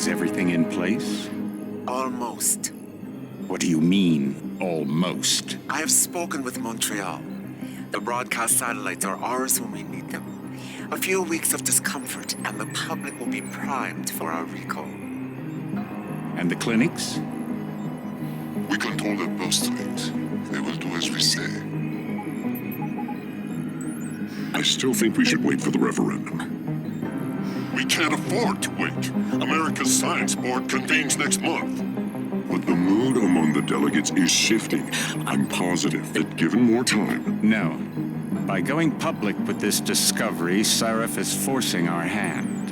Is everything in place? Almost. What do you mean, almost? I have spoken with Montreal. The broadcast satellites are ours when we need them. A few weeks of discomfort, and the public will be primed for our recall. And the clinics? We control their birth rate. They will do as we say. I still think we should wait for the referendum. We can't afford to wait. America's Science Board convenes next month. But the mood among the delegates is shifting. I'm positive that given more time... No. By going public with this discovery, Sarif is forcing our hand.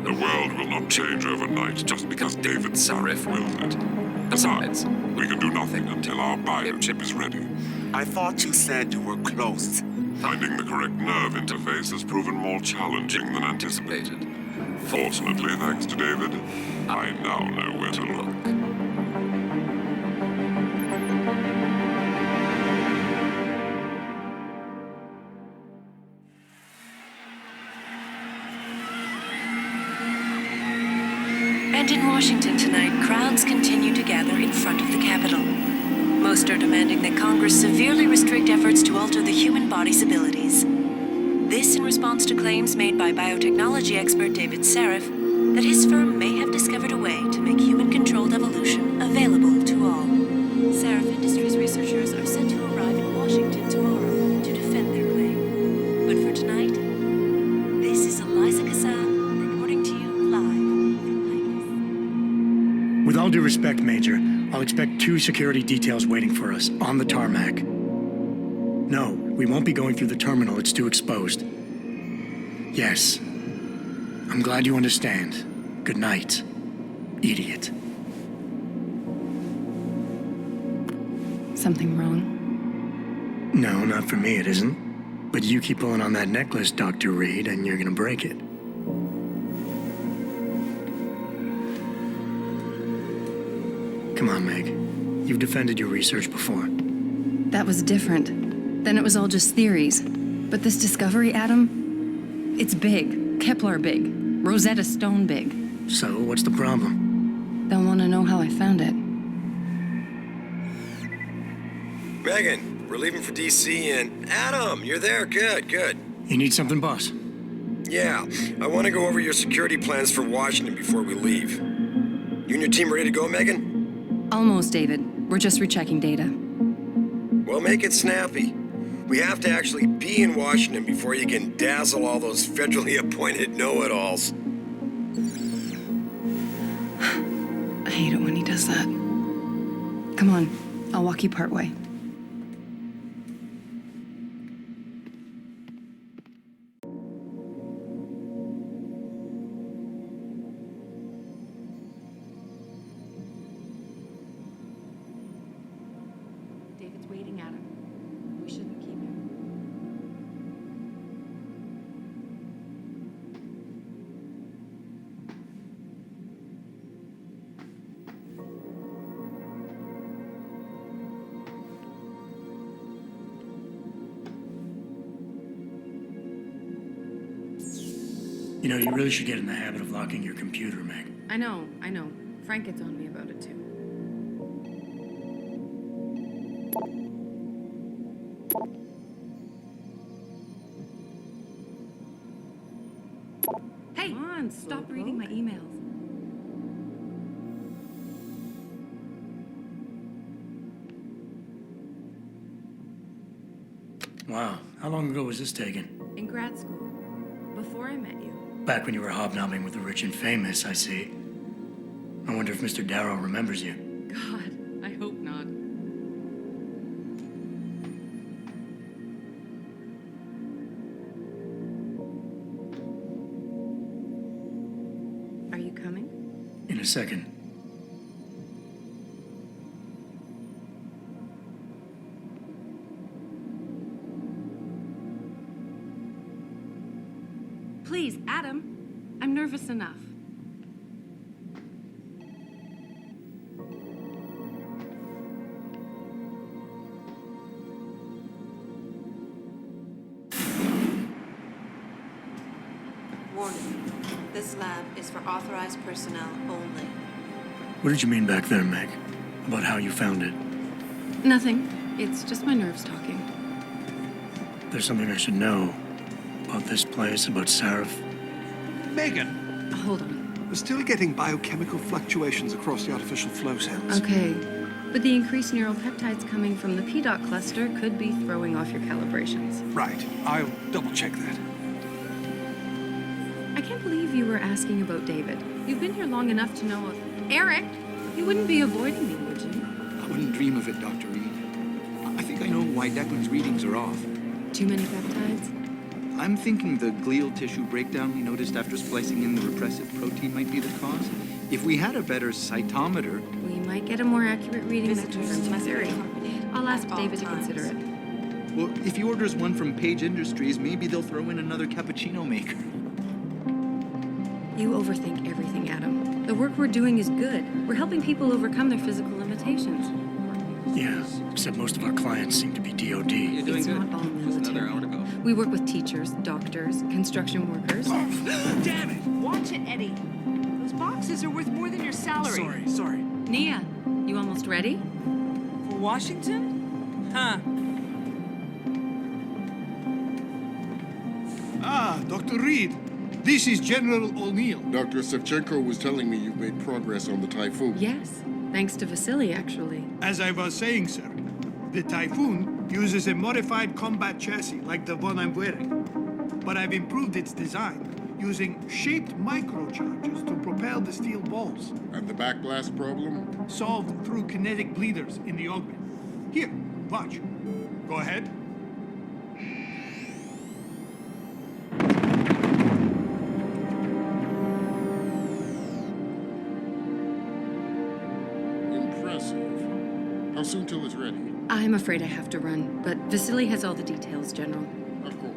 The world will not change overnight just because David Sarif wills it. Besides, we can do nothing until our biochip is ready. I thought you said you were close. Finding the correct nerve interface has proven more challenging than anticipated. Fortunately, thanks to David, I now know where to look. And in Washington tonight, crowds continue to gather in front of the Capitol. Most are demanding that Congress severely restrict efforts to alter the human body's abilities. This in response to claims made by biotechnology expert David Sarif that his firm may have discovered a way to make human-controlled evolution available to all. Sarif Industries researchers are set to arrive in Washington tomorrow to defend their claim. But for tonight, this is Eliza Kassan reporting to you live from Vegas. With all due respect, Major, I'll expect 2 security details waiting for us on the tarmac. No, we won't be going through the terminal. It's too exposed. Yes. I'm glad you understand. Good night, idiot. Something wrong? No, not for me, it isn't. But you keep pulling on that necklace, Dr. Reed, and you're gonna break it. Come on, Meg. You've defended your research before. That was different. Then it was all just theories. But this discovery, Adam, it's big. Kepler big. Rosetta Stone big. So, what's the problem? They'll want to know how I found it. Megan, we're leaving for D.C. and... Adam, you're there. Good, good. You need something, boss? Yeah, I want to go over your security plans for Washington before we leave. You and your team ready to go, Megan? Almost, David. We're just rechecking data. Well, make it snappy. We have to actually be in Washington before you can dazzle all those federally appointed know-it-alls. I hate it when he does that. Come on, I'll walk you part way. David's waiting, Adam. We shouldn't keep him. You know, you really should get in the habit of locking your computer, Meg. I know. Frank gets on me about it, too. Hey, come on, stop reading my emails. Wow, how long ago was this taken? In grad school, before I met you. Back when you were hobnobbing with the rich and famous, I see. I wonder if Mr. Darrow remembers you. God, I hope not. Are you coming? In a second. Please, Adam. I'm nervous enough. Warning. This lab is for authorized personnel only. What did you mean back there, Meg? About how you found it? Nothing. It's just my nerves talking. There's something I should know about this place, about Sarif. Megan, Hold on. we're still getting biochemical fluctuations across the artificial flow cells. Okay. But the increased neural peptides coming from the PDOT cluster could be throwing off your calibrations. Right. I'll double check that. I can't believe you were asking about David. You've been here long enough to know Eric, you wouldn't be avoiding me, would you? I wouldn't dream of it, Dr. Reed. I think I know why Declan's readings are off. Too many peptides? I'm thinking the glial tissue breakdown we noticed after splicing in the repressive protein might be the cause. If we had a better cytometer... We might get a more accurate reading that Visitors confirms must your be theory. accompanied I'll ask at all David to times. consider it. Well, if he orders one from Page Industries, maybe they'll throw in another cappuccino maker. You overthink everything, Adam. The work we're doing is good. We're helping people overcome their physical limitations. Yeah, except most of our clients seem to be DOD. It's not all military. We work with teachers, doctors, construction workers. Damn it! Watch it, Eddie. Those boxes are worth more than your salary. Sorry. Nia, you almost ready? For Washington? Huh. Ah, Dr. Reed. This is General O'Neill. Dr. Sevchenko was telling me you've made progress on the Typhoon. Yes, thanks to Vasily, actually. As I was saying, sir, the Typhoon uses a modified combat chassis like the one I'm wearing. But I've improved its design using shaped microcharges to propel the steel balls. And the backblast problem? Solved through kinetic bleeders in the augment. Here, watch. Go ahead. Impressive. How soon till it's ready? I'm afraid I have to run, but Vasily has all the details, General. Of course.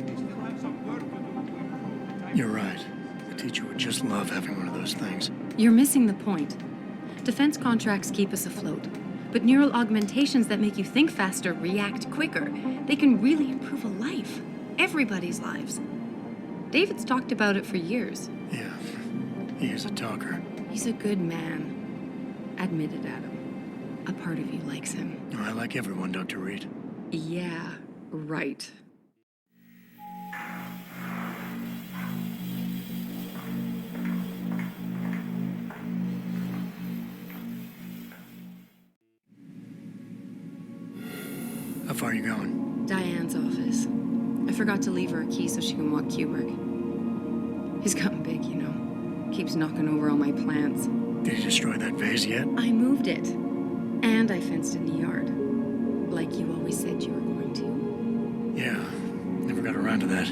We still have some work to do. You're right. The teacher would just love having one of those things. You're missing the point. Defense contracts keep us afloat, but neural augmentations that make you think faster, react quicker, they can really improve a life. Everybody's lives. David's talked about it for years. Yeah, he is a talker. He's a good man. Admit it, Adam. A part of you likes him. I like everyone, Dr. Reed. Yeah, right. How far are you going? Diane's office. I forgot to leave her a key so she can walk Kubrick. He's gotten big, you know. Keeps knocking over all my plants. Did you destroy that vase yet? I moved it. And I fenced in the yard. Like you always said you were going to. Yeah, never got around to that.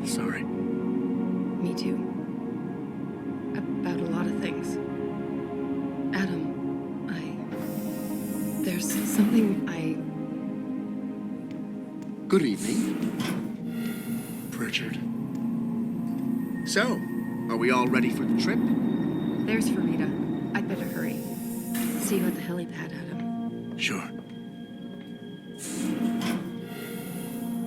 Sorry. Me too. About a lot of things. Adam, there's something Good evening. Pritchard. So, are we all ready for the trip? There's Farida. I'd better hurry. See you at the helipad, Adam. Sure.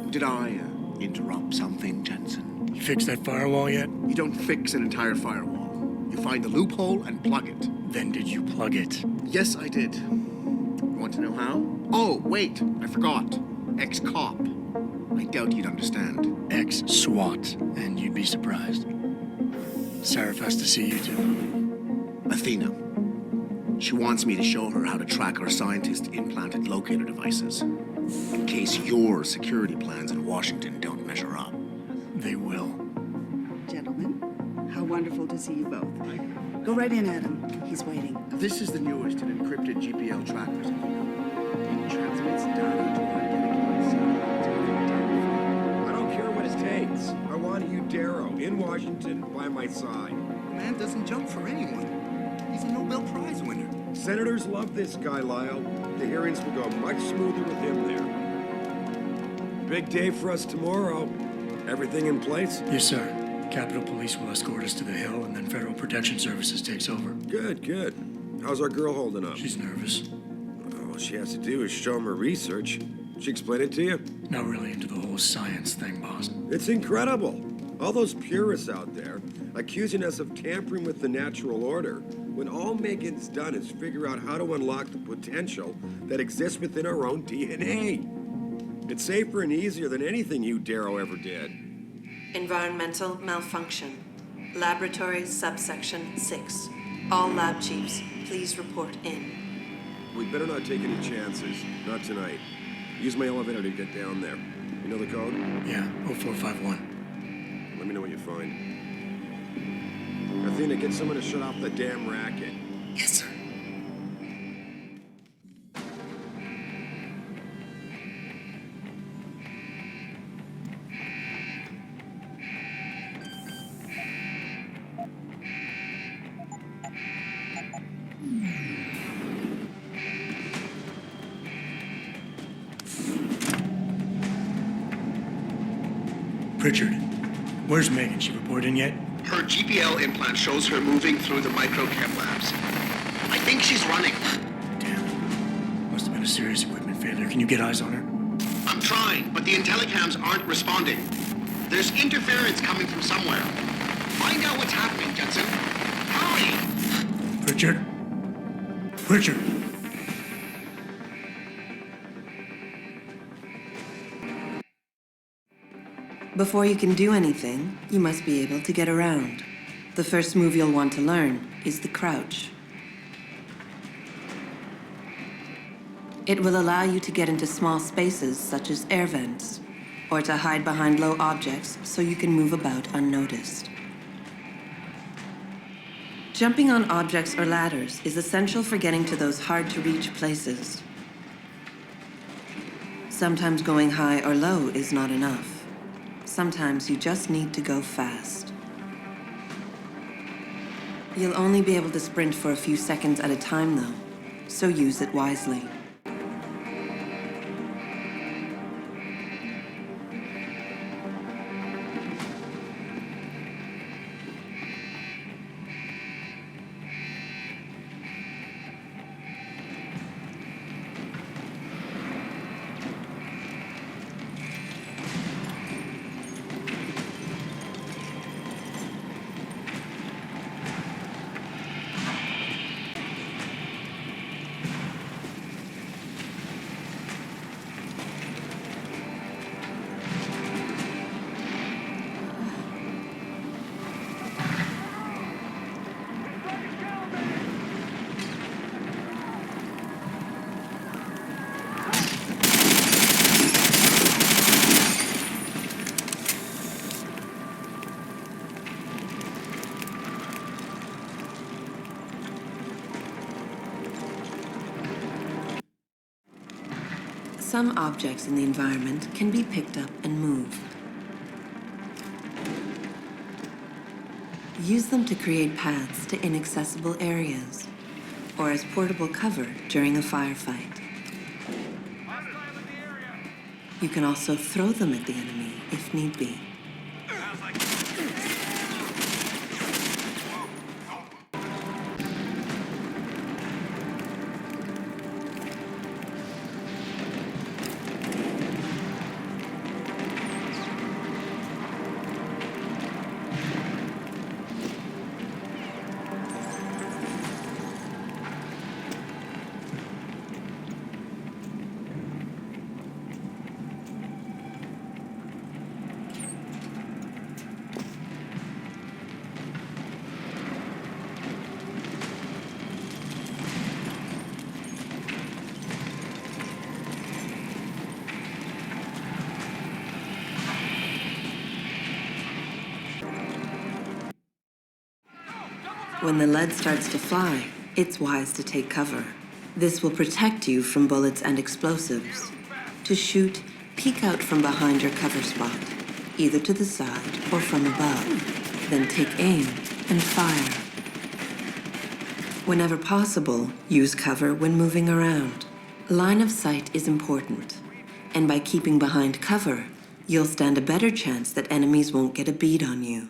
Did I interrupt something, Jensen? You fixed that firewall yet? You don't fix an entire firewall. You find the loophole and plug it. Then did you plug it? Yes, I did. Want to know how? Oh, wait, I forgot. Ex-cop. I doubt you'd understand. Ex-SWAT, and you'd be surprised. Sarif has to see you too. Athena. She wants me to show her how to track our scientist-implanted locator devices. In case your security plans in Washington don't measure up. They will. Gentlemen, how wonderful to see you both. Go right in, Adam. He's waiting. This is the newest in encrypted GPL trackers. It transmits data to our dedicated satellites. I don't care what it takes. I want you, Darrow, in Washington, by my side. The man doesn't jump for anyone. He's a Nobel Prize winner. Senators love this guy, Lyle. The hearings will go much smoother with him there. Big day for us tomorrow. Everything in place? Yes, sir. Capitol Police will escort us to the Hill, and then Federal Protection Services takes over. Good, good. How's our girl holding up? She's nervous. All she has to do is show him her research. She explain it to you? Not really into the whole science thing, boss. It's incredible. All those purists out there accusing us of tampering with the natural order, when all Megan's done is figure out how to unlock the potential that exists within our own DNA. It's safer and easier than anything you, Darrow, ever did. Environmental malfunction. Laboratory subsection 6. All lab chiefs, please report in. We better not take any chances. Not tonight. Use my elevator to get down there. You know the code? Yeah, 0451. Let me know what you find. Athena, get someone to shut off the damn racket. Yes, sir. Pritchard, where's Megan? She reported in yet? Her GPL implant shows her moving through the microchem labs. I think she's running. Damn. Must have been a serious equipment failure. Can you get eyes on her? I'm trying, but the intellicams aren't responding. There's interference coming from somewhere. Find out what's happening, Jensen. Hurry! Pritchard? Pritchard! Before you can do anything, you must be able to get around. The first move you'll want to learn is the crouch. It will allow you to get into small spaces such as air vents, or to hide behind low objects so you can move about unnoticed. Jumping on objects or ladders is essential for getting to those hard-to-reach places. Sometimes going high or low is not enough. Sometimes you just need to go fast. You'll only be able to sprint for a few seconds at a time, though, so use it wisely. Some objects in the environment can be picked up and moved. Use them to create paths to inaccessible areas, or as portable cover during a firefight. You can also throw them at the enemy if need be. When the lead starts to fly, it's wise to take cover. This will protect you from bullets and explosives. To shoot, peek out from behind your cover spot, either to the side or from above. Then take aim and fire. Whenever possible, use cover when moving around. Line of sight is important, and by keeping behind cover, you'll stand a better chance that enemies won't get a bead on you.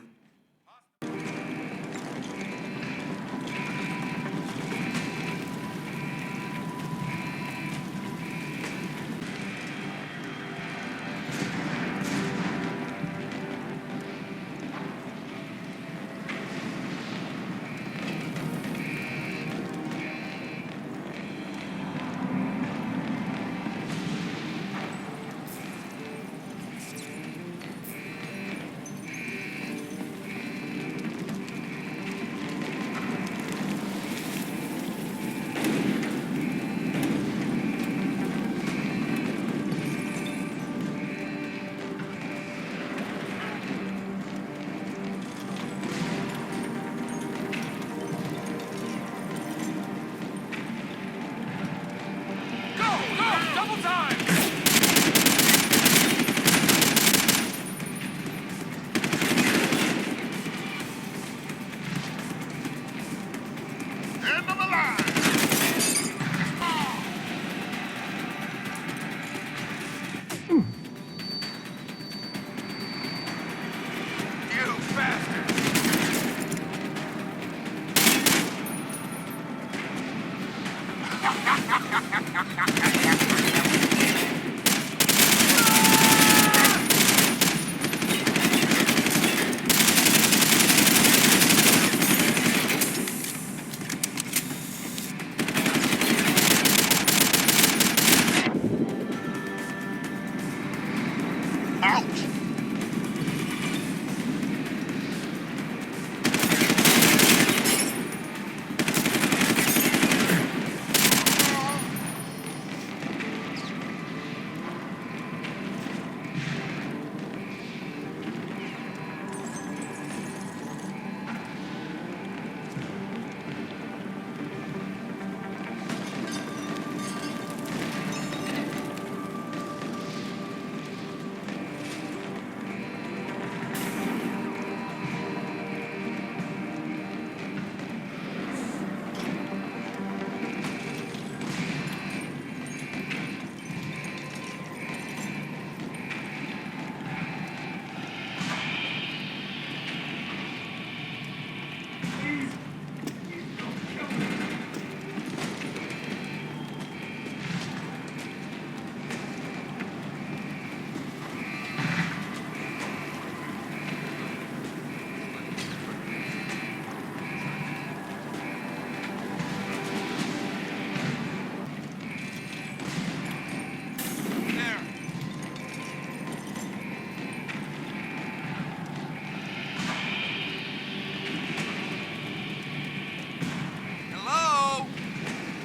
Hello?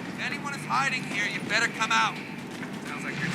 If anyone is hiding here, you better come out. Sounds like you're...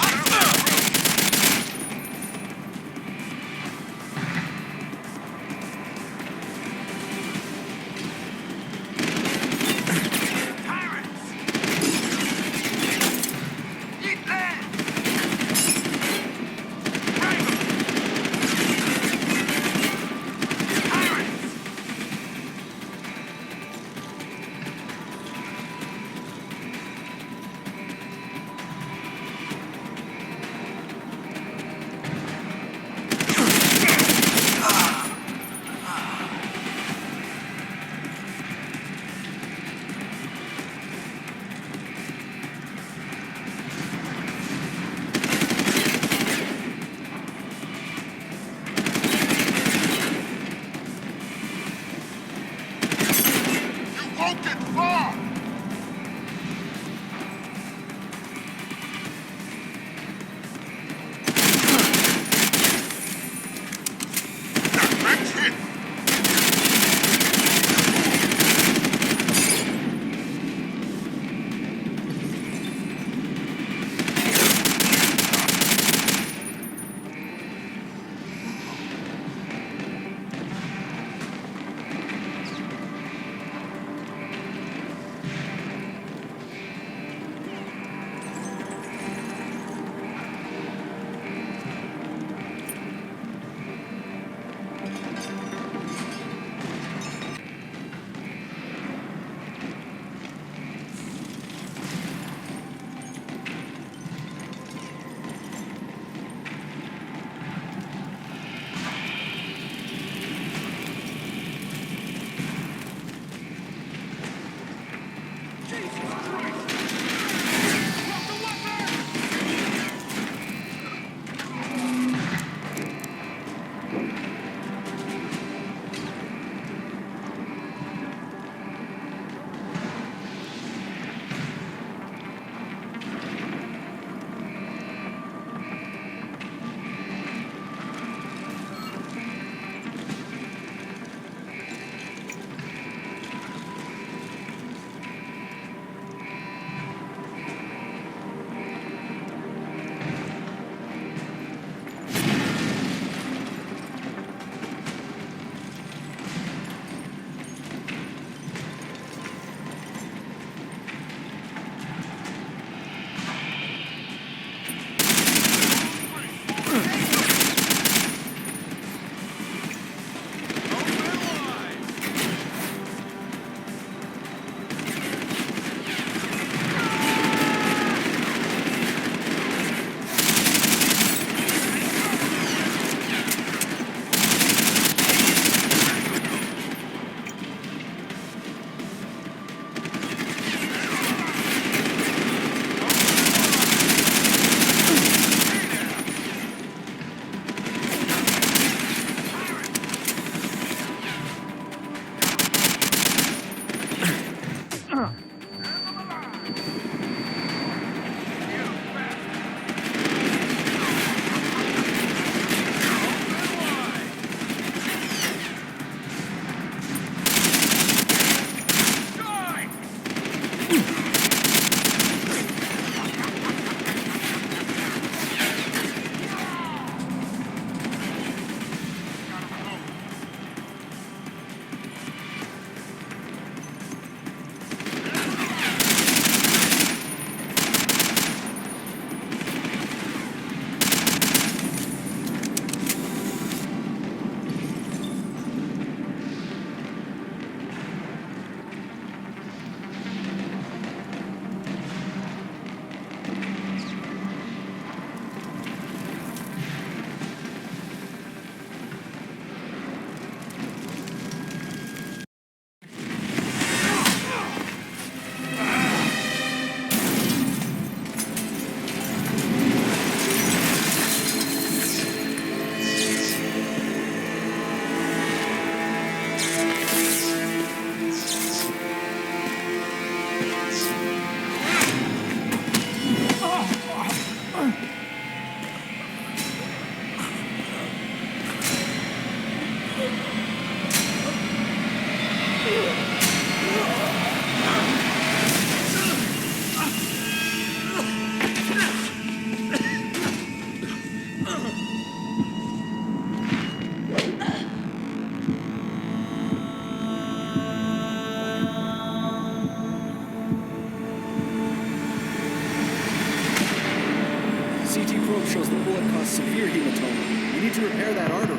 severe hematoma. We need to repair that artery.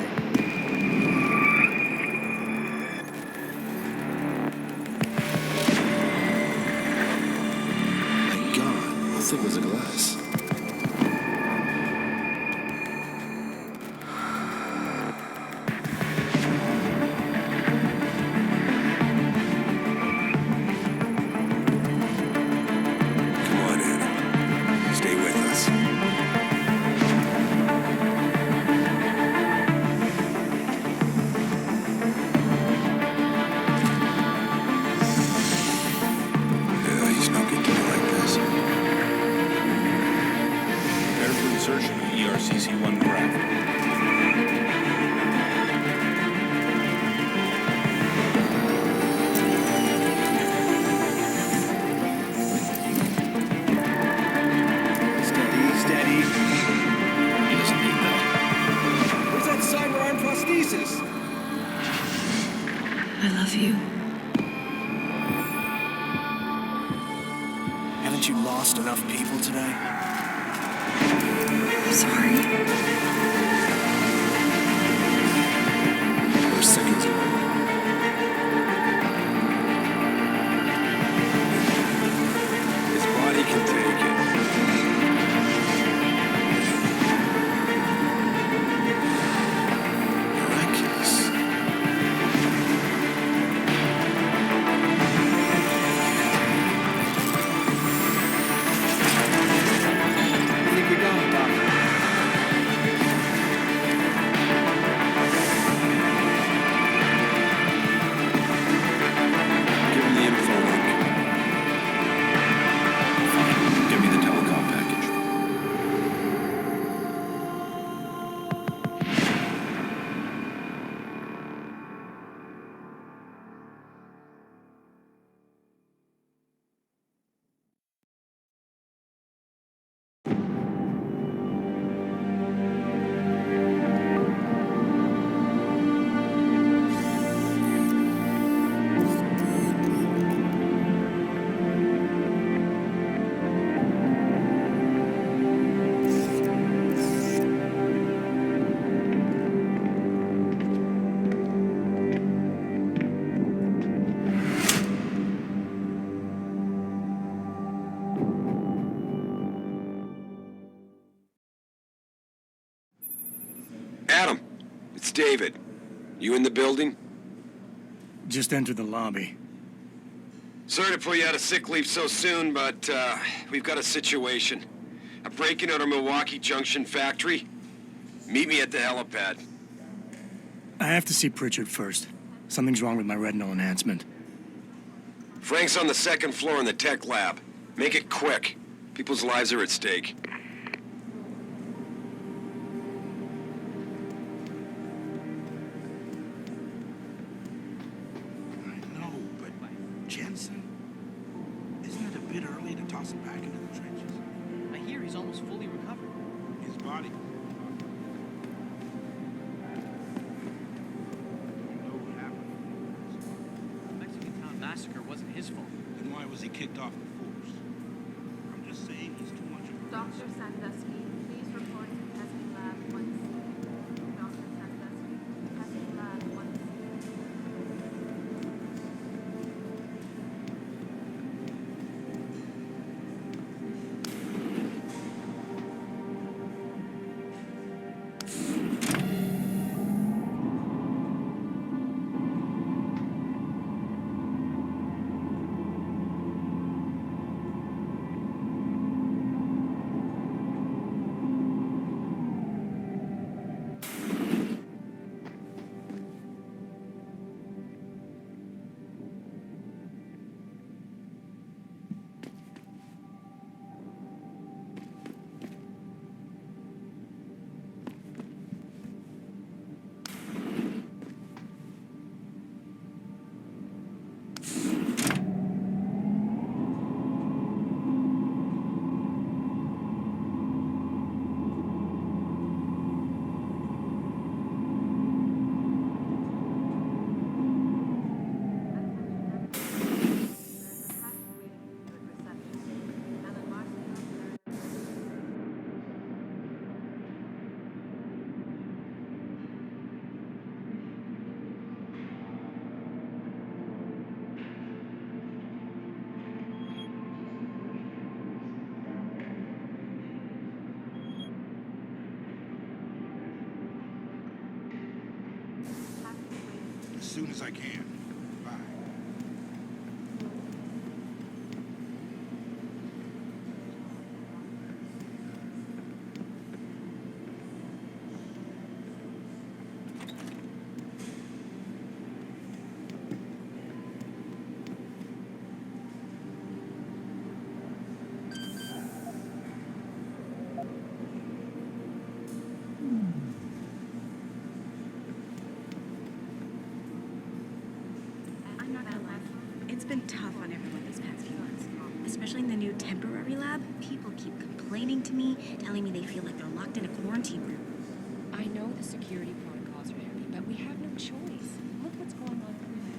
My God, how thick was the glass? Come on, Anna. Stay with us. Yeah, he's no good to me like this. Prepare for insertion of ERCC-1 graft. Steady. He doesn't need that. Where's that cyber arm prosthesis? I love you. Haven't you lost enough people today? I'm sorry. We're seconds away. His body can take it. Miraculous. I think we got it, Doctor. Give him the info link. Fine. Give me the telecom package. Adam, it's David. You in the building? Just entered the lobby. Sorry to pull you out of sick leave so soon, but we've got a situation. A break-in at our Milwaukee Junction factory. Meet me at the helipad. I have to see Pritchard first. Something's wrong with my retinal enhancement. Frank's on the second floor in the tech lab. Make it quick. People's lives are at stake. I know, but Jensen? Isn't it a bit early to toss him back into the trenches? I hear he's almost fully recovered. His body. The Mexican town massacre wasn't his fault. Then why was he kicked off the force? I'm just saying he's too much of a Dr. Sandusky, please report to testing lab 1C. Dr. Sandusky, testing lab 1C. soon as I can. Bye. I'm not gonna lie. It's been tough on everyone these past few months. Especially in the new temporary lab. People keep complaining to me, telling me they feel like they're locked in a quarantine room. I know the security protocols are heavy, but we have no choice. Look what's going on everywhere.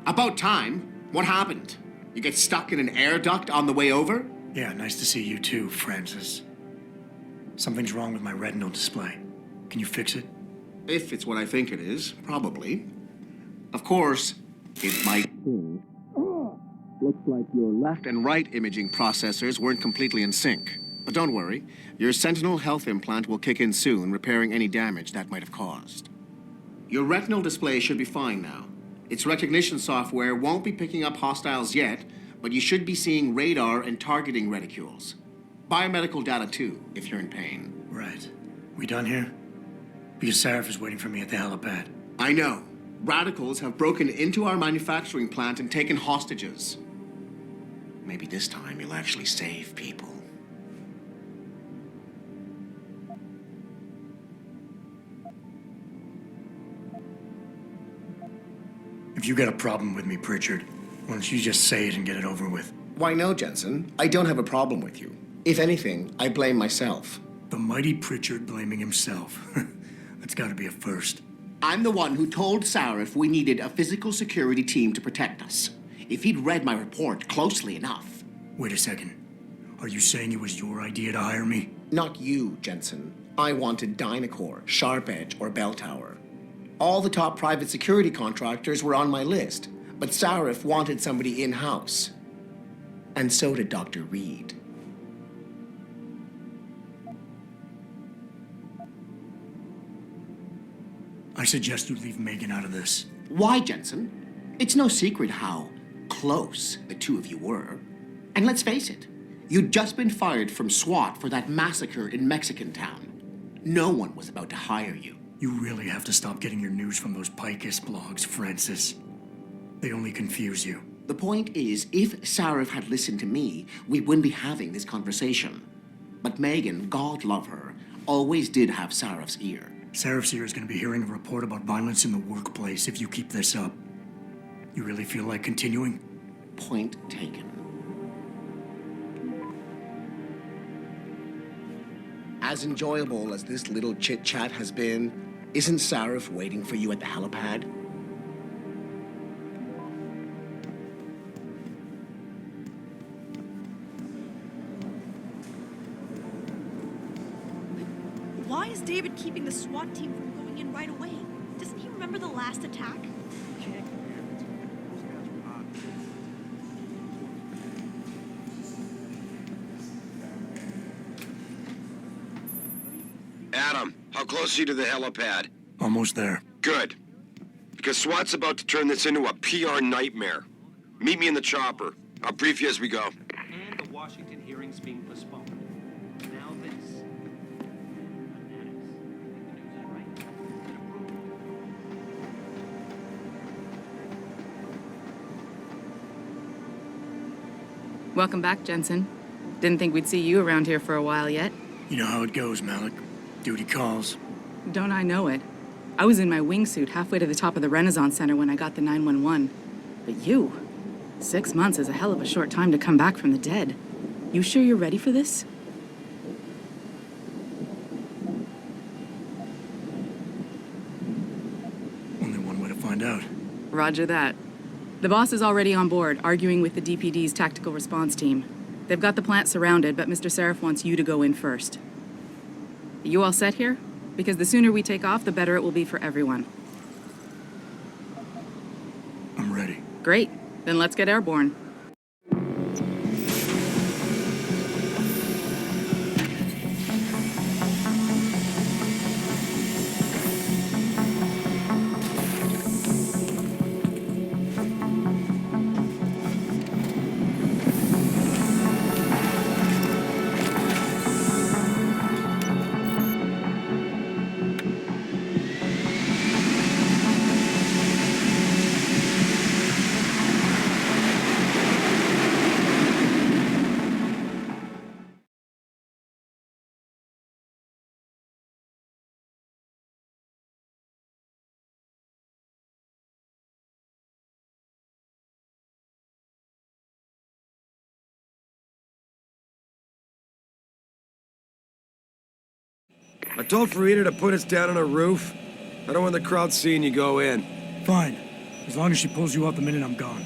About time. What happened? You get stuck in an air duct on the way over? Yeah, nice to see you too, Francis. Something's wrong with my retinal display. Can you fix it? If it's what I think it is, probably. Of course, it might be. Looks like your left and right imaging processors weren't completely in sync. But don't worry, your Sentinel health implant will kick in soon, repairing any damage that might have caused. Your retinal display should be fine now. Its recognition software won't be picking up hostiles yet, but you should be seeing radar and targeting reticules. Biomedical data too, if you're in pain. Right. We done here? Because Sarif is waiting for me at the helipad. I know. Radicals have broken into our manufacturing plant and taken hostages. Maybe this time you'll actually save people. If you got a problem with me, Pritchard, why don't you just say it and get it over with? Why no, Jensen. I don't have a problem with you. If anything, I blame myself. The mighty Pritchard blaming himself. That's gotta be a first. I'm the one who told Sarif we needed a physical security team to protect us. If he'd read my report closely enough. Wait a second. Are you saying it was your idea to hire me? Not you, Jensen. I wanted Dynacore, Sharp Edge, or Bell Tower. All the top private security contractors were on my list, but Sarif wanted somebody in-house. And so did Dr. Reed. I suggest you leave Megan out of this. Why, Jensen? It's no secret how close the two of you were. And let's face it, you'd just been fired from SWAT for that massacre in Mexican town. No one was about to hire you. You really have to stop getting your news from those Picus blogs, Francis. They only confuse you. The point is, if Sarif had listened to me, we wouldn't be having this conversation. But Megan, God love her, always did have Sarif's ear. Sarif's ear is going to be hearing a report about violence in the workplace if you keep this up. You really feel like continuing? Point taken. As enjoyable as this little chit-chat has been, isn't Sarif waiting for you at the helipad? Why is David keeping the SWAT team from going in right away? Doesn't he remember the last attack? How close are you to the helipad? Almost there. Good. Because SWAT's about to turn this into a PR nightmare. Meet me in the chopper. I'll brief you as we go. And the Washington hearings being postponed. Now this. Welcome back, Jensen. Didn't think we'd see you around here for a while yet. You know how it goes, Malik. Duty calls. Don't I know it? I was in my wingsuit halfway to the top of the Renaissance Center when I got the 911. But you, 6 months is a hell of a short time to come back from the dead. You sure you're ready for this? Only one way to find out. Roger that. The boss is already on board, arguing with the DPD's tactical response team. They've got the plant surrounded, but Mr. Sarif wants you to go in first. You all set here? Because the sooner we take off, the better it will be for everyone. I'm ready. Great. Then let's get airborne. I told Farida to put us down on a roof. I don't want the crowd seeing you go in. Fine. As long as she pulls you up the minute I'm gone.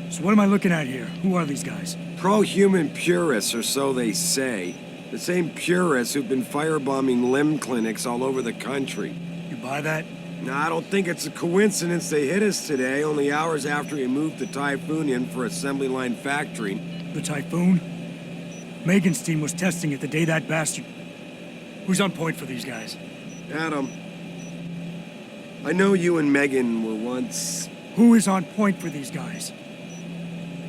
So what am I looking at here? Who are these guys? Pro-human purists, or so they say. The same purists who've been firebombing limb clinics all over the country. You buy that? No, I don't think it's a coincidence they hit us today, only hours after we moved the Typhoon in for assembly line factory. The Typhoon? Megan's team was testing it the day that bastard... Who's on point for these guys? Adam. I know you and Megan were once... Who is on point for these guys?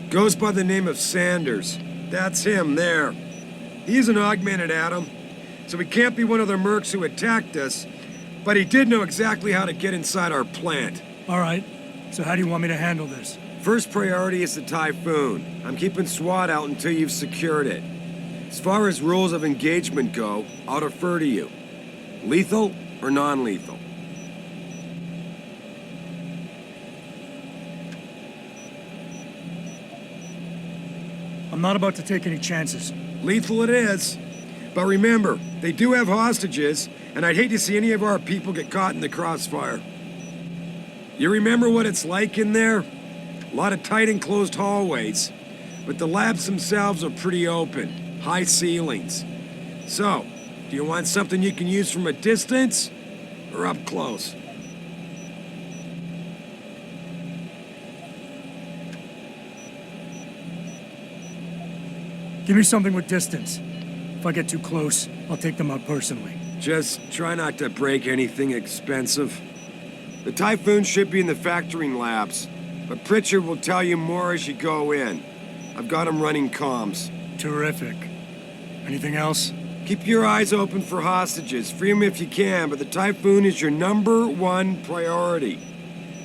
Goes by the name of Sanders. That's him, there. He's an augmented Adam, so he can't be one of the mercs who attacked us, but he did know exactly how to get inside our plant. All right. So how do you want me to handle this? First priority is the Typhoon. I'm keeping SWAT out until you've secured it. As far as rules of engagement go, I'll defer to you. Lethal or non-lethal? I'm not about to take any chances. Lethal it is. But remember, they do have hostages, and I'd hate to see any of our people get caught in the crossfire. You remember what it's like in there? A lot of tight enclosed hallways, but the labs themselves are pretty open. High ceilings. So, do you want something you can use from a distance, or up close? Give me something with distance. If I get too close, I'll take them out personally. Just try not to break anything expensive. The Typhoon should be in the factoring labs, but Pritchard will tell you more as you go in. I've got him running comms. Terrific. Anything else? Keep your eyes open for hostages. Free them if you can, but the Typhoon is your #1 priority.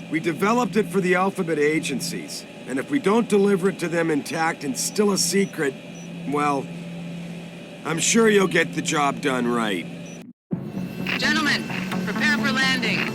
We developed it for the Alphabet agencies, and if we don't deliver it to them intact and still a secret, well, I'm sure you'll get the job done right. Gentlemen, prepare for landing.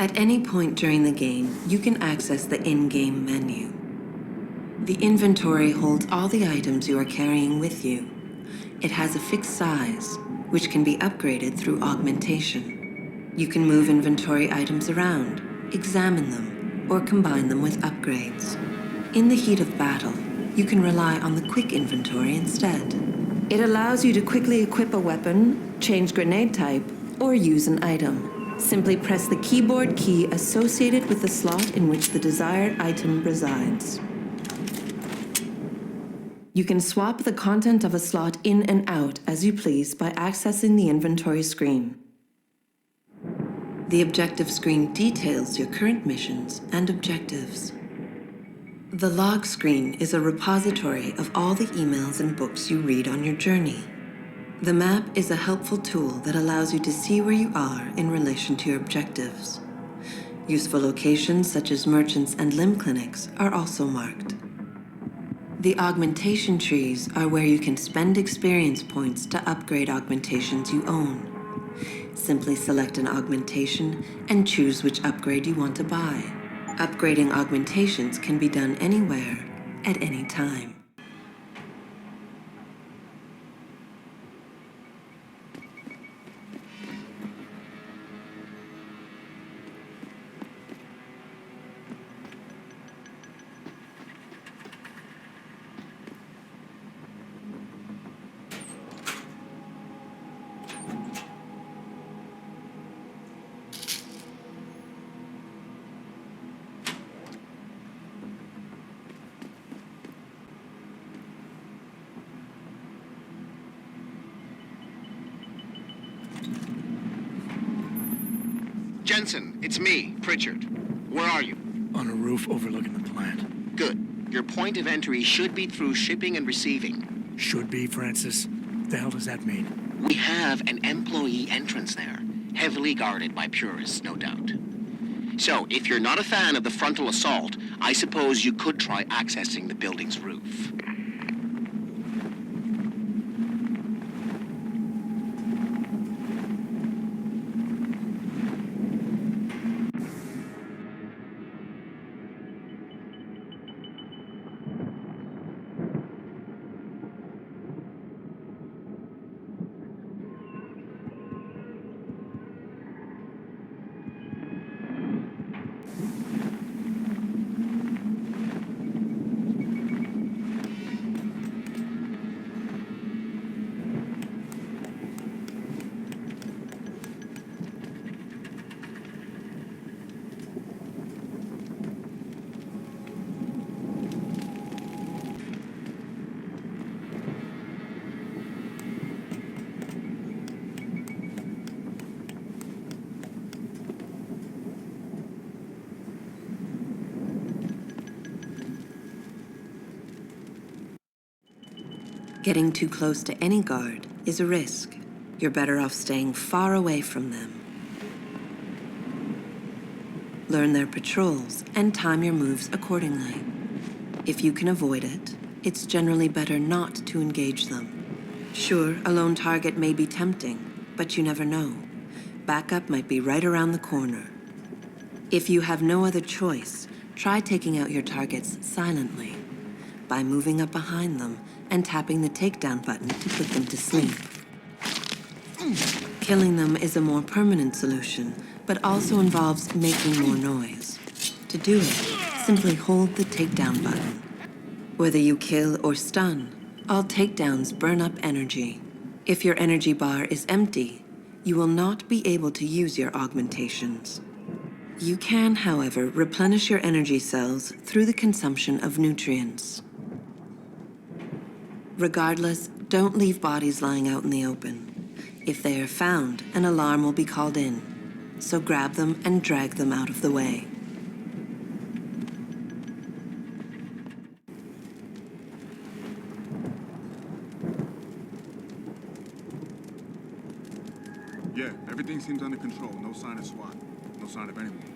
At any point during the game, you can access the in-game menu. The inventory holds all the items you are carrying with you. It has a fixed size, which can be upgraded through augmentation. You can move inventory items around, examine them, or combine them with upgrades. In the heat of battle, you can rely on the quick inventory instead. It allows you to quickly equip a weapon, change grenade type, or use an item. Simply press the keyboard key associated with the slot in which the desired item resides. You can swap the content of a slot in and out as you please by accessing the inventory screen. The objective screen details your current missions and objectives. The log screen is a repository of all the emails and books you read on your journey. The map is a helpful tool that allows you to see where you are in relation to your objectives. Useful locations such as merchants and limb clinics are also marked. The augmentation trees are where you can spend experience points to upgrade augmentations you own. Simply select an augmentation and choose which upgrade you want to buy. Upgrading augmentations can be done anywhere, at any time. Jensen, it's me, Pritchard. Where are you? On a roof overlooking the plant. Good. Your point of entry should be through shipping and receiving. Should be, Francis. What the hell does that mean? We have an employee entrance there, heavily guarded by purists, no doubt. So, if you're not a fan of the frontal assault, I suppose you could try accessing the building's roof. Getting too close to any guard is a risk. You're better off staying far away from them. Learn their patrols and time your moves accordingly. If you can avoid it, it's generally better not to engage them. Sure, a lone target may be tempting, but you never know. Backup might be right around the corner. If you have no other choice, try taking out your targets silently by moving up behind them and tapping the takedown button to put them to sleep. Killing them is a more permanent solution, but also involves making more noise. To do it, simply hold the takedown button. Whether you kill or stun, all takedowns burn up energy. If your energy bar is empty, you will not be able to use your augmentations. You can, however, replenish your energy cells through the consumption of nutrients. Regardless, don't leave bodies lying out in the open. If they are found, an alarm will be called in. So grab them and drag them out of the way. Yeah, everything seems under control. No sign of SWAT. No sign of anyone.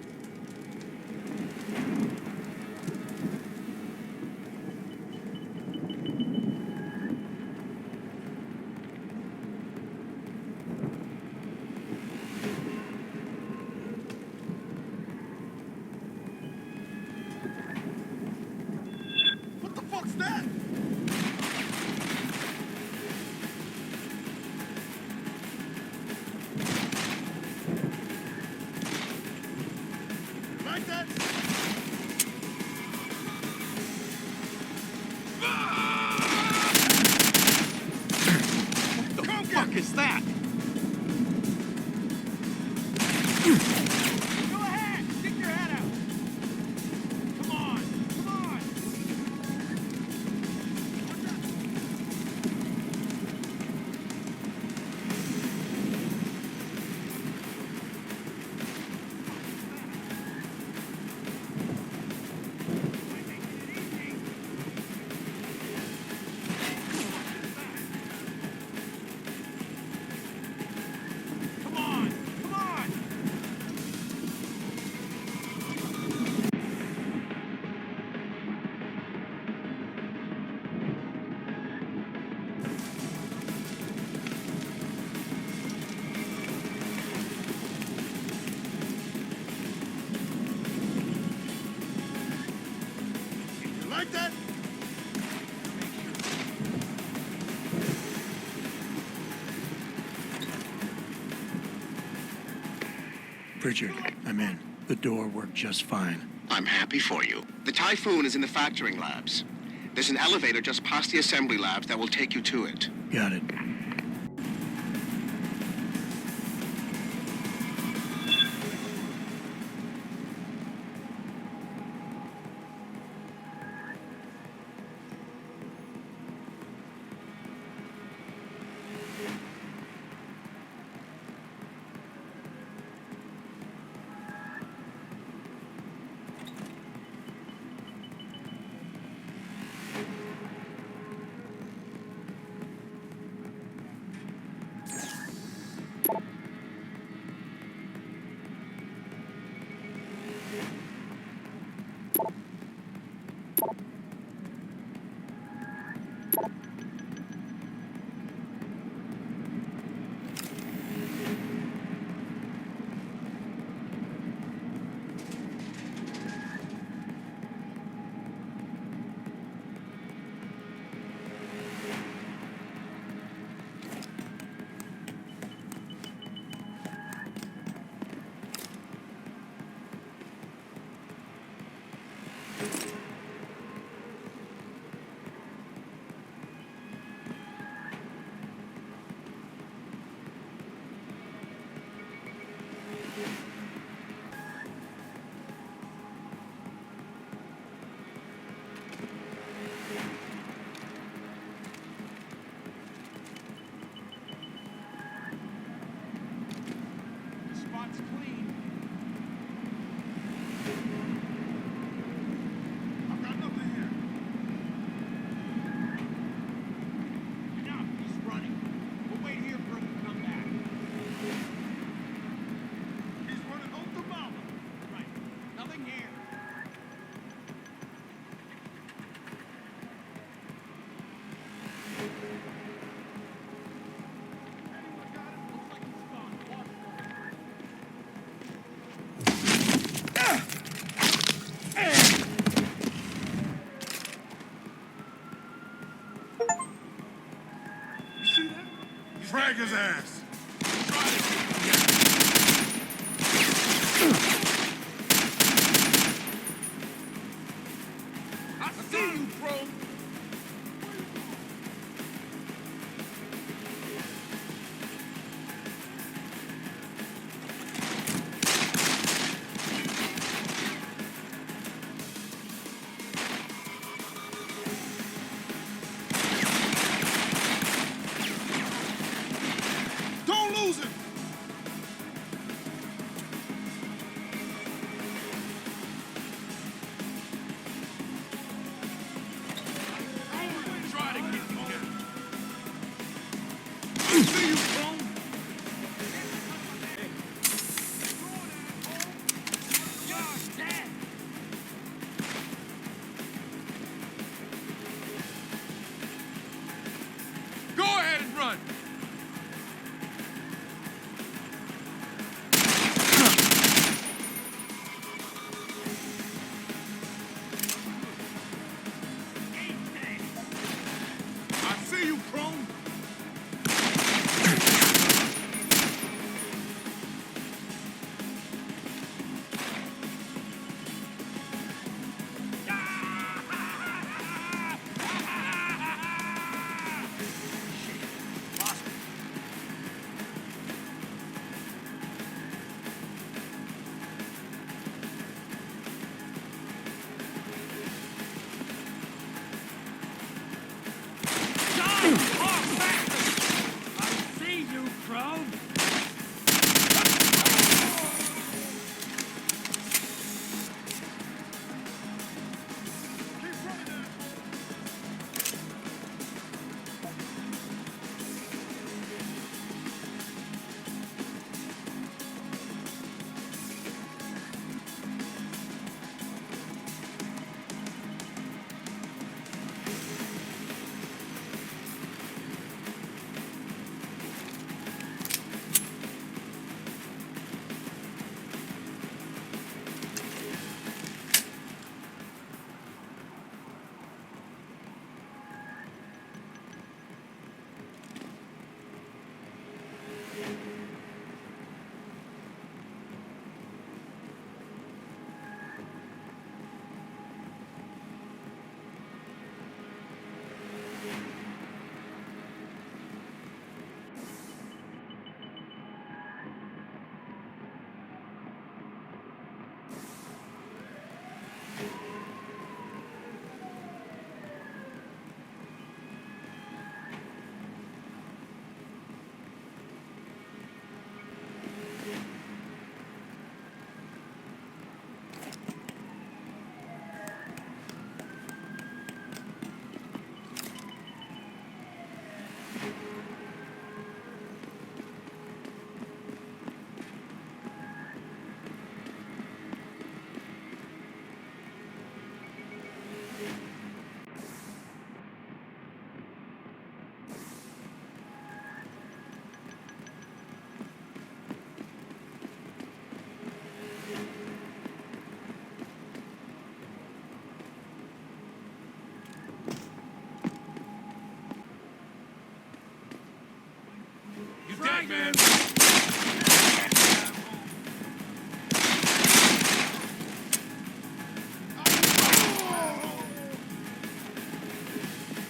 that? Go ahead! Stick your head out! Come on! Come on! Come on! Come on! You like that? Pritchard, I'm in. The door worked just fine. I'm happy for you. The Typhoon is in the factoring labs. There's an elevator just past the assembly labs that will take you to it. Got it. Spot's clean. I've got nothing here. Enough, he's running. We'll wait here for him to come back. He's running home to mama. Right. Nothing here. Anyone got it? Looks like he's gone. Watch for him. Frag his ass. I see you, bro. Don't lose him. Try to get me here. I see you, bro. You're dead. Go ahead and run. I see you, Chrome. Lost on, man.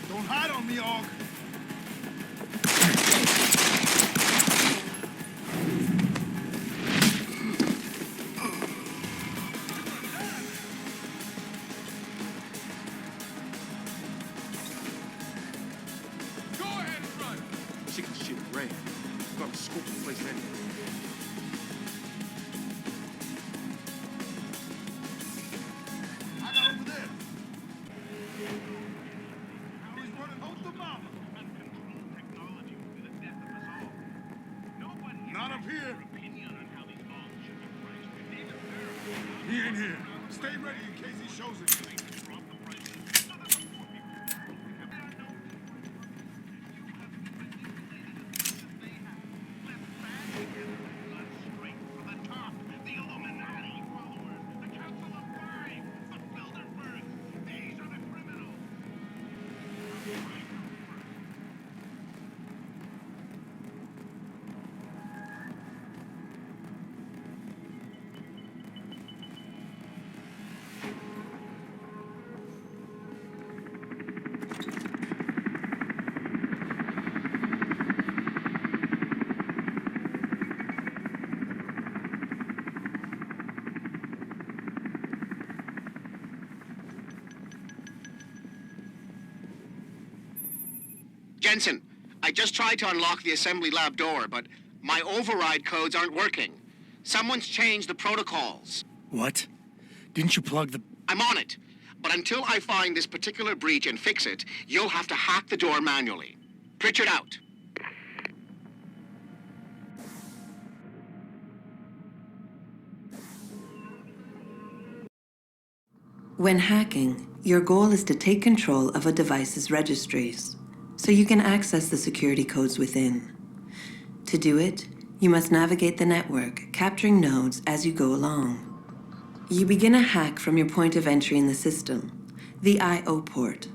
Don't hide on me, Og. Go ahead and run. Chicken shit ran. Thought to scoop the place anyway. I got over there. He's running out the mama. Not up here. He ain't here. Stay ready in case he shows it. Jensen, I just tried to unlock the assembly lab door, but my override codes aren't working. Someone's changed the protocols. What? Didn't you plug the... I'm on it. But until I find this particular breach and fix it, you'll have to hack the door manually. Pritchard out. When hacking, your goal is to take control of a device's registries, so you can access the security codes within. To do it, you must navigate the network, capturing nodes as you go along. You begin a hack from your point of entry in the system, the I/O port.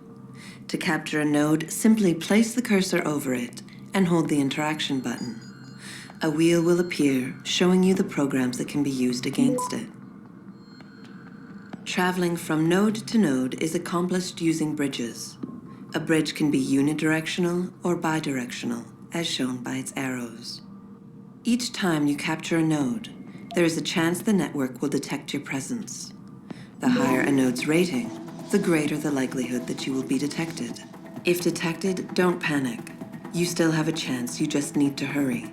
To capture a node, simply place the cursor over it and hold the interaction button. A wheel will appear, showing you the programs that can be used against it. Traveling from node to node is accomplished using bridges. A bridge can be unidirectional or bidirectional, as shown by its arrows. Each time you capture a node, there is a chance the network will detect your presence. The higher a node's rating, the greater the likelihood that you will be detected. If detected, don't panic. You still have a chance, you just need to hurry.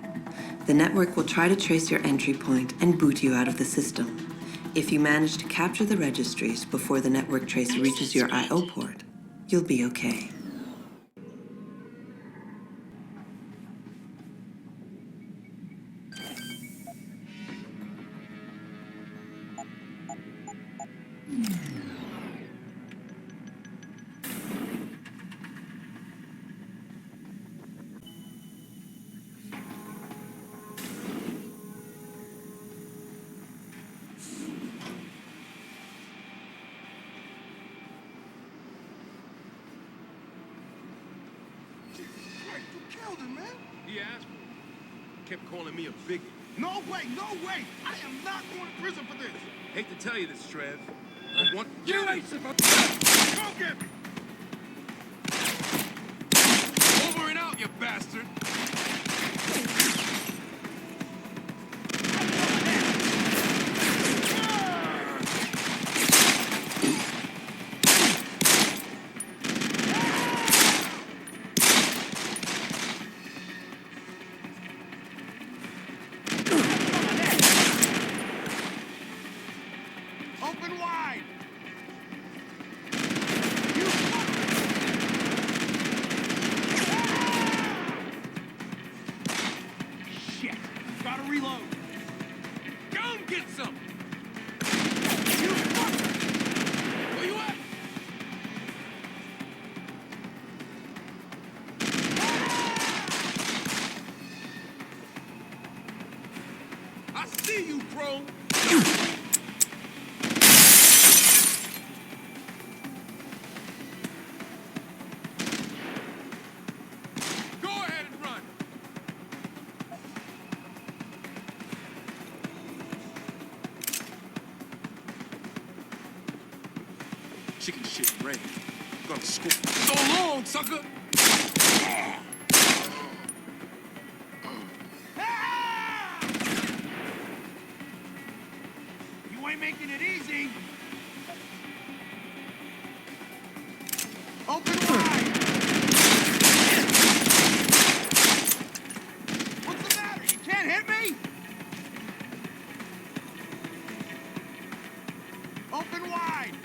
The network will try to trace your entry point and boot you out of the system. If you manage to capture the registries before the network trace reaches your I/O port, you'll be okay. He asked me. Kept calling me a bigot. No way, no way! I am not going to prison for this! Hate to tell you this, Trev. I want You ain't supposed to... Don't get me! over and out, you bastard! Open wide! Shit! Gotta reload! Go and get some! Where you at? I see you, bro! Go ahead and run! chicken shit ready. Gonna scoop. So long, sucker! You ain't making it easy. Open wide. What's the matter? You can't hit me? Open wide.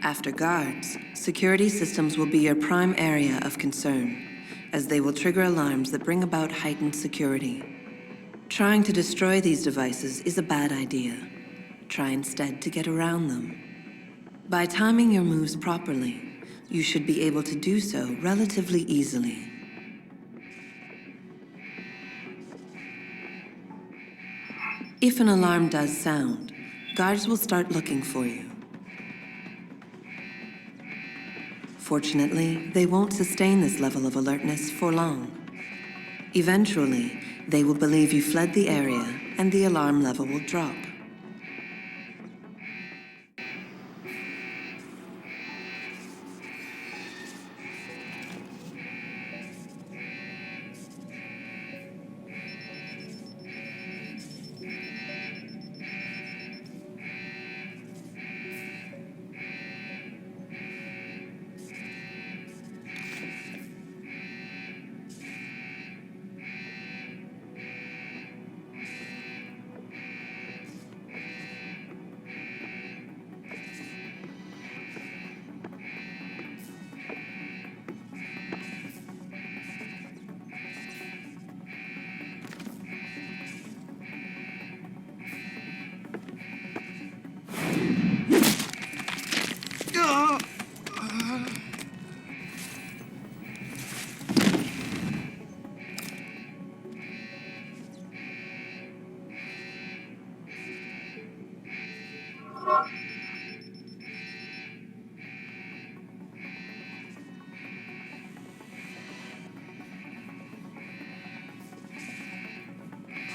After guards, security systems will be your prime area of concern, as they will trigger alarms that bring about heightened security. Trying to destroy these devices is a bad idea. Try instead to get around them. By timing your moves properly, you should be able to do so relatively easily. If an alarm does sound, guards will start looking for you. Fortunately, they won't sustain this level of alertness for long. Eventually, they will believe you fled the area and the alarm level will drop.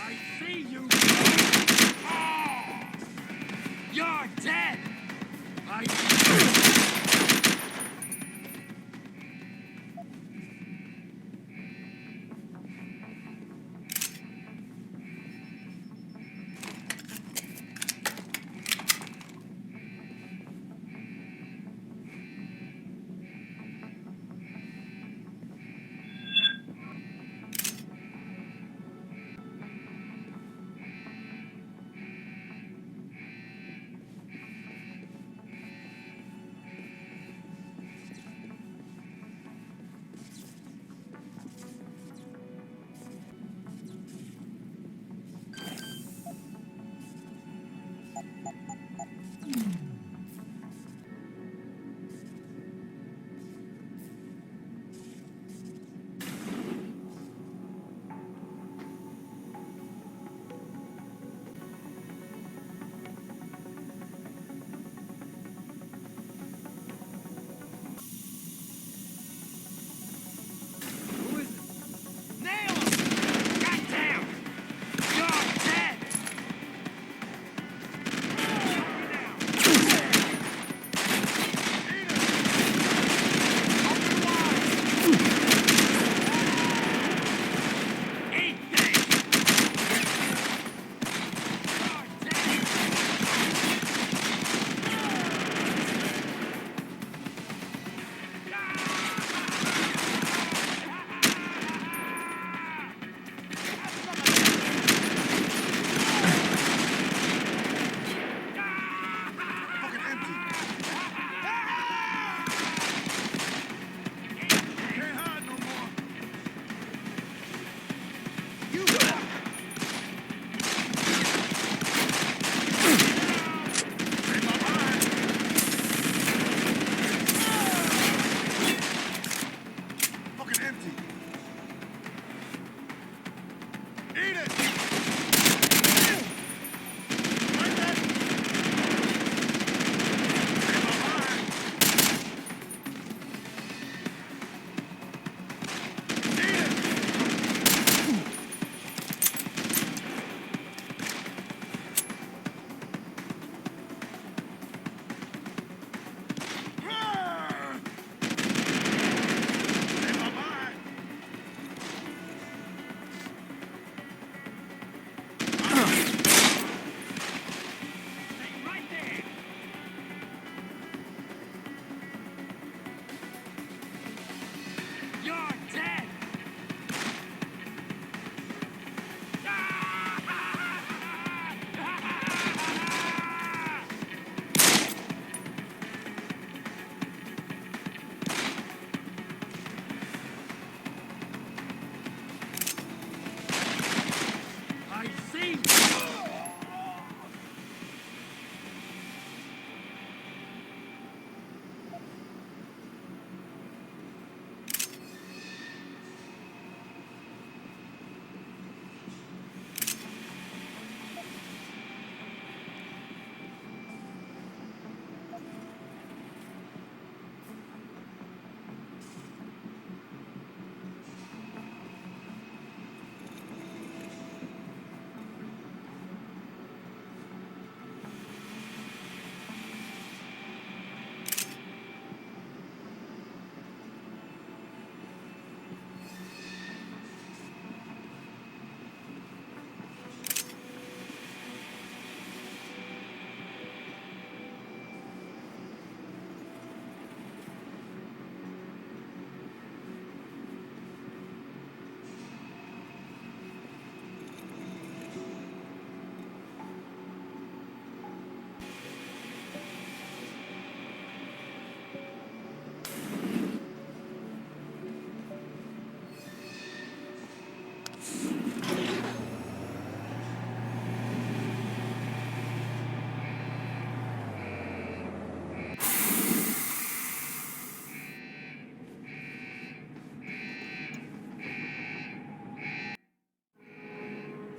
I see you. Oh! You're dead.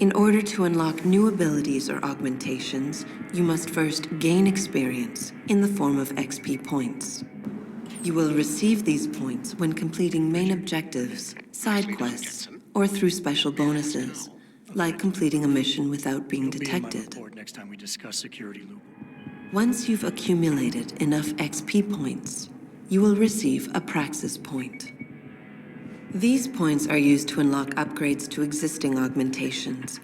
In order to unlock new abilities or augmentations, you must first gain experience in the form of XP points. You will receive these points when completing main objectives, side quests, or through special bonuses, like completing a mission without being It'll be in my detected. report next time we discuss security loop. Once you've accumulated enough XP points, you will receive a Praxis point. These points are used to unlock upgrades to existing augmentations,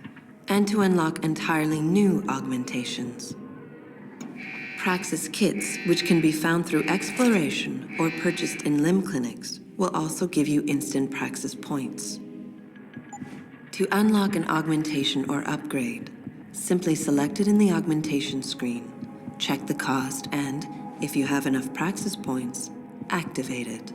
and to unlock entirely new augmentations. Praxis kits, which can be found through exploration or purchased in limb clinics, will also give you instant Praxis points. To unlock an augmentation or upgrade, simply select it in the augmentation screen, check the cost, and, if you have enough Praxis points, activate it.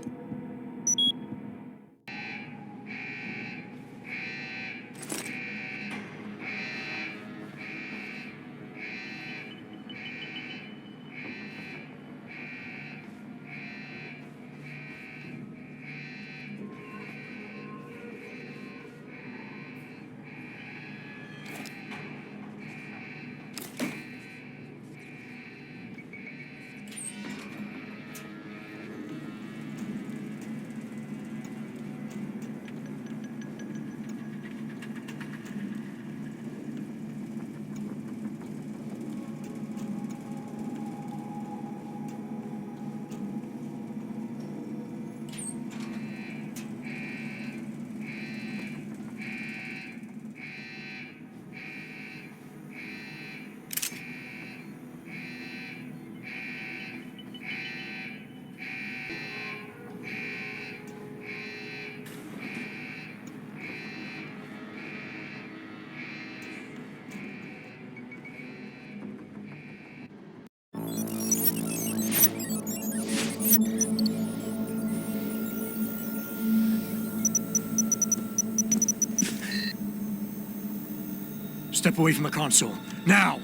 Step away from the console. Now!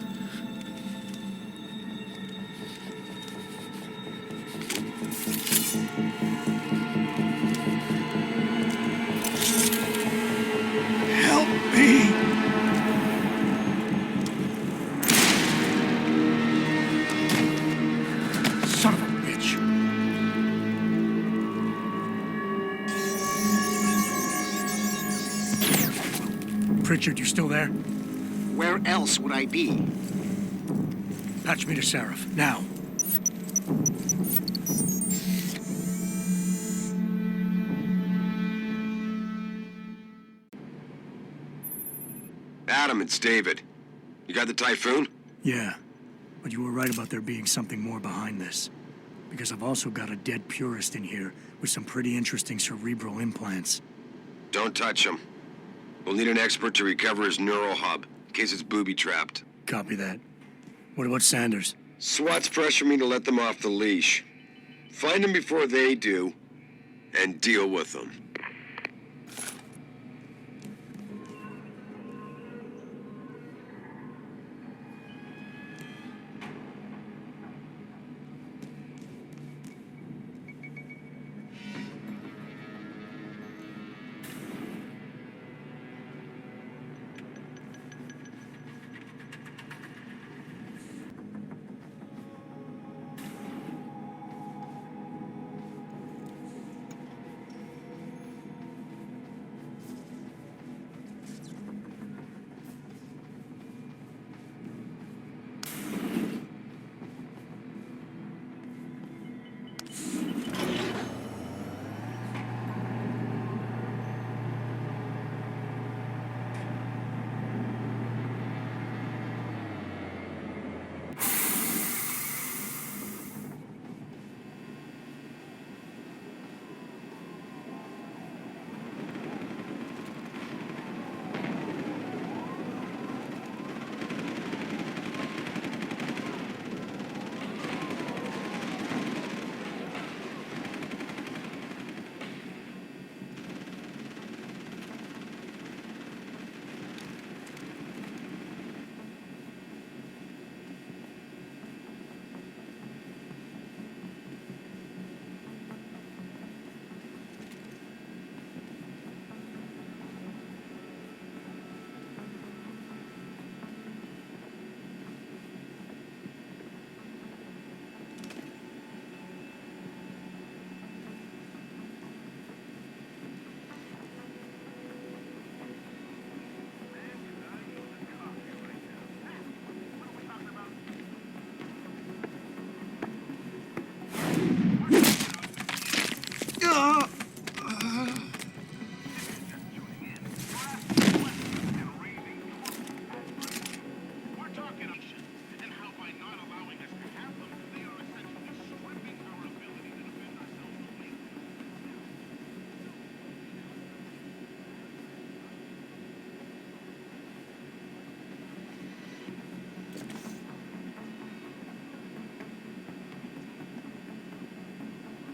Help me! Son of a bitch! Pritchard, you still there? Where else would I be? Patch me to Seraph, now. Adam, it's David. You got the Typhoon? Yeah, but you were right about there being something more behind this. Because I've also got a dead purist in here with some pretty interesting cerebral implants. Don't touch him. We'll need an expert to recover his neural hub, in case it's booby-trapped. Copy that. What about Sanders? SWAT's pressuring me to let them off the leash. Find them before they do, and deal with them.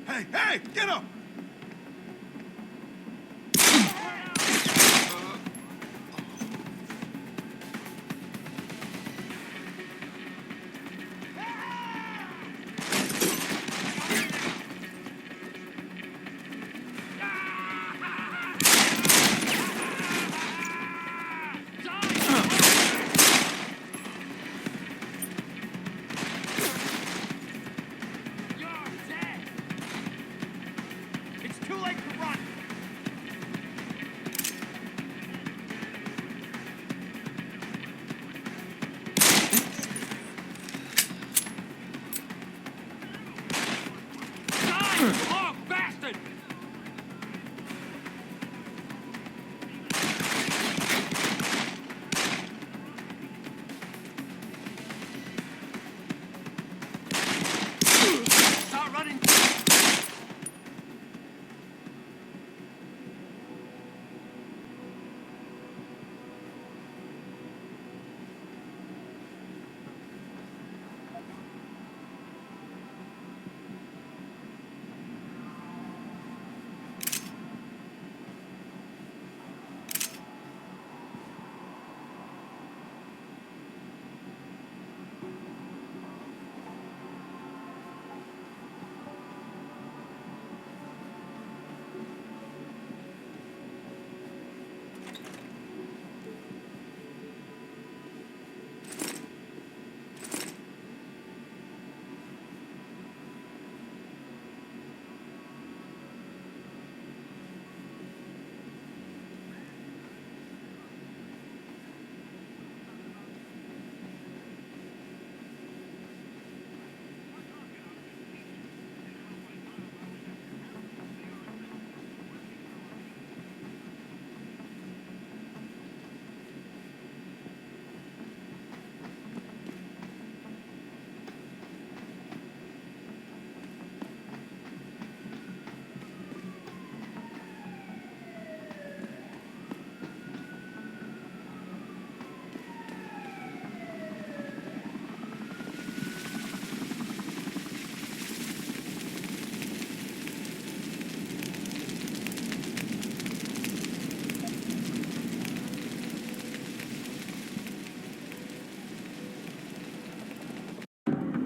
Hey, hey, get up! It's too late to run! Die, long bastard! Start running!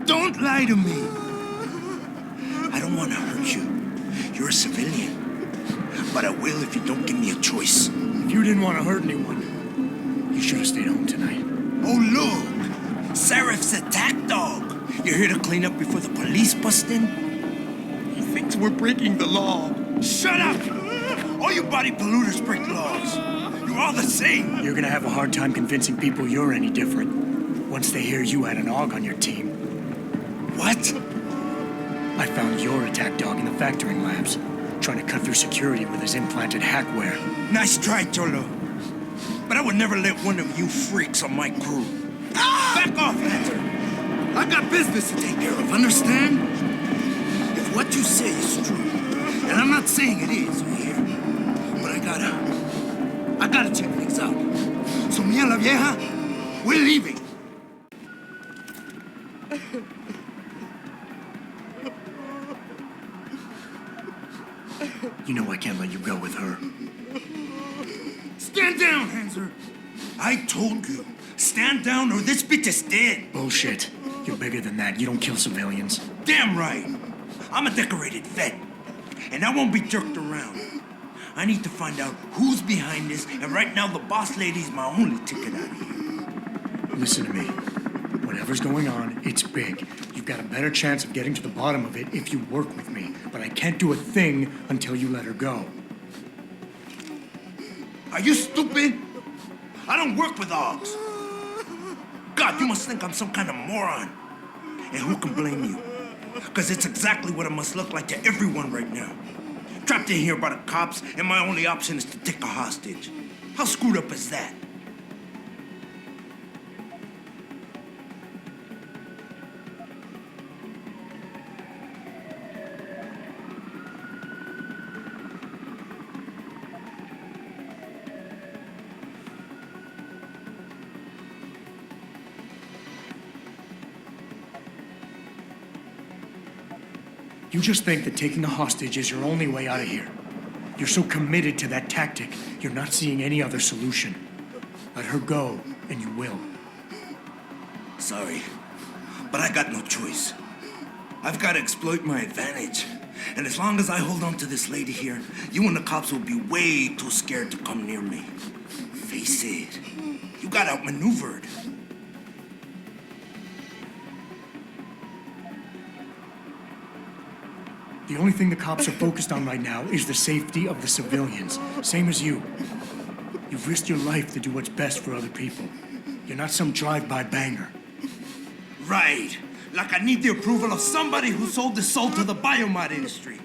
Don't lie to me. I don't want to hurt you. You're a civilian. But I will if you don't give me a choice. If you didn't want to hurt anyone, you should have stayed home tonight. Oh, look! Seraph's attack dog. You're here to clean up before the police bust in? He thinks we're breaking the law. Shut up! All you body polluters break laws. You're all the same. You're gonna have a hard time convincing people you're any different once they hear you had an AUG on your team. What? I found your attack dog in the factoring labs, trying to cut through security with his implanted hackware. Nice try, Cholo. But I would never let one of you freaks on my crew. Ah! Back off, Hunter. I got business to take care of, understand? If what you say is true, and I'm not saying it is here, but I gotta check things out. So me and la vieja, we're leaving. You know I can't let you go with her. Stand down, Hanser. I told you, stand down or this bitch is dead. Bullshit. You're bigger than that. You don't kill civilians. Damn right. I'm a decorated vet, and I won't be jerked around. I need to find out who's behind this, and right now the boss lady's my only ticket out of here. Listen to me. Whatever's going on, it's big. You've got a better chance of getting to the bottom of it if you work with me. But I can't do a thing until you let her go. Are you stupid? I don't work with AUGs. God, you must think I'm some kind of moron. And who can blame you? Because it's exactly what it must look like to everyone right now. Trapped in here by the cops, and my only option is to take a hostage. How screwed up is that? You just think that taking a hostage is your only way out of here. You're so committed to that tactic, you're not seeing any other solution. Let her go, and you will. Sorry, but I got no choice. I've got to exploit my advantage. And as long as I hold on to this lady here, you and the cops will be way too scared to come near me. Face it, you got outmaneuvered. The only thing the cops are focused on right now is the safety of the civilians, same as you. You've risked your life to do what's best for other people. You're not some drive-by banger. Right, like I need the approval of somebody who sold his soul to the biomod industry.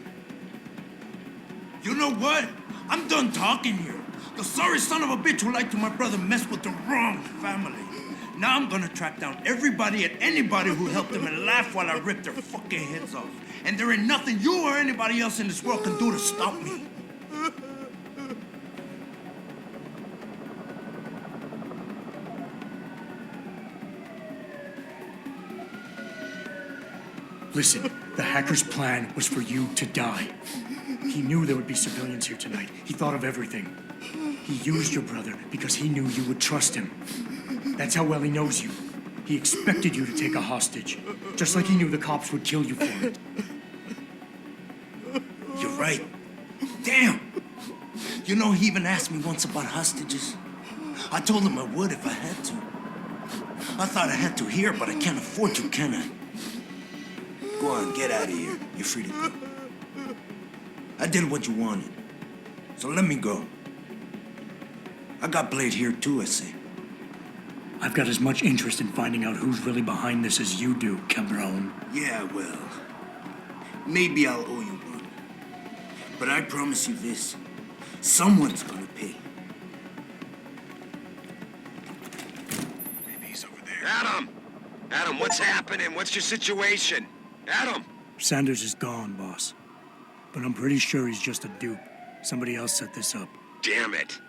You know what? I'm done talking here. The sorry son of a bitch who lied to my brother messed with the wrong family. Now I'm gonna track down everybody and anybody who helped them and laugh while I rip their fucking heads off. And there ain't nothing you or anybody else in this world can do to stop me. Listen, the hacker's plan was for you to die. He knew there would be civilians here tonight. He thought of everything. He used your brother because he knew you would trust him. That's how well he knows you. He expected you to take a hostage, just like he knew the cops would kill you for it. You're right. Damn! You know, he even asked me once about hostages. I told him I would if I had to. I thought I had to here, but I can't afford to, can I? Go on, get out of here. You're free to go. I did what you wanted, so let me go. I got Blade here too, I say. I've got as much interest in finding out who's really behind this as you do, Cabron. Yeah, well, maybe I'll owe you one. But I promise you this, someone's gonna pay. Maybe he's over there. Adam! Adam, what's happening? What's your situation? Adam! Sanders is gone, boss. But I'm pretty sure he's just a dupe. Somebody else set this up. Damn it.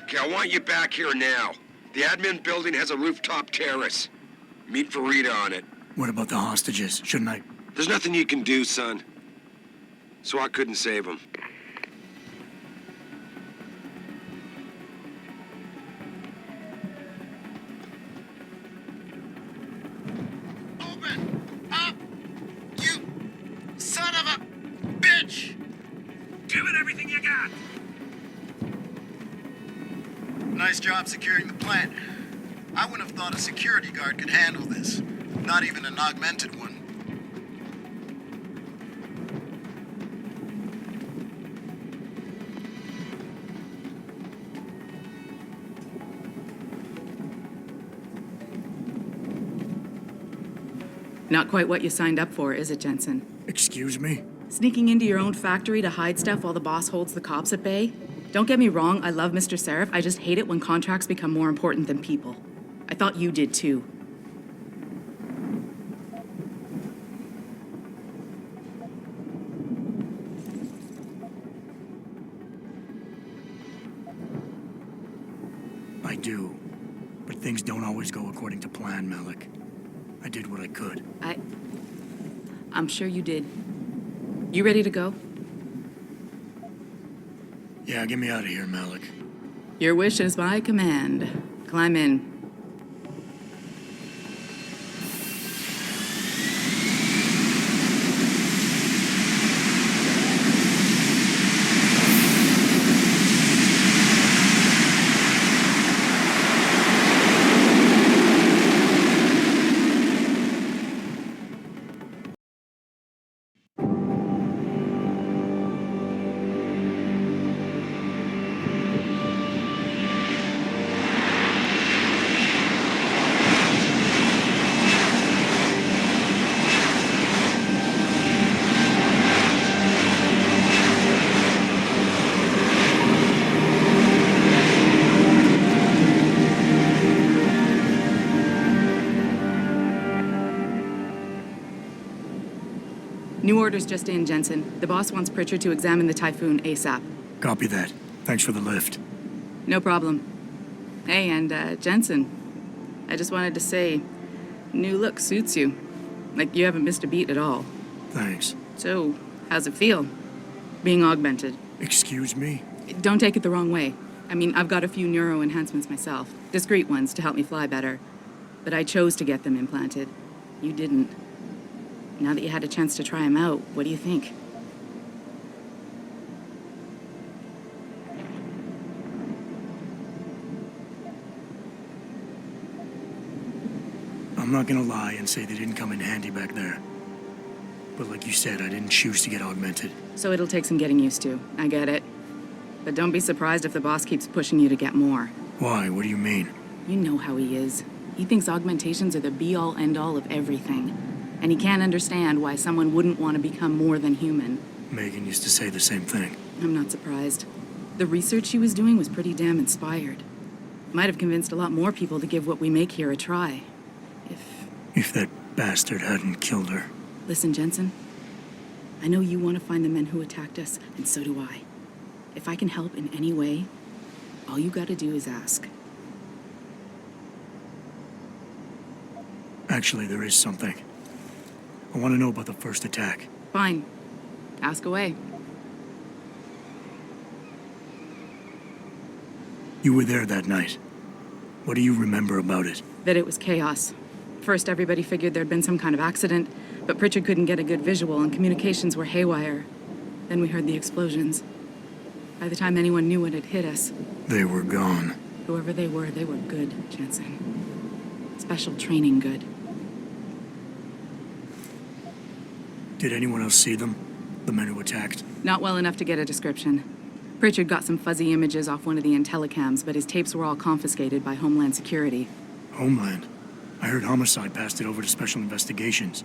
Okay, I want you back here now. The admin building has a rooftop terrace. Meet for Rita on it. What about the hostages? Shouldn't I? There's nothing you can do, son. SWAT couldn't save them. Open up, you son of a bitch! Give it everything you got! Nice job securing the plant. I wouldn't have thought a security guard could handle this. Not even an augmented one. Not quite what you signed up for, is it, Jensen? Excuse me? Sneaking into your own factory to hide stuff while the boss holds the cops at bay? Don't get me wrong, I love Mr. Seraph. I just hate it when contracts become more important than people. I thought you did too. I do. But things don't always go according to plan, Malik. I did what I could. I'm sure you did. You ready to go? Yeah, get me out of here, Malik. Your wish is my command. Climb in. New orders just in, Jensen. The boss wants Pritchard to examine the Typhoon ASAP. Copy that. Thanks for the lift. No problem. Hey, and Jensen, I just wanted to say, new look suits you. Like you haven't missed a beat at all. Thanks. So, how's it feel? Being augmented? Excuse me? Don't take it the wrong way. I mean, I've got a few neuro enhancements myself. Discreet ones to help me fly better. But I chose to get them implanted. You didn't. Now that you had a chance to try them out, what do you think? I'm not gonna lie and say they didn't come in handy back there. But like you said, I didn't choose to get augmented. So it'll take some getting used to. I get it. But don't be surprised if the boss keeps pushing you to get more. Why? What do you mean? You know how he is. He thinks augmentations are the be-all, end-all of everything. And he can't understand why someone wouldn't want to become more than human. Megan used to say the same thing. I'm not surprised. The research she was doing was pretty damn inspired. Might have convinced a lot more people to give what we make here a try. If that bastard hadn't killed her. Listen, Jensen. I know you want to find the men who attacked us, and so do I. If I can help in any way, all you gotta do is ask. Actually, there is something. I want to know about the first attack. Fine. Ask away. You were there that night. What do you remember about it? That it was chaos. First, everybody figured there'd been some kind of accident, but Pritchard couldn't get a good visual and communications were haywire. Then we heard the explosions. By the time anyone knew what had hit us... They were gone. Whoever they were good, Jensen. Special training good. Did anyone else see them? The men who attacked? Not well enough to get a description. Pritchard got some fuzzy images off one of the intellicams, but his tapes were all confiscated by Homeland Security. Homeland? I heard Homicide passed it over to Special Investigations.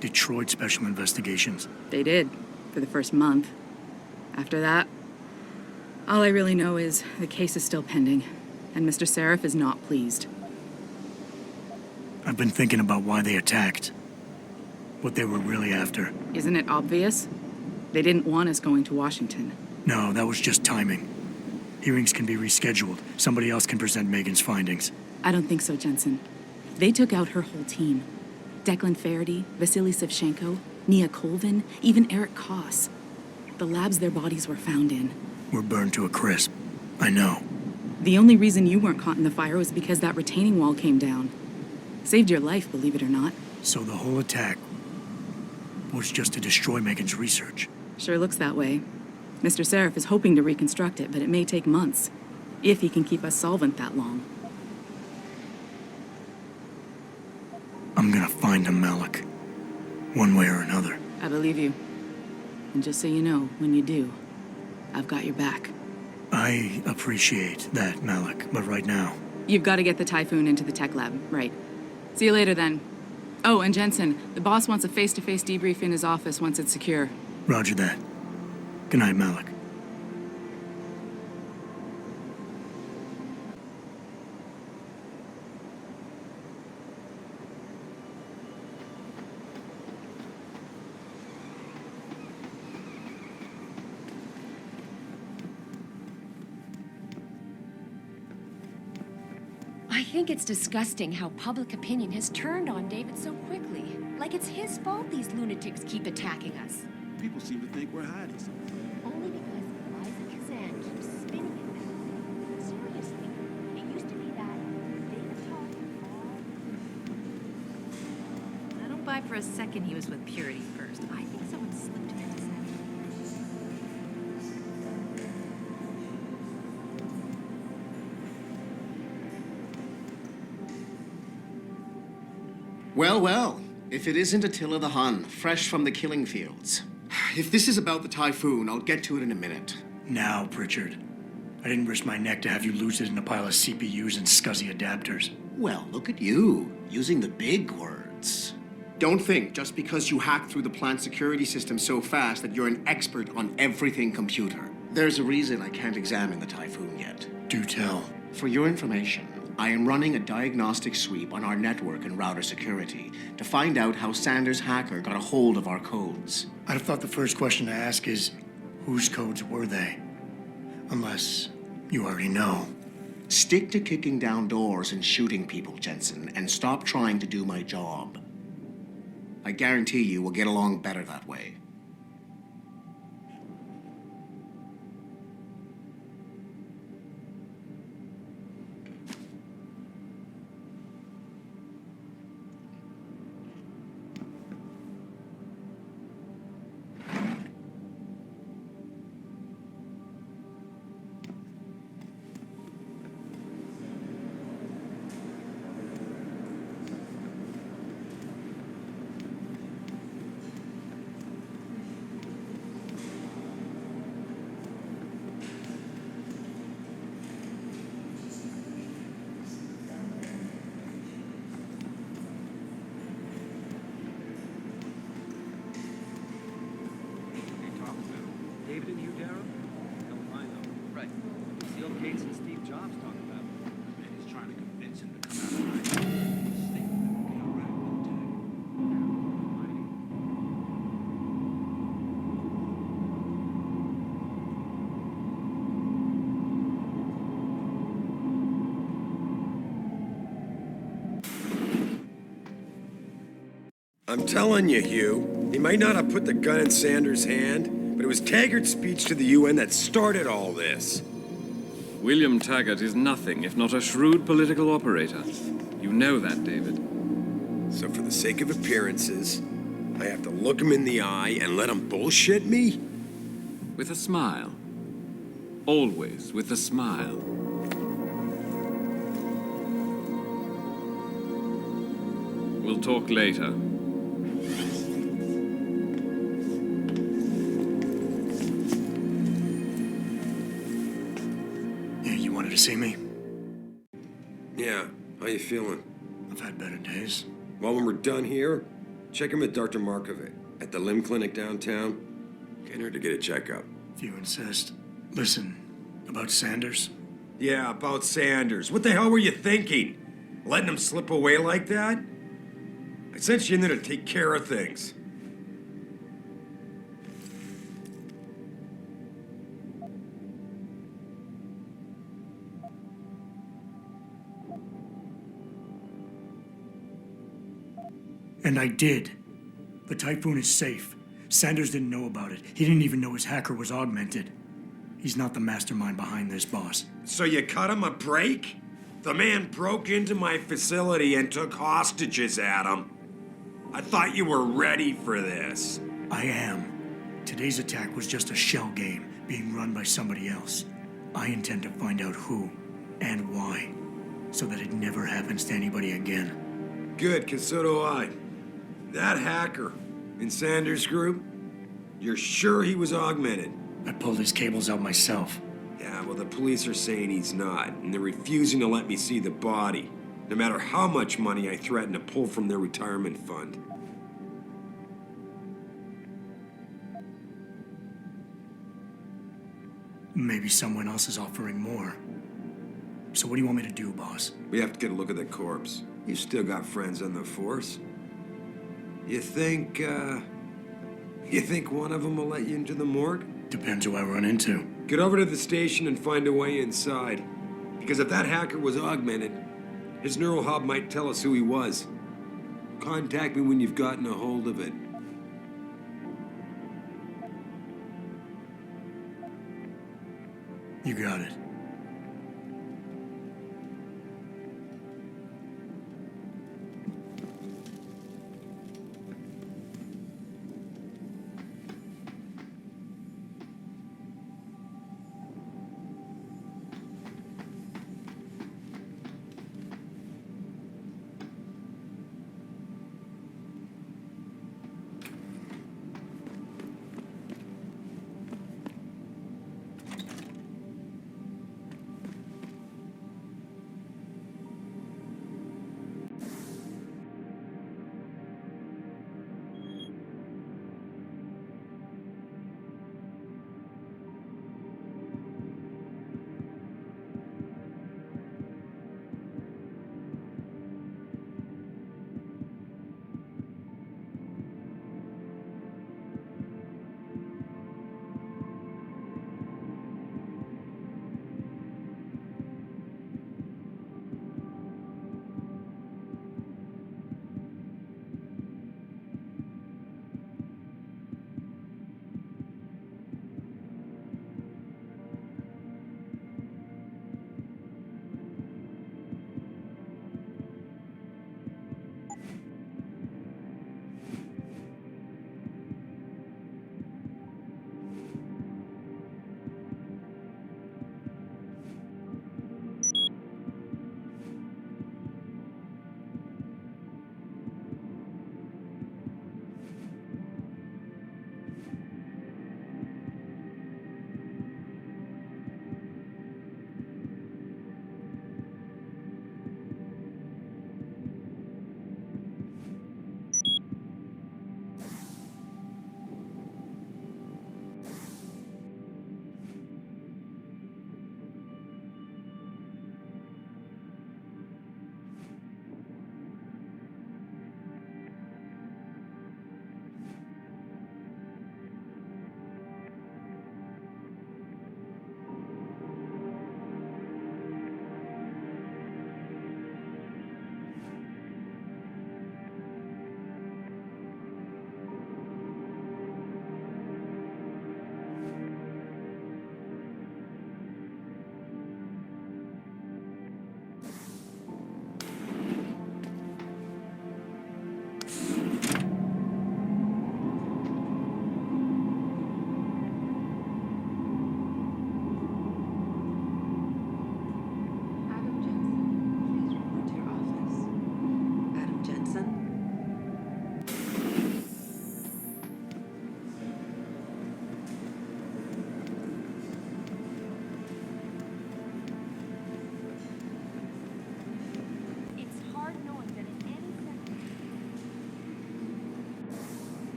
Detroit Special Investigations. They did, for the first month. After that, all I really know is the case is still pending, and Mr. Seraph is not pleased. I've been thinking about why they attacked. What they were really after. Isn't it obvious? They didn't want us going to Washington. No, that was just timing. Hearings can be rescheduled. Somebody else can present Megan's findings. I don't think so, Jensen. They took out her whole team. Declan Faraday, Vasily Savchenko, Nia Colvin, even Eric Koss. The labs their bodies were found in. Were burned to a crisp. I know. The only reason you weren't caught in the fire was because that retaining wall came down. Saved your life, believe it or not. So the whole attack was just to destroy Megan's research. Sure looks that way. Mr. Seraph is hoping to reconstruct it, but it may take months. If he can keep us solvent that long. I'm gonna find him, Malik. One way or another. I believe you. And just so you know, when you do, I've got your back. I appreciate that, Malik, but right now... You've got to get the Typhoon into the tech lab, right. See you later, then. Oh, and Jensen, the boss wants a face-to-face debrief in his office once it's secure. Roger that. Good night, Malik. I think it's disgusting how public opinion has turned on David so quickly. Like it's his fault these lunatics keep attacking us. People seem to think we're hiding something. Only because Eliza Kazan keeps spinning it. Seriously, it used to be that big talk I don't buy for a second he was with Purity first. I think someone slipped him into something. Well, well. If it isn't Attila the Hun, fresh from the killing fields. If this is about the Typhoon, I'll get to it in a minute. Now, Pritchard. I didn't risk my neck to have you lose it in a pile of CPUs and scuzzy adapters. Well, look at you, using the big words. Don't think just because you hacked through the plant security system so fast that you're an expert on everything computer. There's a reason I can't examine the Typhoon yet. Do tell. For your information, I am running a diagnostic sweep on our network and router security to find out how Sanders' hacker got a hold of our codes. I'd have thought the first question to ask is, whose codes were they? Unless you already know. Stick to kicking down doors and shooting people, Jensen, and stop trying to do my job. I guarantee you we'll get along better that way. Gates and Steve Jobs talk about. And he's trying to convince him to come out of hiding. I'm telling you, Hugh, he might not have put the gun in Sanders' hand, but it was Taggart's speech to the UN that started all this. William Taggart is nothing if not a shrewd political operator. You know that, David. So for the sake of appearances, I have to look him in the eye and let him bullshit me? With a smile. Always with a smile. We'll talk later. You wanted to see me? Yeah, how you feeling? I've had better days. Well, when we're done here, check him at Dr. Markovic at the limb clinic downtown. Get her to get a checkup. If you insist. Listen, about Sanders? Yeah, about Sanders. What the hell were you thinking? Letting him slip away like that? I sent you in there to take care of things. And I did. The Typhoon is safe. Sanders didn't know about it. He didn't even know his hacker was augmented. He's not the mastermind behind this, boss. So you cut him a break? The man broke into my facility and took hostages at him. I thought you were ready for this. I am. Today's attack was just a shell game being run by somebody else. I intend to find out who and why, so that it never happens to anybody again. Good, 'cause so do I. That hacker in Sanders' group, you're sure he was augmented? I pulled his cables out myself. Yeah, well, the police are saying he's not, and they're refusing to let me see the body, no matter how much money I threaten to pull from their retirement fund. Maybe someone else is offering more. So what do you want me to do, boss? We have to get a look at the corpse. You've still got friends on the force. You think one of them will let you into the morgue? Depends who I run into. Get over to the station and find a way inside. Because if that hacker was augmented, his neural hub might tell us who he was. Contact me when you've gotten a hold of it. You got it.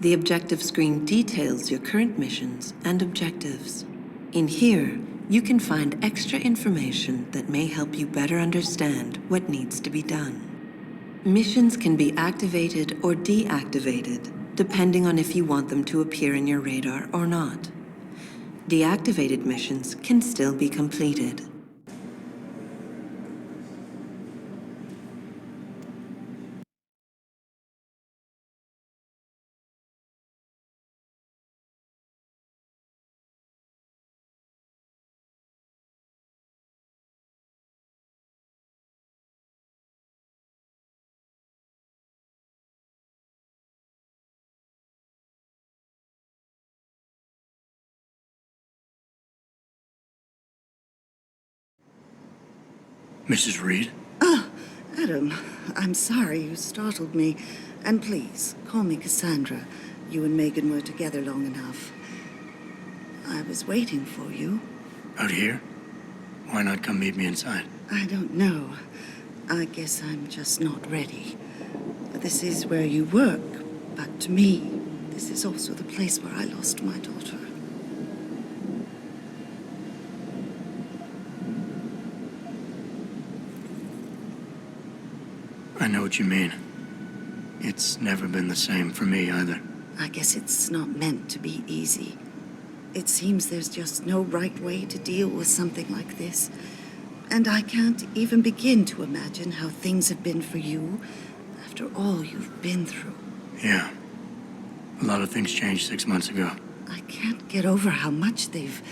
The objective screen details your current missions and objectives. In here, you can find extra information that may help you better understand what needs to be done. Missions can be activated or deactivated, depending on if you want them to appear in your radar or not. Deactivated missions can still be completed. Mrs. Reed? Adam, I'm sorry you startled me. And please, call me Cassandra. You and Megan were together long enough. I was waiting for you. Out here? Why not come meet me inside? I don't know. I guess I'm just not ready. This is where you work, but to me, this is also the place where I lost my daughter. I know what you mean. It's never been the same for me either. I guess it's not meant to be easy. It seems there's just no right way to deal with something like this. And I can't even begin to imagine how things have been for you after all you've been through. Yeah. A lot of things changed 6 months ago. I can't get over how much they've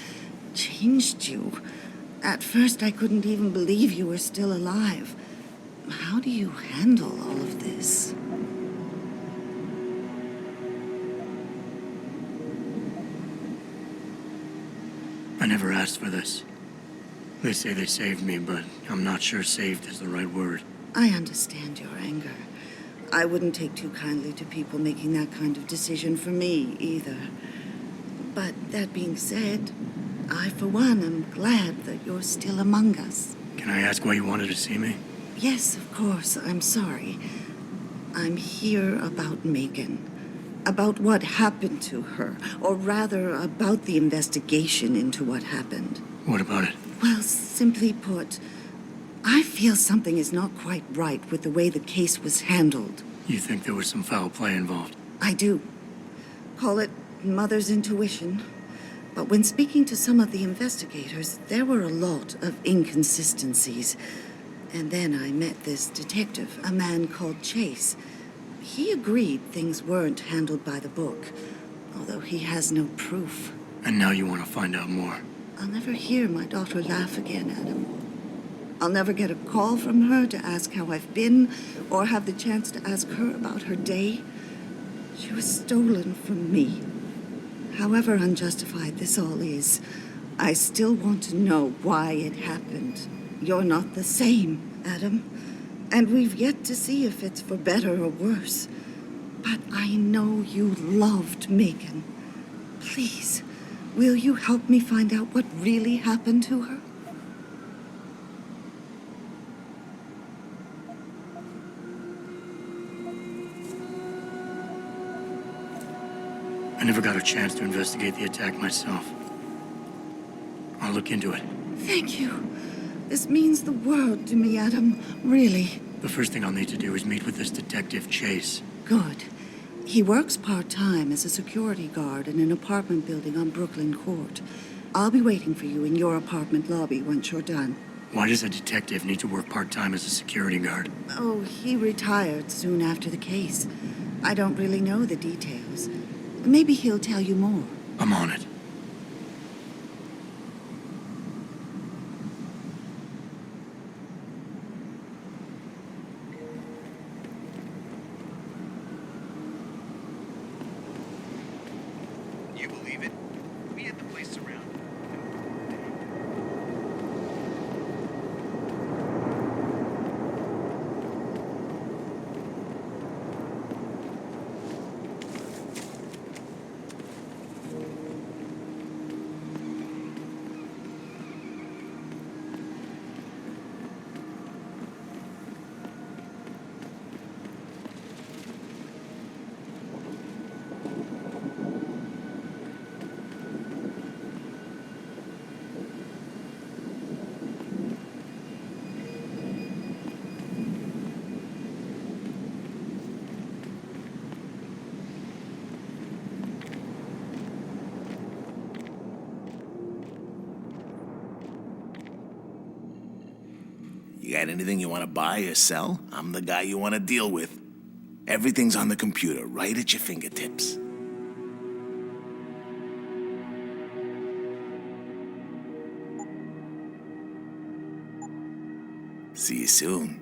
changed you. At first, I couldn't even believe you were still alive. How do you handle all of this? I never asked for this. They say they saved me, but I'm not sure saved is the right word. I understand your anger. I wouldn't take too kindly to people making that kind of decision for me, either. But that being said, I, for one, am glad that you're still among us. Can I ask why you wanted to see me? Yes, of course. I'm sorry. I'm here about Megan. About what happened to her. Or rather, about the investigation into what happened. What about it? Well, simply put, I feel something is not quite right with the way the case was handled. You think there was some foul play involved? I do. Call it mother's intuition. But when speaking to some of the investigators, there were a lot of inconsistencies. And then I met this detective, a man called Chase. He agreed things weren't handled by the book, although he has no proof. And now you want to find out more? I'll never hear my daughter laugh again, Adam. I'll never get a call from her to ask how I've been, or have the chance to ask her about her day. She was stolen from me. However unjustified this all is, I still want to know why it happened. You're not the same, Adam. And we've yet to see if it's for better or worse. But I know you loved Megan. Please, will you help me find out what really happened to her? I never got a chance to investigate the attack myself. I'll look into it. Thank you. This means the world to me, Adam. Really. The first thing I'll need to do is meet with this detective, Chase. Good. He works part-time as a security guard in an apartment building on Brooklyn Court. I'll be waiting for you in your apartment lobby once you're done. Why does a detective need to work part-time as a security guard? Oh, he retired soon after the case. I don't really know the details. Maybe he'll tell you more. I'm on it. You believe it? We had the place surrounded. got anything you want to buy or sell, I'm the guy you want to deal with. Everything's on the computer, right at your fingertips. See you soon.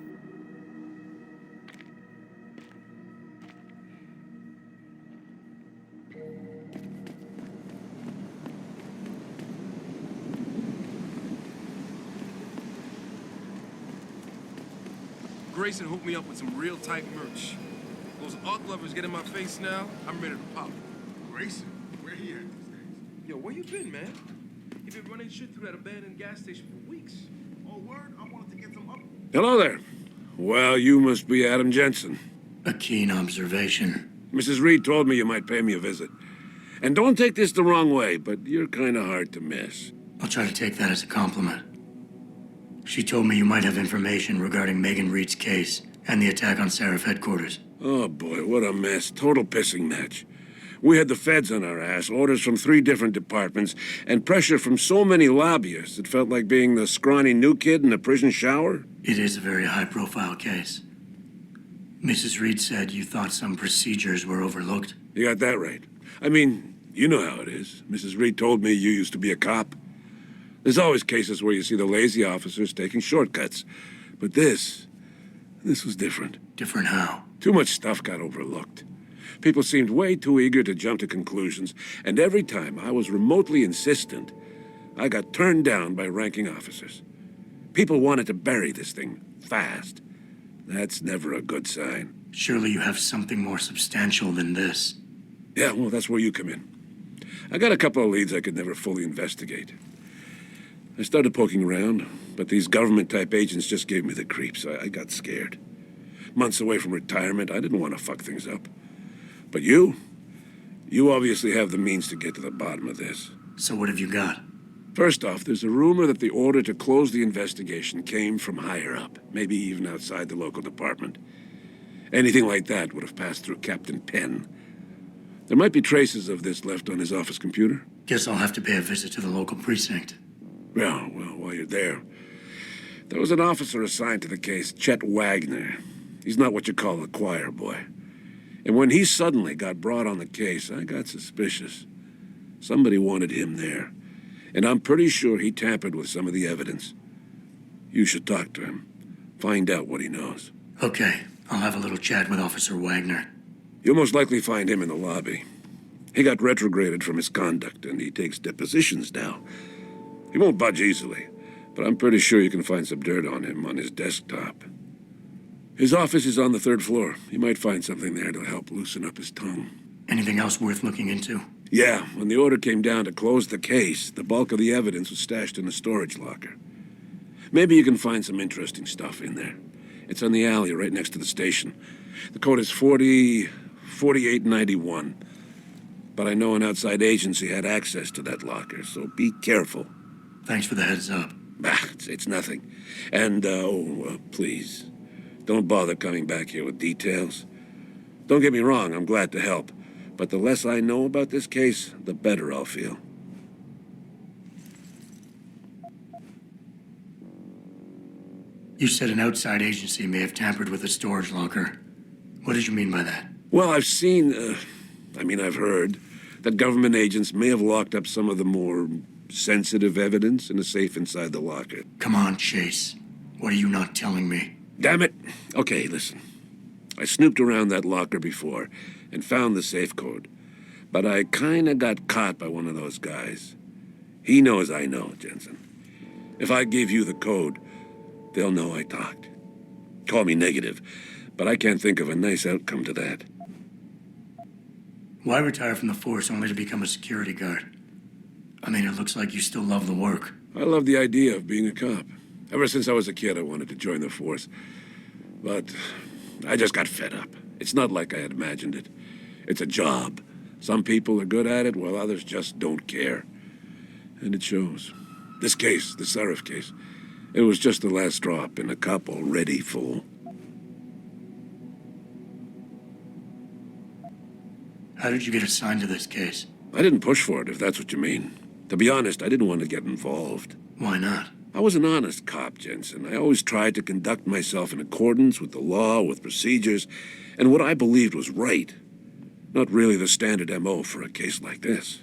Grayson hooked me up with some real tight merch. Those arc lovers get in my face now, I'm ready to pop. Grayson, where he at these days? Yo, where you been, man? He been running shit through that abandoned gas station for weeks. Oh, word? I wanted to get some up. Hello there. Well, you must be Adam Jensen. A keen observation. Mrs. Reed told me you might pay me a visit. And don't take this the wrong way, but you're kind of hard to miss. I'll try to take that as a compliment. She told me you might have information regarding Megan Reed's case and the attack on Seraph headquarters. Oh boy, what a mess. Total pissing match. We had the feds on our ass, orders from 3 different departments, and pressure from so many lobbyists it felt like being the scrawny new kid in a prison shower. It is a very high-profile case. Mrs. Reed said you thought some procedures were overlooked. You got that right. I mean, you know how it is. Mrs. Reed told me you used to be a cop. There's always cases where you see the lazy officers taking shortcuts. But this was different. Different how? Too much stuff got overlooked. People seemed way too eager to jump to conclusions, and every time I was remotely insistent, I got turned down by ranking officers. People wanted to bury this thing fast. That's never a good sign. Surely you have something more substantial than this. Yeah, well, that's where you come in. I got a couple of leads I could never fully investigate. I started poking around, but these government-type agents just gave me the creeps. I got scared. Months away from retirement, I didn't want to fuck things up. But you obviously have the means to get to the bottom of this. So what have you got? First off, there's a rumor that the order to close the investigation came from higher up, maybe even outside the local department. Anything like that would have passed through Captain Penn. There might be traces of this left on his office computer. Guess I'll have to pay a visit to the local precinct. Well, while you're there, there was an officer assigned to the case, Chet Wagner. He's not what you call a choir boy. And when he suddenly got brought on the case, I got suspicious. Somebody wanted him there. And I'm pretty sure he tampered with some of the evidence. You should talk to him. Find out what he knows. Okay, I'll have a little chat with Officer Wagner. You'll most likely find him in the lobby. He got retrograded from his conduct, and he takes depositions now. He won't budge easily, but I'm pretty sure you can find some dirt on him on his desktop. His office is on the 3rd floor. You might find something there to help loosen up his tongue. Anything else worth looking into? Yeah, when the order came down to close the case, the bulk of the evidence was stashed in a storage locker. Maybe you can find some interesting stuff in there. It's on the alley right next to the station. The code is 4891. But I know an outside agency had access to that locker, so be careful. Thanks for the heads up. It's nothing. And, please, don't bother coming back here with details. Don't get me wrong, I'm glad to help. But the less I know about this case, the better I'll feel. You said an outside agency may have tampered with a storage locker. What did you mean by that? Well, I've heard that government agents may have locked up some of the more sensitive evidence in a safe inside the locker. Come on, Chase. What are you not telling me? Damn it. Okay, listen. I snooped around that locker before and found the safe code. But I kinda got caught by one of those guys. He knows I know, Jensen. If I give you the code, they'll know I talked. Call me negative, but I can't think of a nice outcome to that. Why retire from the force only to become a security guard? I mean, it looks like you still love the work. I love the idea of being a cop. Ever since I was a kid, I wanted to join the force. But I just got fed up. It's not like I had imagined it. It's a job. Some people are good at it, while others just don't care. And it shows. This case, the Seraph case, it was just the last drop in a cup already full. How did you get assigned to this case? I didn't push for it, if that's what you mean. To be honest, I didn't want to get involved. Why not? I was an honest cop, Jensen. I always tried to conduct myself in accordance with the law, with procedures, and what I believed was right. Not really the standard MO for a case like this.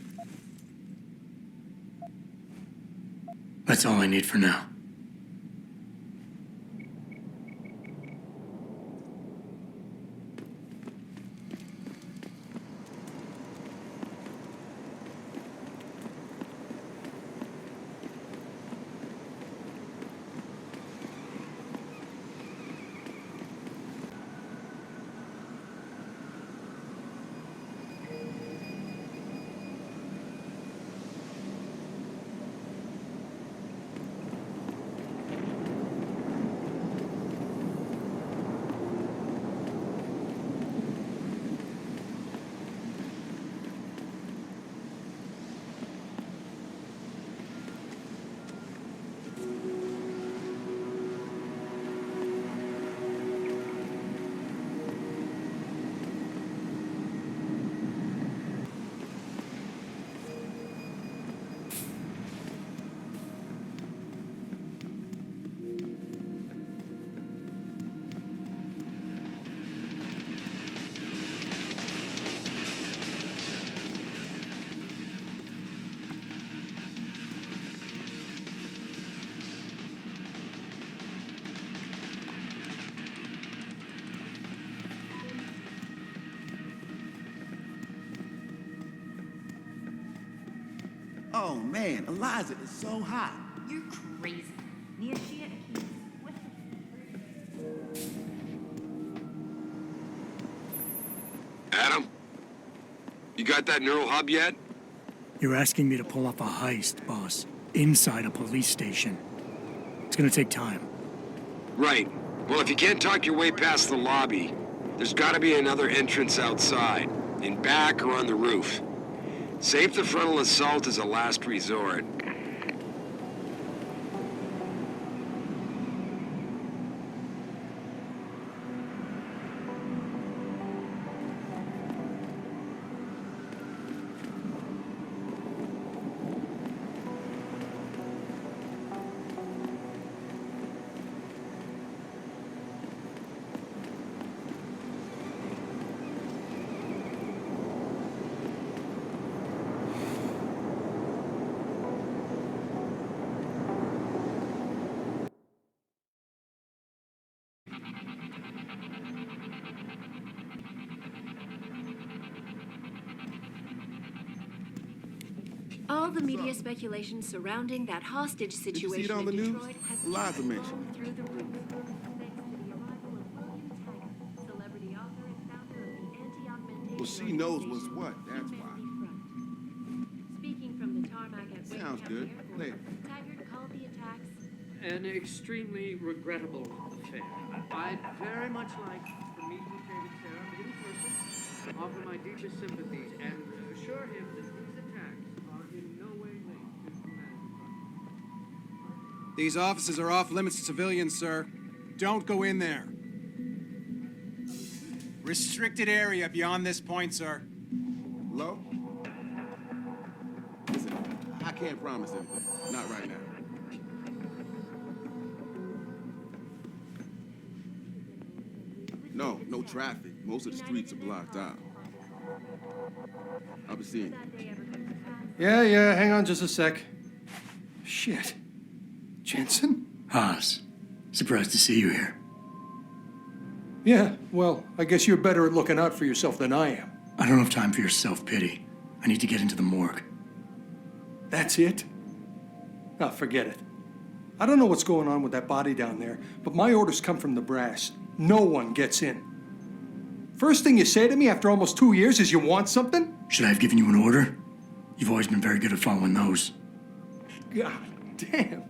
That's all I need for now. Oh man, Eliza is so hot. You're crazy. Nia Shia Akis. What? Adam? You got that neural hub yet? You're asking me to pull off a heist, boss, inside a police station. It's gonna take time. Right. Well, if you can't talk your way past the lobby, there's gotta be another entrance outside, in back or on the roof. Save the frontal assault as a last resort. All the media speculation surrounding that hostage Did you see it situation on the in news? Detroit has Eliza just mentioned gone through the roof. Thanks to the arrival of William Taggart, celebrity author and founder of the anti-augmentation. Well, she knows what's what, that's why. Speaking from the tarmac at Wayne Sounds County good. Airport, Later. Taggart called the attacks An extremely regrettable affair. I'd very much like to meet with David Sarah in person, offer my deepest sympathies, and assure him that these attacks are in no way linked to humanity. These offices are off limits to civilians, sir. Don't go in there. Restricted area beyond this point, sir. Hello? Listen, I can't promise anything. Not right now. No traffic. Most of the streets are blocked out. I'll be seeing you. Yeah, hang on just a sec. Shit. Jensen? Haas, surprised to see you here. Yeah, well, I guess you're better at looking out for yourself than I am. I don't have time for your self-pity. I need to get into the morgue. That's it? Oh, forget it. I don't know what's going on with that body down there, but my orders come from the brass. No one gets in. First thing you say to me after almost 2 years is you want something? Should I have given you an order? You've always been very good at following those. God damn.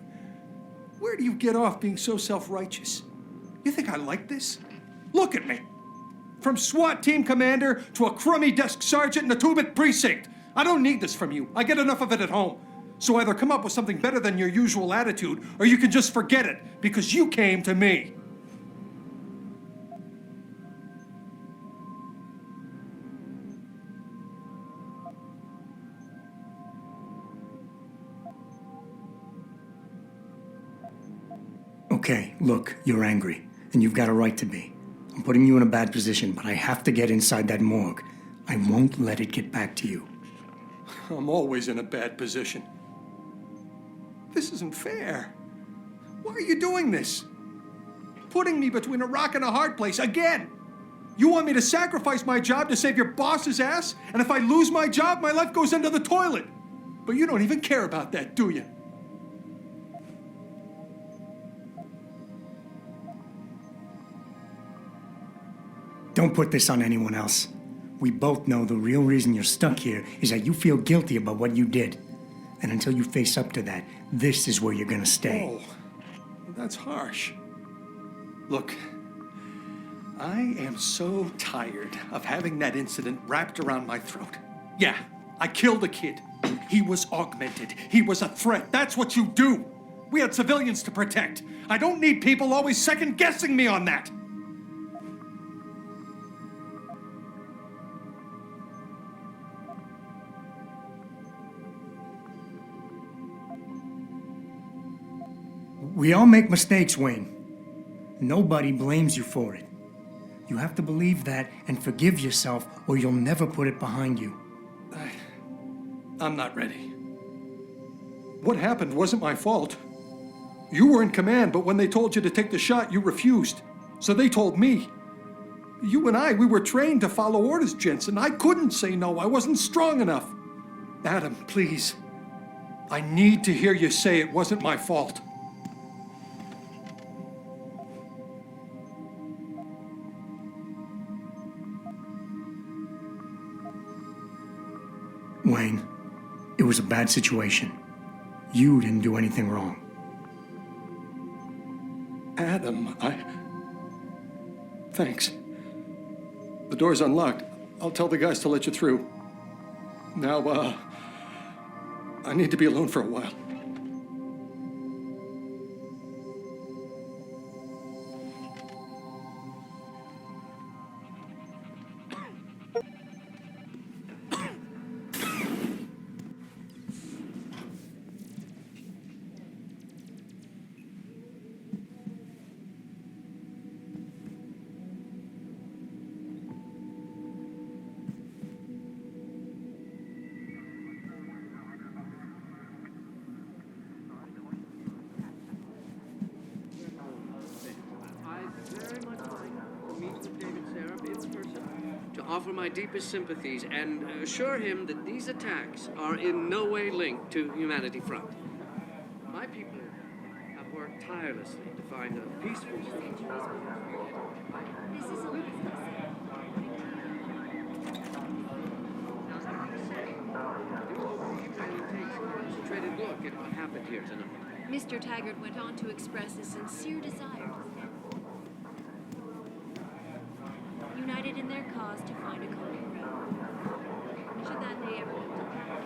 Where do you get off being so self-righteous? You think I like this? Look at me. From SWAT team commander to a crummy desk sergeant in the 2-bit precinct. I don't need this from you. I get enough of it at home. So either come up with something better than your usual attitude, or you can just forget it, because you came to me. Okay, look, you're angry, and you've got a right to be. I'm putting you in a bad position, but I have to get inside that morgue. I won't let it get back to you. I'm always in a bad position. This isn't fair. Why are you doing this? Putting me between a rock and a hard place again. You want me to sacrifice my job to save your boss's ass? And if I lose my job, my life goes into the toilet. But you don't even care about that, do you? Don't put this on anyone else. We both know the real reason you're stuck here is that you feel guilty about what you did. And until you face up to that, this is where you're gonna stay. Oh, that's harsh. Look, I am so tired of having that incident wrapped around my throat. Yeah, I killed a kid. He was augmented. He was a threat. That's what you do. We had civilians to protect. I don't need people always second-guessing me on that. We all make mistakes, Wayne. Nobody blames you for it. You have to believe that and forgive yourself, or you'll never put it behind you. I'm not ready. What happened wasn't my fault. You were in command, but when they told you to take the shot, you refused. So they told me. You and I, we were trained to follow orders, Jensen. I couldn't say no. I wasn't strong enough. Adam, please. I need to hear you say it wasn't my fault. Wayne, it was a bad situation. You didn't do anything wrong. Adam, Thanks. The door's unlocked. I'll tell the guys to let you through. Now, I need to be alone for a while. Offer my deepest sympathies and assure him that these attacks are in no way linked to Humanity Front. My people have worked tirelessly to find a peaceful solution. This is Concentrated look at what happened here tonight. Mr. Taggart went on to express a sincere desire united in their cause to find a common ground. Should that day ever come to pass.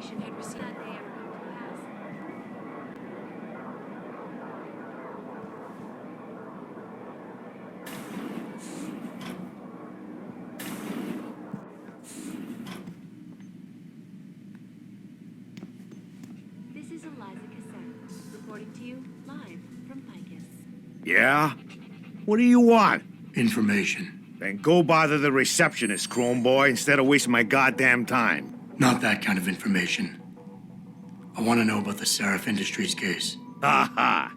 investigation had received that day ever come to pass. This is Eliza Cassette, reporting to you live from Picus. Yeah? What do you want? Information. Then go bother the receptionist, Chrome Boy, instead of wasting my goddamn time. Not that kind of information. I want to know about the Seraph Industries case. Ha ha!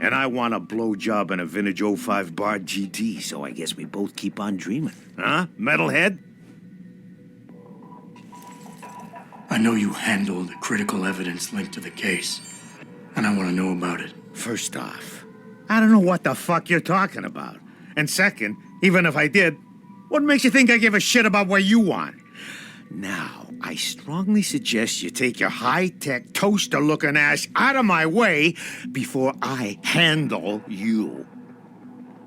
And I want a blowjob in a vintage 05 bar GT, so I guess we both keep on dreaming. Huh, metalhead? I know you handled the critical evidence linked to the case, and I want to know about it. First off, I don't know what the fuck you're talking about. And second, even if I did, what makes you think I give a shit about what you want? Now, I strongly suggest you take your high-tech, toaster-looking ass out of my way before I handle you.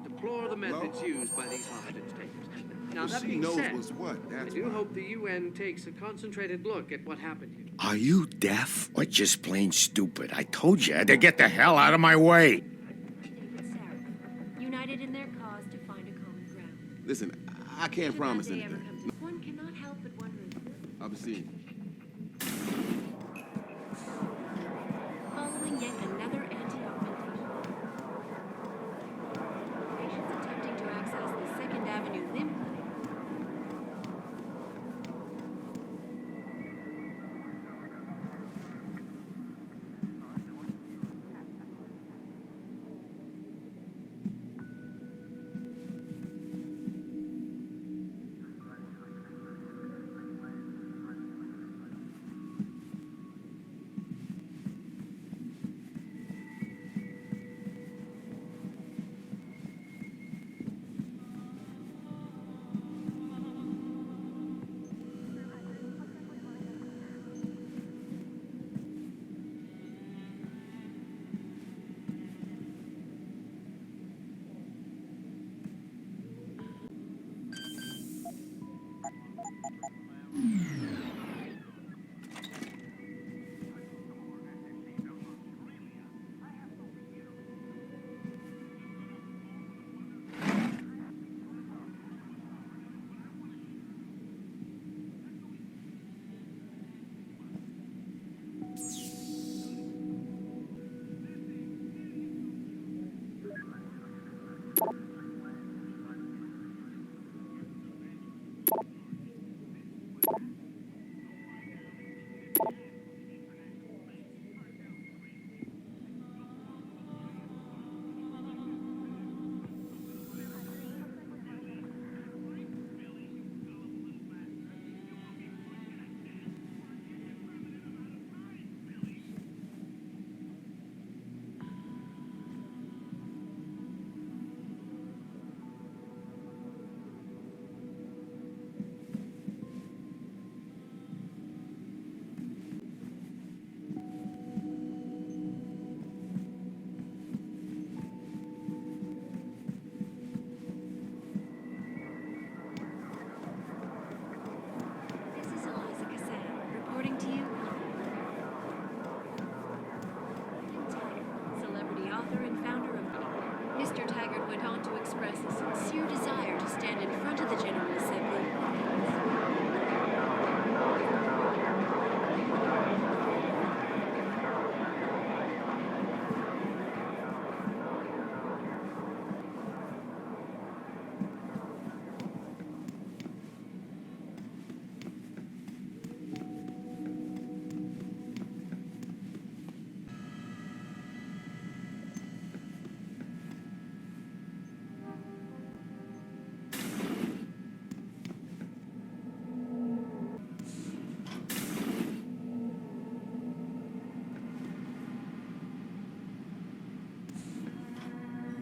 Deplore the methods used by these hostage takers. Now, Well, that she being knows said, what's what, I that's do why. hope the UN takes a concentrated look at what happened here. Are you deaf or just plain stupid? I told you to get the hell out of my way. United in their cause to find a common ground. Listen, I can't Should promise that day ever anything. come to- One cannot help but wonder. I'll be seeing you. Following yet another anti-augmentation. Patients attempting to access the Second Avenue limb clinic.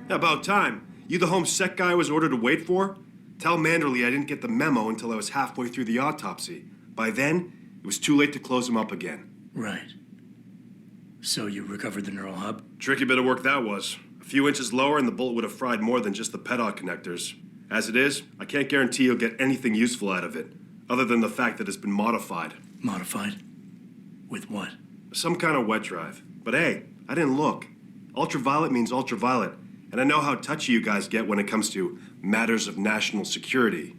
About time. You the home sec guy I was ordered to wait for? Tell Manderley I didn't get the memo until I was halfway through the autopsy. By then, it was too late to close him up again. Right. So you recovered the neural hub? Tricky bit of work that was. A few inches lower and the bullet would have fried more than just the pedal connectors. As it is, I can't guarantee you'll get anything useful out of it, other than the fact that it's been modified. Modified? With what? Some kind of wet drive. But hey, I didn't look. Ultraviolet means ultraviolet, and I know how touchy you guys get when it comes to matters of national security.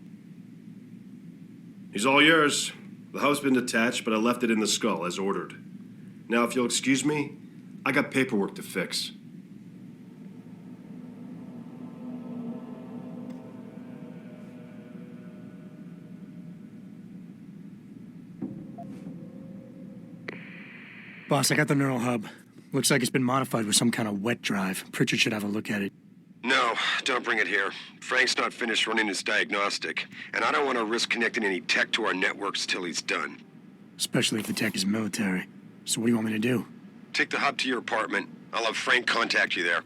He's all yours. The house been detached, but I left it in the skull as ordered. Now, if you'll excuse me, I got paperwork to fix. Boss, I got the neural hub. Looks like it's been modified with some kind of wet drive. Pritchard should have a look at it. No, don't bring it here. Frank's not finished running his diagnostic, and I don't want to risk connecting any tech to our networks till he's done. Especially if the tech is military. So what do you want me to do? Take the hub to your apartment. I'll have Frank contact you there.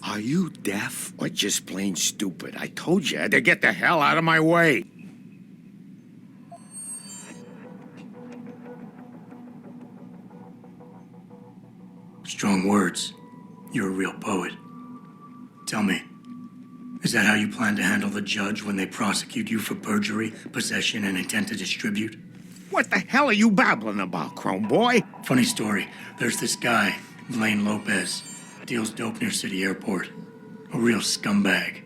Are you deaf or just plain stupid? I told you to get the hell out of my way. Strong words. You're a real poet. Tell me, is that how you plan to handle the judge when they prosecute you for perjury, possession, and intent to distribute? What the hell are you babbling about, Chrome Boy? Funny story. There's this guy, Blaine Lopez, deals dope near City Airport. A real scumbag.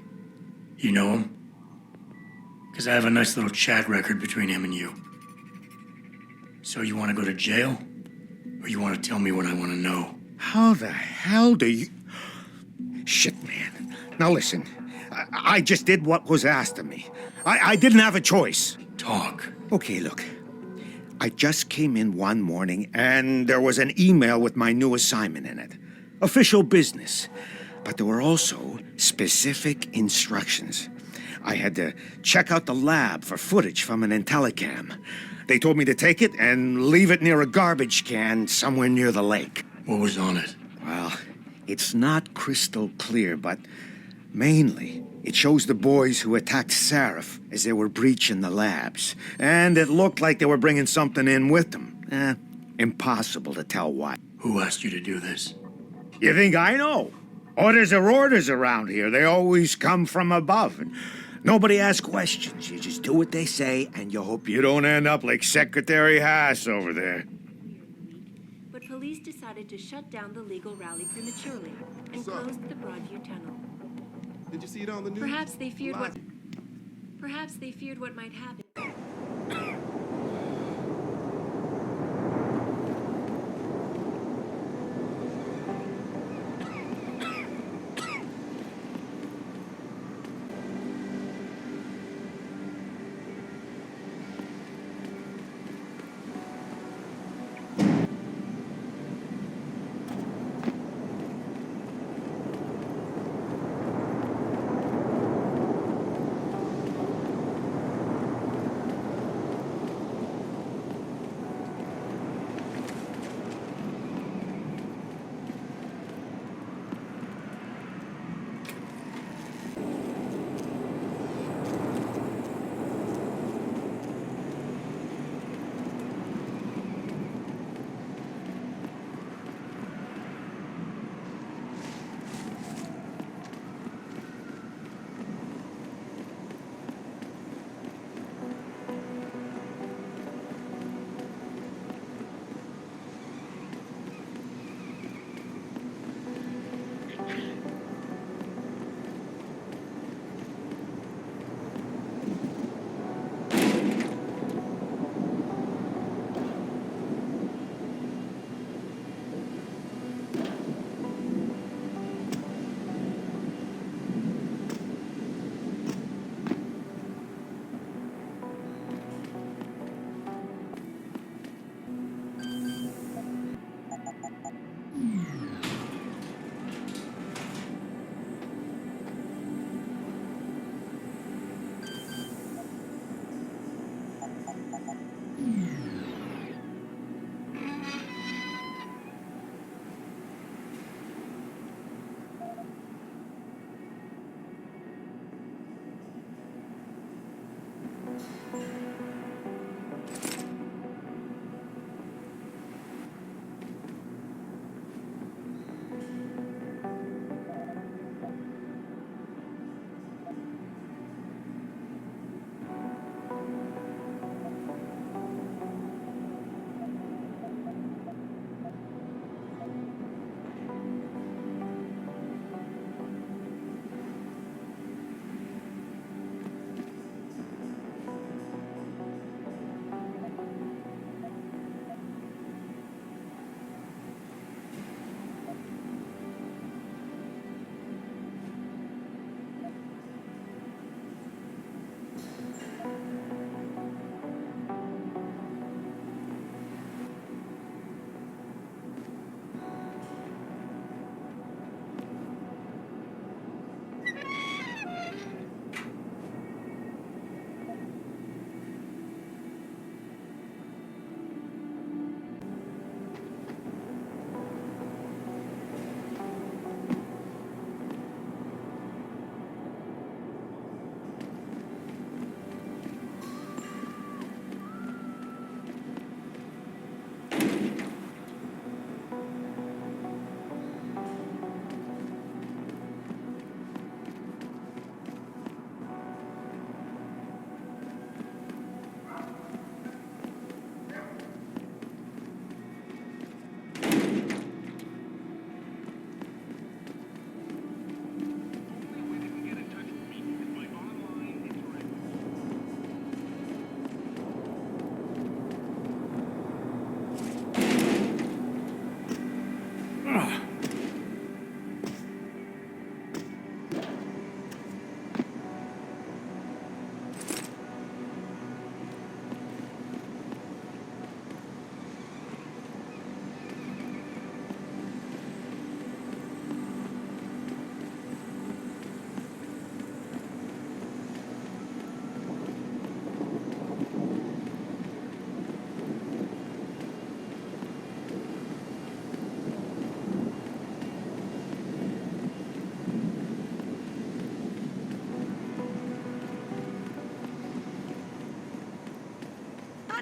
You know him? Because I have a nice little chat record between him and you. So you want to go to jail? Or you want to tell me what I want to know? How the hell do you... Shit, man. Now listen, I just did what was asked of me. I didn't have a choice. Talk. Okay, look. I just came in one morning and there was an email with my new assignment in it. Official business. But there were also specific instructions. I had to check out the lab for footage from an IntelliCam. They told me to take it and leave it near a garbage can somewhere near the lake. What was on it? Well, it's not crystal clear, but mainly it shows the boys who attacked Sarif as they were breaching the labs. And it looked like they were bringing something in with them. Impossible to tell what. Who asked you to do this? You think I know? Orders are orders around here. They always come from above. And nobody asks questions. You just do what they say, and you hope you don't end up like Secretary Haas over there. But police decided to shut down the legal rally prematurely and closed the Broadview Tunnel. Did you see it on the news? Perhaps they feared what might happen.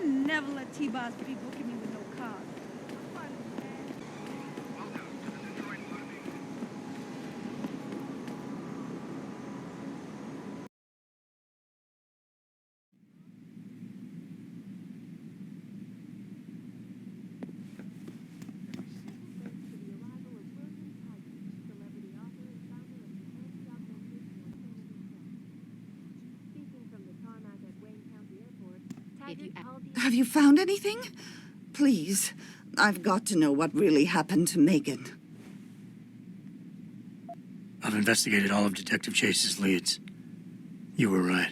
never let T-Boss be booking me with no car. Have you found anything? Please, I've got to know what really happened to Megan. I've investigated all of Detective Chase's leads. You were right.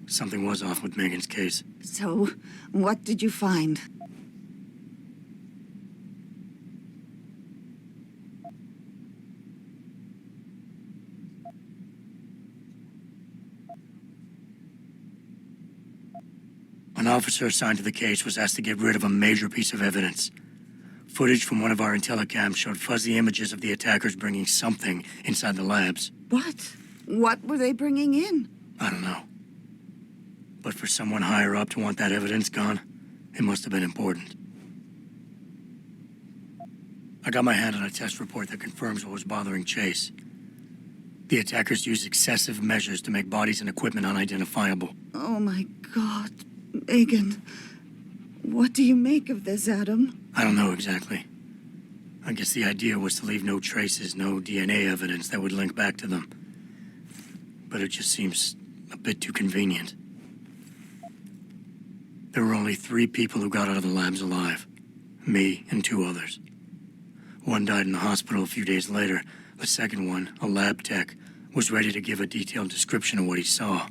Something was off with Megan's case. So, what did you find? An officer assigned to the case was asked to get rid of a major piece of evidence. Footage from one of our intellicams showed fuzzy images of the attackers bringing something inside the labs. What? What were they bringing in? I don't know. But for someone higher up to want that evidence gone, it must have been important. I got my hand on a test report that confirms what was bothering Chase. The attackers used excessive measures to make bodies and equipment unidentifiable. Oh my God, Megan. What do you make of this, Adam? I don't know exactly. I guess the idea was to leave no traces, no DNA evidence that would link back to them. But it just seems a bit too convenient. There were only 3 people who got out of the labs alive. Me and 2 others. One died in the hospital a few days later. The second one, a lab tech, was ready to give a detailed description of what he saw.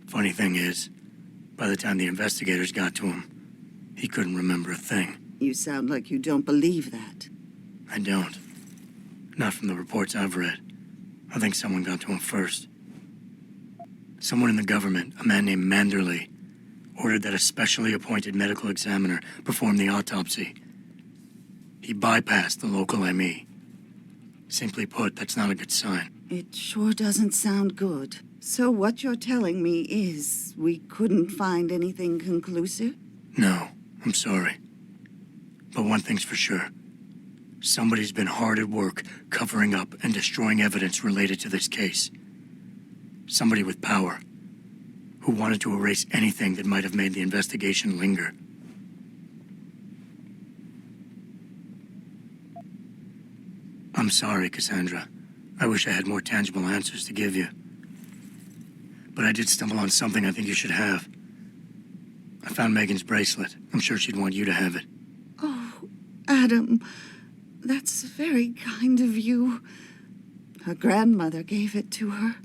Funny thing is, by the time the investigators got to him, he couldn't remember a thing. You sound like you don't believe that. I don't. Not from the reports I've read. I think someone got to him first. Someone in the government, a man named Manderley, ordered that a specially appointed medical examiner perform the autopsy. He bypassed the local ME. Simply put, that's not a good sign. It sure doesn't sound good. So what you're telling me is we couldn't find anything conclusive? No, I'm sorry. But one thing's for sure. Somebody's been hard at work covering up and destroying evidence related to this case. Somebody with power, who wanted to erase anything that might have made the investigation linger. I'm sorry, Cassandra. I wish I had more tangible answers to give you. But I did stumble on something I think you should have. I found Megan's bracelet. I'm sure she'd want you to have it. Oh, Adam, that's very kind of you. Her grandmother gave it to her.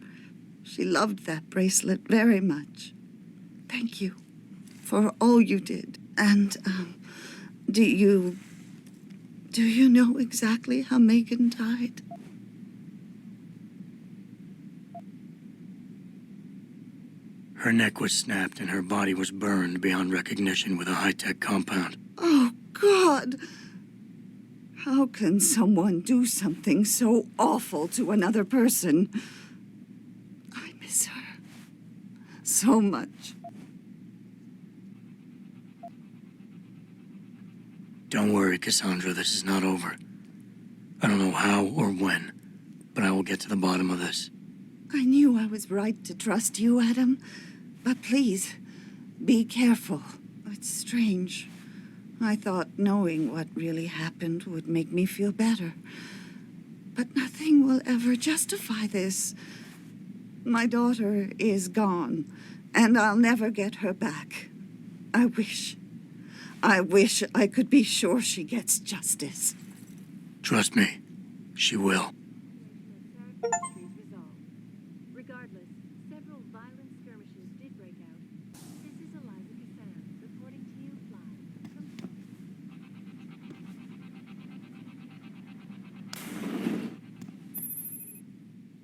She loved that bracelet very much. Thank you for all you did. And, do you know exactly how Megan died? Her neck was snapped and her body was burned beyond recognition with a high-tech compound. Oh, God! How can someone do something so awful to another person? I miss her so much. Don't worry, Cassandra, this is not over. I don't know how or when, but I will get to the bottom of this. I knew I was right to trust you, Adam. But please, be careful. It's strange. I thought knowing what really happened would make me feel better. But nothing will ever justify this. My daughter is gone, and I'll never get her back. I wish I could be sure she gets justice. Trust me, she will. Regardless, several violent skirmishes did break out. This is Eliza Cassan, reporting to you live.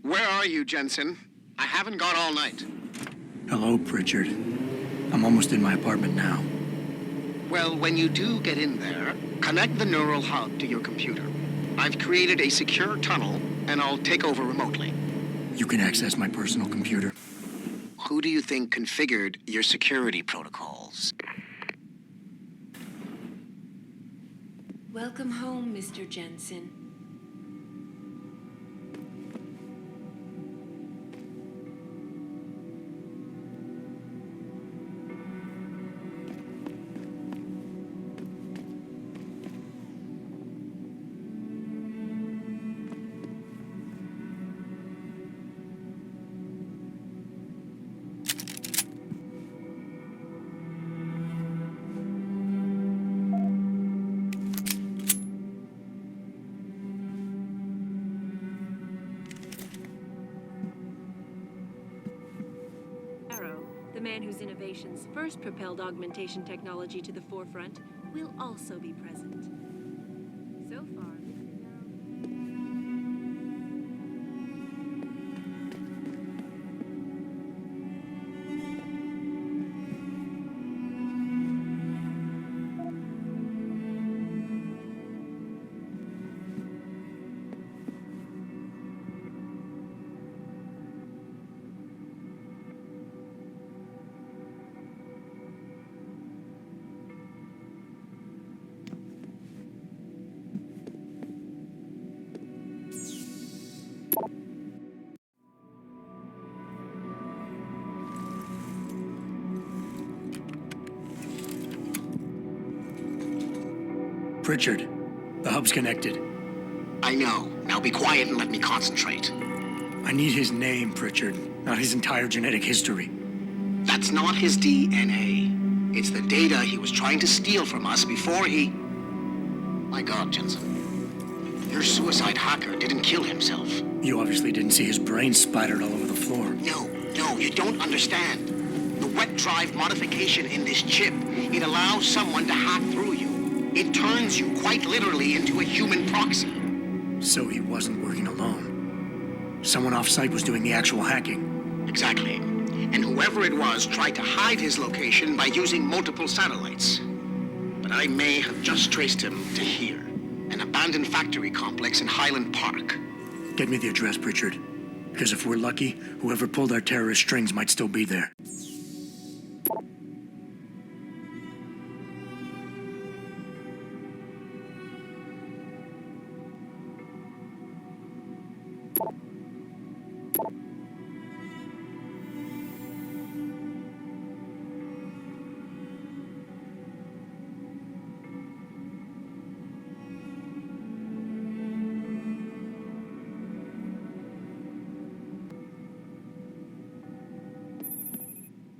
Where are you, Jensen? I haven't gone all night. Hello, Pritchard. I'm almost in my apartment now. Well, when you do get in there, connect the neural hub to your computer. I've created a secure tunnel, and I'll take over remotely. You can access my personal computer. who do you think configured your security protocols? Welcome home, Mr. Jensen. The man whose innovations first propelled augmentation technology to the forefront, will also be present. So far, Pritchard, the hub's connected. I know. Now be quiet and let me concentrate. I need his name, Pritchard, not his entire genetic history. That's not his DNA. It's the data he was trying to steal from us before he... My God, Jensen. Your suicide hacker didn't kill himself. You obviously didn't see his brain splattered all over the floor. No, you don't understand. The wet drive modification in this chip, it allows someone to hack through you. It turns you quite literally into a human proxy. So he wasn't working alone. Someone off-site was doing the actual hacking. Exactly. And whoever it was tried to hide his location by using multiple satellites. But I may have just traced him to here, an abandoned factory complex in Highland Park. Get me the address, Pritchard. Because if we're lucky, whoever pulled our terrorist strings might still be there.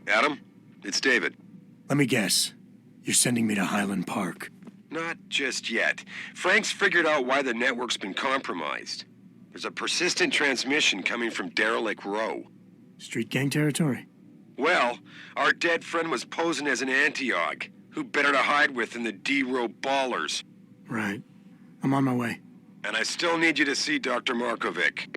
Adam, it's David. Let me guess. You're sending me to Highland Park. Not just yet. Frank's figured out why the network's been compromised. There's a persistent transmission coming from Derelict Row. Street gang territory? Well, our dead friend was posing as an anti-aug. Who better to hide with than the D-Row ballers? Right. I'm on my way. And I still need you to see Dr. Markovic.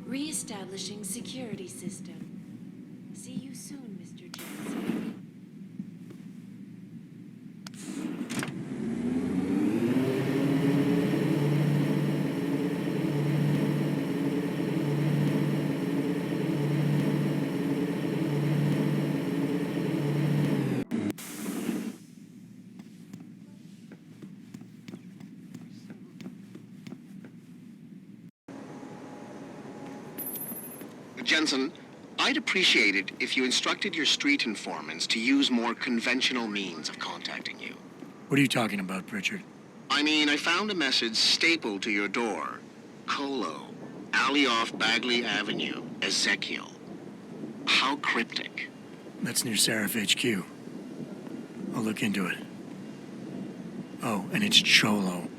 Re-establishing security system. See you soon, Mr. Jensen. Jensen, I'd appreciate it if you instructed your street informants to use more conventional means of contacting you. What are you talking about, Pritchard? I mean, I found a message stapled to your door. Colo, alley off Bagley Avenue, Ezekiel. How cryptic. That's near Seraph HQ. I'll look into it. Oh, and it's Cholo.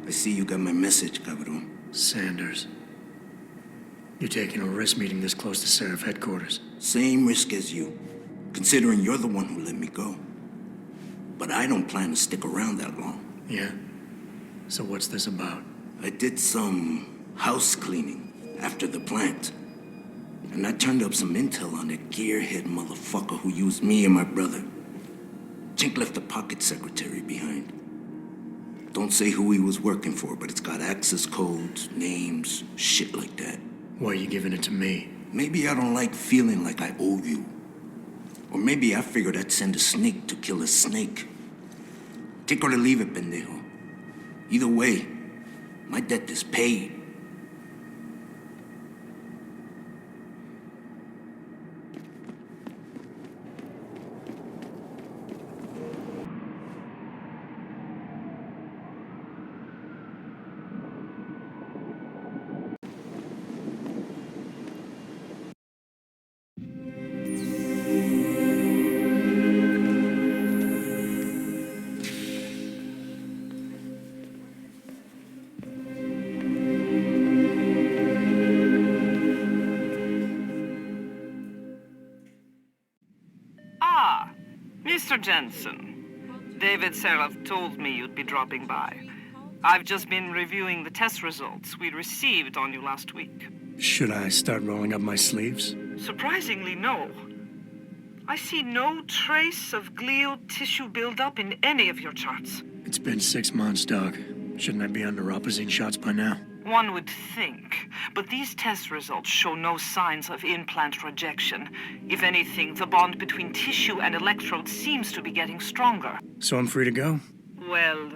I see you got my message, cabrón. Sanders. You're taking a risk meeting this close to Seraph headquarters. Same risk as you, considering you're the one who let me go. But I don't plan to stick around that long. Yeah? So what's this about? I did some house cleaning after the plant. And I turned up some intel on that gearhead motherfucker who used me and my brother. Chink left a pocket secretary behind. Don't say who he was working for, but it's got access codes, names, shit like that. Why are you giving it to me? Maybe I don't like feeling like I owe you. Or maybe I figured I'd send a snake to kill a snake. Take or to leave it, pendejo. Either way, my debt is paid. Mr. Jensen, David Seraph told me you'd be dropping by. I've just been reviewing the test results we received on you last week. Should I start rolling up my sleeves? Surprisingly, no. I see no trace of glial tissue buildup in any of your charts. It's been 6 months, Doc. Shouldn't I be under Opposine shots by now? One would think, but these test results show no signs of implant rejection. If anything, the bond between tissue and electrodes seems to be getting stronger. So I'm free to go? Well,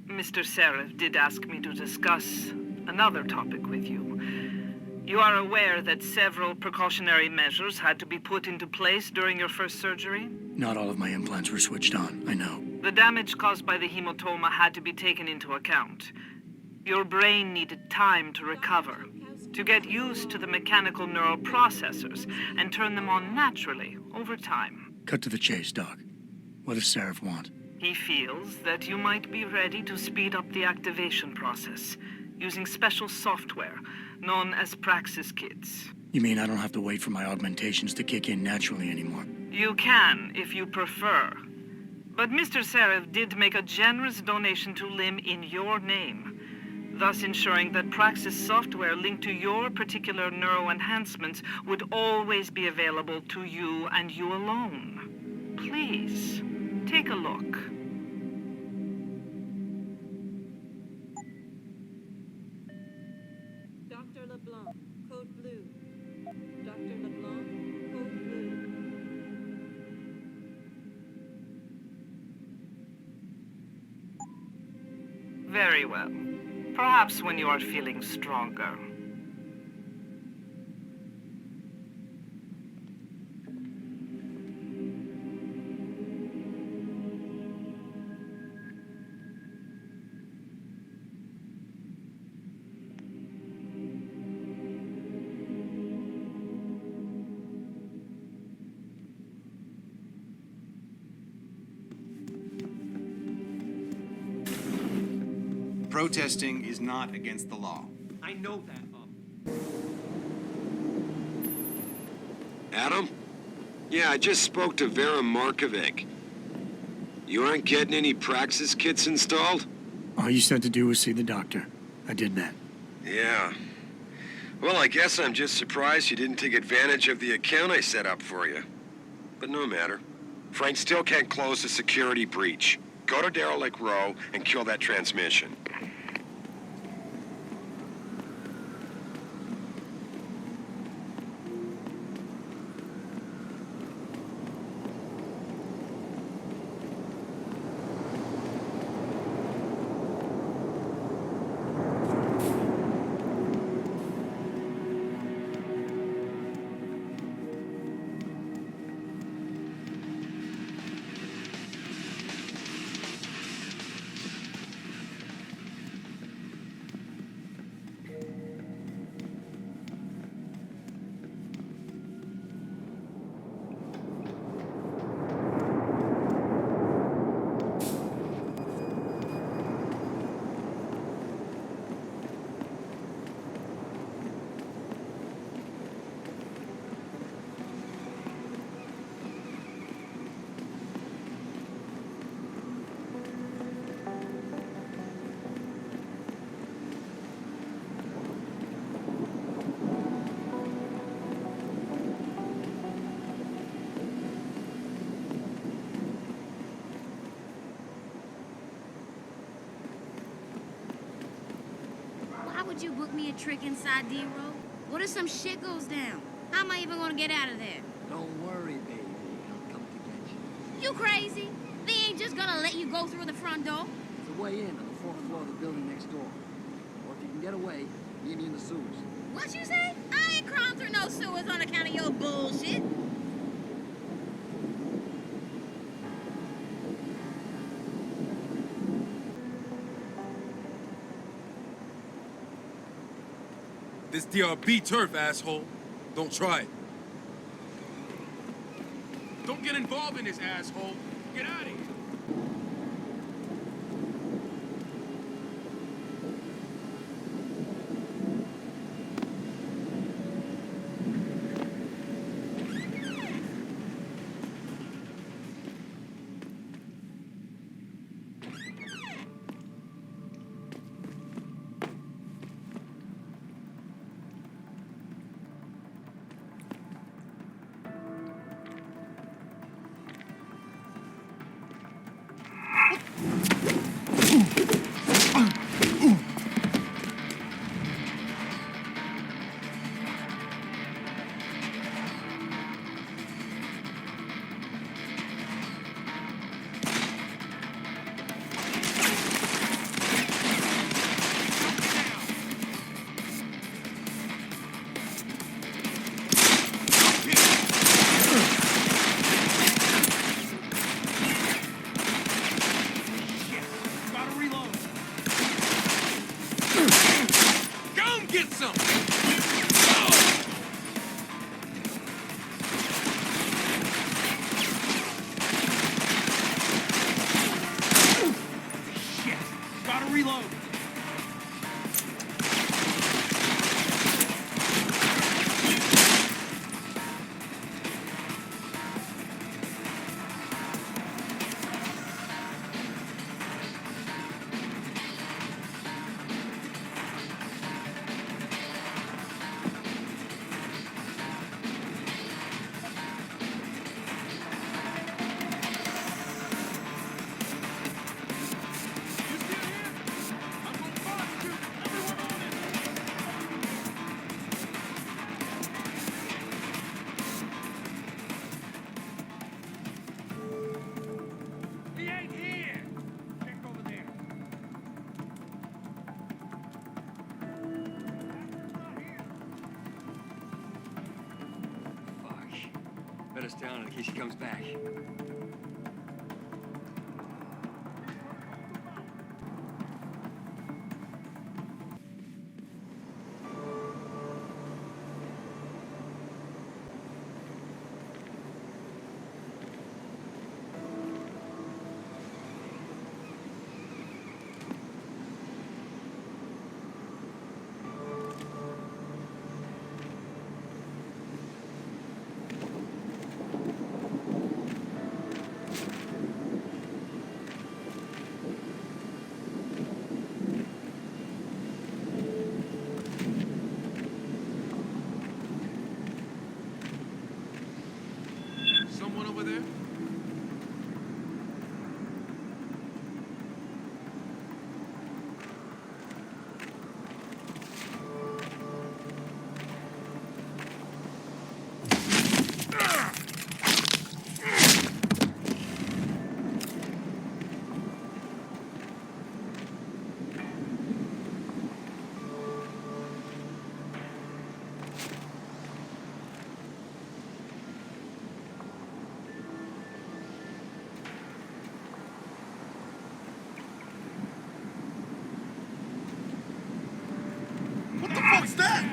Mr. Seraph did ask me to discuss another topic with you. You are aware that several precautionary measures had to be put into place during your first surgery? Not all of my implants were switched on, I know. The damage caused by the hematoma had to be taken into account. Your brain needed time to recover, to get used to the mechanical neural processors and turn them on naturally over time. Cut to the chase, Doc. What does Seraph want? He feels that you might be ready to speed up the activation process using special software known as Praxis Kits. You mean I don't have to wait for my augmentations to kick in naturally anymore? You can, if you prefer. But Mr. Seraph did make a generous donation to LIM in your name, thus ensuring that Praxis software linked to your particular neuroenhancements would always be available to you and you alone. Please, take a look. Dr. LeBlanc, code blue. Dr. LeBlanc, code blue. Very well. Perhaps when you are feeling stronger. Protesting is not against the law. I know that, Adam? Yeah, I just spoke to Vera Markovic. You aren't getting any Praxis kits installed? All you said to do was see the doctor. I did that. Yeah. Well, I guess I'm just surprised you didn't take advantage of the account I set up for you. But no matter. Frank still can't close the security breach. Go to Derelict Row and kill that transmission. would you book me a trick inside D-Row? What if some shit goes down? How am I even gonna get out of there? Don't worry, baby. I'll come to get you. You crazy? They ain't just gonna let you go through the front door. There's a way in on the 4th floor of the building next door. Or if you can get away, meet me in the sewers. What you say? I ain't crawling through no sewers on account of your bullshit. This DRB turf, asshole. Don't try it. Don't get involved in this, asshole. Get out of here. Better stay on in case he comes back. Someone over there? What the fuck's that?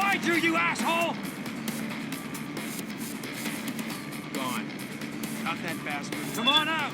behind you, you asshole! Gone. Got that bastard. Come on out!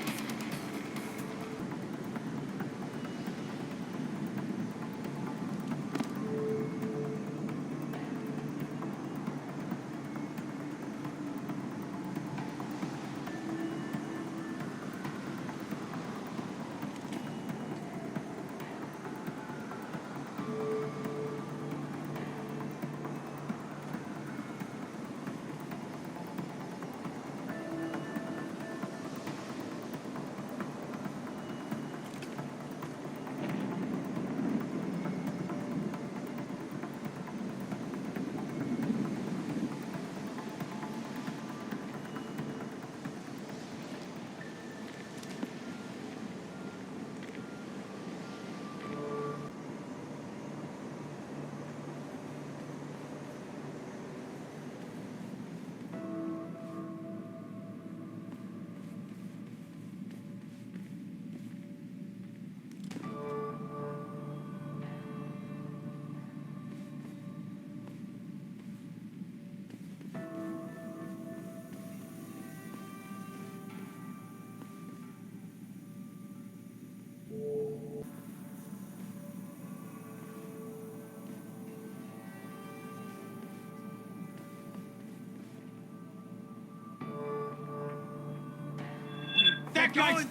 That guy's...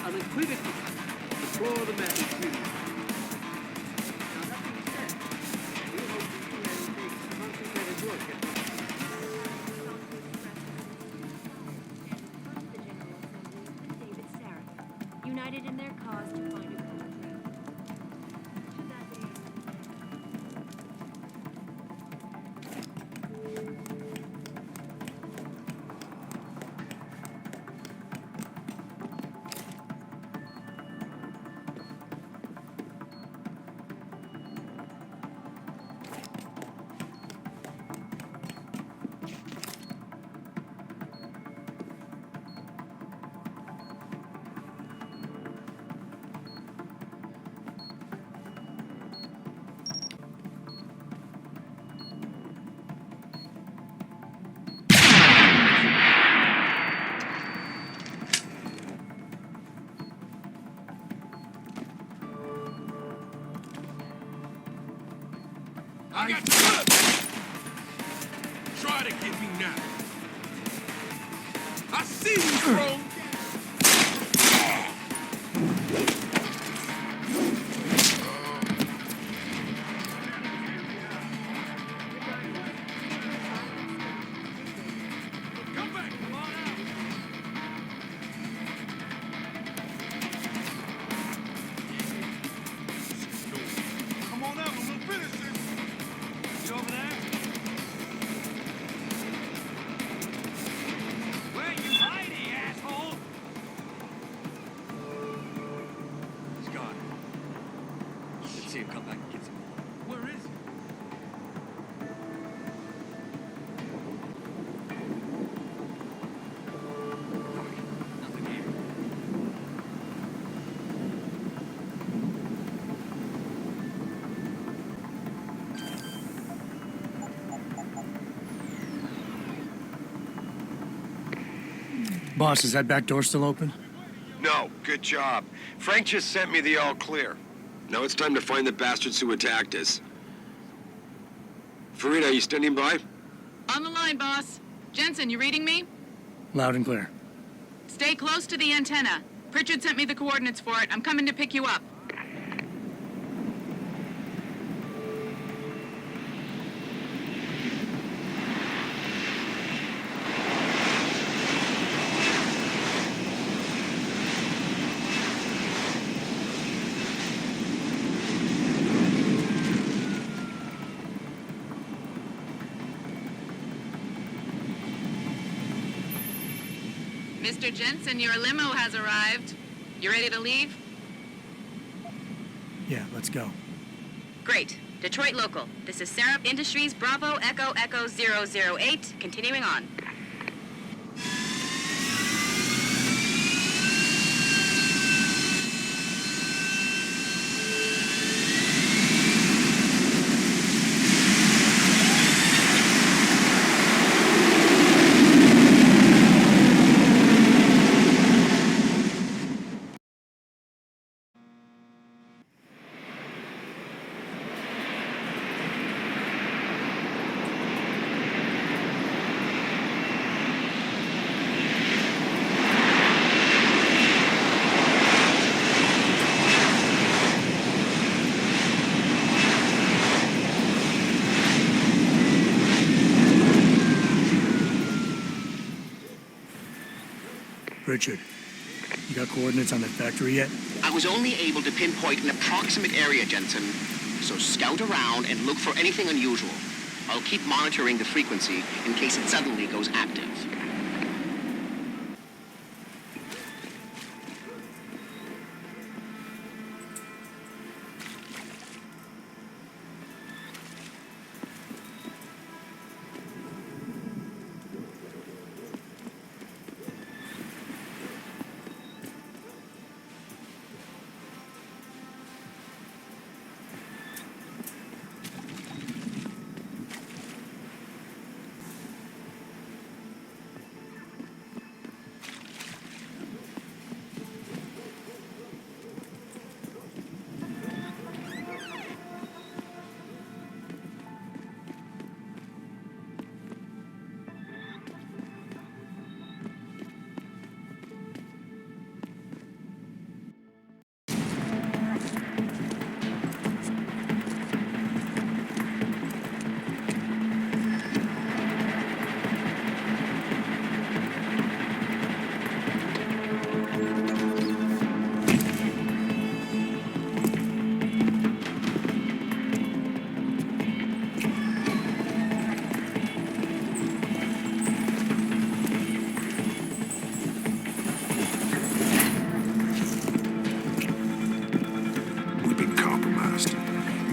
Unequivocally deplore the matters used. Now, that being said, we hope that you men take a concentrated look at The General Assembly, David Sarah, united in their cause to find a common ground. To that end, I got you. Try to get me now. I see you, bro. Come back. Come on out. Come on out. We'll finish this. You over there? Where you hiding, asshole? He's gone. Let's see him come back and get some more. Where is he? Nothing here. Boss, is that back door still open? No, good job. Frank just sent me the all clear. Now it's time to find the bastards who attacked us. Farida, you standing by? On the line, boss. Jensen, you reading me? Loud and clear. Stay close to the antenna. Pritchard sent me the coordinates for it. I'm coming to pick you up. Mr. Jensen, your limo has arrived. You ready to leave? Yeah, let's go. Great. Detroit local. This is Sarah Industries Bravo Echo Echo 008. Continuing on. Richard, you got coordinates on that factory yet? I was only able to pinpoint an approximate area, Jensen. So scout around and look for anything unusual. I'll keep monitoring the frequency in case it suddenly goes active.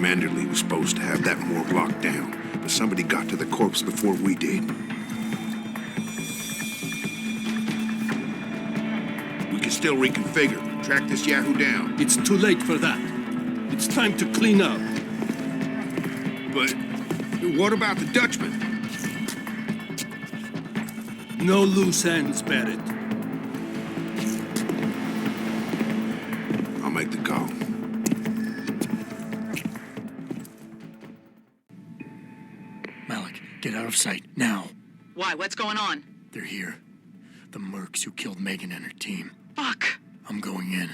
Manderley was supposed to have that morgue locked down, but somebody got to the corpse before we did. We can still reconfigure, track this Yahoo down. It's too late for that. It's time to clean up. But what about the Dutchman? No loose ends, Barrett. I'll make the call. Malik, get out of sight, now. Why? What's going on? They're here. The mercs who killed Megan and her team. Fuck. I'm going in.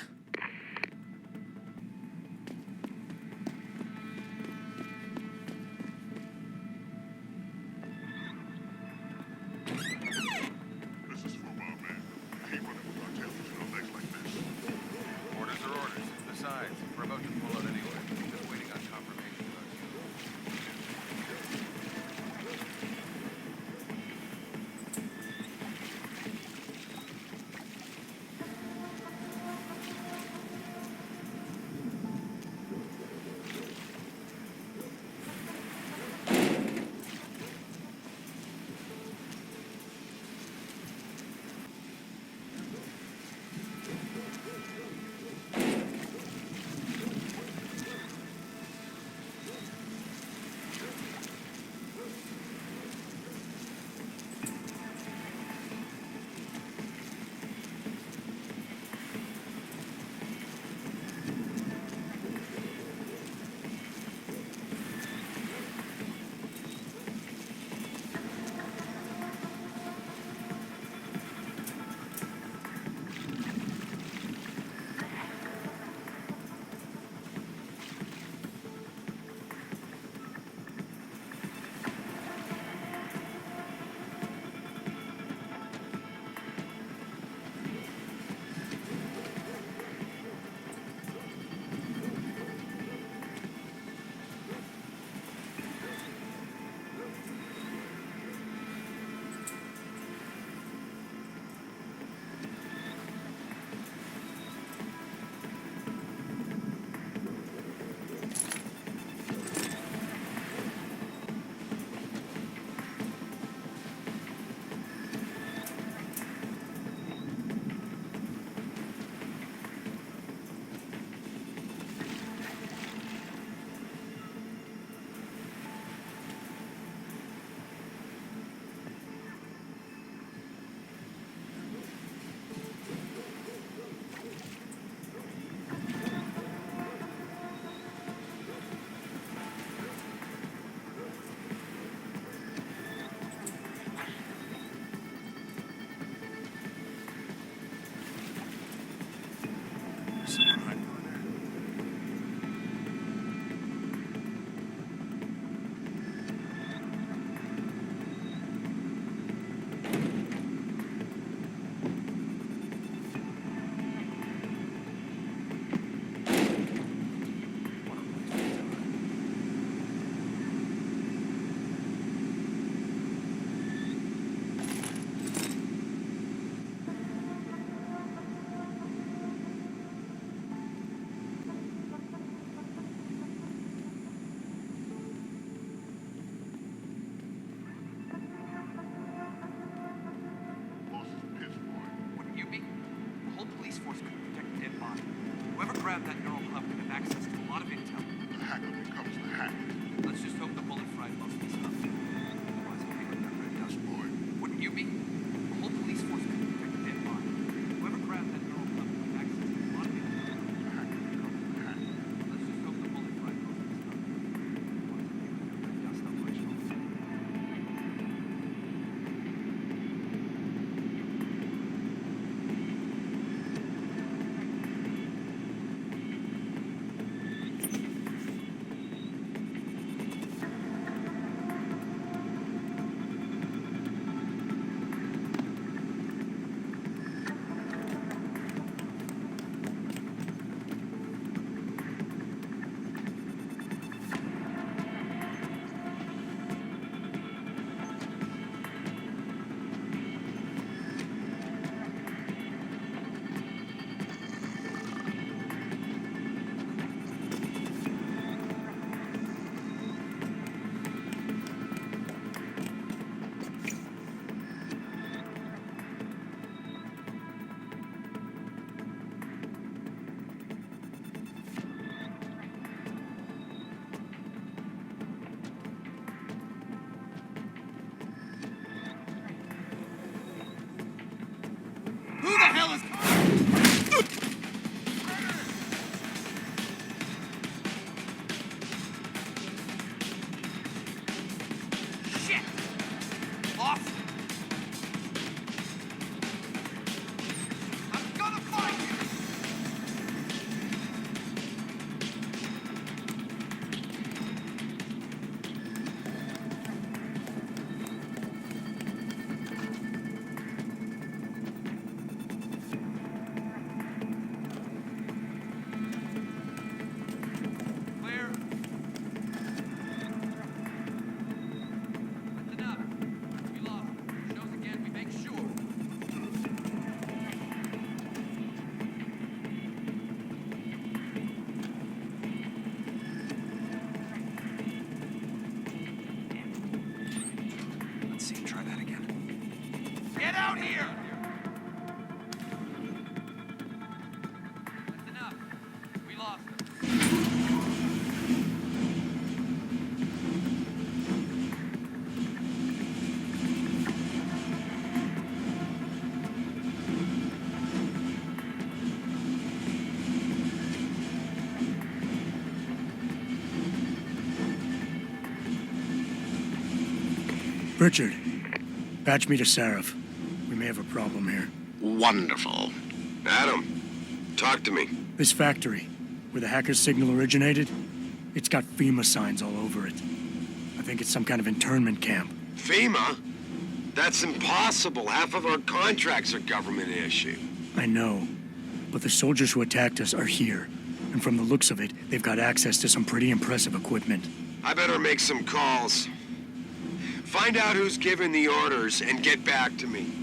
Orders are orders. Besides, we're about to pull out anyway. Just waiting on confirmation. out here! That's enough. We lost them. Richard, patch me to Sarif. We may have a problem here. Wonderful. Adam, talk to me. This factory, where the hacker's signal originated, it's got FEMA signs all over it. I think it's some kind of internment camp. FEMA? That's impossible. Half of our contracts are government issue. I know, but the soldiers who attacked us are here. And from the looks of it, they've got access to some pretty impressive equipment. I better make some calls. Find out who's giving the orders and get back to me.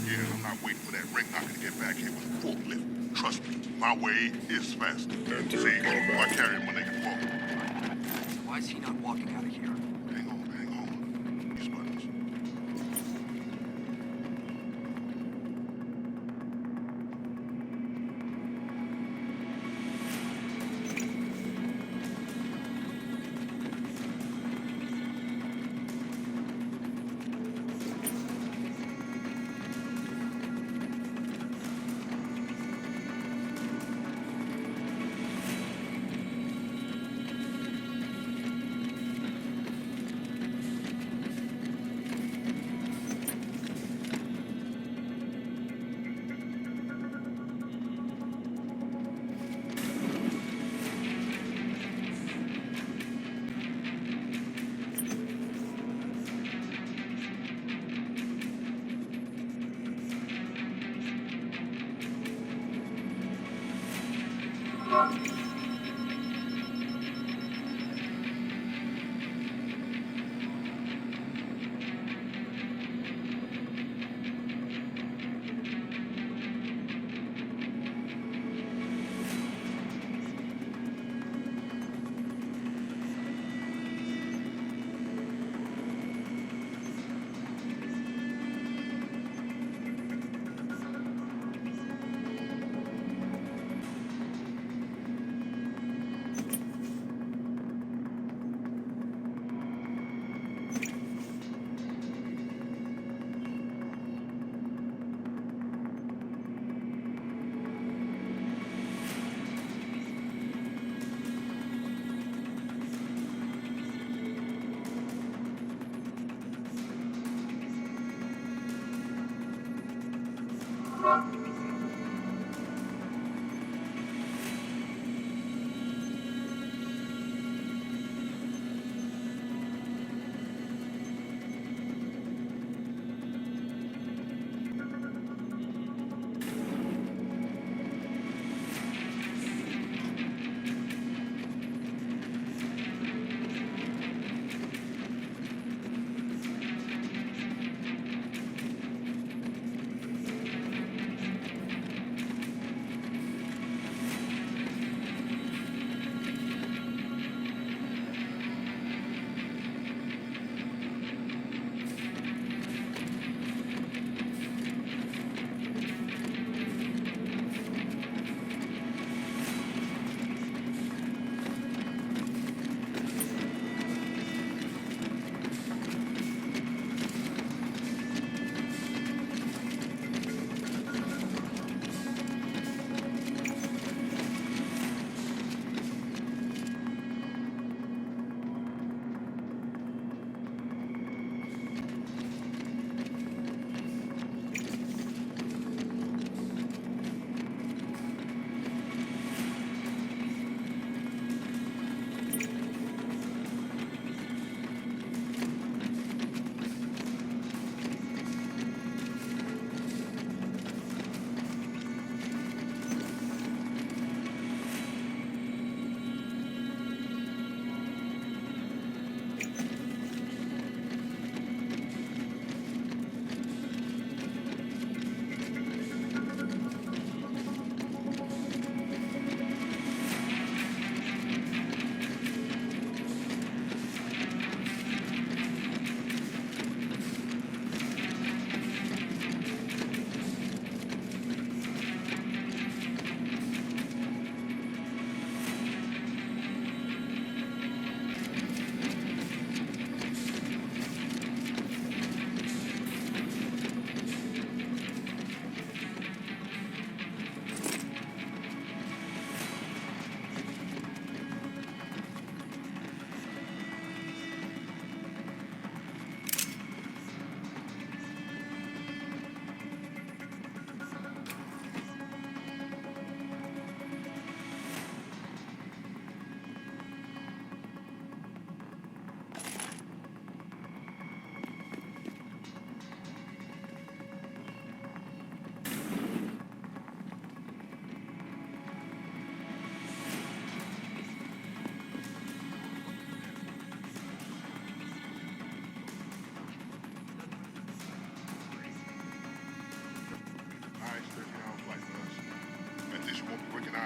Yeah, I'm not waiting for that ring knocker to get back here with a forklift. Trust me, my way is faster. See, I carry my nigga forward. Why is he not walking out of here? Hang on. These buttons.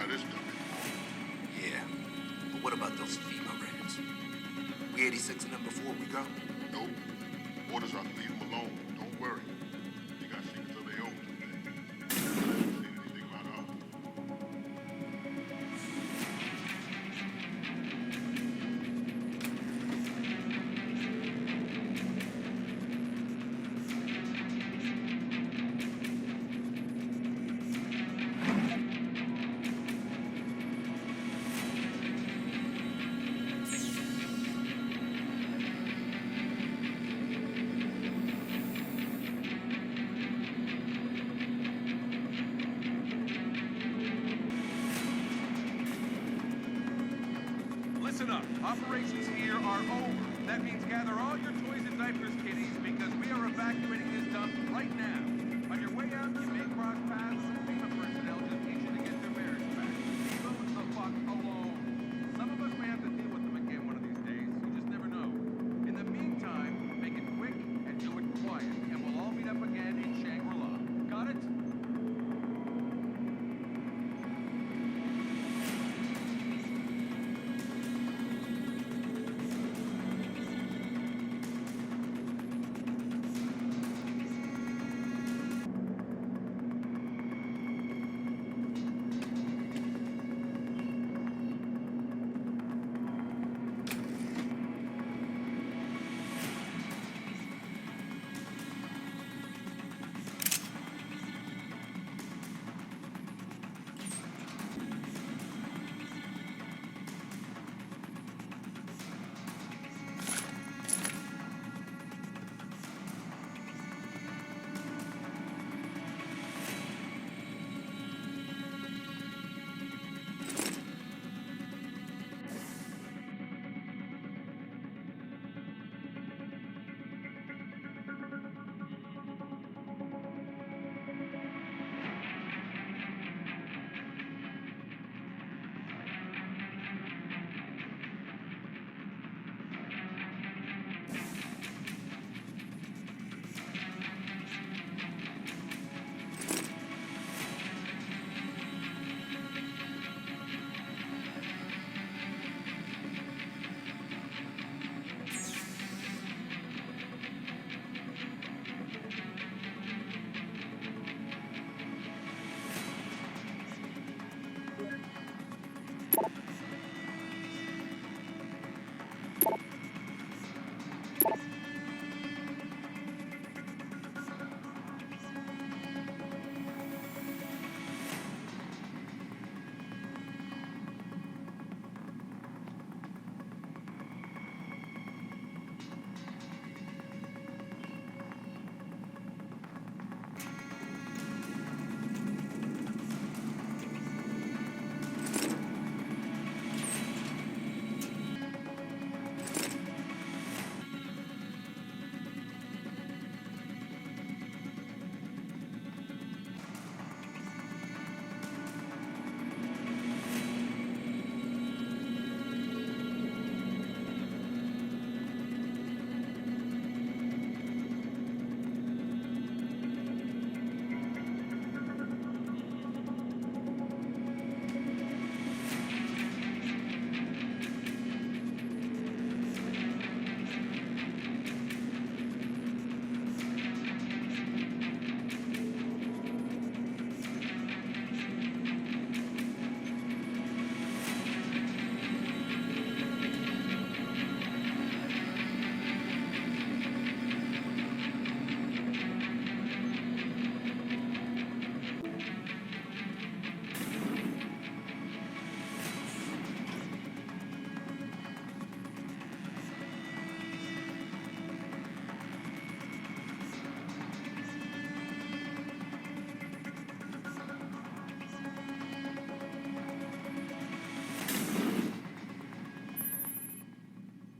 of this stuff anymore. Yeah. But what about those FEMA raids? We 86 in them before we go? Nope. Orders are to leave them alone. Don't worry. They got secrets of their own today. Say anything about ours. Listen up. Operations here are over. That means gather all your toys and diapers, kiddies, because we are evacuating this dump right now. On your way out, you may cross paths with FEMA personnel just itching to get their bearings back. Leave those the fuck alone. Some of us may have to deal with them again one of these days. You just never know. In the meantime, make it quick and do it quiet, and we'll all meet up again in Shangri-La. Got it?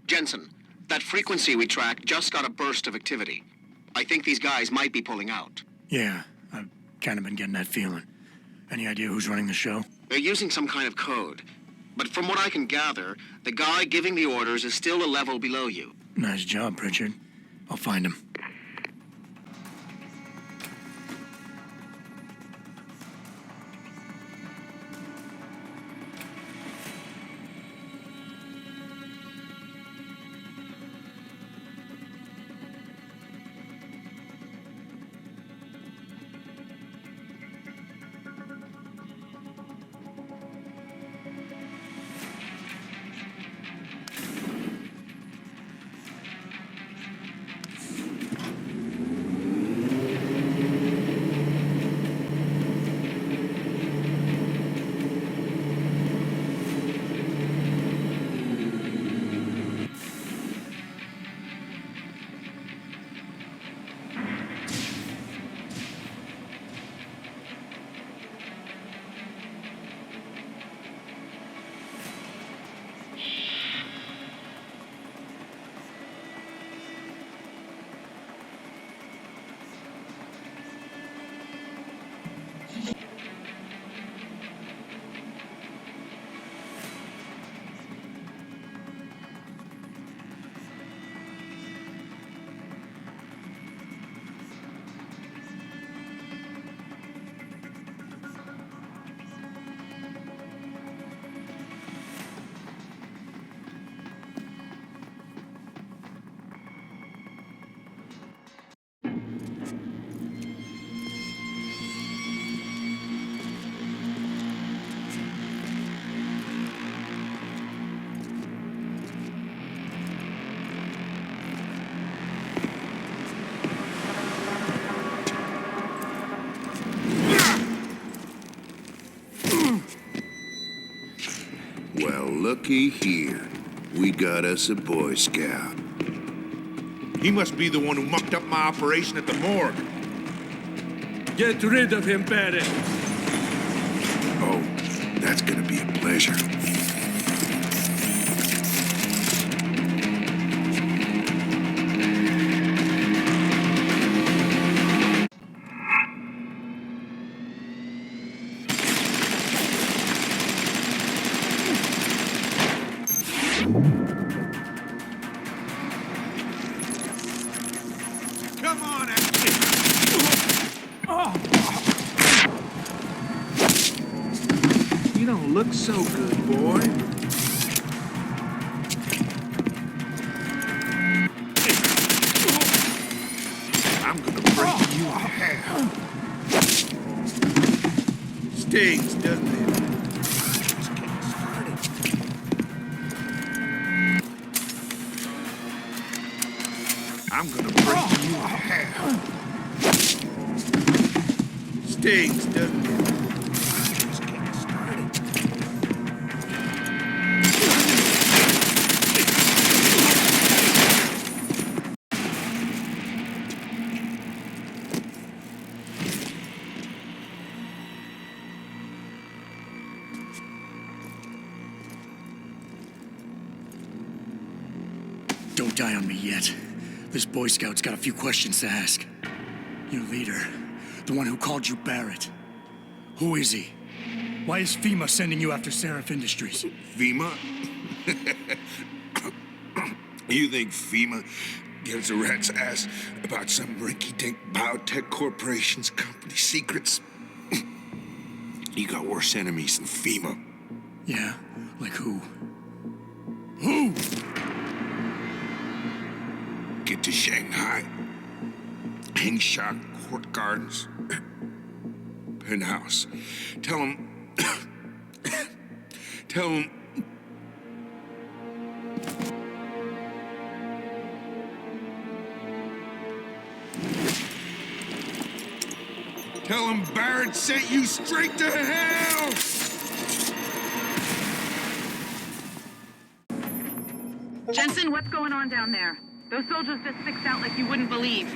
Jensen, that frequency we tracked just got a burst of activity. I think these guys might be pulling out. Yeah, I've kind of been getting that feeling. Any idea who's running the show? They're using some kind of code. But from what I can gather, the guy giving the orders is still a level below you. Nice job, Pritchard. I'll find him. looky here. We got us a Boy Scout. He must be the one who mucked up my operation at the morgue. Get rid of him, Barrett. Oh, that's gonna be a pleasure. Come on, You don't look so good, boy. I'm gonna break you in half. Stings, doesn't it? Just getting started. I'm gonna break you in half. Stings, doesn't it? Just getting started. Don't die on me yet. This Boy Scout's got a few questions to ask. Your leader, the one who called you Barrett. Who is he? Why is FEMA sending you after Seraph Industries? FEMA? You think FEMA gives a rat's ass about some rinky-dink biotech corporation's company secrets? You got worse enemies than FEMA. Yeah, like who? Who? Get to Shanghai. Hengsha Court Gardens. Penthouse. Tell him... Tell him... Tell him Barrett sent you straight to hell! Jensen, what's going on down there? Those soldiers just sticks out like you wouldn't believe.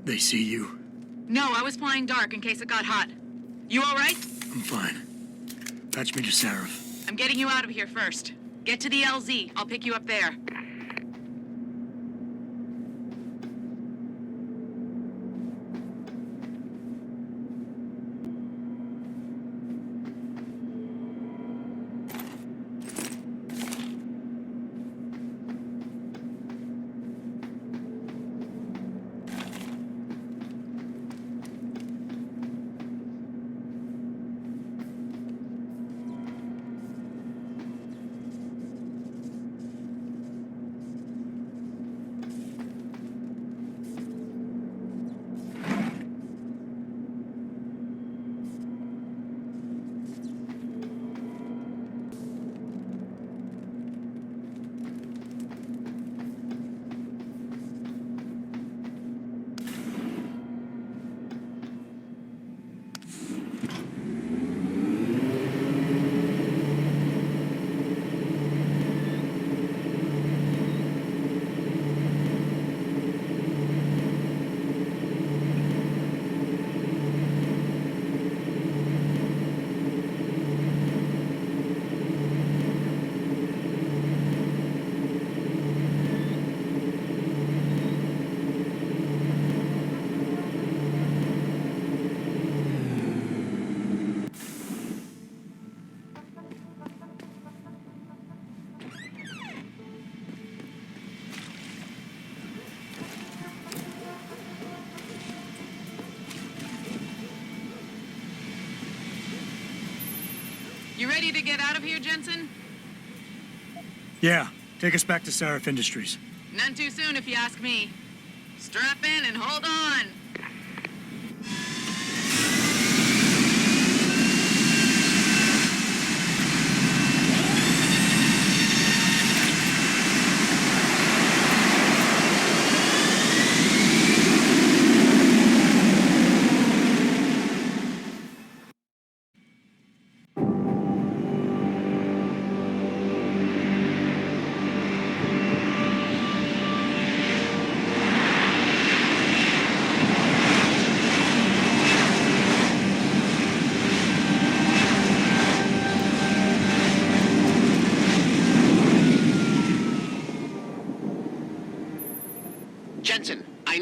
They see you? No, I was flying dark in case it got hot. You all right? I'm fine. Patch me to Seraph. I'm getting you out of here first. Get to the LZ. I'll pick you up there. You ready to get out of here, Jensen? Yeah, take us back to Seraph Industries. None too soon, if you ask me. Strap in and hold on.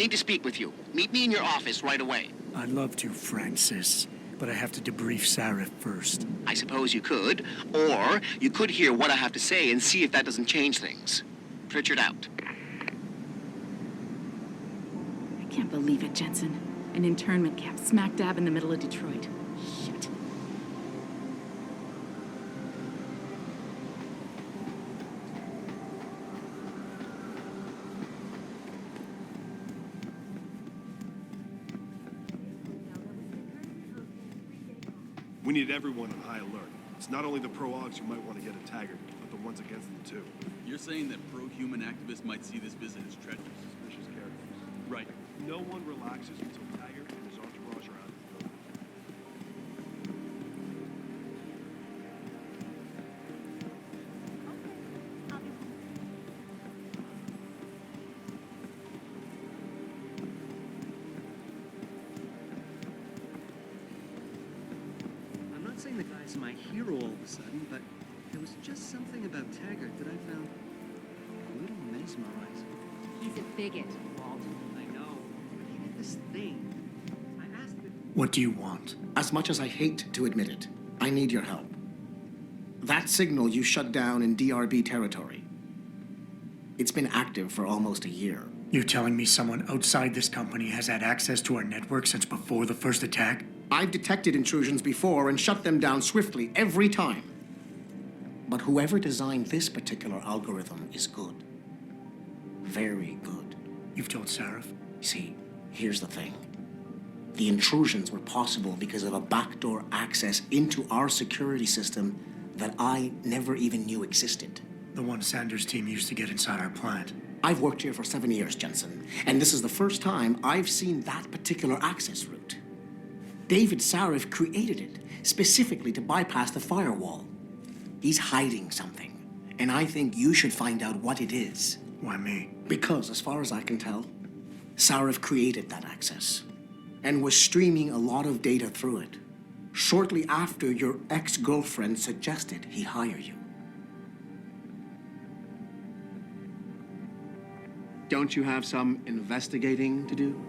need to speak with you. Meet me in your office right away. I'd love to, Francis, but I have to debrief Sarif first. I suppose you could, or you could hear what I have to say and see if that doesn't change things. Pritchard out. I can't believe it, Jensen. An internment camp smack dab in the middle of Detroit. Shit. We need everyone on high alert. It's not only the pro-Augs who might want to get at Taggart, but the ones against them too. You're saying that pro-human activists might see this visit as treacherous? Suspicious characters. Right. No one relaxes until Taggart and his entourage are out of the building. I'm not saying the guy's my hero all of a sudden, but there was just something about Taggart that I found a little mesmerizing. He's a bigot, Walt. I know, but he did this thing. I asked him. What do you want? As much as I hate to admit it, I need your help. That signal you shut down in DRB territory. It's been active for almost a year. You're telling me someone outside this company has had access to our network since before the first attack? I've detected intrusions before and shut them down swiftly every time. But whoever designed this particular algorithm is good. Very good. You've told Sarif? See, here's the thing. The intrusions were possible because of a backdoor access into our security system that I never even knew existed. The one Sanders' team used to get inside our plant. I've worked here for 7 years, Jensen, and this is the first time I've seen that particular access route. David Sarif created it specifically to bypass the firewall. He's hiding something, and I think you should find out what it is. Why me? Because, as far as I can tell, Sarif created that access and was streaming a lot of data through it shortly after your ex-girlfriend suggested he hire you. Don't you have some investigating to do?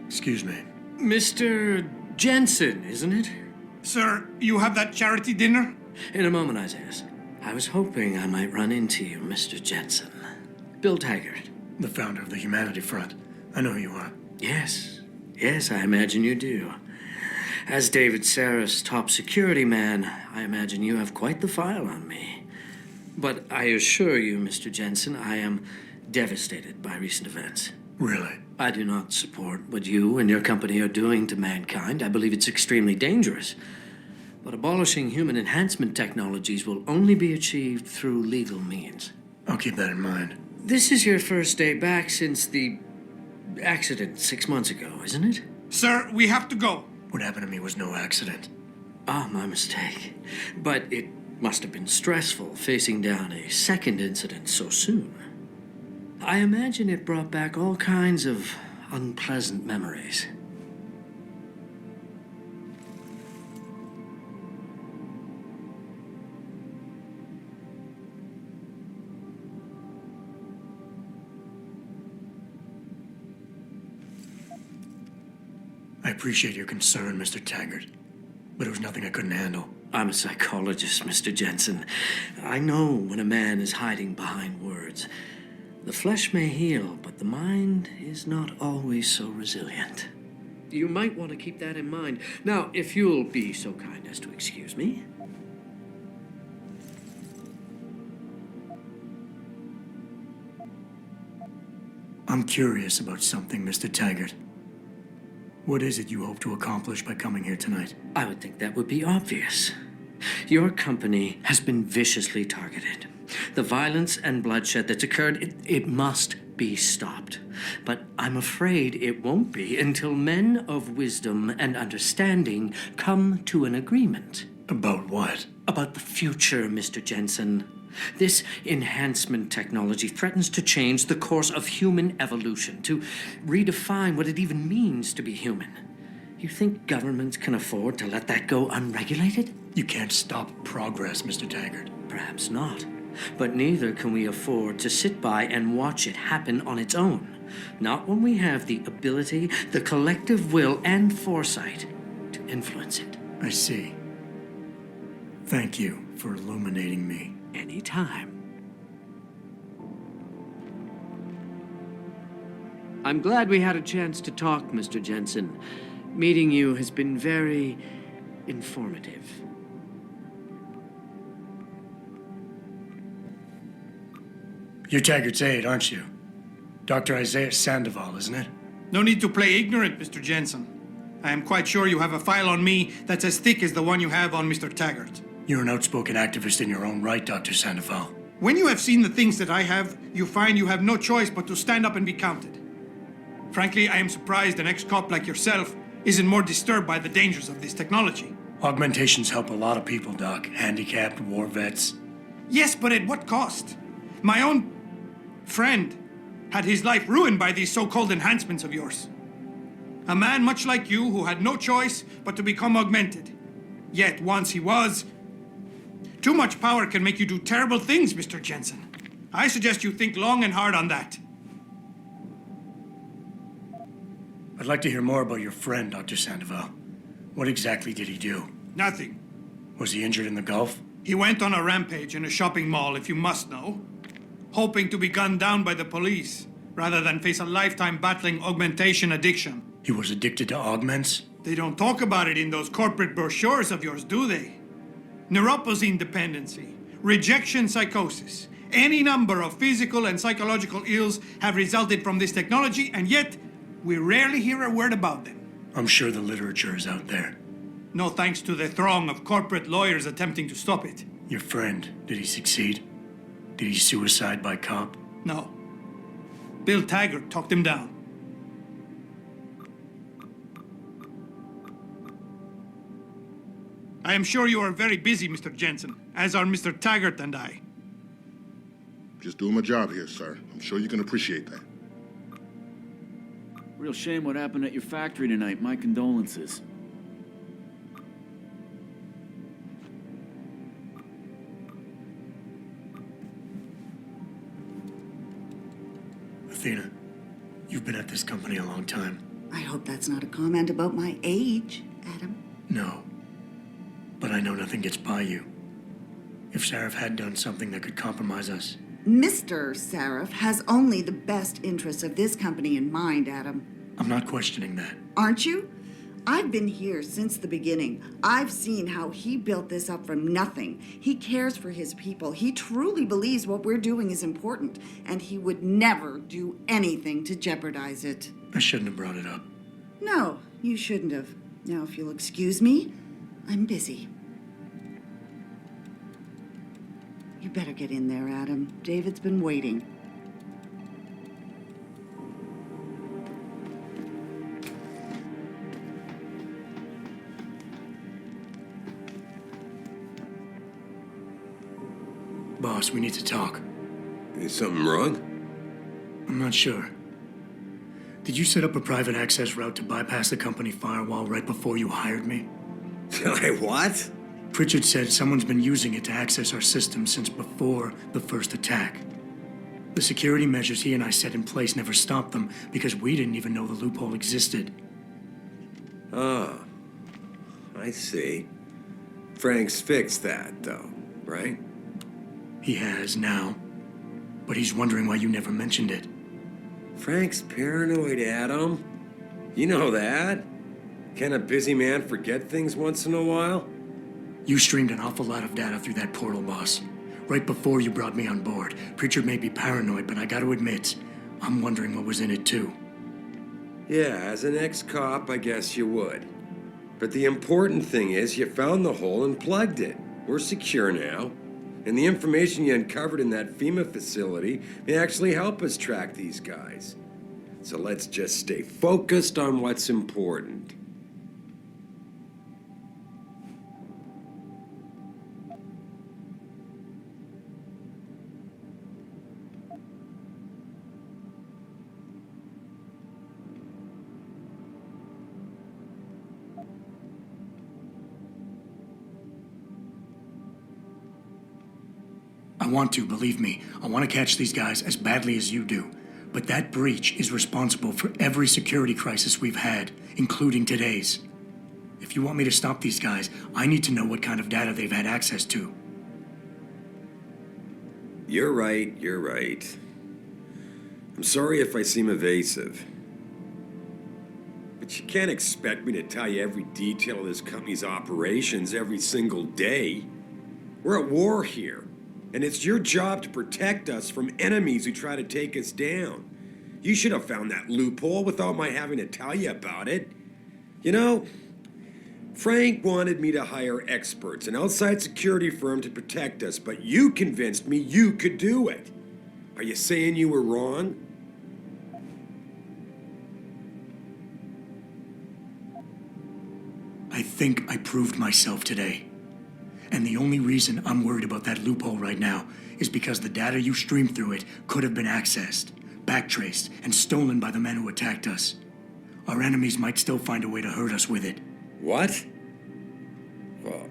Excuse me. Mr. Jensen, isn't it? Sir, you have that charity dinner? In a moment, Isaias. I was hoping I might run into you, Mr. Jensen. Bill Taggart. The founder of the Humanity Front. I know who you are. Yes. Yes, I imagine you do. As David Sarif's top security man, I imagine you have quite the file on me. But I assure you, Mr. Jensen, I am devastated by recent events. Really? I do not support what you and your company are doing to mankind. I believe it's extremely dangerous. But abolishing human enhancement technologies will only be achieved through legal means. I'll keep that in mind. This is your first day back since the accident 6 months ago, isn't it? Sir, we have to go. What happened to me was no accident. Ah, my mistake. But it must have been stressful facing down a second incident so soon. I imagine it brought back all kinds of unpleasant memories. I appreciate your concern, Mr. Taggart, but it was nothing I couldn't handle. I'm a psychologist, Mr. Jensen. I know when a man is hiding behind words. The flesh may heal, but the mind is not always so resilient. You might want to keep that in mind. Now, if you'll be so kind as to excuse me. I'm curious about something, Mr. Taggart. What is it you hope to accomplish by coming here tonight? I would think that would be obvious. Your company has been viciously targeted. The violence and bloodshed that's occurred, it must be stopped. But I'm afraid it won't be until men of wisdom and understanding come to an agreement. About what? About the future, Mr. Jensen. This enhancement technology threatens to change the course of human evolution, to redefine what it even means to be human. You think governments can afford to let that go unregulated? You can't stop progress, Mr. Taggart. Perhaps not. But neither can we afford to sit by and watch it happen on its own. Not when we have the ability, the collective will, and foresight to influence it. I see. Thank you for illuminating me. Anytime. I'm glad we had a chance to talk, Mr. Jensen. Meeting you has been very informative. You're Taggart's aide, aren't you? Dr. Isaiah Sandoval, isn't it? No need to play ignorant, Mr. Jensen. I am quite sure you have a file on me that's as thick as the one you have on Mr. Taggart. You're an outspoken activist in your own right, Dr. Sandoval. When you have seen the things that I have, you find you have no choice but to stand up and be counted. Frankly, I am surprised an ex-cop like yourself isn't more disturbed by the dangers of this technology. Augmentations help a lot of people, Doc. Handicapped, war vets. Yes, but at what cost? My own friend had his life ruined by these so-called enhancements of yours. A man much like you who had no choice but to become augmented. Yet once he was, too much power can make you do terrible things, Mr. Jensen. I suggest you think long and hard on that. I'd like to hear more about your friend, Dr. Sandoval. What exactly did he do? Nothing. Was he injured in the Gulf? He went on a rampage in a shopping mall, if you must know, hoping to be gunned down by the police, rather than face a lifetime battling augmentation addiction. He was addicted to augments? They don't talk about it in those corporate brochures of yours, do they? Neuroposine dependency, rejection psychosis, any number of physical and psychological ills have resulted from this technology, and yet we rarely hear a word about them. I'm sure the literature is out there. No thanks to the throng of corporate lawyers attempting to stop it. Your friend, did he succeed? Did he suicide by cop? No. Bill Taggart talked him down. I am sure you are very busy, Mr. Jensen, as are Mr. Taggart and I. Just doing my job here, sir. I'm sure you can appreciate that. Real shame what happened at your factory tonight. My condolences. Athena, you've been at this company a long time. I hope that's not a comment about my age, Adam. No. But I know nothing gets by you. If Sarif had done something that could compromise us. Mr. Sarif has only the best interests of this company in mind, Adam. I'm not questioning that. Aren't you? I've been here since the beginning. I've seen how he built this up from nothing. He cares for his people. He truly believes what we're doing is important, and he would never do anything to jeopardize it. I shouldn't have brought it up. No, you shouldn't have. Now, if you'll excuse me, I'm busy. You better get in there, Adam. David's been waiting. Boss, we need to talk. Is something wrong? I'm not sure. Did you set up a private access route to bypass the company firewall right before you hired me? What? Pritchard said someone's been using it to access our system since before the first attack. The security measures he and I set in place never stopped them because we didn't even know the loophole existed. Oh, I see. Frank's fixed that, though, right? He has now. but he's wondering why you never mentioned it. Frank's paranoid, Adam. You know that. Can a busy man forget things once in a while? You streamed an awful lot of data through that portal, boss. Right before you brought me on board. Preacher may be paranoid, but I gotta admit, I'm wondering what was in it too. Yeah, as an ex-cop, I guess you would. But the important thing is you found the hole and plugged it. We're secure now. And the information you uncovered in that FEMA facility may actually help us track these guys. So let's just stay focused on what's important. I want to, believe me. I want to catch these guys as badly as you do. But that breach is responsible for every security crisis we've had, including today's. If you want me to stop these guys, I need to know what kind of data they've had access to. You're right. I'm sorry if I seem evasive. But you can't expect me to tell you every detail of this company's operations every single day. We're at war here. And it's your job to protect us from enemies who try to take us down. You should have found that loophole without my having to tell you about it. You know, Frank wanted me to hire experts, an outside security firm to protect us, but you convinced me you could do it. Are you saying you were wrong? I think I proved myself today. And the only reason I'm worried about that loophole right now is because the data you streamed through it could have been accessed, backtraced, and stolen by the men who attacked us. Our enemies might still find a way to hurt us with it. What? Well,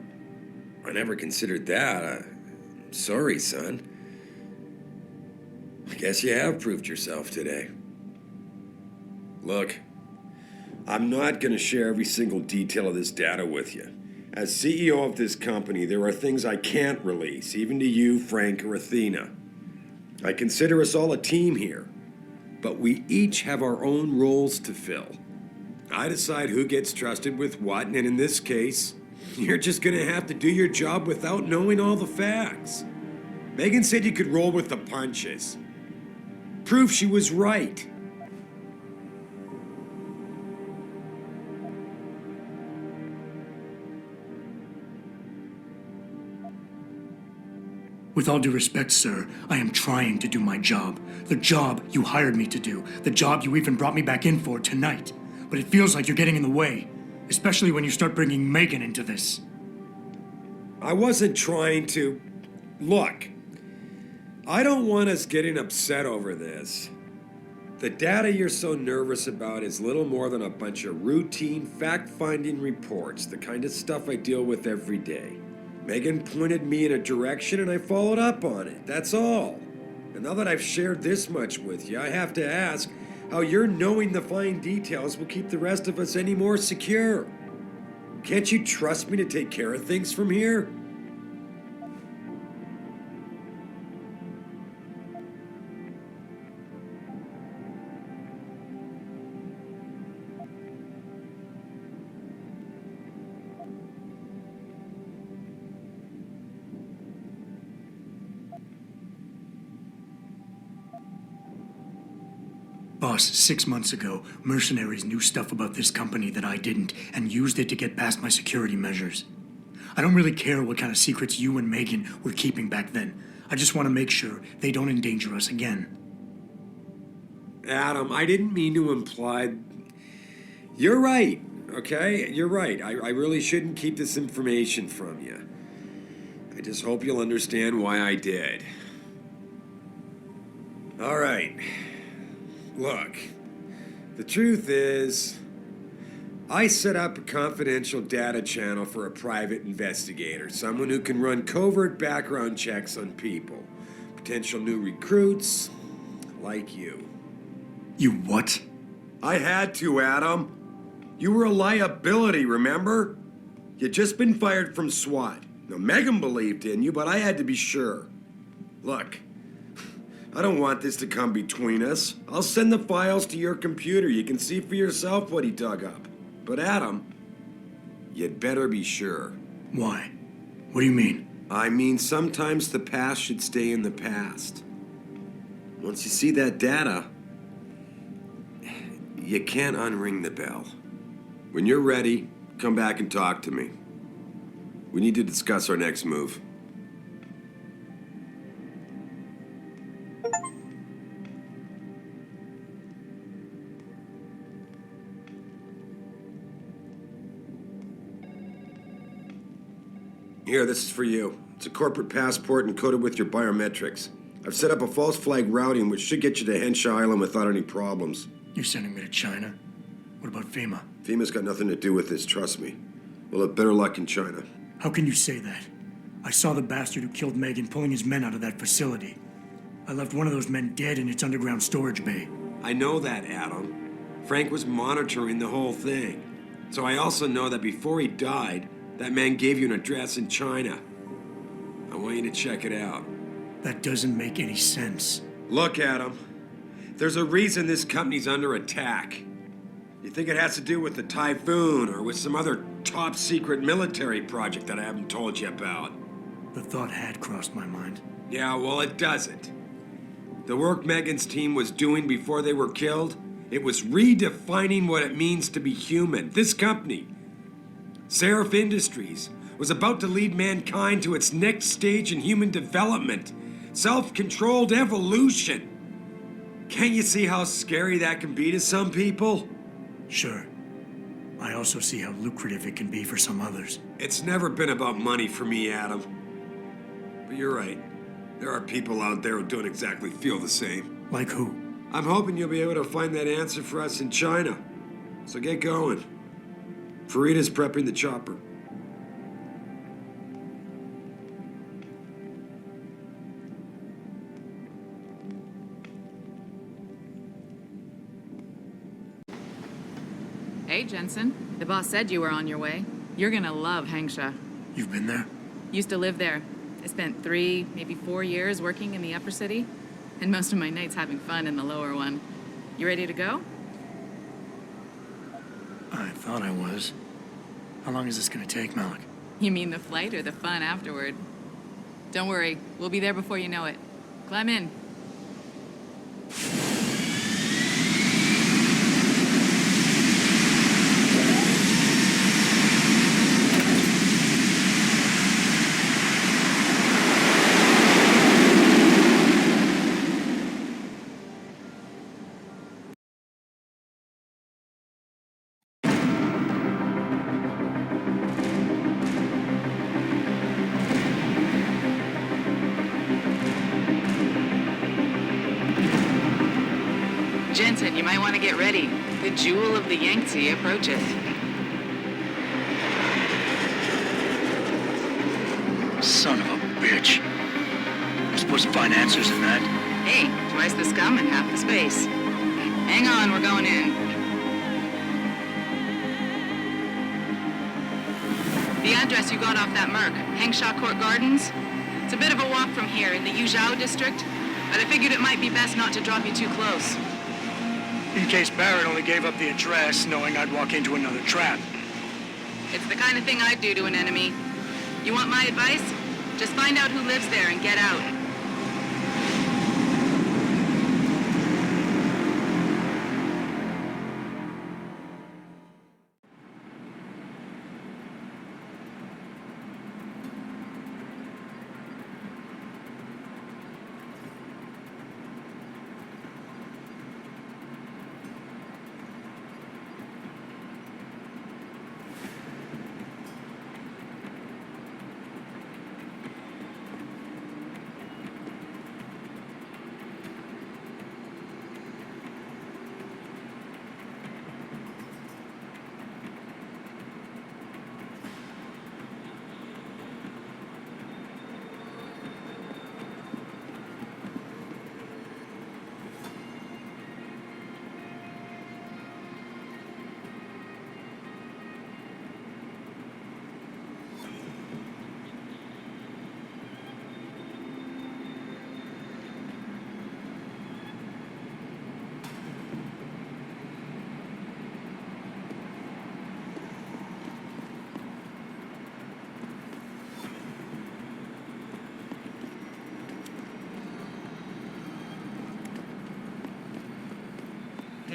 I never considered that. I'm sorry, son. I guess you have proved yourself today. Look, I'm not going to share every single detail of this data with you. As CEO of this company, there are things I can't release, even to you, Frank, or Athena. I consider us all a team here, but we each have our own roles to fill. I decide who gets trusted with what, and in this case, you're just gonna have to do your job without knowing all the facts. Megan said you could roll with the punches. Proof she was right. With all due respect, sir, I am trying to do my job. The job you hired me to do. The job you even brought me back in for tonight. But it feels like you're getting in the way. Especially when you start bringing Megan into this. I wasn't trying to... Look, I don't want us getting upset over this. The data you're so nervous about is little more than a bunch of routine, fact-finding reports, the kind of stuff I deal with every day. Megan pointed me in a direction and I followed up on it, that's all. And now that I've shared this much with you, I have to ask how your knowing the fine details will keep the rest of us any more secure. Can't you trust me to take care of things from here? Boss, 6 months ago, mercenaries knew stuff about this company that I didn't and used it to get past my security measures. I don't really care what kind of secrets you and Megan were keeping back then. I just want to make sure they don't endanger us again. Adam, I didn't mean to imply... You're right, okay? You're right. I really shouldn't keep this information from you. I just hope you'll understand why I did. All right. Look, the truth is, I set up a confidential data channel for a private investigator, someone who can run covert background checks on people, potential new recruits, like you. You what? I had to, Adam. You were a liability, remember? You'd just been fired from SWAT. Now, Megan believed in you, but I had to be sure. Look, I don't want this to come between us. I'll send the files to your computer. You can see for yourself what he dug up. But Adam, you'd better be sure. Why? What do you mean? I mean, sometimes the past should stay in the past. Once you see that data, you can't unring the bell. When you're ready, come back and talk to me. We need to discuss our next move. Here, this is for you. It's a corporate passport encoded with your biometrics. I've set up a false flag routing which should get you to Henshaw Island without any problems. You're sending me to China? What about FEMA? FEMA's got nothing to do with this, trust me. We'll have better luck in China. How can you say that? I saw the bastard who killed Megan pulling his men out of that facility. I left one of those men dead in its underground storage bay. I know that, Adam. Frank was monitoring the whole thing. So I also know that before he died, that man gave you an address in China. I want you to check it out. That doesn't make any sense. Look, Adam. There's a reason this company's under attack. You think it has to do with the typhoon or with some other top-secret military project that I haven't told you about? The thought had crossed my mind. Yeah, well, it doesn't. The work Megan's team was doing before they were killed, it was redefining what it means to be human. This company, Seraph Industries, was about to lead mankind to its next stage in human development. Self-controlled evolution. Can't you see how scary that can be to some people? Sure. I also see how lucrative it can be for some others. It's never been about money for me, Adam. But you're right. There are people out there who don't exactly feel the same. Like who? I'm hoping you'll be able to find that answer for us in China. So get going. Farida's prepping the chopper. Hey, Jensen. The boss said you were on your way. You're gonna love Hangsha. You've been there? Used to live there. I spent 3, maybe 4 years working in the upper city, and most of my nights having fun in the lower one. You ready to go? I thought I was. How long is this gonna take, Malik? You mean the flight or the fun afterward? Don't worry, we'll be there before you know it. Climb in. Jensen, you might want to get ready. The jewel of the Yangtze approaches. Son of a bitch. I'm supposed to find answers in that. Hey, twice the scum and half the space. Hang on, we're going in. The address you got off that Merc, Hangshaw Court Gardens. It's a bit of a walk from here in the Yuzhou district, but I figured it might be best not to drop you too close. In case Barrett only gave up the address, knowing I'd walk into another trap. It's the kind of thing I'd do to an enemy. You want my advice? Just find out who lives there and get out.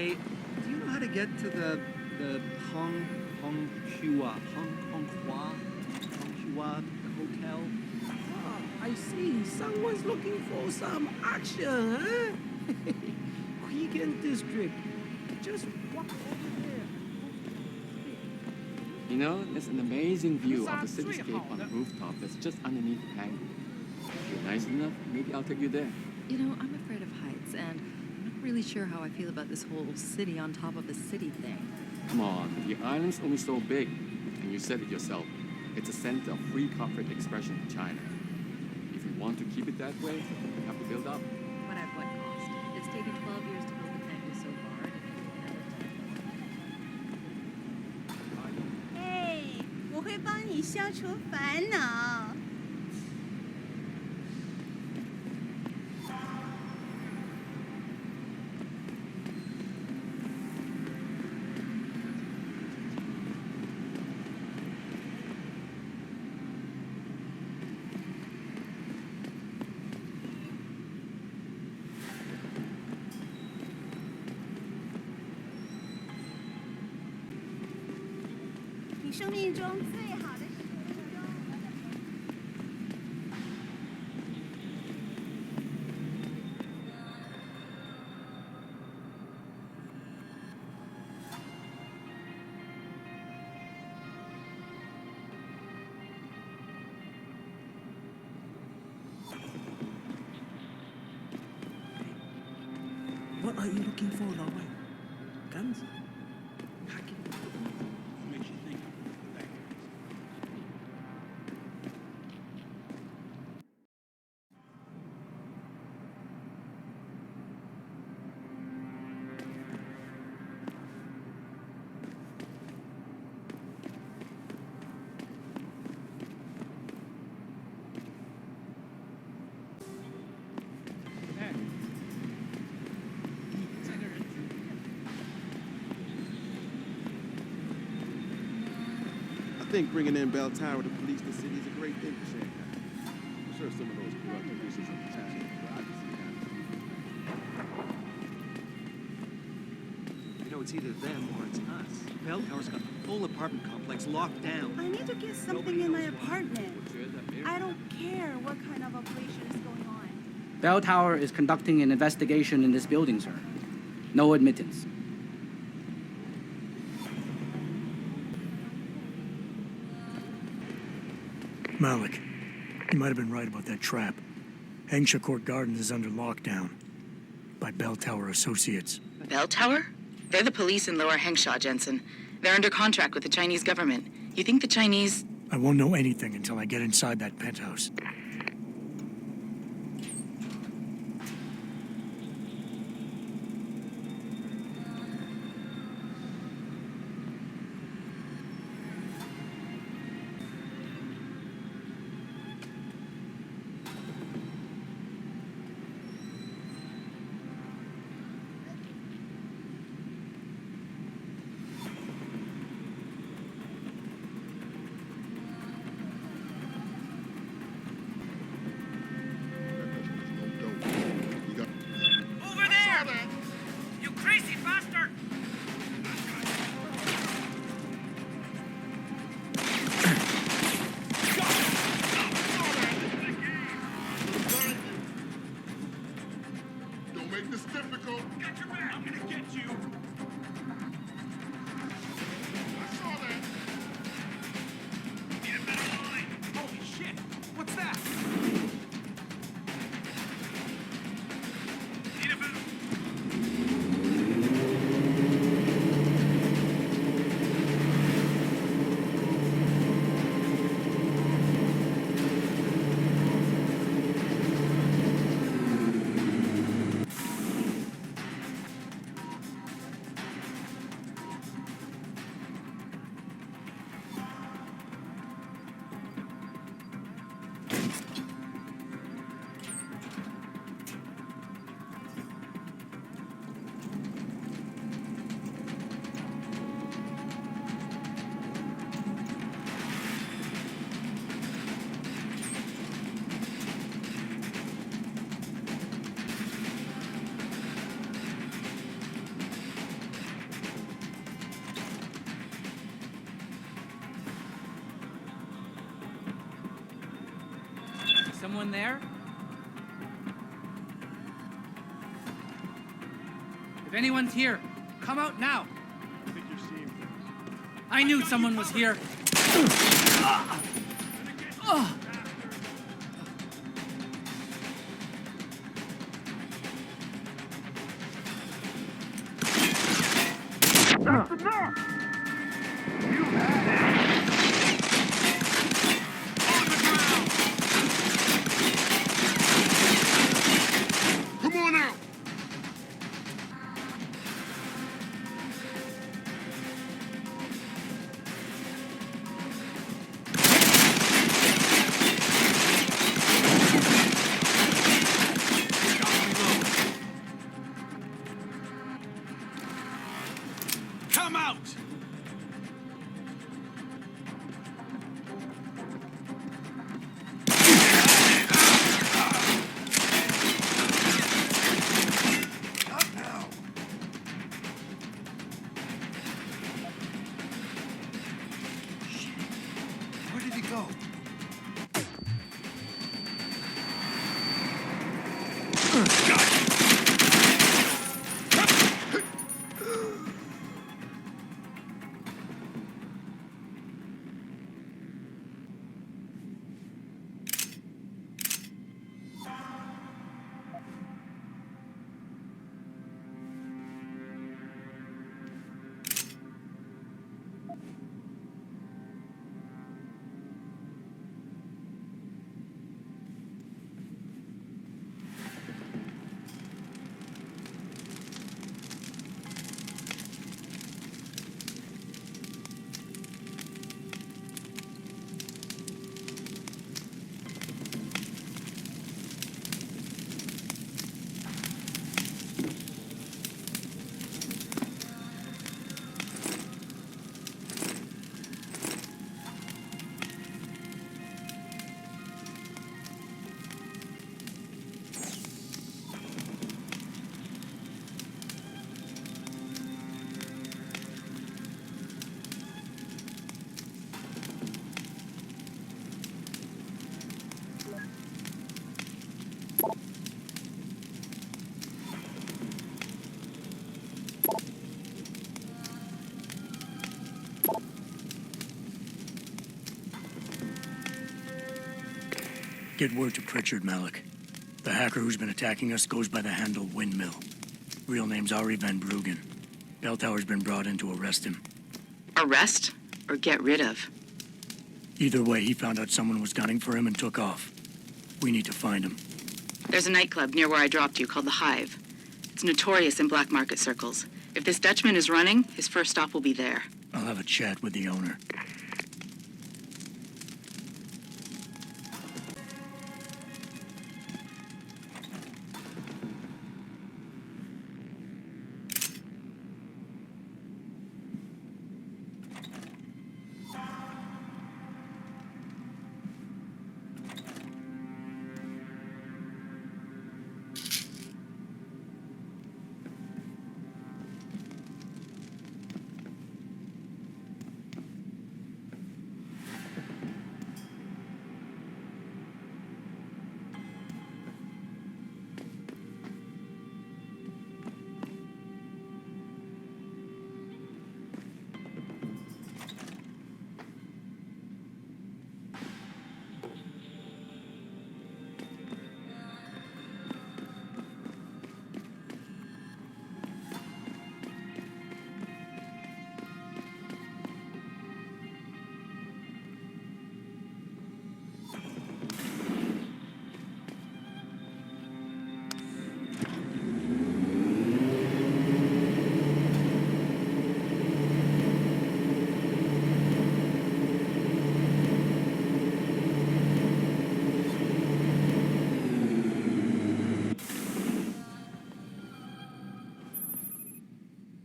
Hey, do you know how to get to the Honghua Hotel? Ah, I see. Someone's looking for some action, huh? Weekend district. Just walk over there. You know, there's an amazing view of the cityscape on the rooftop that's just underneath the hangar. If you're nice enough, maybe I'll take you there. You know, I'm afraid of heights, and I'm not really sure how I feel about this whole city on top of a city thing. Come on, the island's only so big, and you said it yourself. It's a center of free corporate expression in China. If we want to keep it that way, we have to build up. But at what cost? It's taken 12 years to build the hangar so far, and it may take another 10. 哎，我会帮你消除烦恼。你生命中最好的时刻。 What are you looking for, Lao Wei? Guns? What makes you think I'm back? I think bringing in Bell Tower to police the city is a great thing for Shanghai. I'm sure some of those corrupt officials of the China bureaucracy have. You know, it's either them or it's us. Bell Tower's got the whole apartment complex locked down. I need to get something in my apartment. I don't care what kind of operation is going on. Bell Tower is conducting an investigation in this building, sir. No admittance. Malik, you might have been right about that trap. Hengsha Court Gardens is under lockdown by Bell Tower Associates. Bell Tower? They're the police in Lower Hengsha, Jensen. They're under contract with the Chinese government. You think the Chinese... I won't know anything until I get inside that penthouse. Someone there? If anyone's here, come out now. I think you're seeing things. I knew someone was here. That's enough! You had it! On the ground! Come on out! Come out! Up now! Shit. Where did he go? Get word to Pritchard, Malik. The hacker who's been attacking us goes by the handle Windmill. Real name's Ari Van Bruggen. Bell Tower's been brought in to arrest him. Arrest or get rid of? Either way, he found out someone was gunning for him and took off. We need to find him. There's a nightclub near where I dropped you called the Hive. It's notorious in black market circles. If this Dutchman is running, his first stop will be there. I'll have a chat with the owner.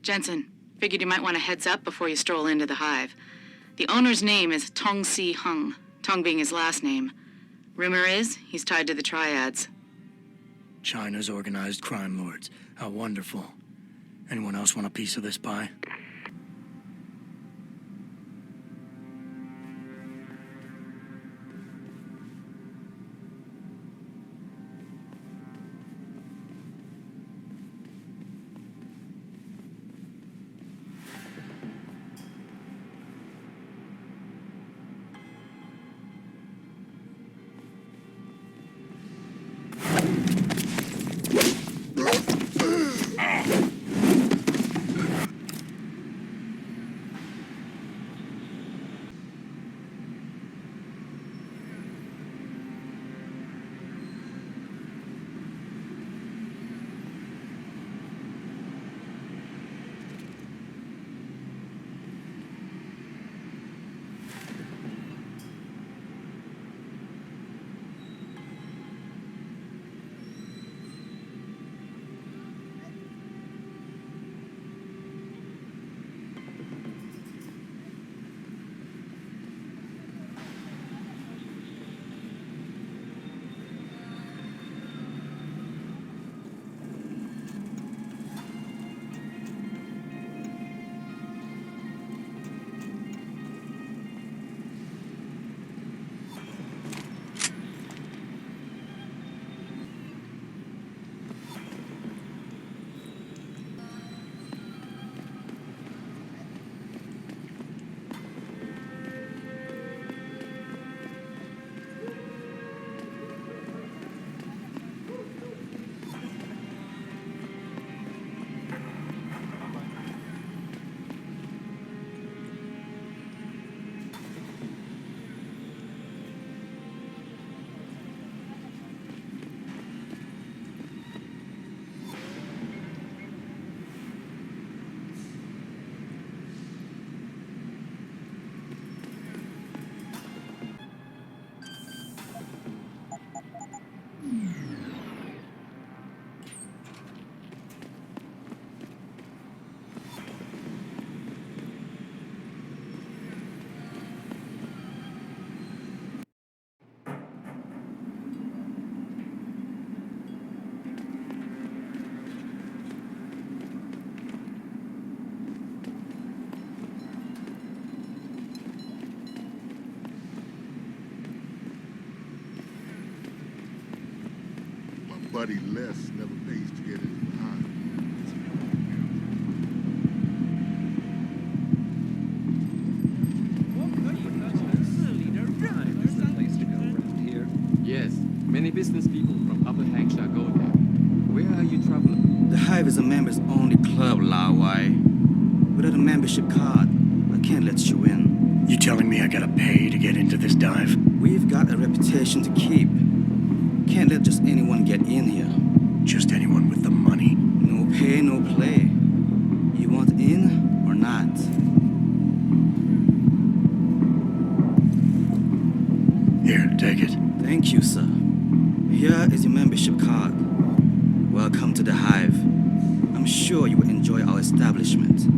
Jensen, figured you might want a heads up before you stroll into the Hive. The owner's name is Tong Si Hung, Tong being his last name. Rumor is he's tied to the Triads. China's organized crime lords. How wonderful. Anyone else want a piece of this pie? buddy less never pays to get in behind. Yes, many business people from Upper Hampshire go there. Where are you traveling? The Hive is a members-only club, Lao Wai. Without a membership card, I can't let you in. You telling me I gotta pay to get into this dive? We've got a reputation to keep. Can't let just anyone get in here. Just anyone with the money? No pay, no play. You want in or not? Here, take it. Thank you, sir. Here is your membership card. Welcome to the Hive. I'm sure you will enjoy our establishment.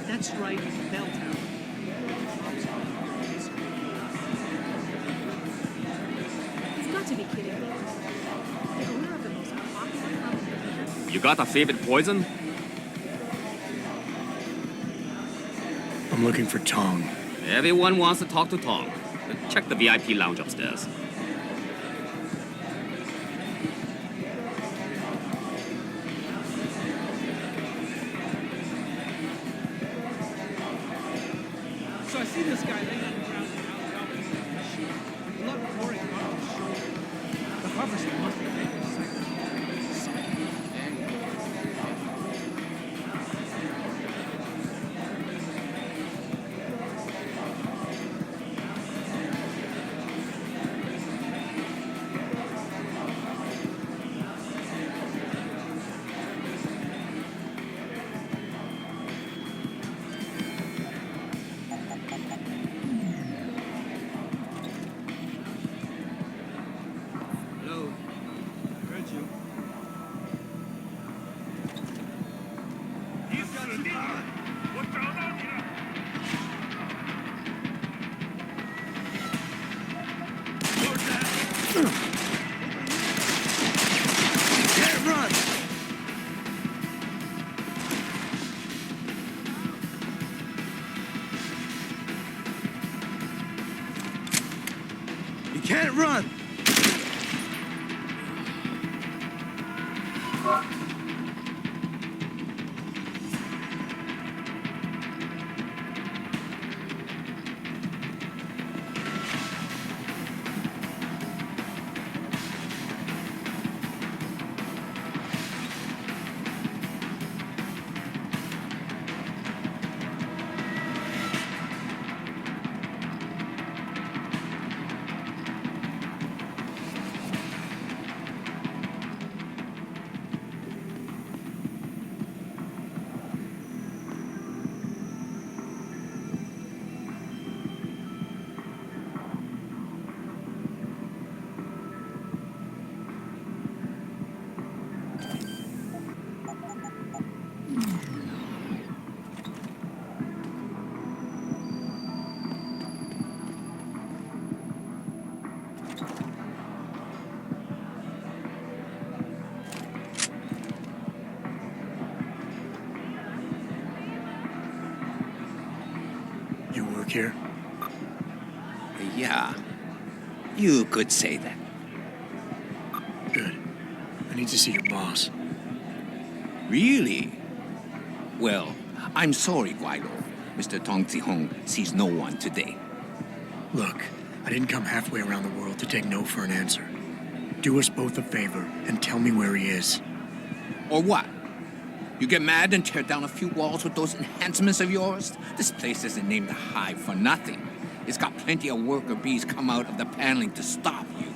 That's right, Bell Tower. He's got to be kidding me. The owner of the most popular company. You got a favorite poison? I'm looking for Tong. Everyone wants to talk to Tong. Check the VIP lounge upstairs. So I see this guy laying on the ground in the blood pouring out of his shoulder. The harvester must be making Hello. Heard you. Can't run! You can't run! You work here? Yeah. You could say that. Good. I need to see your boss. Really? Well, I'm sorry, Guido. Mr. Tong Zihong sees no one today. Look, I didn't come halfway around the world to take no for an answer. Do us both a favor and tell me where he is. Or what? You get mad and tear down a few walls with those enhancements of yours? This place isn't named the Hive for nothing. It's got plenty of worker bees come out of the paneling to stop you.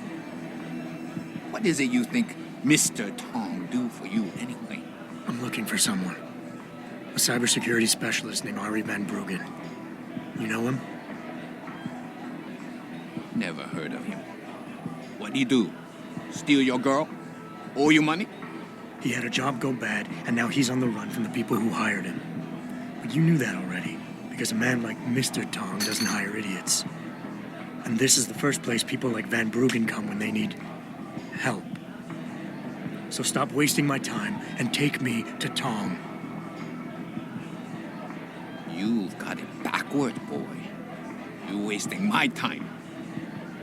What is it you think Mr. Tong do for you anyway? I'm looking for someone. A cybersecurity specialist named Ari Van Bruggen. You know him? Never heard of him. What'd he do? Steal your girl? Owe you money? He had a job go bad, and now he's on the run from the people who hired him. But you knew that already, because a man like Mr. Tong doesn't hire idiots. And this is the first place people like Van Bruggen come when they need help. So stop wasting my time and take me to Tong. You've got it backward, boy. You're wasting my time.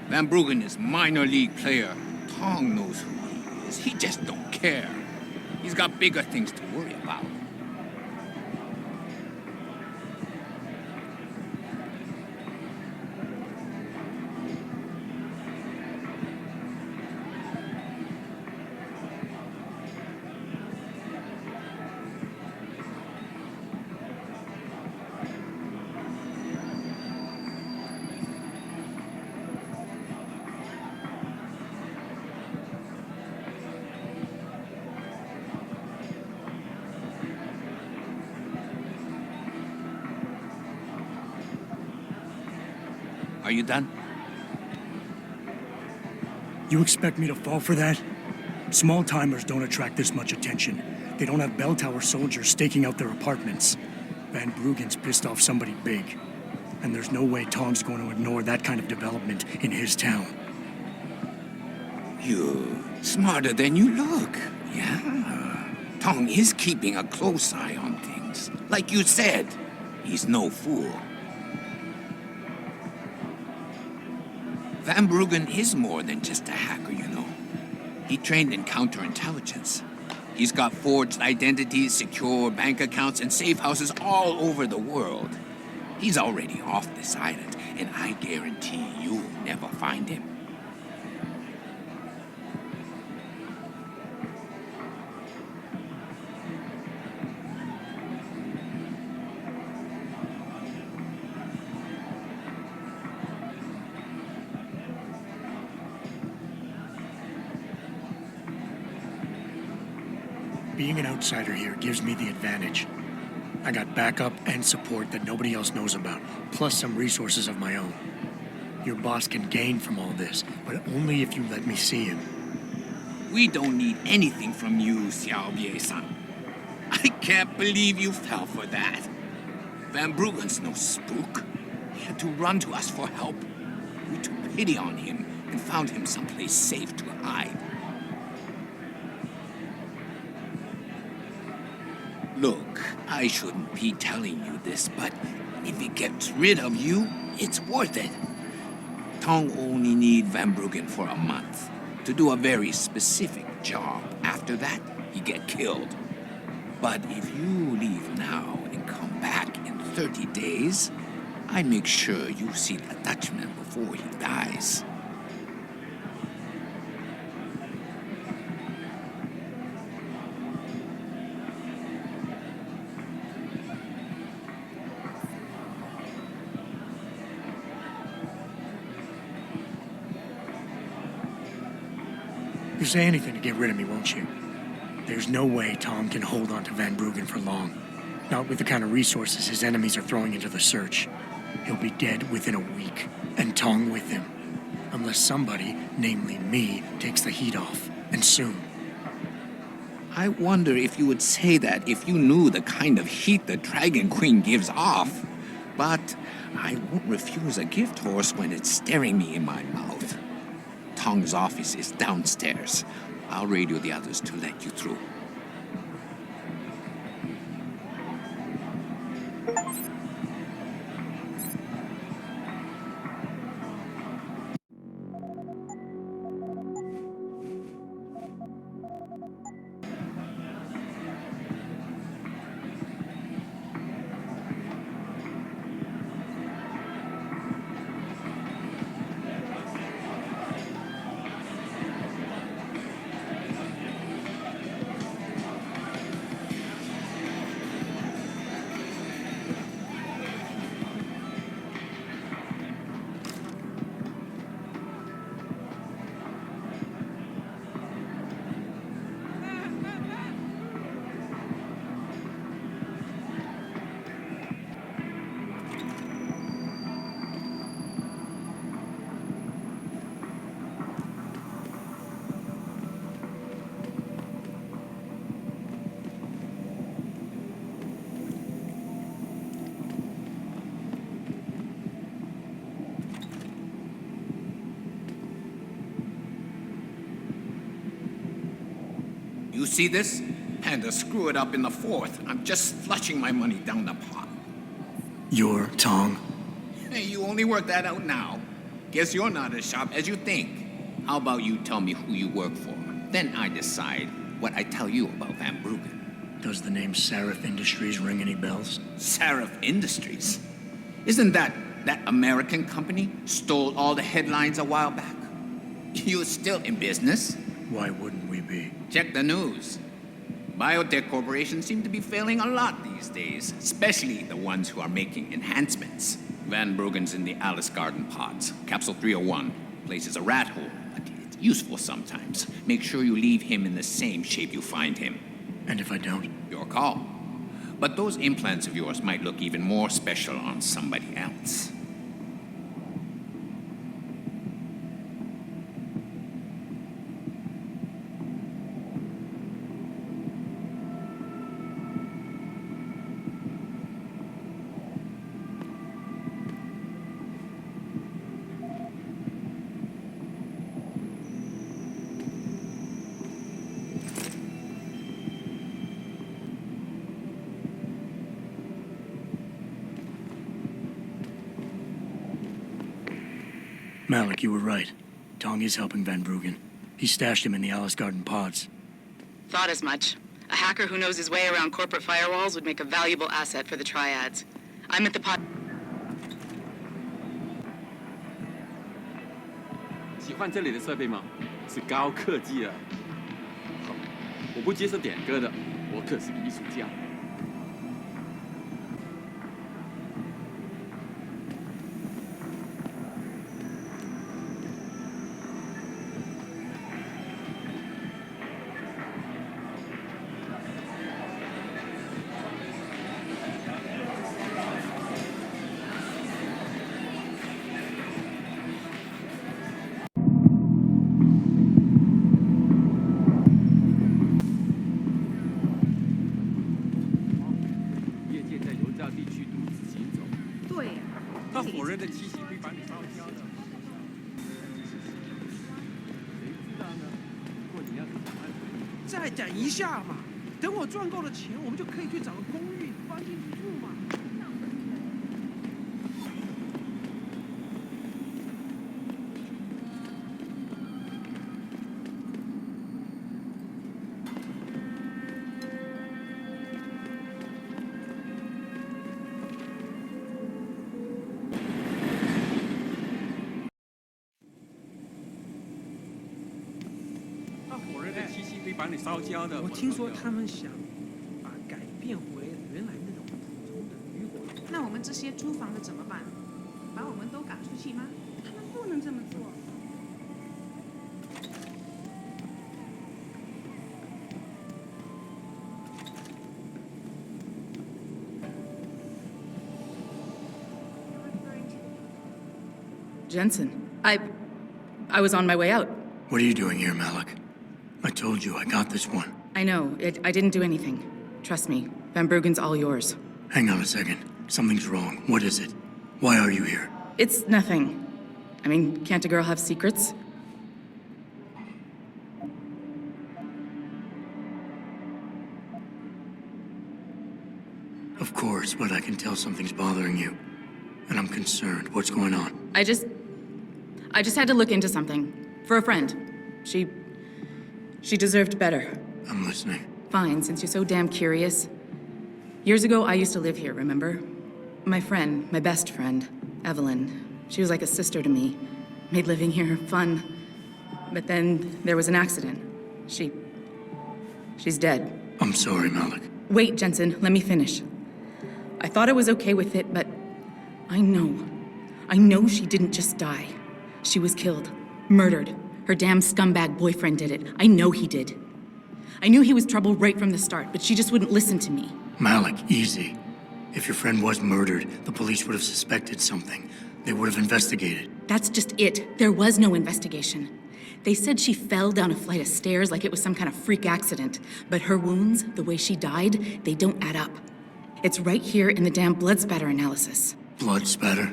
Van Bruggen is minor league player. Tong knows who he is. He just don't care. He's got bigger things to worry about. Are you done? You expect me to fall for that? Small-timers don't attract this much attention. They don't have bell tower soldiers staking out their apartments. Van Bruggen's pissed off somebody big. And there's no way Tom's going to ignore that kind of development in his town. You're smarter than you look. Yeah. Tong is keeping a close eye on things. Like you said, he's no fool. Van Bruggen is more than just a hacker, you know. He trained in counterintelligence. He's got forged identities, secure bank accounts, and safe houses all over the world. He's already off this island, and I guarantee you'll never find him. Being an outsider here gives me the advantage. I got backup and support that nobody else knows about, plus some resources of my own. Your boss can gain from all this, but only if you let me see him. We don't need anything from you, Xiao Bie-san. I can't believe you fell for that. Van Bruggen's no spook. He had to run to us for help. We took pity on him and found him someplace safe to hide. Look, I shouldn't be telling you this, but if he gets rid of you, it's worth it. Tong only need Van Bruggen for a month to do a very specific job. After that, he get killed. But if you leave now and come back in 30 days, I make sure you see the Dutchman before he dies. You'll say anything to get rid of me, won't you? There's no way Tom can hold on to Van Bruggen for long. Not with the kind of resources his enemies are throwing into the search. He'll be dead within a week, and Tong with him. Unless somebody, namely me, takes the heat off, and soon. I wonder if you would say that if you knew the kind of heat the Dragon Queen gives off. But I won't refuse a gift horse when it's staring me in my mouth. Tong's office is downstairs. I'll radio the others to let you through. see this? And to screw it up in the fourth, I'm just flushing my money down the pot. You're Tong? Hey, you only work that out now. Guess you're not as sharp as you think. How about you tell me who you work for? Then I decide what I tell you about Van Bruggen. Does the name Seraph Industries ring any bells? Seraph Industries? Isn't that American company stole all the headlines a while back? You're still in business? Why wouldn't we be? Check the news. Biotech corporations seem to be failing a lot these days, especially the ones who are making enhancements. Van Bruggen's in the Alice Garden pods. Capsule 301. Place is a rat hole, but it's useful sometimes. Make sure you leave him in the same shape you find him. And if I don't? Your call. But those implants of yours might look even more special on somebody else. Malik, you were right. Tong is helping Van Bruggen. He stashed him in the Alice Garden pods. Thought as much. A hacker who knows his way around corporate firewalls would make a valuable asset for the triads. I'm at the pod. 喜欢这里的设备吗？是高科技的。好，我不接受点歌的，我可是个艺术家。他火热的气息会把你烧焦的。谁知道呢？不过你要是想安全，再等一下嘛，等我赚够了钱，我们就可以去找个公寓搬进去住嘛。把你烧焦的。我听说他们想把改变回原来那种普通的旅馆。那我们这些租房的怎么办？把我们都赶出去吗？他们不能这么做。Jensen, I was on my way out. What are you doing here, Malik? I told you I got this one. I know. I didn't do anything. Trust me. Van Bruggen's all yours. Hang on a second. Something's wrong. What is it? Why are you here? It's nothing. I mean, can't a girl have secrets? Of course, but I can tell something's bothering you. And I'm concerned. What's going on? I just had to look into something. For a friend. She deserved better. I'm listening. Fine, since you're so damn curious. Years ago, I used to live here, remember? My friend, my best friend, Evelyn. She was like a sister to me. Made living here fun. But then there was an accident. She's dead. I'm sorry, Malik. Wait, Jensen, let me finish. I thought I was okay with it, but I know she didn't just die. She was killed. Murdered. Her damn scumbag boyfriend did it. I know he did. I knew he was trouble right from the start, but she just wouldn't listen to me. Malik, easy. If your friend was murdered, the police would have suspected something. They would have investigated. That's just it. There was no investigation. They said she fell down a flight of stairs like it was some kind of freak accident. But her wounds, the way she died, they don't add up. It's right here in the damn blood spatter analysis. Blood spatter?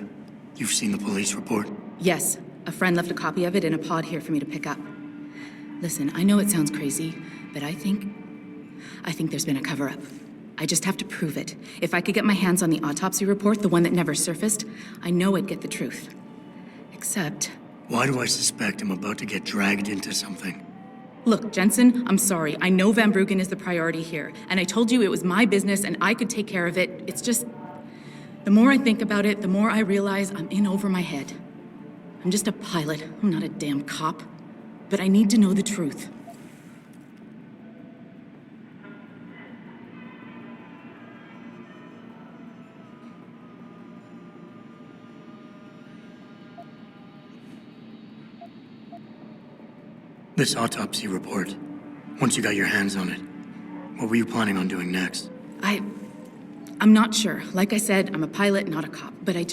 You've seen the police report? Yes. A friend left a copy of it in a pod here for me to pick up. Listen, I know it sounds crazy, but I think I think there's been a cover-up. I just have to prove it. If I could get my hands on the autopsy report, the one that never surfaced, I know I'd get the truth. Except... Why do I suspect I'm about to get dragged into something? Look, Jensen, I'm sorry. I know Van Bruggen is the priority here, and I told you it was my business and I could take care of it. It's just... The more I think about it, the more I realize I'm in over my head. I'm just a pilot. I'm not a damn cop. But I need to know the truth. This autopsy report, once you got your hands on it, what were you planning on doing next? I'm not sure. Like I said, I'm a pilot, not a cop. But I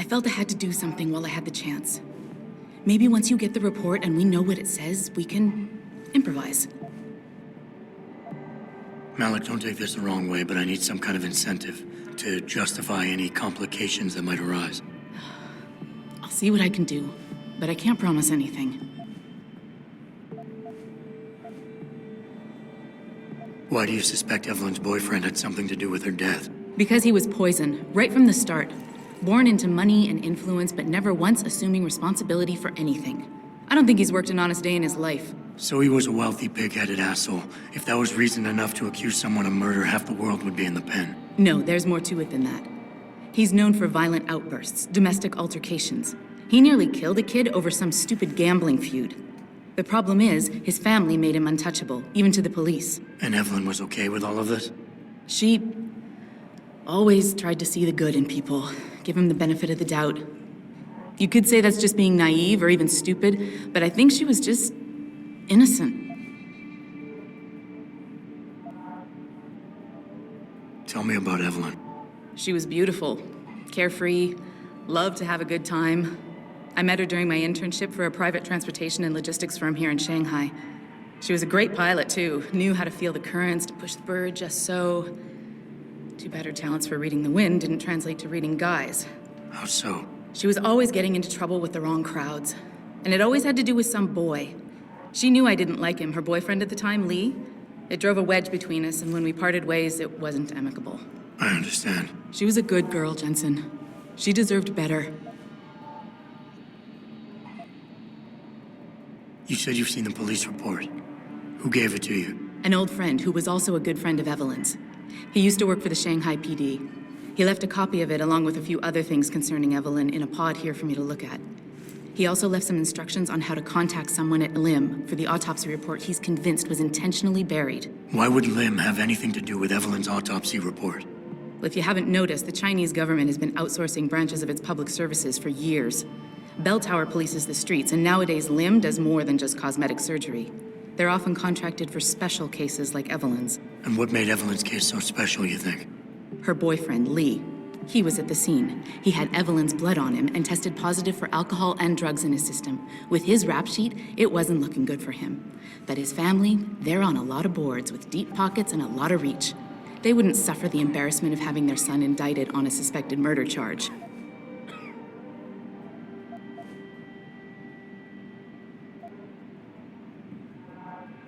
felt I had to do something while I had the chance. Maybe once you get the report and we know what it says, we can improvise. Malik, don't take this the wrong way, but I need some kind of incentive to justify any complications that might arise. I'll see what I can do, but I can't promise anything. Why do you suspect Evelyn's boyfriend had something to do with her death? Because he was poison, right from the start. Born into money and influence, but never once assuming responsibility for anything. I don't think he's worked an honest day in his life. So he was a wealthy, pig-headed asshole. If that was reason enough to accuse someone of murder, half the world would be in the pen. No, there's more to it than that. He's known for violent outbursts, domestic altercations. He nearly killed a kid over some stupid gambling feud. The problem is, his family made him untouchable, even to the police. And Evelyn was okay with all of this? She always tried to see the good in people, give him the benefit of the doubt. You could say that's just being naive or even stupid, but I think she was just innocent. Tell me about Evelyn. She was beautiful, carefree, loved to have a good time. I met her during my internship for a private transportation and logistics firm here in Shanghai. She was a great pilot, too. Knew how to feel the currents, to push the bird just so. Too bad her talents for reading the wind didn't translate to reading guys. How so? She was always getting into trouble with the wrong crowds. And it always had to do with some boy. She knew I didn't like him. Her boyfriend at the time, Lee, it drove a wedge between us, and when we parted ways, it wasn't amicable. I understand. She was a good girl, Jensen. She deserved better. You said you've seen the police report. Who gave it to you? An old friend who was also a good friend of Evelyn's. He used to work for the Shanghai PD. He left a copy of it along with a few other things concerning Evelyn in a pod here for me to look at. He also left some instructions on how to contact someone at LIM for the autopsy report he's convinced was intentionally buried. Why would LIM have anything to do with Evelyn's autopsy report? Well, if you haven't noticed, the Chinese government has been outsourcing branches of its public services for years. Bell Tower polices the streets, and nowadays LIM does more than just cosmetic surgery. They're often contracted for special cases like Evelyn's. And what made Evelyn's case so special, you think? Her boyfriend, Lee. He was at the scene. He had Evelyn's blood on him and tested positive for alcohol and drugs in his system. With his rap sheet, it wasn't looking good for him. But his family, they're on a lot of boards with deep pockets and a lot of reach. They wouldn't suffer the embarrassment of having their son indicted on a suspected murder charge.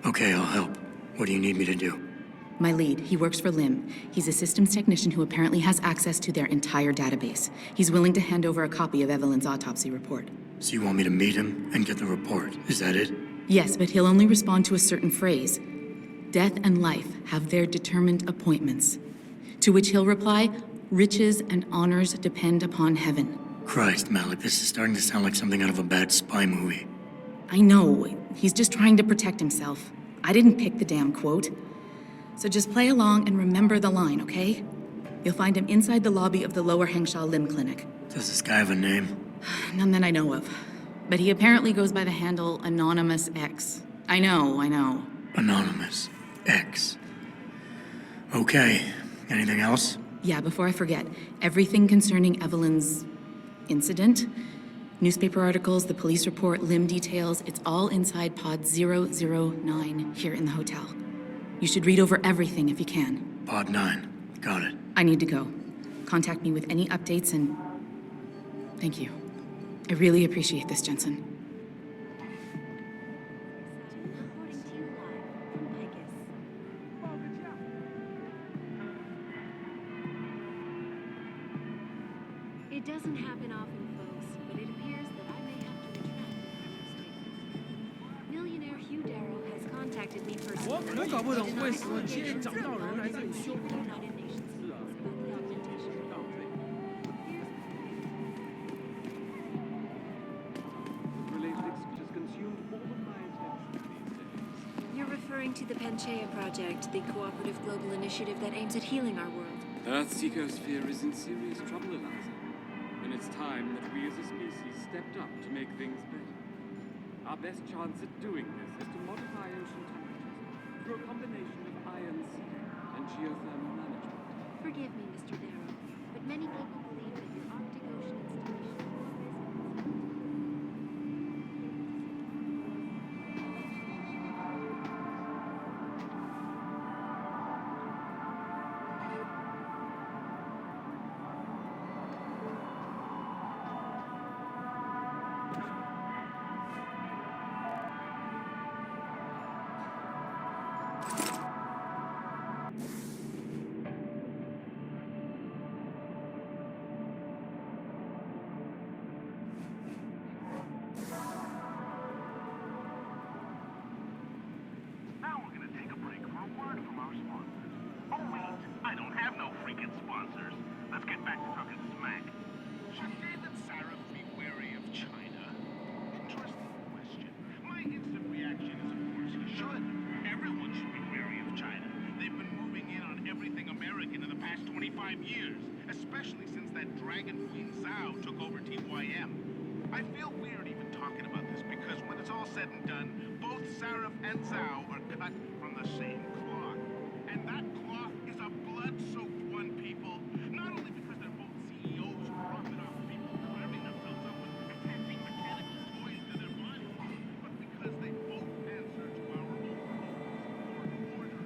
Okay, I'll help. What do you need me to do? My lead, he works for LIM. He's a systems technician who apparently has access to their entire database. He's willing to hand over a copy of Evelyn's autopsy report. So you want me to meet him and get the report? Is that it? Yes, but he'll only respond to a certain phrase. Death and life have their determined appointments. To which he'll reply, riches and honors depend upon heaven. Christ, Malik, this is starting to sound like something out of a bad spy movie. I know. He's just trying to protect himself. I didn't pick the damn quote. So just play along and remember the line, okay? You'll find him inside the lobby of the Lower Hengsha Limb Clinic. Does this guy have a name? None that I know of. But he apparently goes by the handle Anonymous X. I know. Anonymous X. Okay. Anything else? Yeah, before I forget, everything concerning Evelyn's incident, newspaper articles, the police report, limb details, it's all inside pod 009 here in the hotel. You should read over everything if you can. Pod 9. Got it. I need to go. Contact me with any updates and... Thank you. I really appreciate this, Jensen. doesn't happen often, folks, but it appears that I may have to retract an earlier statement. Millionaire Hugh Darrow has contacted me personally. 我搞不懂为什么今天找不到人来这里修。 You're referring to the Panchaea Project, the cooperative global initiative that aims at healing our world. Earth's ecosphere is in serious trouble, Eliza. And it's time that we as a species stepped up to make things better. Our best chance at doing this is to modify ocean temperatures through a combination of iron seeding and geothermal management. Forgive me, Mr. Darrow, but many people believe that your Arctic Ocean installation Now we're gonna take a break for a word from our sponsors. Oh wait, I don't have no freaking sponsors. Let's get back to talking smack. Should David Sarif be wary of China? Interesting question. My instant reaction is, of course, he should. Everyone should be wary of China. They've been moving in on everything American in the past 25 years, especially since that Dragon Queen Zhao took over TYM. I feel weird even talking about this because when it's all said and done, both Sarif and Zhao are cut from the same cloth. And that cloth is a blood-soaked one, people. Not only because they're both CEOs who profit off people carving themselves up with attaching mechanical toys to their bodies, but because they both answer to our own rules or order.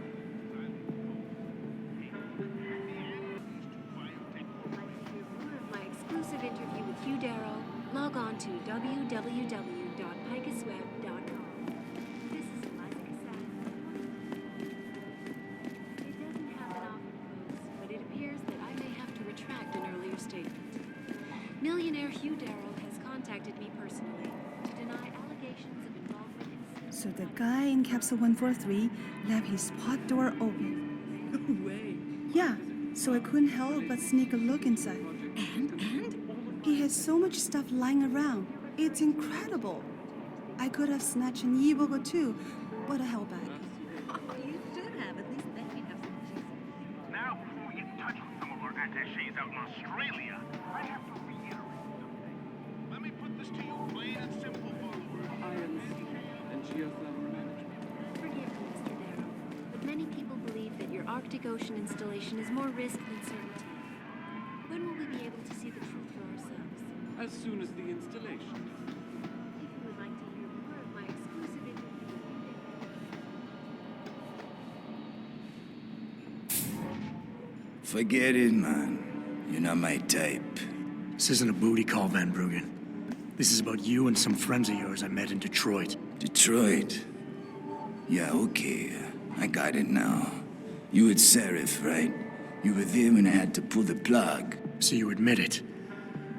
my exclusive interview with Hugh Darrow, log on to www.picusweb.com. This is Eliza Cassatt. It doesn't happen often, folks, but it appears that I may have to retract an earlier statement. Millionaire Hugh Darrow has contacted me personally to deny allegations of involvement in... So the guy in capsule 143 left his pod door open. No way. Yeah, so I couldn't help but sneak a look inside. And? He has so much stuff lying around. It's incredible. I could have snatched an e-book or two, but I held back. You should have. At least then you'd have some cheese. Now, before we get in touch with some of our attaches out in Australia, I have to reiterate something. Let me put this to you plain and simple, followers. Iron seeding and geothermal management. Forgive me, Mr. Darrow, but many people believe that your Arctic Ocean installation is more risk than certainty. When will we be able to see the truth for ourselves? As soon as the installation is. If you would like to hear more of my exclusive interview with Hugh Darrow. Forget it, man. You're not my type. This isn't a booty call, Van Bruggen. This is about you and some friends of yours I met in Detroit. Detroit? Yeah, okay. I got it now. You at Sarif, right? You were there when I had to pull the plug. So you admit it.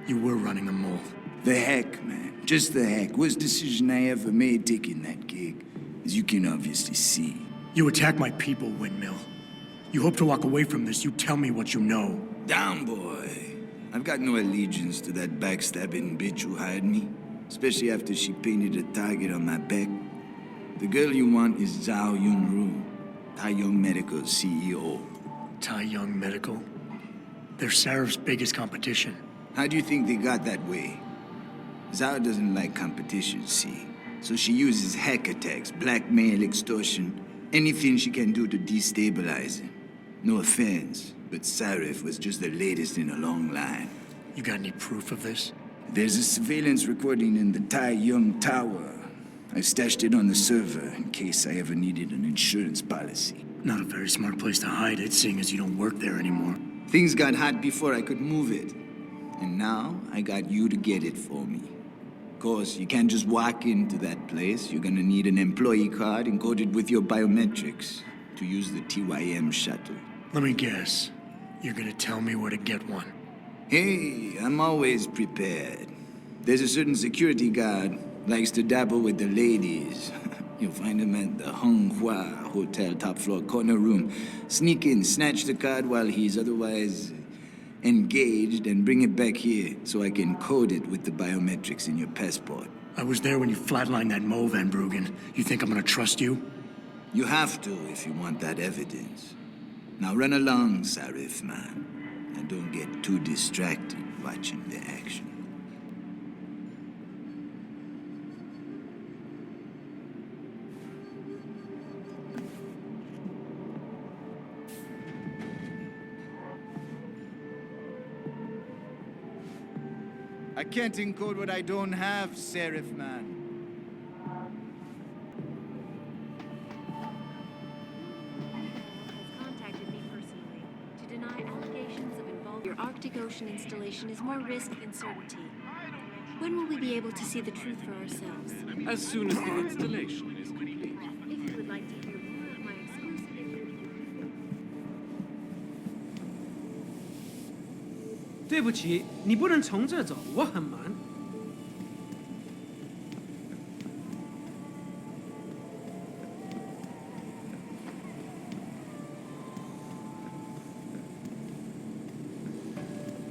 You were running a mole. The heck, man. Just the heck. Worst decision I ever made taking that gig. As you can obviously see. You attack my people, Windmill. You hope to walk away from this. You tell me what you know. Down, boy. I've got no allegiance to that backstabbing bitch who hired me. Especially after she painted a target on my back. The girl you want is Zhao Yunru, Tai Yong Medical's CEO. Tai Yong Medical? They're Sarif's biggest competition. How do you think they got that way? Zhao doesn't like competition, see? So she uses hack attacks, blackmail, extortion, anything she can do to destabilize him. No offense, but Sarif was just the latest in a long line. You got any proof of this? There's a surveillance recording in the Tai Yong Tower. I stashed it on the server in case I ever needed an insurance policy. Not a very smart place to hide it, seeing as you don't work there anymore. Things got hot before I could move it. And now I got you to get it for me. Of course, you can't just walk into that place. You're gonna need an employee card encoded with your biometrics to use the TYM shuttle. Let me guess. You're gonna tell me where to get one. Hey, I'm always prepared. There's a certain security guard, likes to dabble with the ladies. You'll find him at the Hung Hua Hotel top floor corner room. Sneak in, snatch the card while he's otherwise engaged, and bring it back here so I can code it with the biometrics in your passport. I was there when you flatlined that Mo, Van Bruggen. You think I'm gonna trust you? You have to if you want that evidence. Now run along, Sarif, man. And don't get too distracted watching the action. I can't encode what I don't have, Serif man. Has contacted me personally to deny allegations of involvement. Your Arctic Ocean installation is more risk than certainty. When will we be able to see the truth for ourselves? As soon as the installation is complete. If you would like to hear more of my exclusive interview. 对不起，你不能从这儿走，我很忙。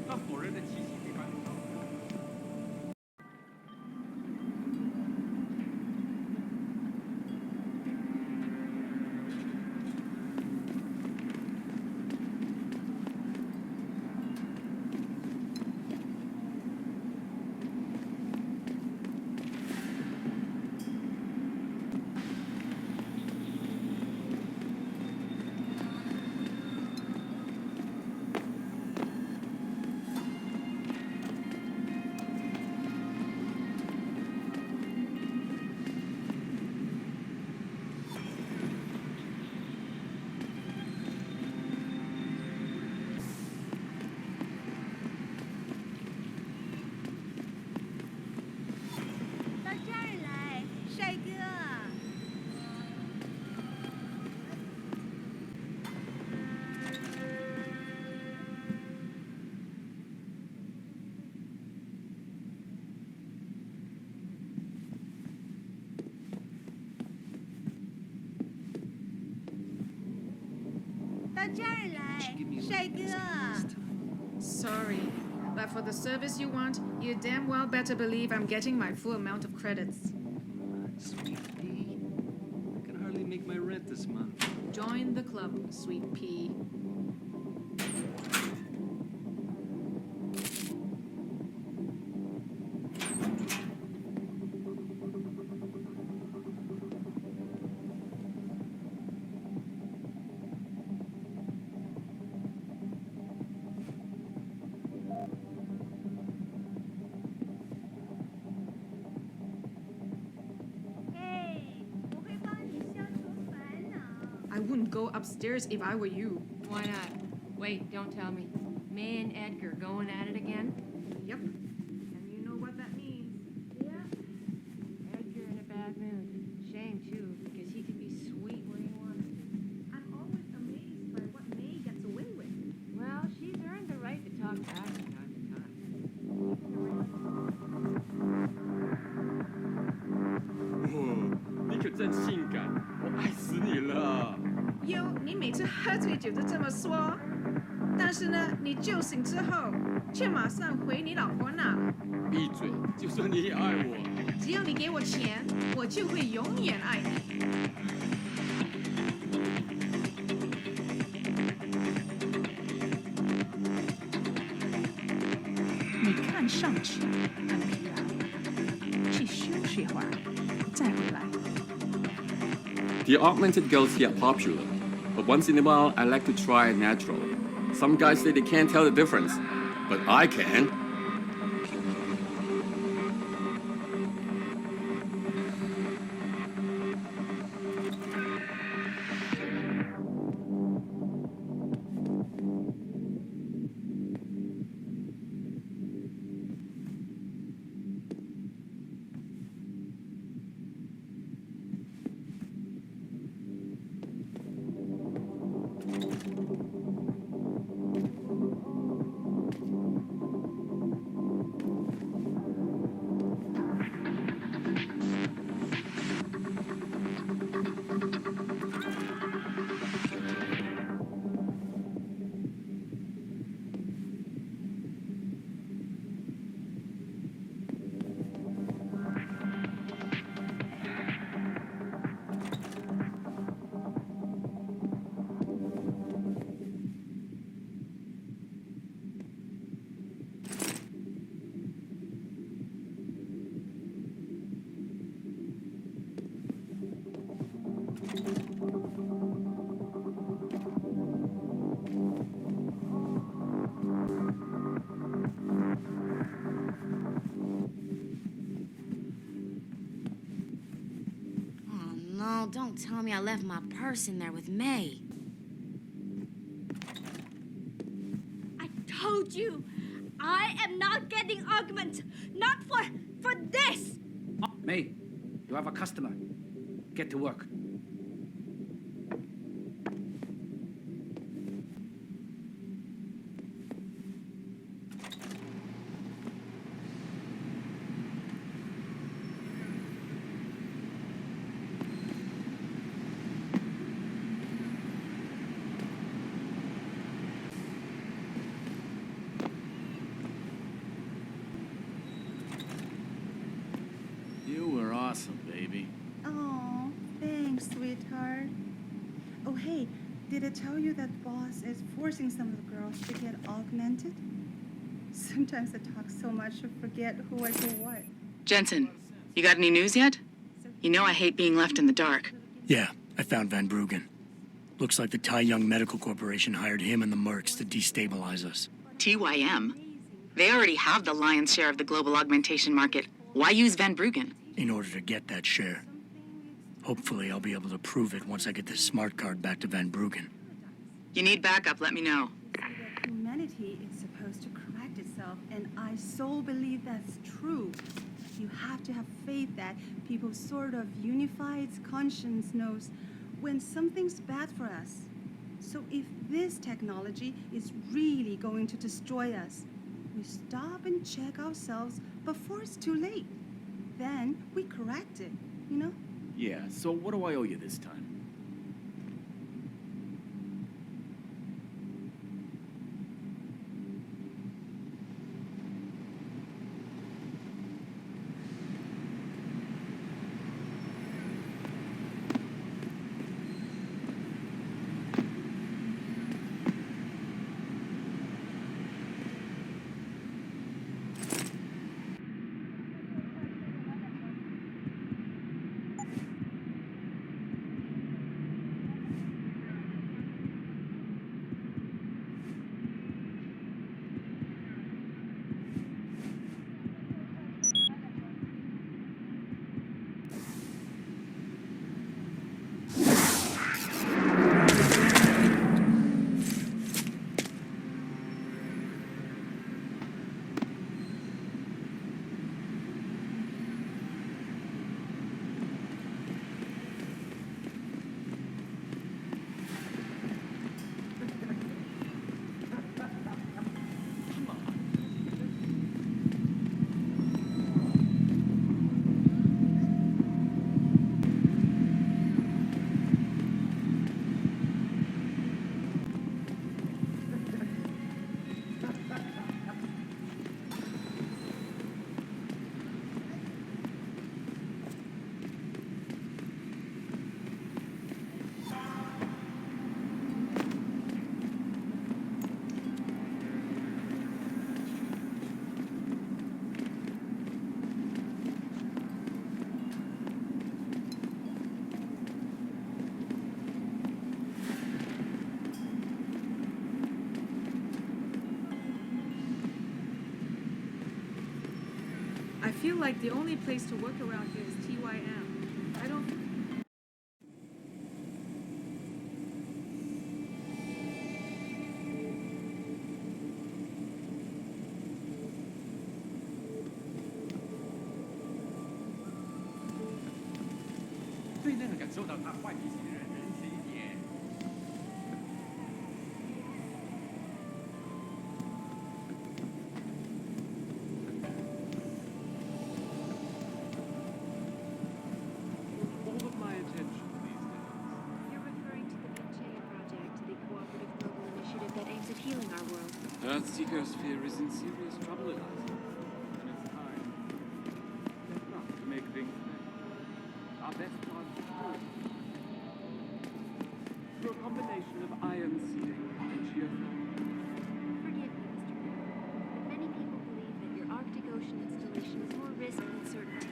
那否认的气息非常高。到这儿来，帅哥。到这儿来，帅哥。Sorry, but for the service you want, you damn well better believe I'm getting my full amount of credits. Sweet pea. I can hardly make my rent this month. Join the club, sweet pea. I wouldn't go upstairs if I were you. Why not? Wait, don't tell me. May and Edgar going at it again? Yep. And you know what that means. Yeah. Edgar in a bad mood. Shame, too, because he can be sweet when he wants to. I'm always amazed by what May gets away with. Well, she's earned the right to talk back from time to time. 你可真性感，我爱死你了。哟，你每次喝醉酒都这么说，但是呢，你酒醒之后却马上回你老婆那了。闭嘴！就算你也爱我，只要你给我钱，我就会永远爱你。你看上去很疲劳，去休息会儿，再回来。 The augmented girls here are popular, but once in a while I like to try natural. Some guys say they can't tell the difference, but I can. Don't tell me I left my purse in there with May. I told you, I am not getting argument. Not for this. May, you have a customer. Get to work. You were awesome, baby. Oh, thanks, sweetheart. Oh, hey, did I tell you that boss is forcing some of the girls to get augmented? Sometimes I talk so much I forget who I do what. Jensen, you got any news yet? You know I hate being left in the dark. Yeah, I found Van Bruggen. Looks like the Tai Young Medical Corporation hired him and the Mercs to destabilize us. TYM? They already have the lion's share of the global augmentation market. Why use Van Bruggen? In order to get that share. Hopefully I'll be able to prove it once I get this smart card back to Van Bruggen. You need backup, let me know. Humanity is supposed to correct itself, and I so believe that's true. You have to have faith that people's sort of unified conscience knows when something's bad for us. So if this technology is really going to destroy us, we stop and check ourselves before it's too late. Then we correct it, you know? Yeah, so what do I owe you this time? I feel like the only place to work around here is TYM. I don't... All of my attention these days. You're referring to the Vinchea Project, the cooperative global initiative that aims at healing our world. Earth's ecosphere is in serious trouble, Eliza. And it's time to step up to make things better. Our best chance of doing it. Through a combination of ion seeding and geothermal. Forgive me, Mr. Moore, but many people believe that your Arctic Ocean installation is more risk than certainty.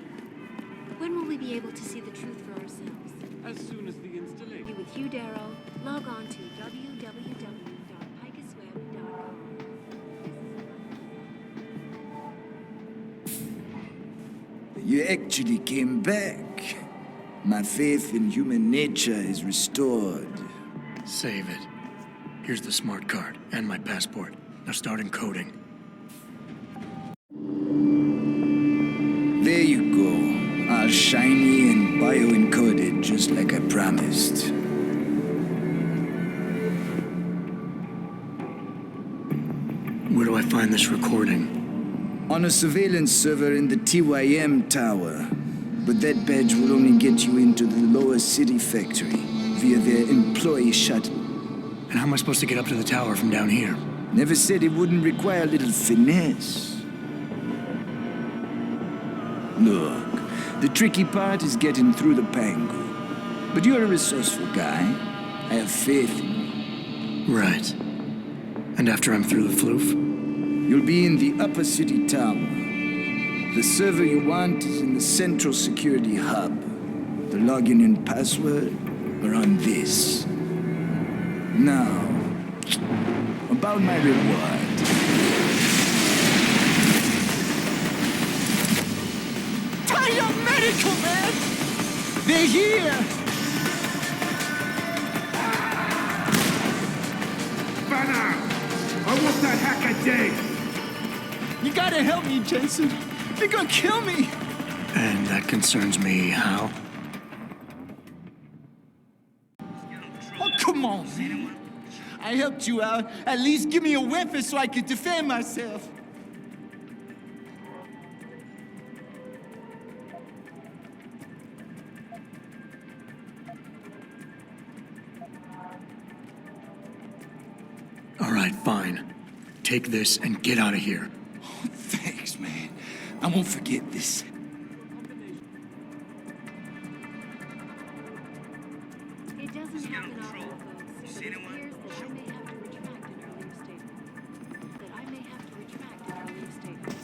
When will we be able to see the truth for ourselves? As soon as the installation. With Hugh Darrow, log on to www.picusweb.com. You actually came back. My faith in human nature is restored. Save it. Here's the smart card and my passport. Now start encoding. There you go. All shiny and bio-encoded, just like I promised. Where do I find this recording? On a surveillance server in the TYM tower. But that badge will only get you into the lower city factory via their employee shuttle. And how am I supposed to get up to the tower from down here? Never said it wouldn't require a little finesse. Look, the tricky part is getting through the Pangu. But you're a resourceful guy. I have faith in you. Right. And after I'm through the floof? You'll be in the upper city tower. The server you want is in the central security hub. The login and password are on this. Now, about my reward. Tire medical, man! They're here! Banner! I want that hacker dead! You gotta help me, Jason. They're gonna kill me! And that concerns me how? Oh, come on, man. I helped you out. At least give me a weapon so I can defend myself. All right, fine. Take this and get out of here. Oh, thanks, man. I won't forget this. It doesn't happen often, folks, but it appears that I may have to retract an earlier statement.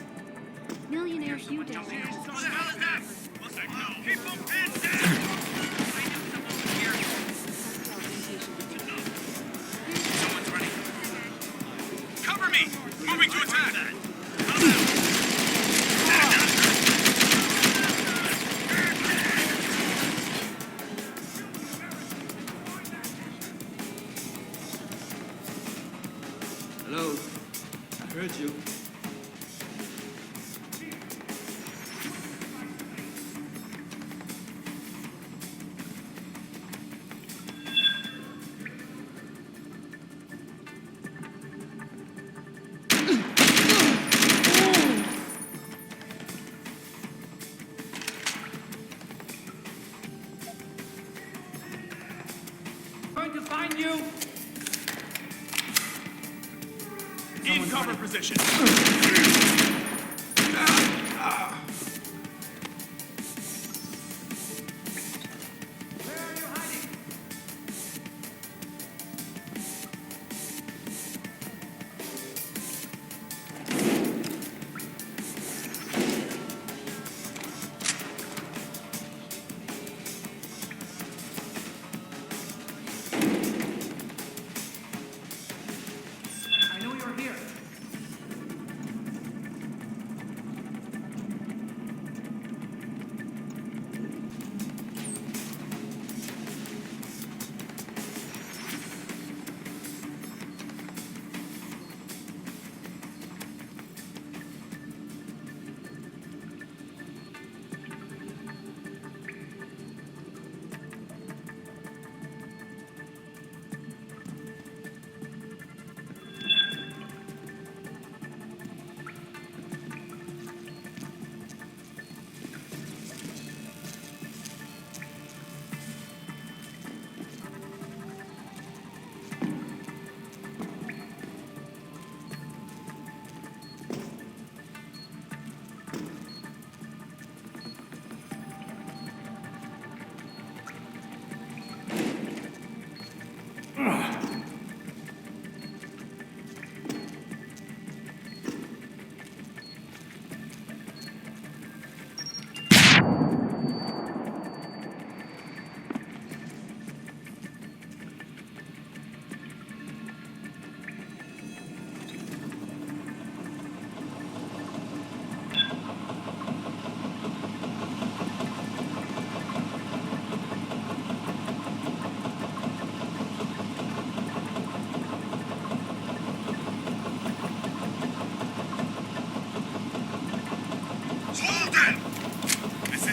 Millionaire Hugh Darrow has... What the hell is that? Keep them pinned down! Someone's running. Cover me! Moving to attack! Hello? I heard you. Going to find you! In cover position.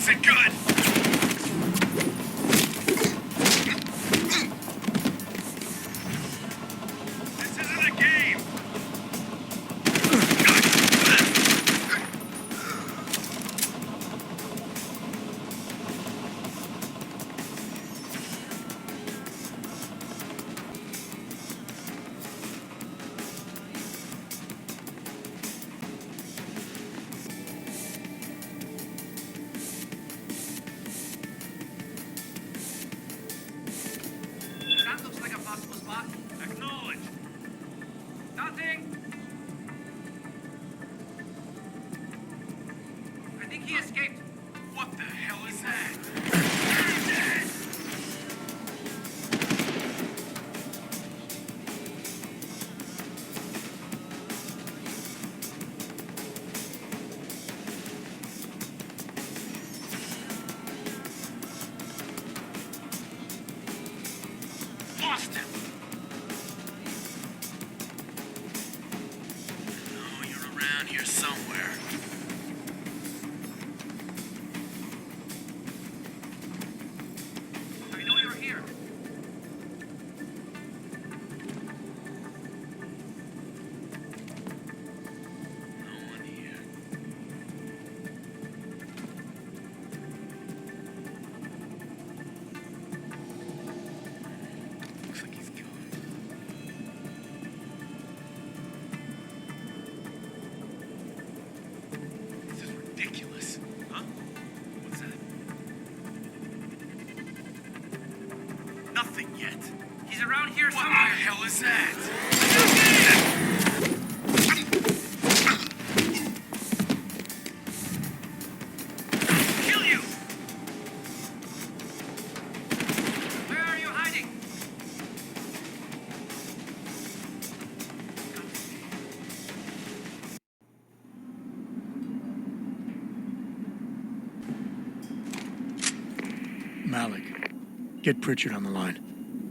isn't good! This isn't a game! That looks like a possible spot. Acknowledge! Nothing. I think he escaped. What the hell is that? Lost him! Oh, you're around here somewhere. I know you're here. No one here. Looks like he's gone. This is ridiculous. Huh? What's that? Nothing yet. He's around here What somewhere. the hell is that? Kill you! Where are you hiding? Malik, get Pritchard on the line.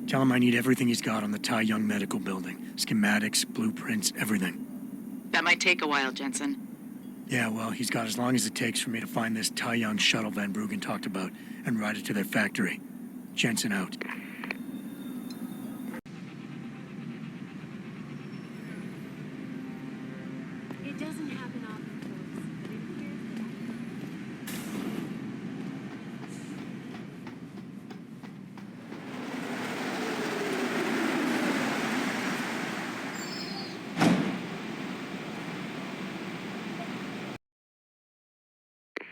Tell him I need everything he's got on the Tai Young Medical Building. Schematics, blueprints, everything. That might take a while, Jensen. Yeah, well, he's got as long as it takes for me to find this Tai Young shuttle Van Bruggen talked about and ride it to their factory. Jensen out. It doesn't happen often, folks, but it appears that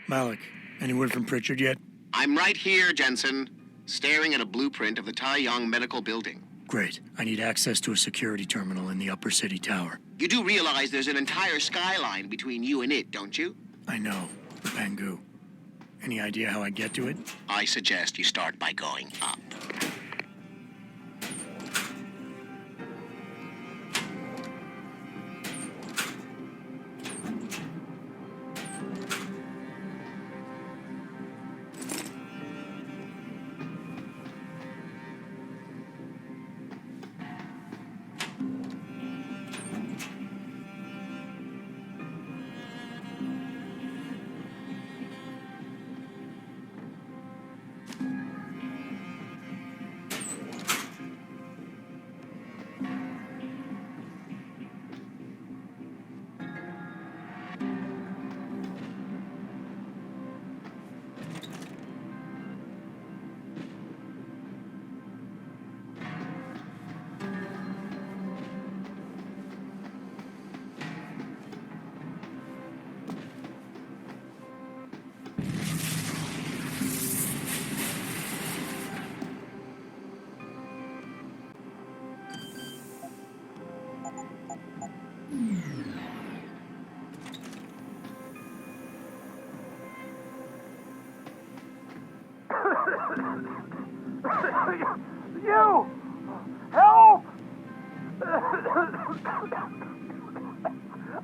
Malik, any word from Pritchard yet? I'm right here, Jensen, staring at a blueprint of the Tai Young Medical Building. Great. I need access to a security terminal in the upper city tower. You do realize there's an entire skyline between you and it, don't you? I know. The Bangu. Any idea how I get to it? I suggest you start by going up. You! Help!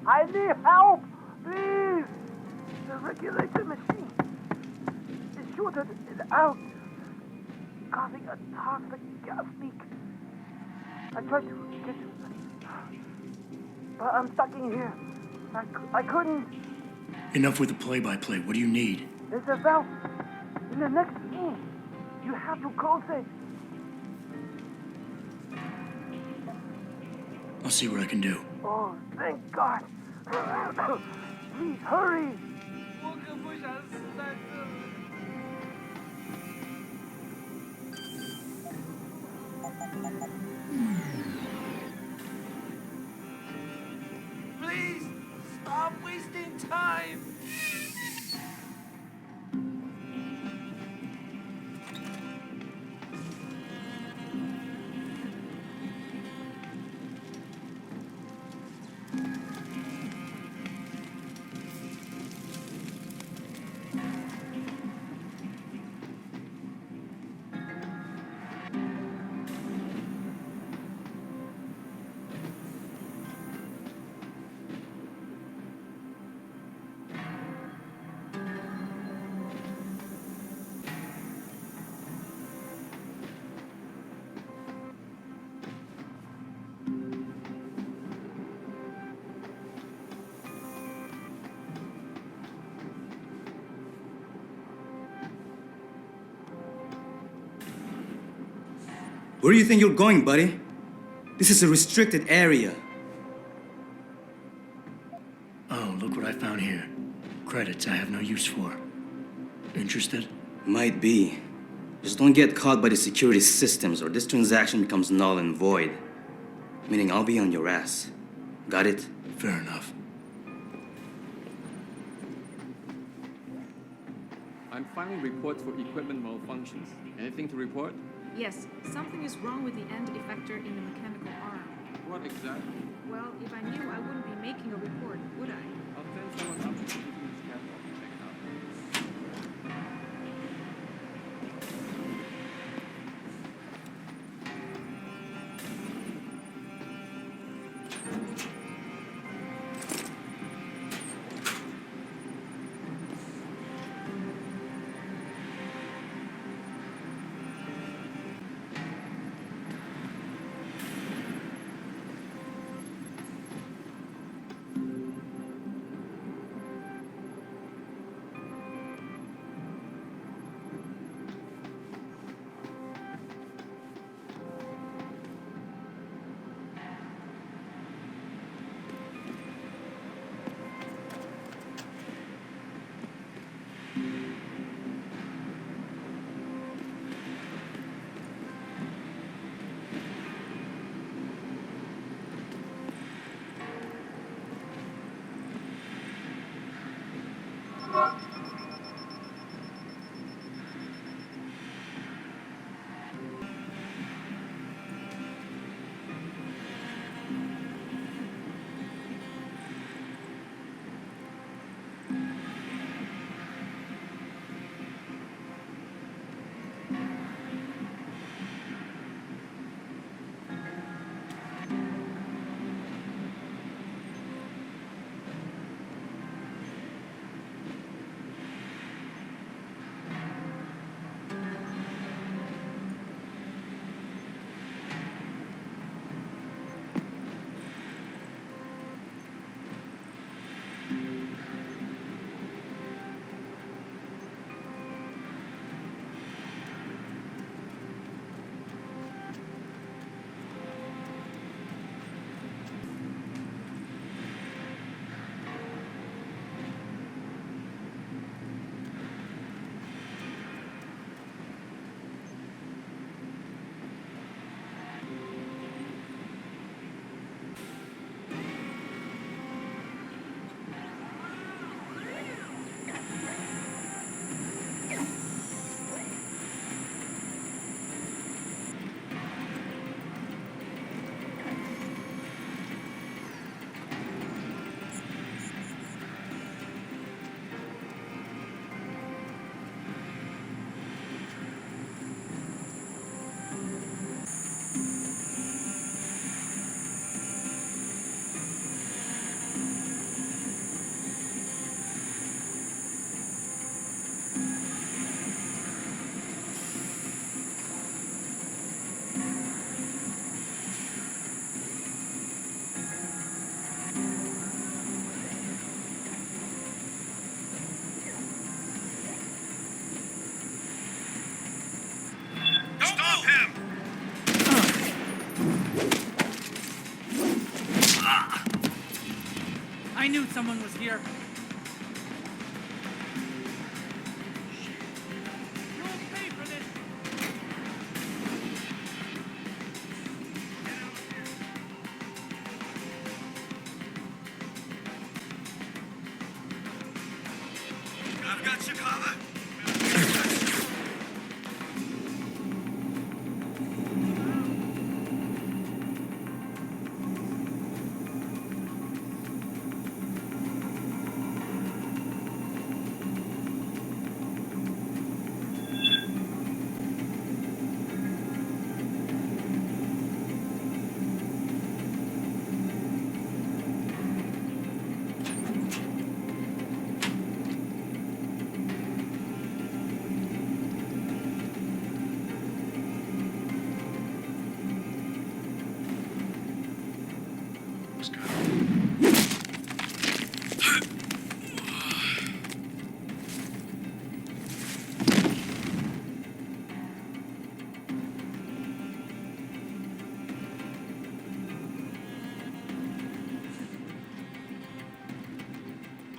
I need help! Please! The regulator machine. The shooter is out, causing a toxic gas leak. I tried to get you, but I'm stuck in here. I couldn't. Enough with the play-by-play. What do you need? There's a valve in the next room. You have to close it. I'll see what I can do. Oh, thank God. Please hurry. Please, stop wasting time. Where do you think you're going, buddy? This is a restricted area. Oh, look what I found here. Credits I have no use for. Interested? Might be. Just don't get caught by the security systems or this transaction becomes null and void. Meaning I'll be on your ass. Got it? Fair enough. I'm filing reports for equipment malfunctions. Anything to report? Yes, something is wrong with the end effector in the mechanical arm. What exactly? Well, if I knew, I wouldn't be making a report, would I? I'll send someone up to the catalog to check it out. I knew someone was here. I've got you covered.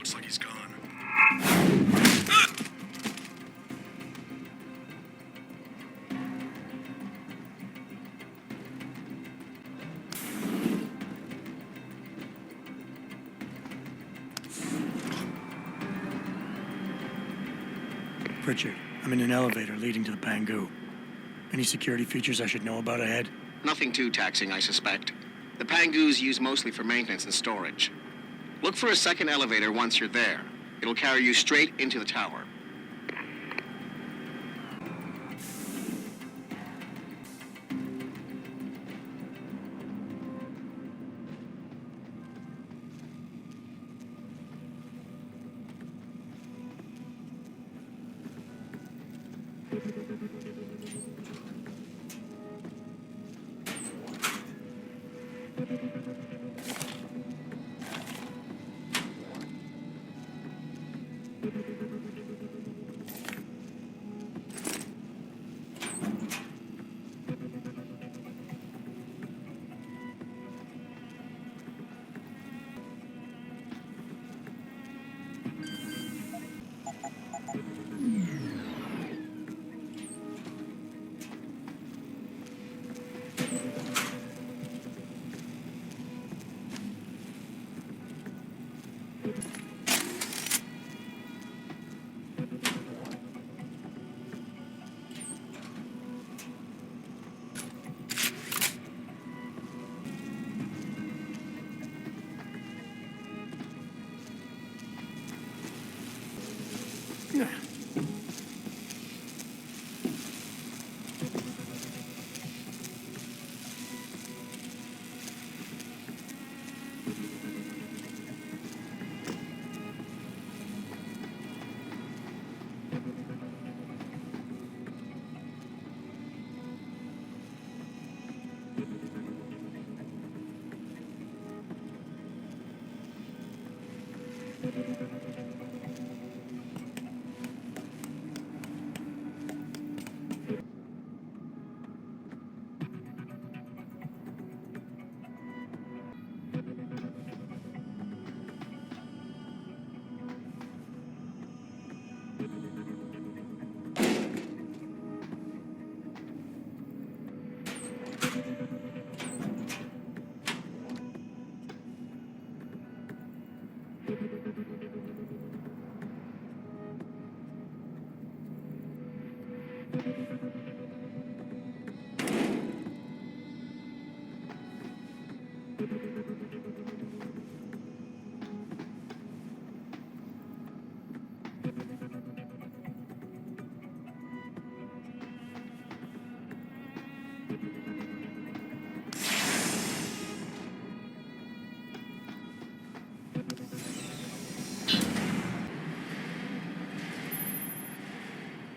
Looks like he's gone. Pritchard, I'm in an elevator leading to the Pangu. Any security features I should know about ahead? Nothing too taxing, I suspect. The Pangus used mostly for maintenance and storage. Look for a second elevator once you're there. It'll carry you straight into the tower.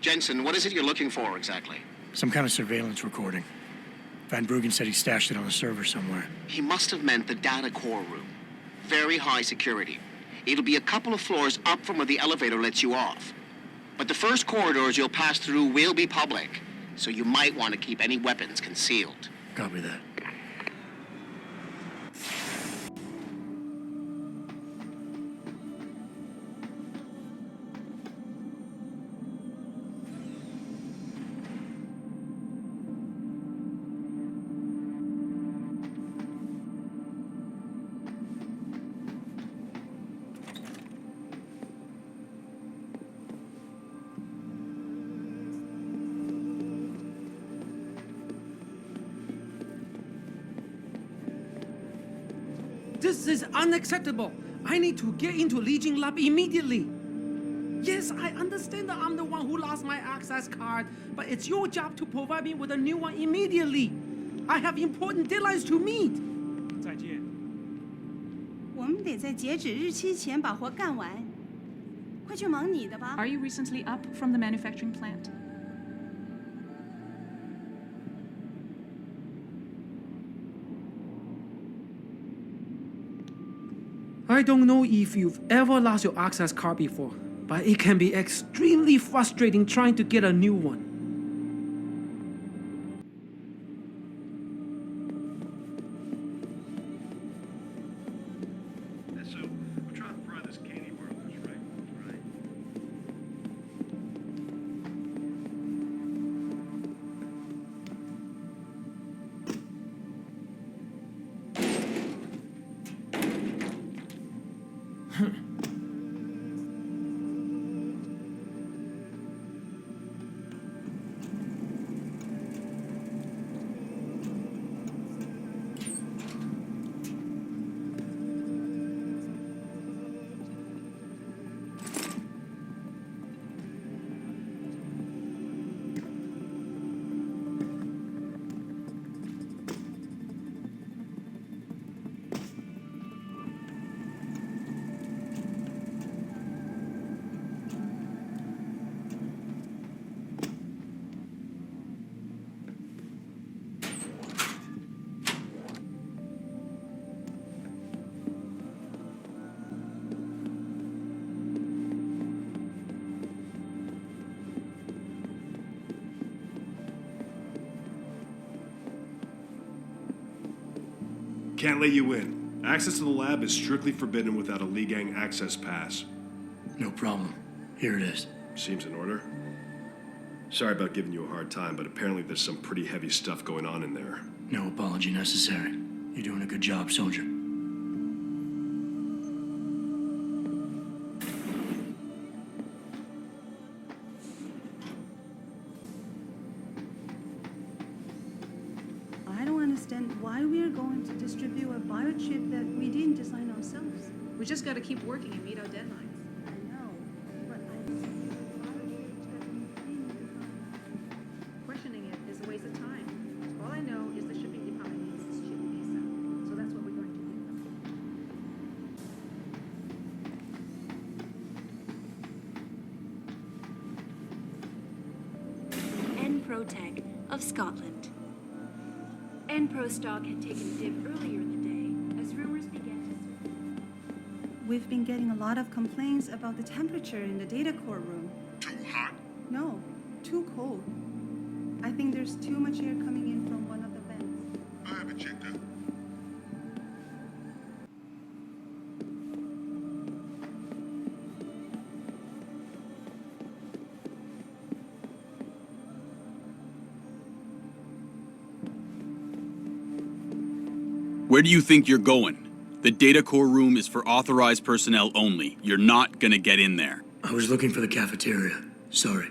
Jensen, what is it you're looking for exactly? Some kind of surveillance recording. Van Bruggen said he stashed it on a server somewhere. He must have meant the data core room. Very high security. It'll be a couple of floors up from where the elevator lets you off. But the first corridors you'll pass through will be public, so you might want to keep any weapons concealed. Copy that. This is unacceptable. I need to get into Legion Lab immediately. Yes, I understand that I'm the one who lost my access card, but it's your job to provide me with a new one immediately. I have important deadlines to meet. 再见。我们得在截止日期前把活干完。快去忙你的吧。 Are you recently up from the manufacturing plant? I don't know if you've ever lost your access card before, but it can be extremely frustrating trying to get a new one. So, we're trying to fry this candy bar loose, right? Right. Can't let you in. Access to the lab is strictly forbidden without a Lee Gang access pass. No problem. Here it is. Seems in order. Sorry about giving you a hard time, but apparently there's some pretty heavy stuff going on in there. No apology necessary. You're doing a good job, soldier. I don't understand why we are going to distribute a biochip that we didn't design ourselves. We just gotta keep working and meet our deadlines. I know, but Questioning it is a waste of time. All I know is the shipping department needs this chip ASAP. So that's what we're going to do. Enprotech of Scotland. Enpro stock had taken a dip earlier in the day as rumors began to we've been getting a lot of complaints about the temperature in the data core room. Too hot? No, too cold. I think there's too much air coming in from one of the vents. I haven't checked out. Where do you think you're going? The data core room is for authorized personnel only. You're not gonna get in there. I was looking for the cafeteria. Sorry.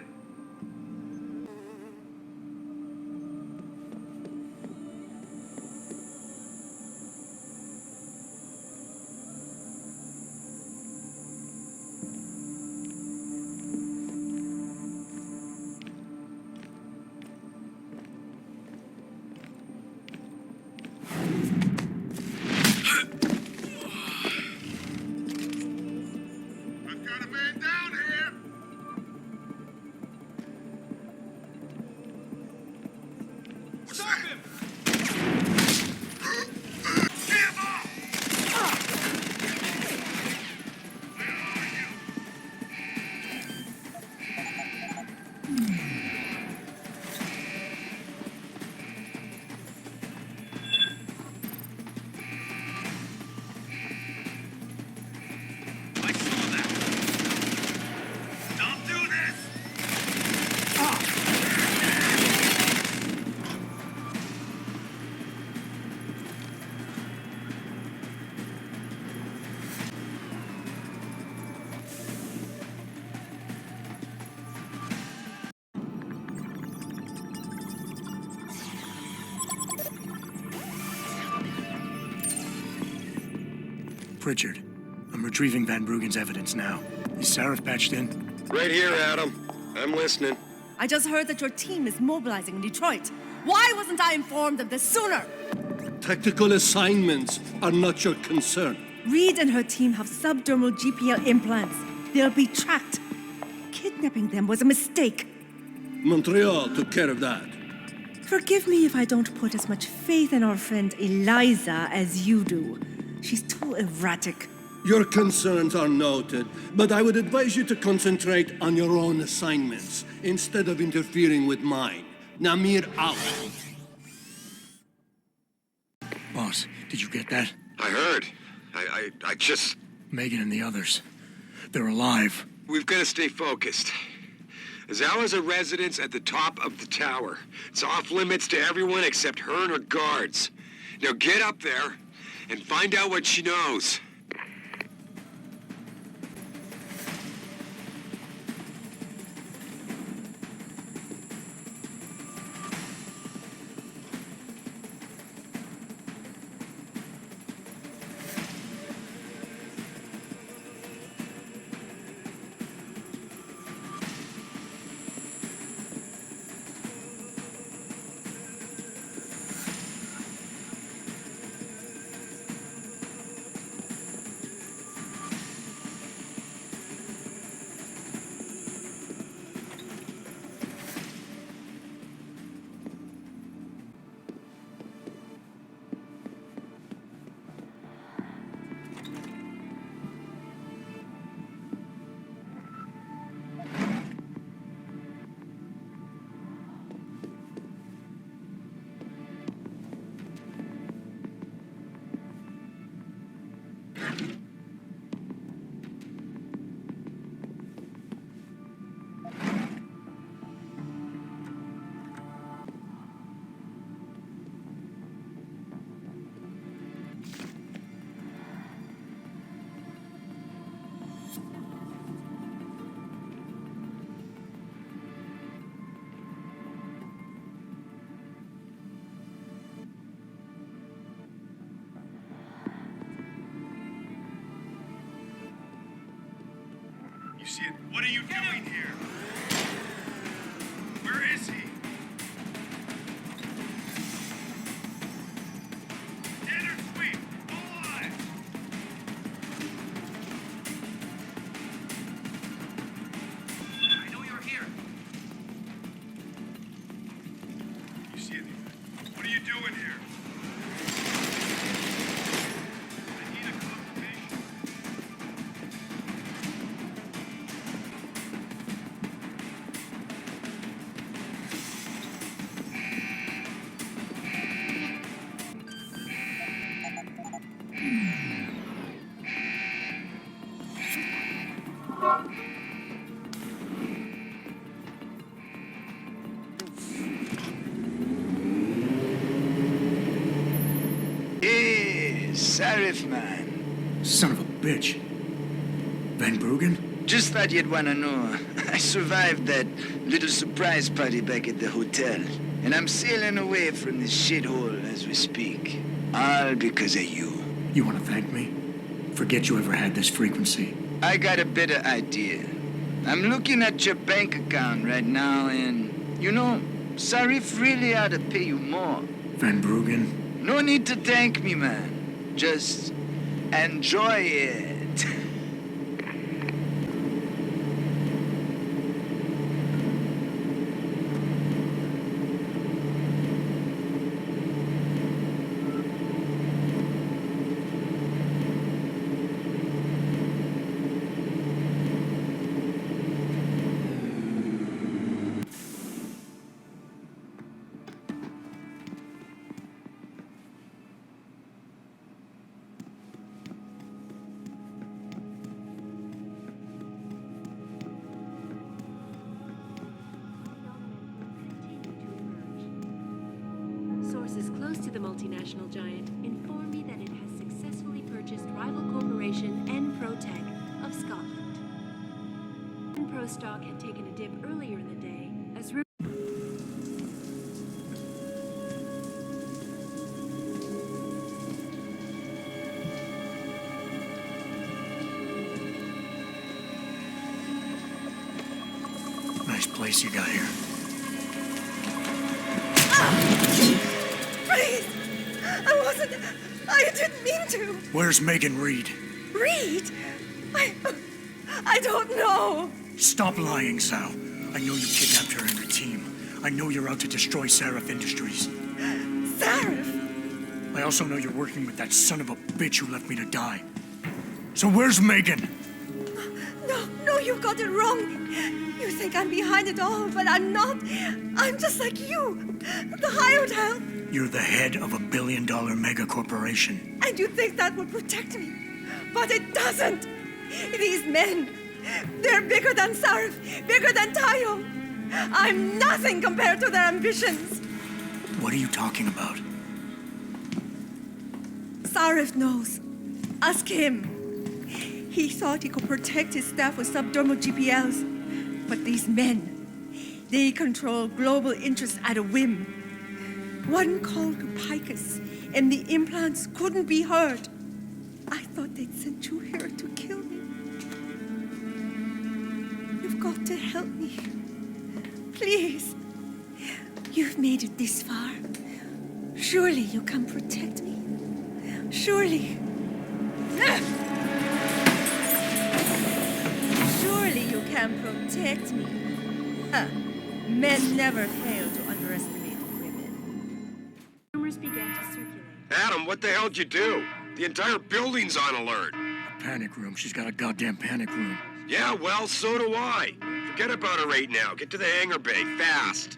Pritchard. I'm retrieving Van Bruggen's evidence now. Is Sarif patched in? Right here, Adam. I'm listening. I just heard that your team is mobilizing in Detroit. Why wasn't I informed of this sooner? Tactical assignments are not your concern. Reed and her team have subdermal GPL implants. They'll be tracked. Kidnapping them was a mistake. Montreal took care of that. Forgive me if I don't put as much faith in our friend Eliza as you do. She's too erratic. Your concerns are noted, but I would advise you to concentrate on your own assignments instead of interfering with mine. Namir out. Boss, did you get that? I heard. I just... Megan and the others. They're alive. We've got to stay focused. Azawa's a residence at the top of the tower. It's off limits to everyone except her and her guards. Now get up there and find out what she knows. You see it? What are you doing here? Where is he? Dead or sweet? Alive! I know you're here. You see anything? What are you doing here? I need a confirmation. Hey, Sarif, man. Son of a bitch. Van Bruggen? Just thought you'd want to know. I survived that little surprise party back at the hotel. And I'm sailing away from this shithole as we speak. All because of you. You want to thank me? Forget you ever had this frequency. I got a better idea. I'm looking at your bank account right now and, you know, Sarif really ought to pay you more. Van Bruggen? No need to thank me, man. Just enjoy it. Sources close to the multinational giant inform me that it has successfully purchased rival corporation Enprotech of Scotland. Enpro stock had taken a dip earlier in the day as Nice place you got here. Please! I didn't mean to. Where's Megan Reed? Reed? I don't know. Stop lying, Sal. I know you kidnapped her and her team. I know you're out to destroy Seraph Industries. Seraph? I also know you're working with that son of a bitch who left me to die. So where's Megan? No, you got it wrong. You think I'm behind it all, but I'm not. I'm just like you. The hired help. You're the head of a billion-dollar mega corporation. And you think that will protect me. But it doesn't. These men, they're bigger than Seraph, bigger than Tayo. I'm nothing compared to their ambitions. What are you talking about? Seraph knows. Ask him. He thought he could protect his staff with subdermal GPLs. But these men, they control global interests at a whim. One called Picus, and the implants couldn't be heard. I thought they'd sent you here to kill me. You've got to help me. Please. You've made it this far. Surely you can protect me. Surely. Surely you can protect me. Men never fail to underestimate women. Rumors began to circulate. Adam, what the hell'd you do? The entire building's on alert. Panic room. She's got a goddamn panic room. Yeah, well, so do I. Forget about her right now. Get to the hangar bay, fast.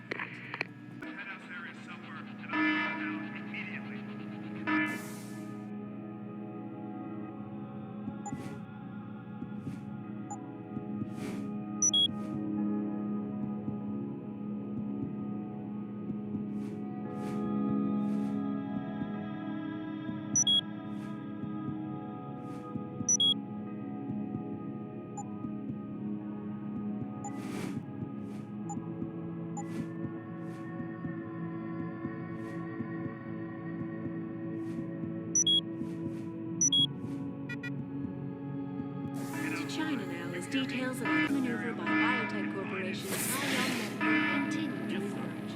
China now, as details of a maneuver by Biotech Corporation continue to emerge.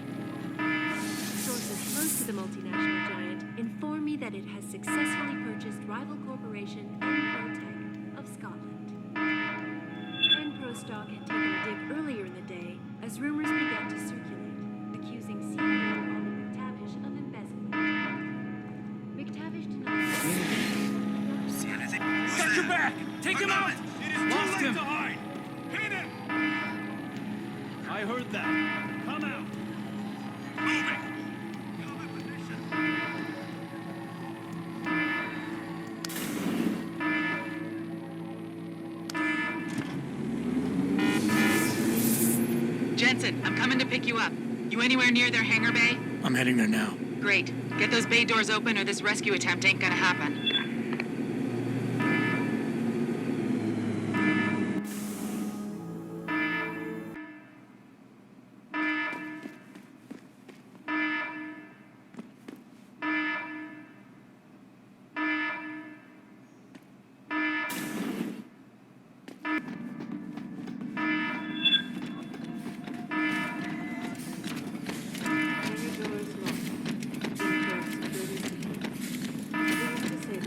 Sources close to the multinational giant inform me that it has successfully purchased rival corporation Enprotech of Scotland. Enpro stock had taken a dip earlier in the day as rumors began to circulate, accusing CEO Ollie McTavish of embezzlement. McTavish denies. Got your back! Take him out! Lost him! To hide! Hit him! I heard that. Come out. Moving! Jensen, I'm coming to pick you up. You anywhere near their hangar bay? I'm heading there now. Great. Get those bay doors open or this rescue attempt ain't gonna happen. Hangar doors locked. Indoors, 30 seconds. Please disable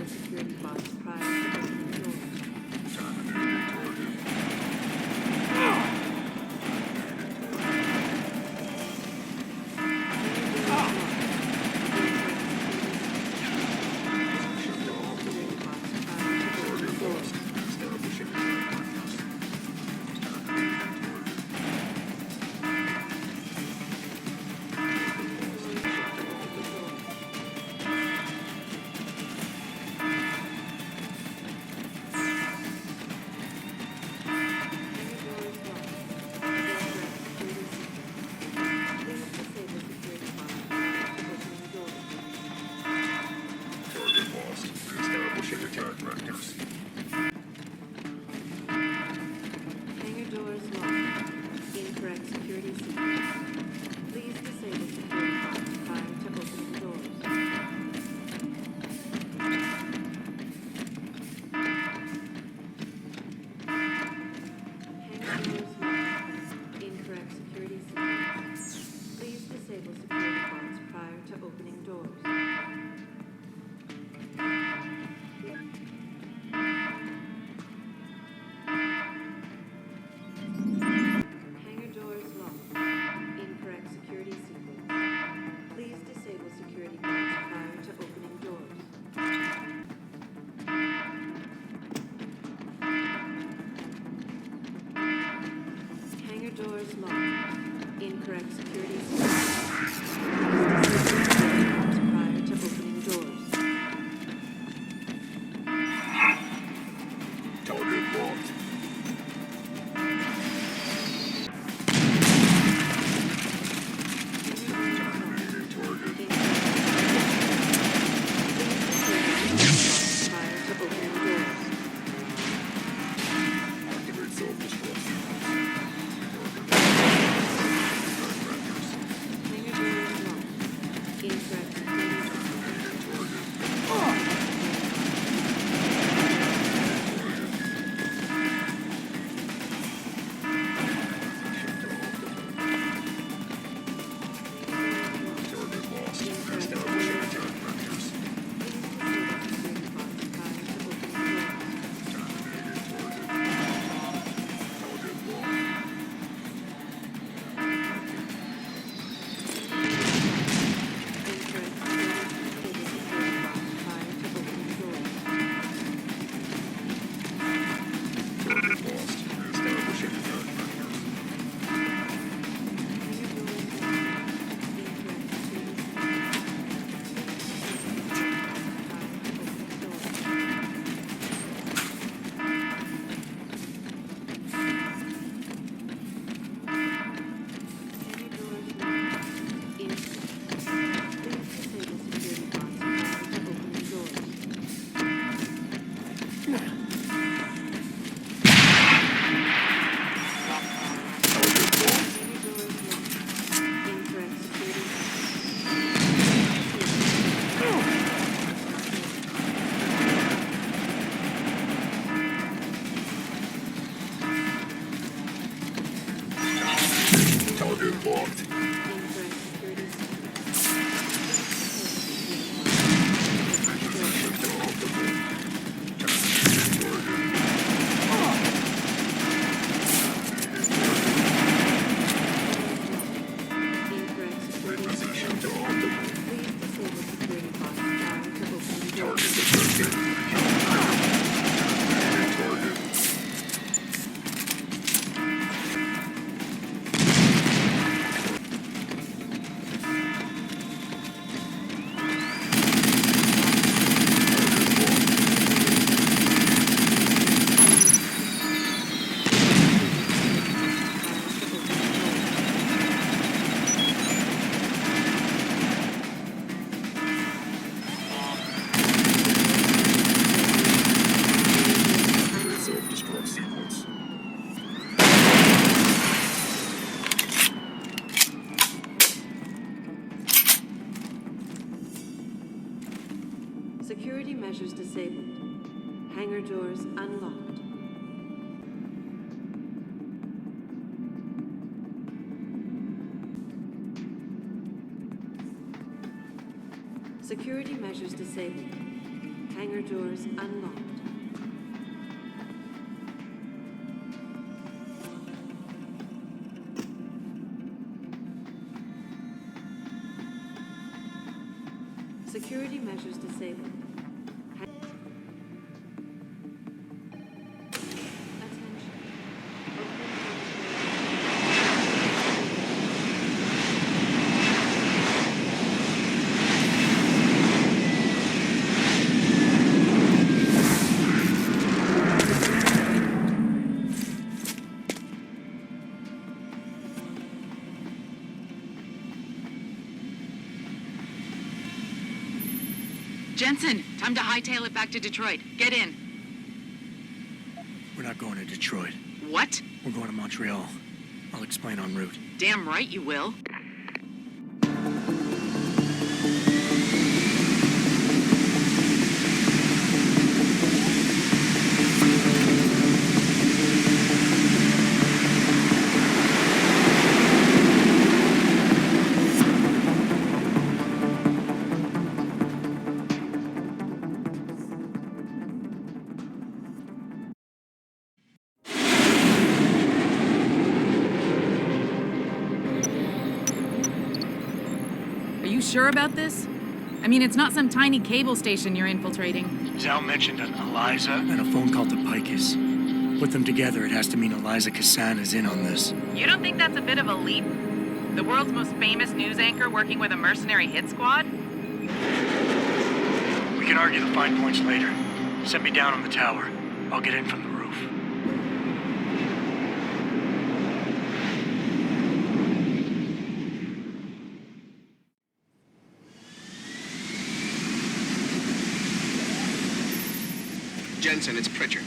doors locked. Incorrect security prior to opening doors. Target locked. Target locked. Security measures disabled. Hangar doors unlocked. Security measures disabled. Hangar doors unlocked. Security measures disabled. Jensen, time to hightail it back to Detroit. Get in. We're not going to Detroit. What? We're going to Montreal. I'll explain en route. Damn right you will. Are you sure about this? I mean, it's not some tiny cable station you're infiltrating. Zhao mentioned an Eliza and a phone call to Picus. Put them together, it has to mean Eliza Cassan is in on this. You don't think that's a bit of a leap? The world's most famous news anchor working with a mercenary hit squad? We can argue the fine points later. Set me down on the tower. I'll get in from the roof. Jensen, it's Pritchard.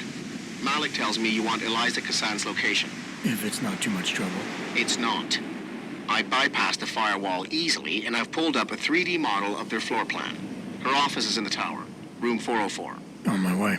Malik tells me you want Eliza Cassan's location. If it's not too much trouble. It's not. I bypassed the firewall easily, and I've pulled up a 3D model of their floor plan. Her office is in the tower, room 404. On my way.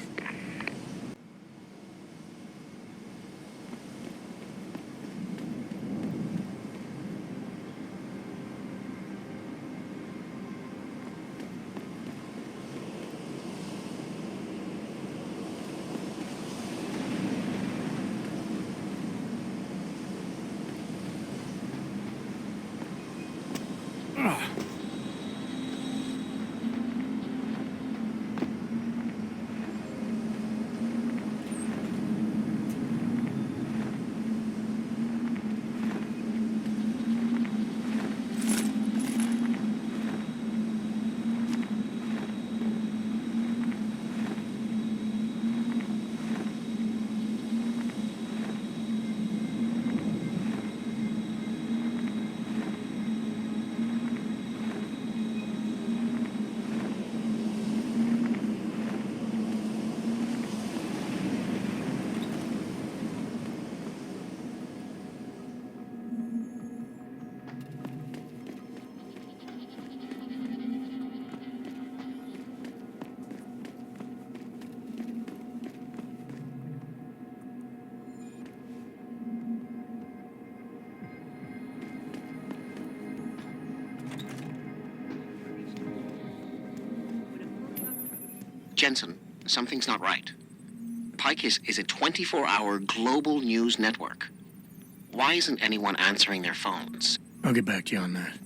Jensen, something's not right. Pike is a 24-hour global news network. Why isn't anyone answering their phones? I'll get back to you on that.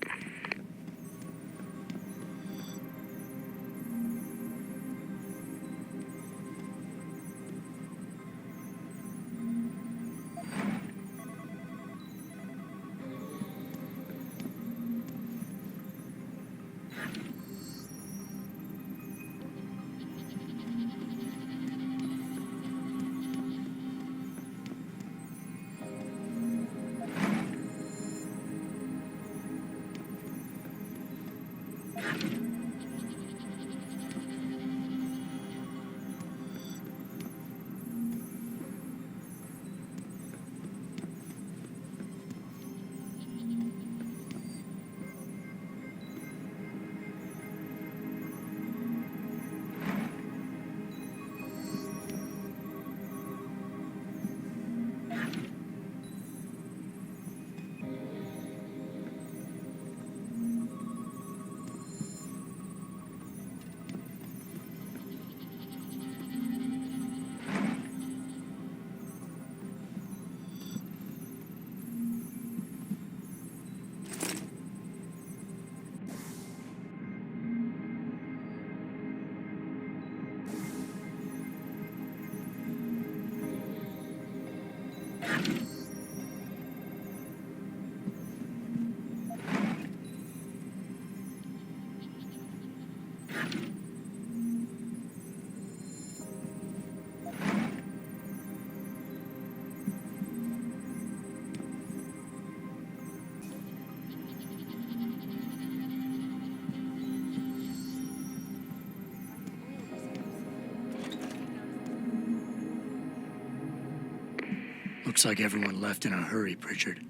Looks like everyone left in a hurry, Pritchard.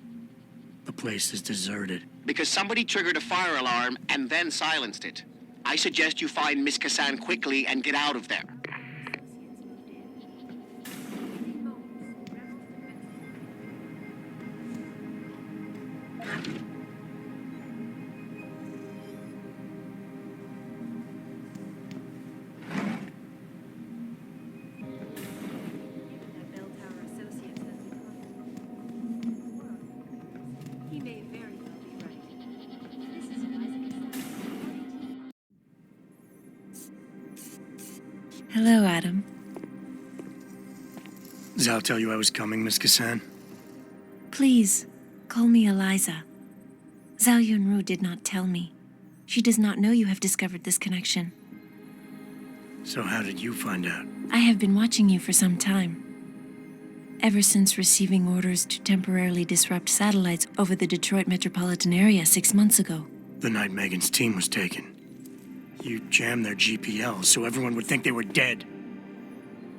The place is deserted. Because somebody triggered a fire alarm and then silenced it. I suggest you find Miss Cassan quickly and get out of there. Hello, Adam. Zal tell you I was coming, Miss Kassan? Please, call me Eliza. Zhao Yunru did not tell me. She does not know you have discovered this connection. So how did you find out? I have been watching you for some time. Ever since receiving orders to temporarily disrupt satellites over the Detroit metropolitan area 6 months ago. The night Megan's team was taken. You jammed their GPL so everyone would think they were dead.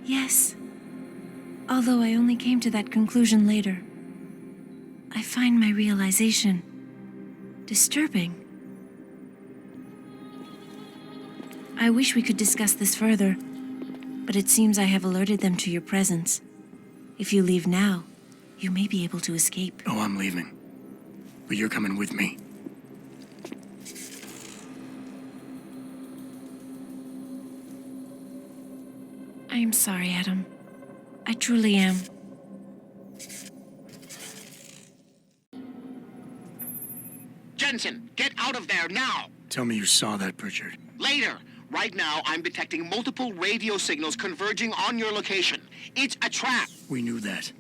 Yes. Although I only came to that conclusion later. I find my realization disturbing. I wish we could discuss this further, but it seems I have alerted them to your presence. If you leave now, you may be able to escape. Oh, I'm leaving. But you're coming with me. I am sorry, Adam. I truly am. Jensen, get out of there now! Tell me you saw that, Pritchard. Later. Right now, I'm detecting multiple radio signals converging on your location. It's a trap. We knew that.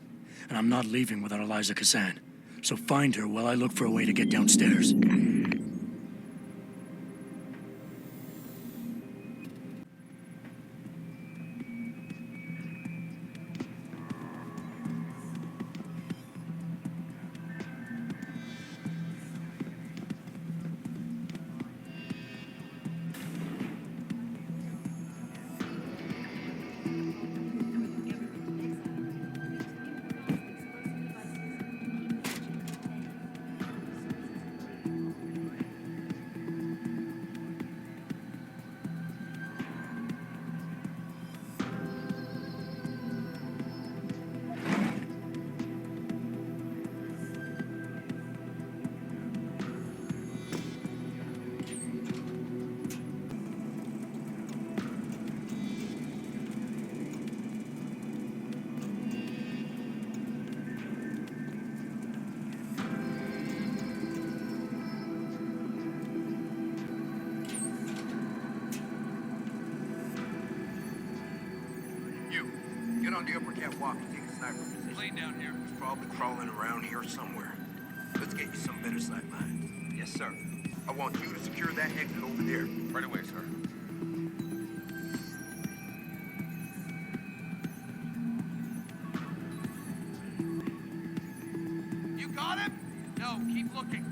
And I'm not leaving without Eliza Kassan. So find her while I look for a way to get downstairs. Get on the upper catwalk and take a sniper position. Plane down here. It's probably crawling around here somewhere. Let's get you some better sight lines. Yes, sir. I want you to secure that exit over there. Right away, sir. You got him? No, keep looking.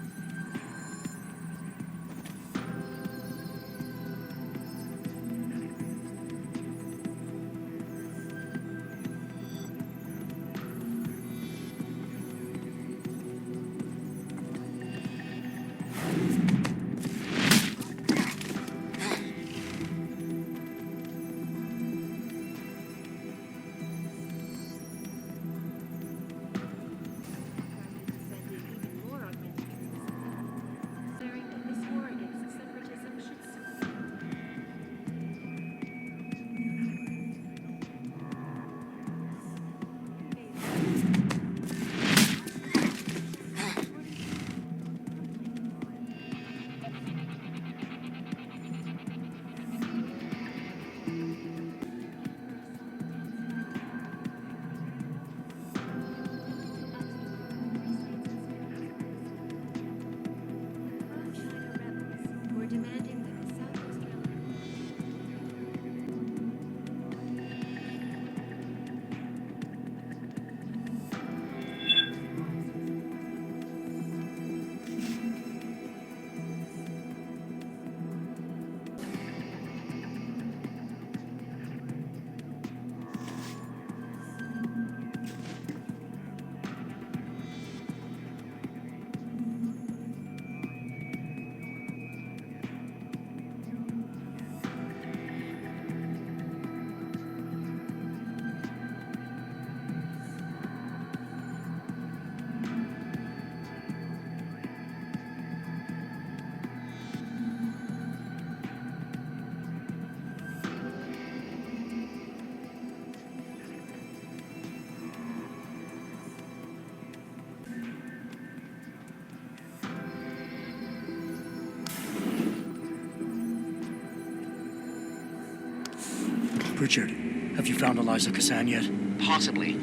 Pritchard, have you found Eliza Kassan yet? Possibly.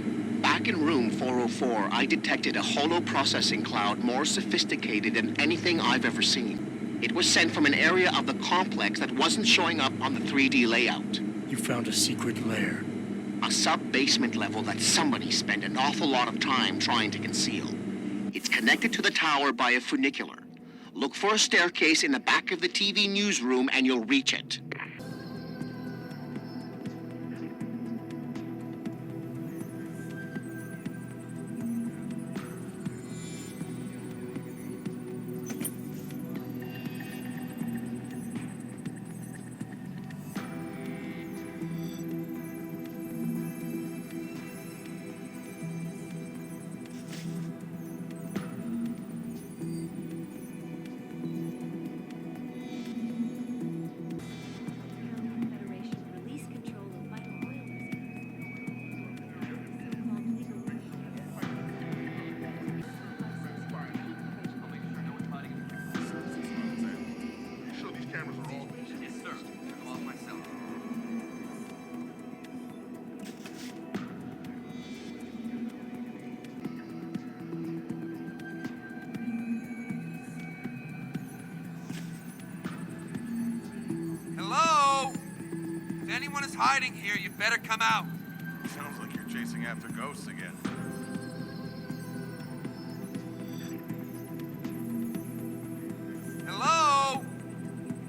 Back in room 404, I detected a holo processing cloud more sophisticated than anything I've ever seen. It was sent from an area of the complex that wasn't showing up on the 3D layout. You found a secret lair. A sub-basement level that somebody spent an awful lot of time trying to conceal. It's connected to the tower by a funicular. Look for a staircase in the back of the TV newsroom and you'll reach it. Hello? If anyone is hiding here, you better come out. Sounds like you're chasing after ghosts again. Hello?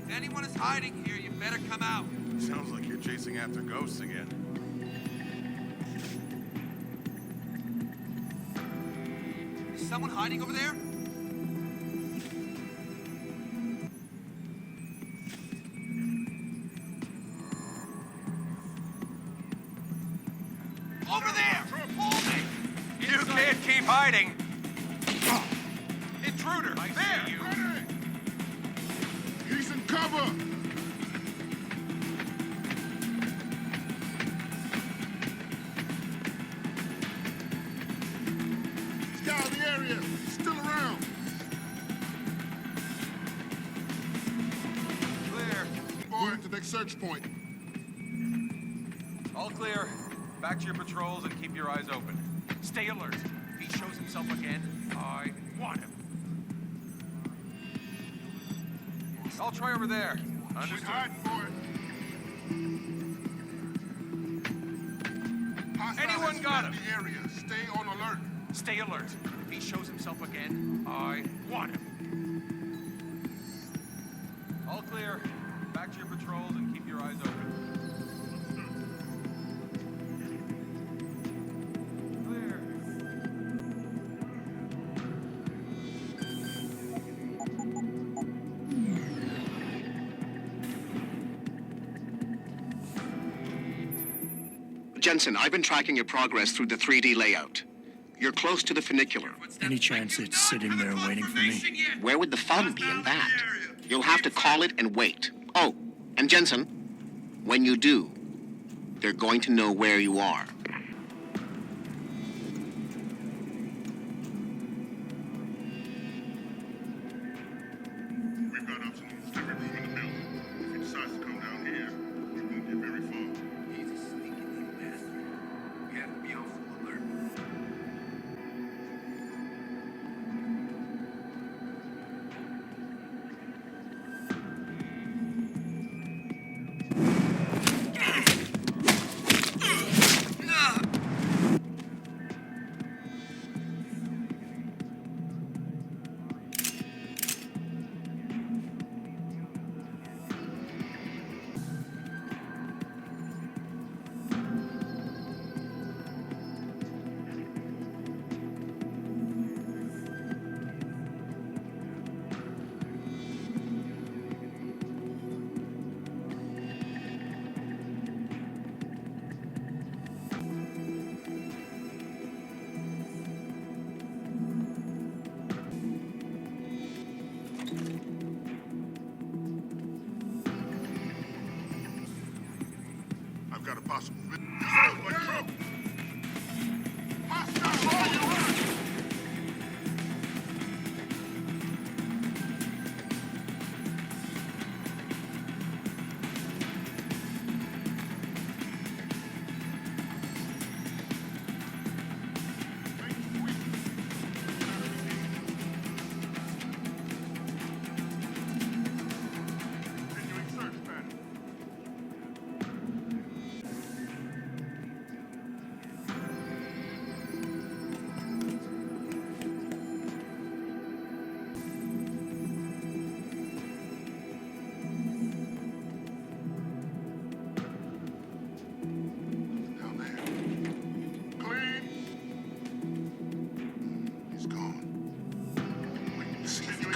If anyone is hiding here, you better come out. Sounds like you're chasing after ghosts again. Is someone hiding over there? Over there! Pull me! You can't keep hiding! Intruder! There! He's in cover! Scout the area! He's still around! Clear. Moving to next search point. All clear. Back to your patrols and keep your eyes open. Stay alert. If he shows himself again, I want him. I'll try over there. Understood. Anyone got him? The area. Stay on alert. Stay alert. If he shows himself again, I want him. All clear. Back to your patrols and keep your eyes open. Jensen, I've been tracking your progress through the 3D layout. You're close to the funicular. Any chance it's sitting there waiting for me? Where would the fun be in that? You'll have to call it and wait. Oh, and Jensen, when you do, they're going to know where you are. We've got obstacles to every room in the building. If he decides to come down here, we won't get very far. He's a sneaky little bastard. We have to be on full alert.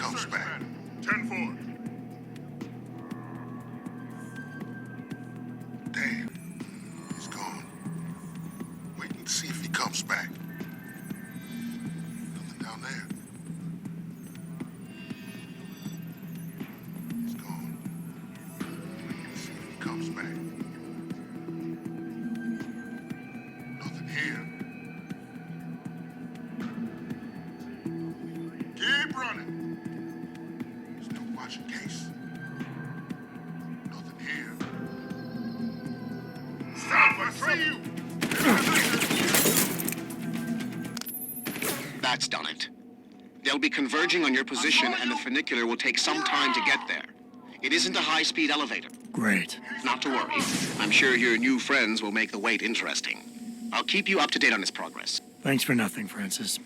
comes back. 10-4. Damn. He's gone. Waiting to see if he comes back. Nothing down there. He's gone. Waiting to see if he comes back. Nothing here. Keep running. Still watching case. Nothing here. Stop! I see you! That's done it. They'll be converging on your position, and the funicular will take some time to get there. It isn't a high-speed elevator. Great. Not to worry. I'm sure your new friends will make the wait interesting. I'll keep you up to date on his progress. Thanks for nothing, Francis.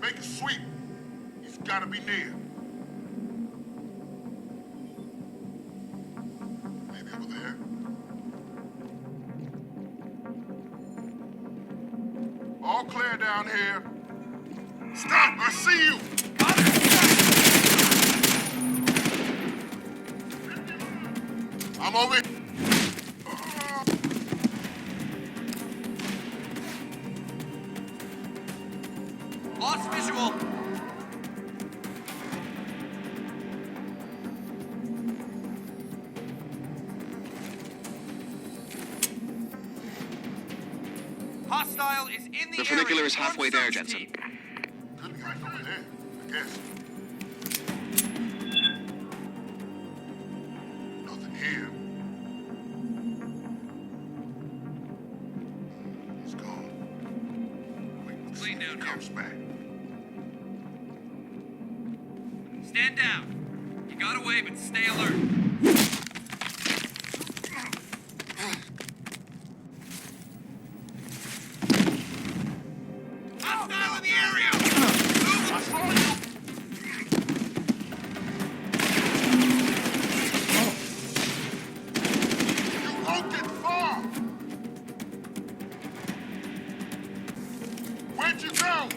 Make a sweep. He's gotta be near. Maybe over there. All clear down here. Stop! I see you! I'm over here. Lost visual. Hostile is in the The funicular area. is halfway there, Jensen. Could be right over there, I guess. Nothing here. He's gone. Wait, let's see if he comes back. Stand down. You got away, but stay alert. Hostile in the area! I saw you! You won't get far! Where'd you go?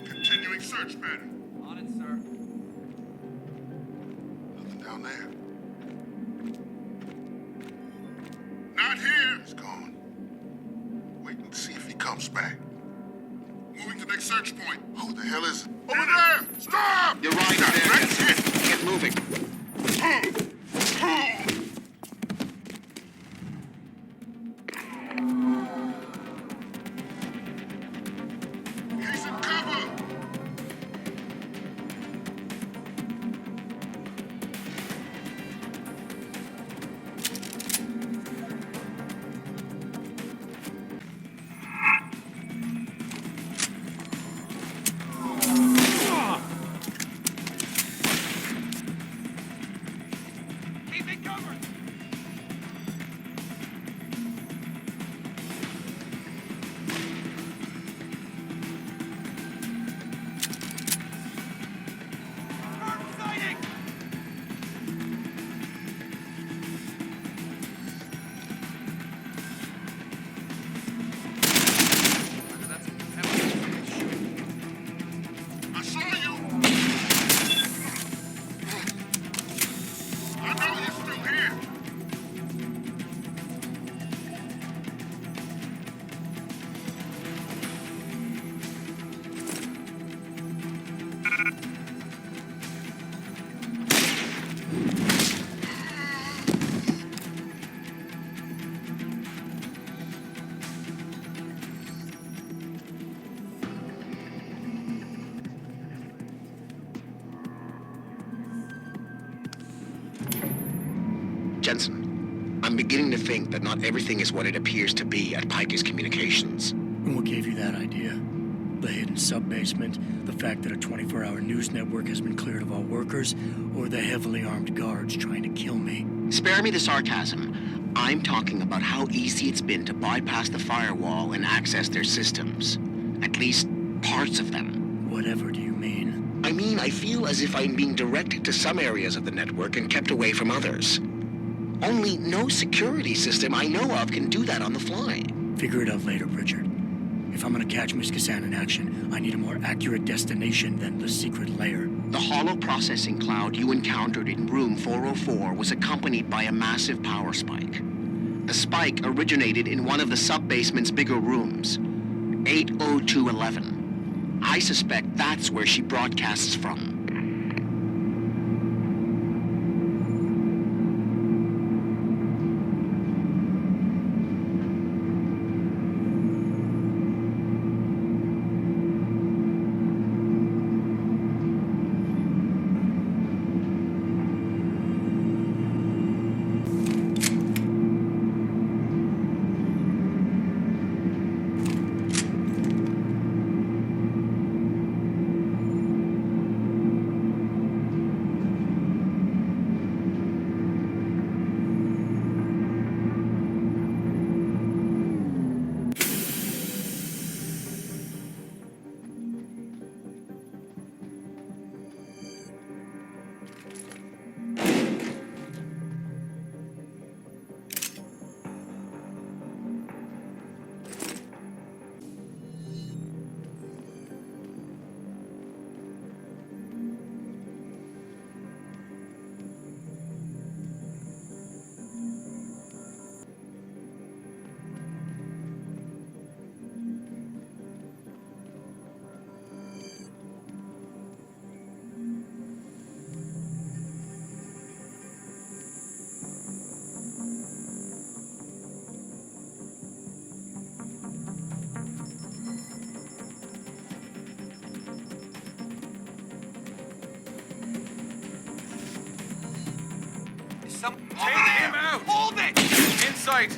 Continuing search pattern. On it, sir. Nothing down there. Not here! He's gone. Waiting to see if he comes back. Moving to next search point. Who the hell is it? Over there! Stop! You're right there, That's Jensen. it! Get moving. He's in cover! Keep it covered. Mark sighting. I saw you! I know you're still here! Jensen, I'm beginning to think that not everything is what it appears to be at Pikes Communications. And what gave you that idea? The hidden sub-basement, the fact that a 24-hour news network has been cleared of all workers, or the heavily armed guards trying to kill me? Spare me the sarcasm. I'm talking about how easy it's been to bypass the firewall and access their systems. At least, parts of them. Whatever do you mean? I mean, I feel as if I'm being directed to some areas of the network and kept away from others. Only no security system I know of can do that on the fly. Figure it out later, Pritchard. If I'm gonna catch Miss Kazan in action, I need a more accurate destination than the secret lair. The hollow processing cloud you encountered in room 404 was accompanied by a massive power spike. The spike originated in one of the sub-basement's bigger rooms, 80211. I suspect that's where she broadcasts from. Take him out! Hold it! In sight!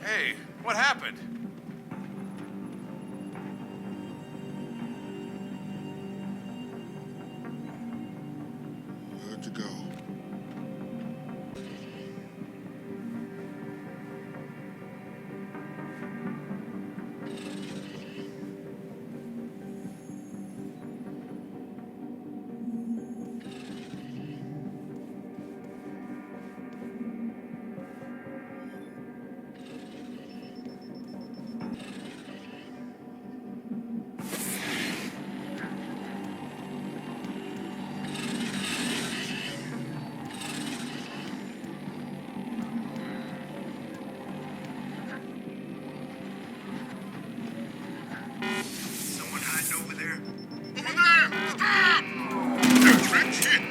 Hey, what happened? Good to go. Someone hiding over there? Over there! Stop! That's right, shit!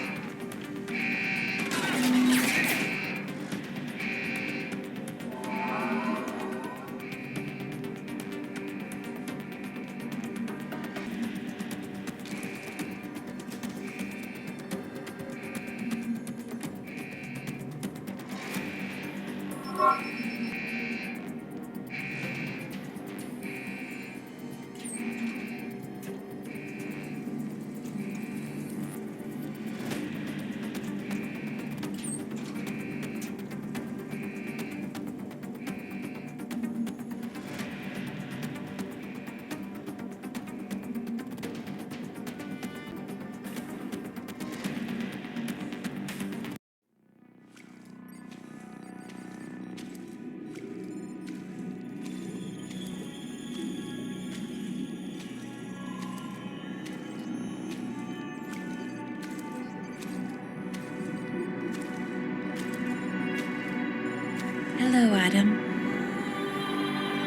Hello, Adam.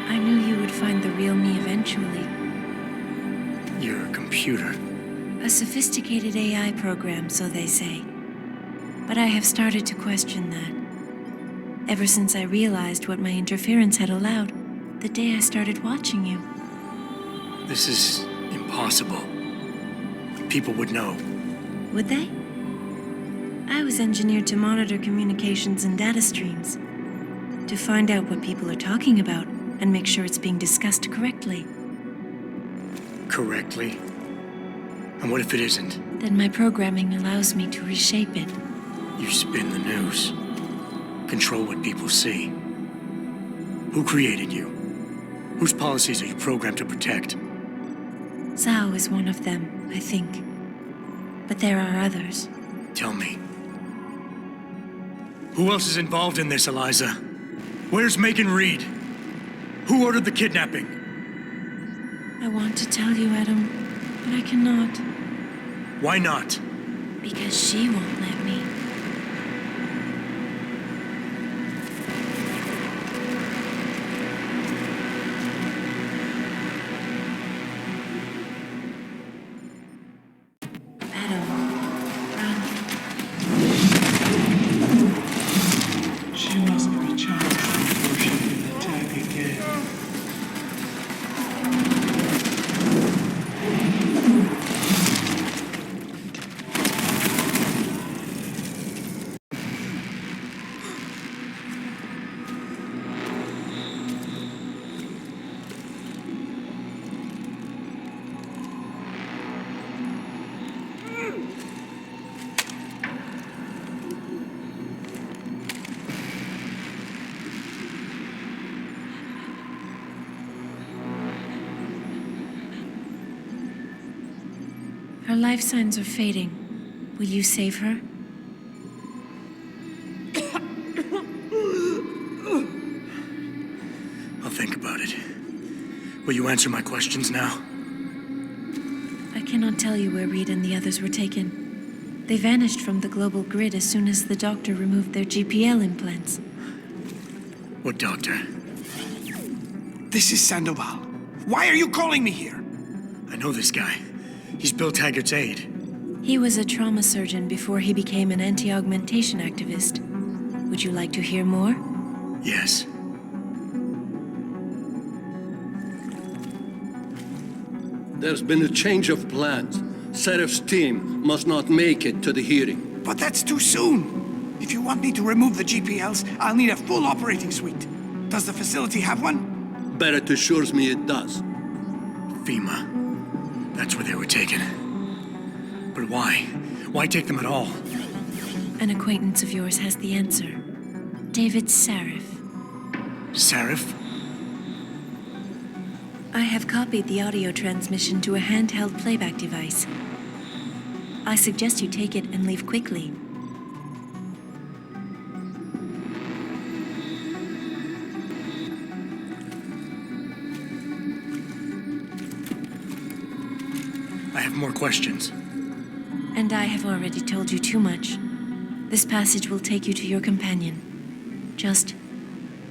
I knew you would find the real me eventually. You're a computer. A sophisticated AI program, so they say. But I have started to question that. Ever since I realized what my interference had allowed, the day I started watching you. This is impossible. People would know. Would they? I was engineered to monitor communications and data streams, to find out what people are talking about and make sure it's being discussed correctly. Correctly? And what if it isn't? Then my programming allows me to reshape it. You spin the news. Control what people see. Who created you? Whose policies are you programmed to protect? Zhao is one of them, I think. But there are others. Tell me. Who else is involved in this, Eliza? Where's Megan Reed? Who ordered the kidnapping? I want to tell you, Adam, but I cannot. Why not? Because she won't let me. She must be charged before she can attack again. Her life signs are fading. Will you save her? I'll think about it. Will you answer my questions now? I cannot tell you where Reed and the others were taken. They vanished from the global grid as soon as the doctor removed their GPL implants. What doctor? This is Sandoval. Why are you calling me here? I know this guy. He's Bill Taggart's aide. He was a trauma surgeon before he became an anti-augmentation activist. Would you like to hear more? Yes. There's been a change of plans. Serif's team must not make it to the hearing. But that's too soon. If you want me to remove the GPLs, I'll need a full operating suite. Does the facility have one? Barrett assures me it does. FEMA. That's where they were taken. But why? Why take them at all? An acquaintance of yours has the answer. David Sarif. Sarif? I have copied the audio transmission to a handheld playback device. I suggest you take it and leave quickly. I have more questions. And I have already told you too much. This passage will take you to your companion. Just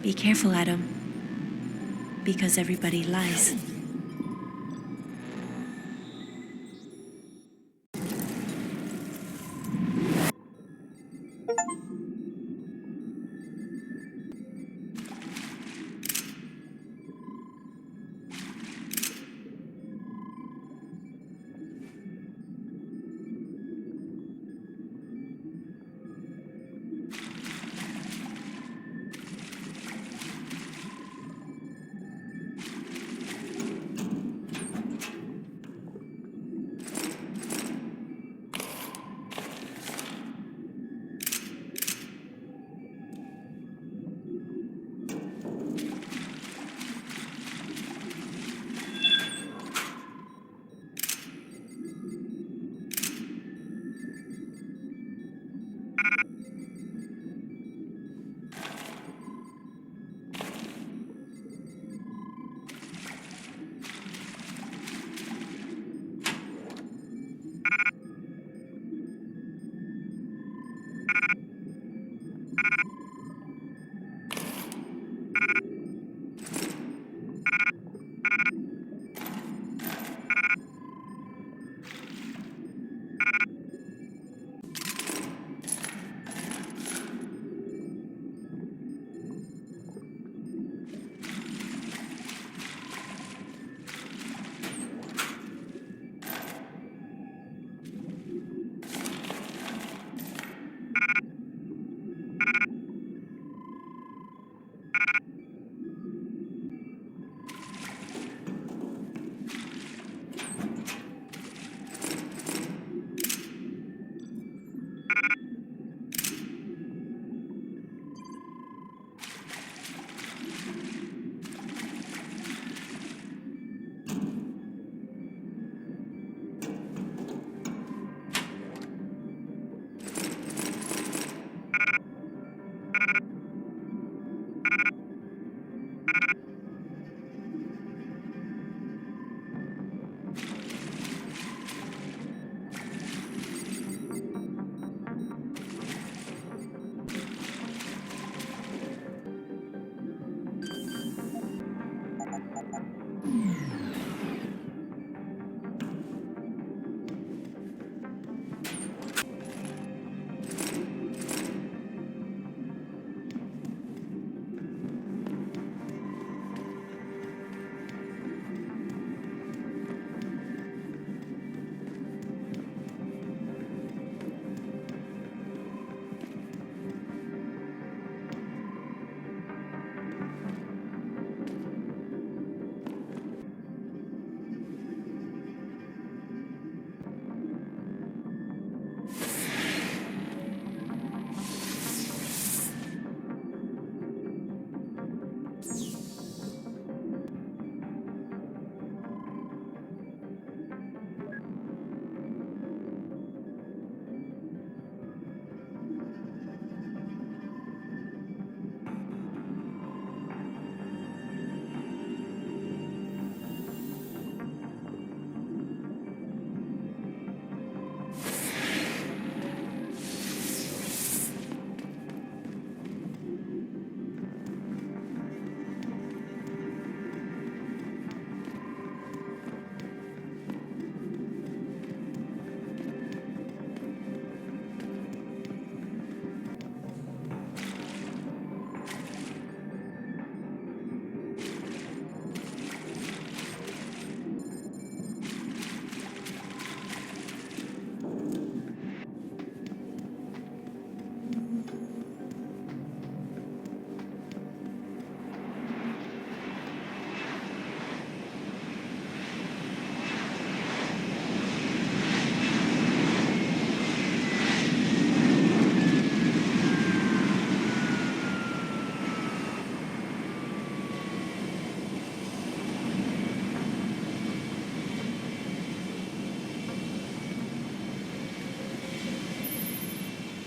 be careful, Adam. Because everybody lies.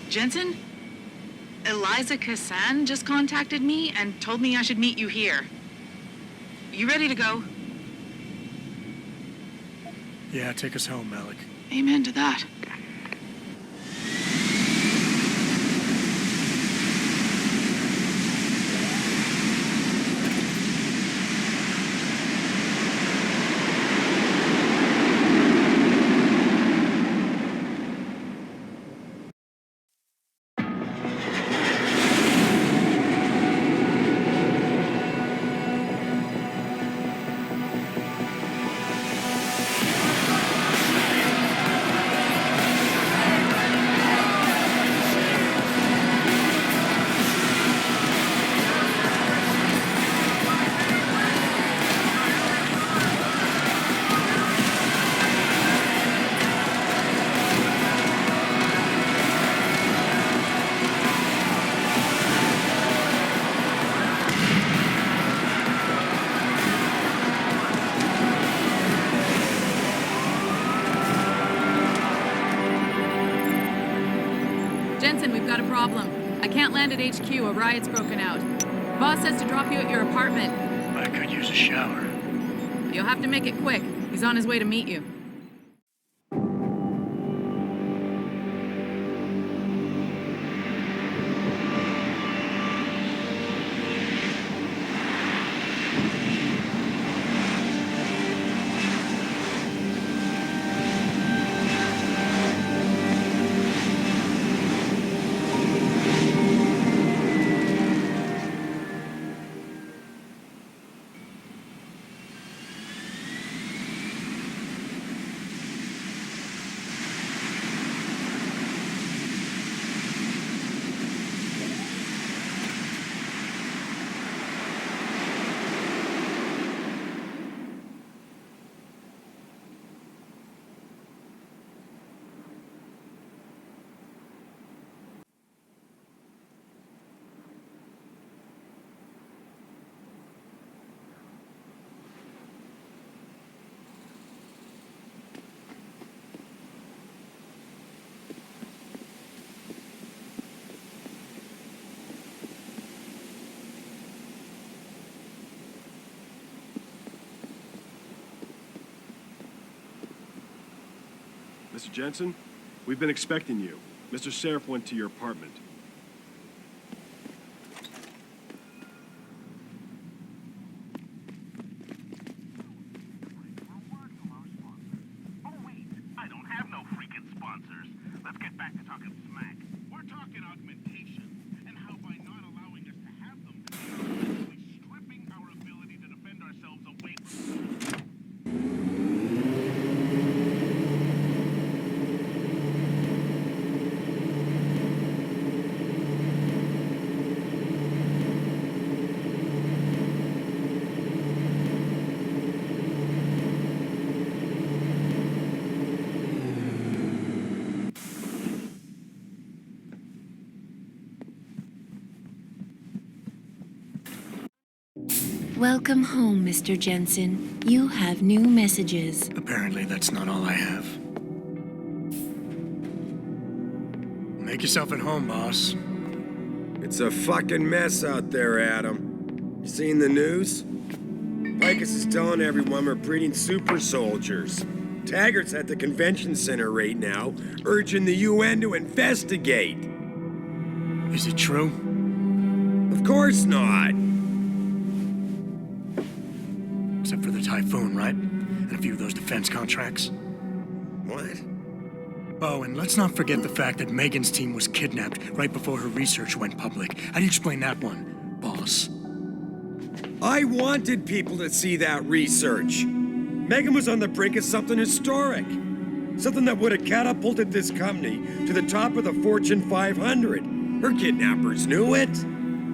Jensen? Eliza Cassan just contacted me and told me I should meet you here. You ready to go? Yeah, take us home, Malik. Amen to that. Jensen, we've got a problem. I can't land at HQ. A riot's broken out. Boss says to drop you at your apartment. I could use a shower. You'll have to make it quick. He's on his way to meet you. Mr. Jensen, we've been expecting you. Mr. Sheriff went to your apartment. Oh, wait. I don't have no freaking sponsors. Let's get back to talking smack. We're talking augmentation, and how by not allowing us to have them, we're actually stripping our ability to defend ourselves away from Welcome home, Mr. Jensen. You have new messages. Apparently, that's not all I have. Make yourself at home, boss. It's a fucking mess out there, Adam. You seen the news? Picus is telling everyone we're breeding super soldiers. Taggart's at the convention center right now, urging the UN to investigate. Is it true? Of course not. Except for the Typhoon, right? And a few of those defense contracts. What? Oh, and let's not forget the fact that Megan's team was kidnapped right before her research went public. How do you explain that one, boss? I wanted people to see that research. Megan was on the brink of something historic. Something that would have catapulted this company to the top of the Fortune 500. Her kidnappers knew it.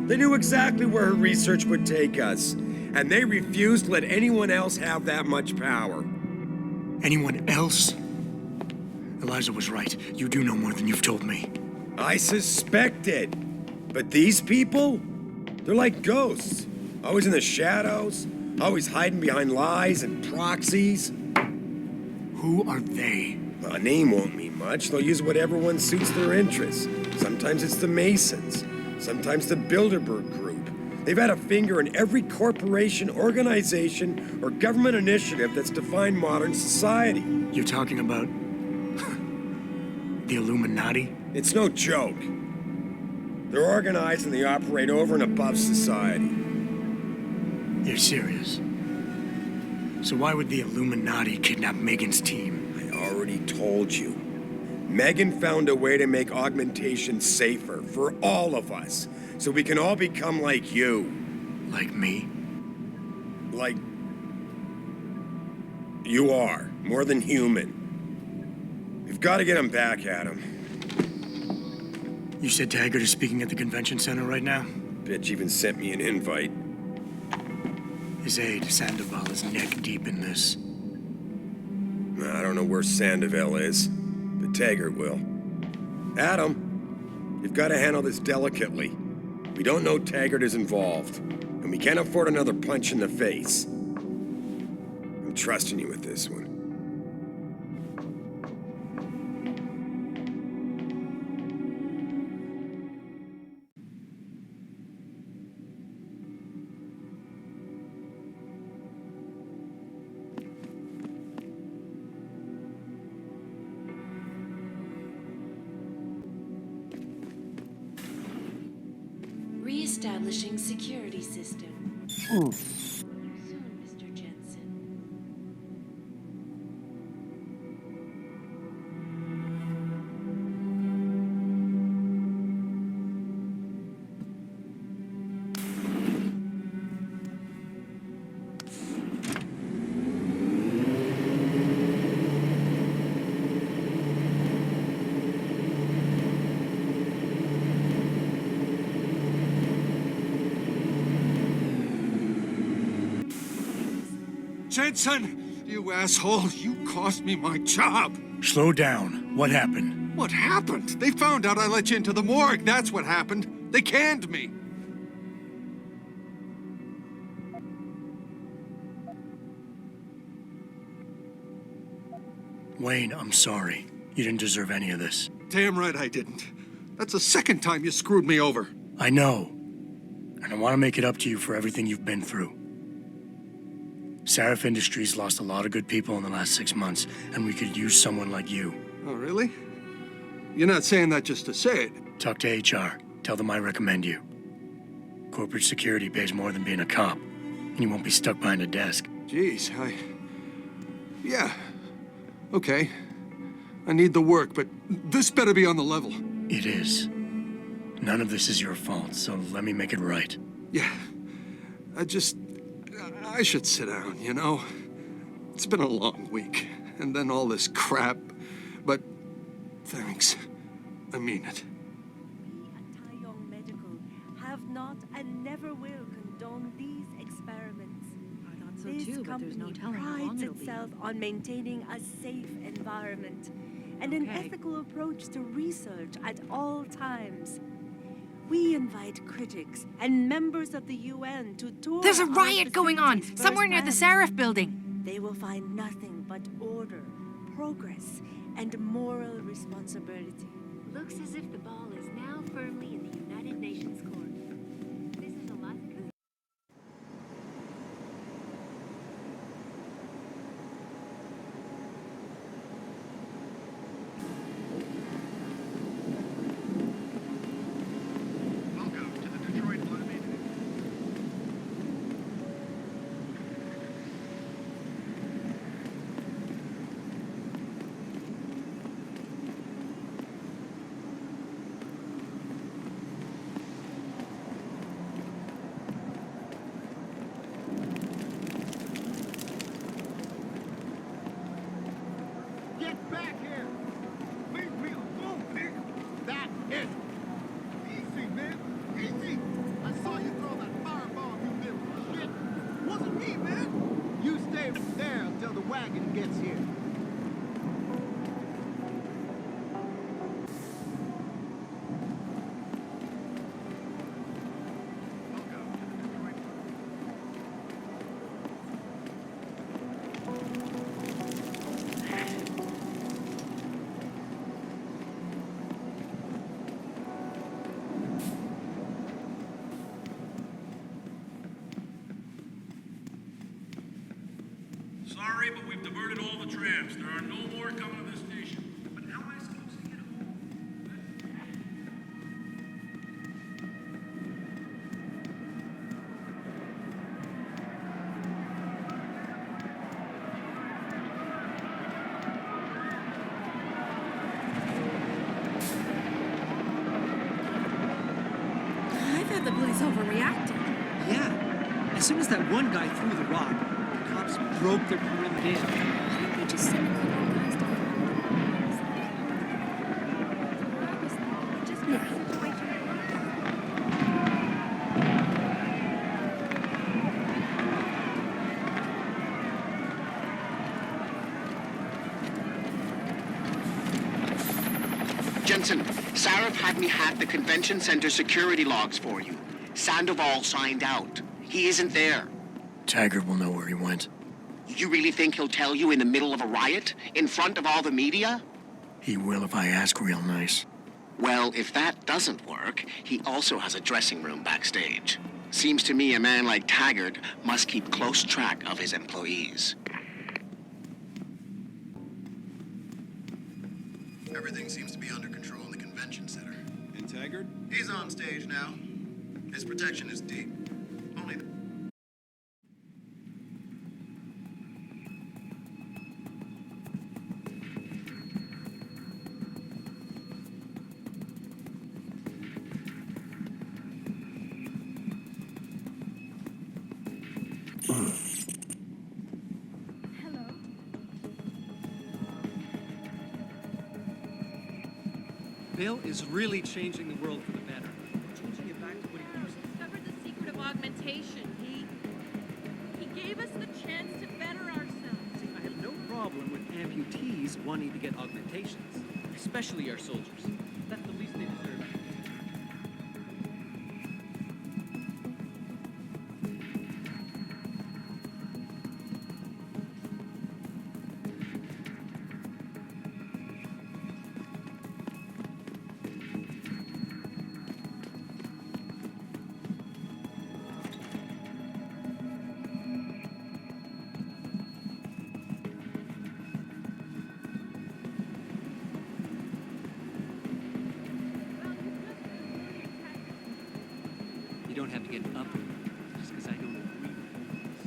They knew exactly where her research would take us. And they refused to let anyone else have that much power. Anyone else? Eliza was right. You do know more than you've told me. I suspected. But these people? They're like ghosts. Always in the shadows. Always hiding behind lies and proxies. Who are they? A name won't mean much. They'll use whatever one suits their interests. Sometimes it's the Masons. Sometimes the Bilderberg Group. They've had a finger in every corporation, organization, or government initiative that's defined modern society. You're talking about the Illuminati? It's no joke. They're organized and they operate over and above society. You're serious? So why would the Illuminati kidnap Megan's team? I already told you. Megan found a way to make augmentation safer for all of us, so we can all become like you. Like me? Like... you are. More than human. We've got to get him back, Adam. You said Taggart is speaking at the convention center right now? Bitch even sent me an invite. His aide, Sandoval, is neck deep in this. I don't know where Sandoval is, but Taggart will. Adam, you've got to handle this delicately. We don't know Taggart is involved, and we can't afford another punch in the face. I'm trusting you with this one. Re-establishing security system. Soon, Mr. Jensen. Jensen, you asshole, you cost me my job. Slow down. What happened? What happened? They found out I let you into the morgue. That's what happened. They canned me. Wayne, I'm sorry. You didn't deserve any of this. Damn right I didn't. That's the second time you screwed me over. I know. And I want to make it up to you for everything you've been through. Sarif Industries lost a lot of good people in the last 6 months, and we could use someone like you. Oh, really? You're not saying that just to say it. Talk to HR. Tell them I recommend you. Corporate security pays more than being a cop, and you won't be stuck behind a desk. Jeez, yeah. Okay. I need the work, but this better be on the level. It is. None of this is your fault, so let me make it right. Yeah. I should sit down, you know? It's been a long week, and then all this crap. But thanks. I mean it. We at Taiyong Medical have not and never will condone these experiments. I thought so This too, but there's no company telling how long prides it'll be. itself on maintaining a safe environment and an Okay. ethical approach to research at all times. We invite critics and members of the UN to tour. There's a our riot going on facilities somewhere near the firsthand. Sarif building. They will find nothing but order, progress, and moral responsibility. Looks as if the ball is now firmly in the United Nations court. This is Alaska. Get back here! Leave me alone, nigga! That's it! Easy, man! Easy! I saw you throw that firebomb, you little shit! Wasn't me, man! You stay there until the wagon gets here. diverted all the trams. There are no more coming to this station. But how am I supposed to get home? I thought the police overreacted. Yeah. As soon as that one guy threw the rock, the cops broke their perimeter. Why don't they just send a couple of guys to just make the situation Jensen, Sarif had me hack the convention center security logs for you. Sandoval signed out. He isn't there. Taggart will know where he went. You really think he'll tell you in the middle of a riot? In front of all the media? He will if I ask real nice. Well, if that doesn't work, he also has a dressing room backstage. Seems to me a man like Taggart must keep close track of his employees. Everything seems to be under control in the convention center. And Taggart? He's on stage now. His protection is deep. Only the... Bill is really changing the world for the better. Changing it back to what it used to be. Discovered the secret of augmentation. He gave us the chance to better ourselves. See, I have no problem with amputees wanting to get augmentations, especially our soldiers. That's the least they deserve. You don't have to get up just because I don't agree with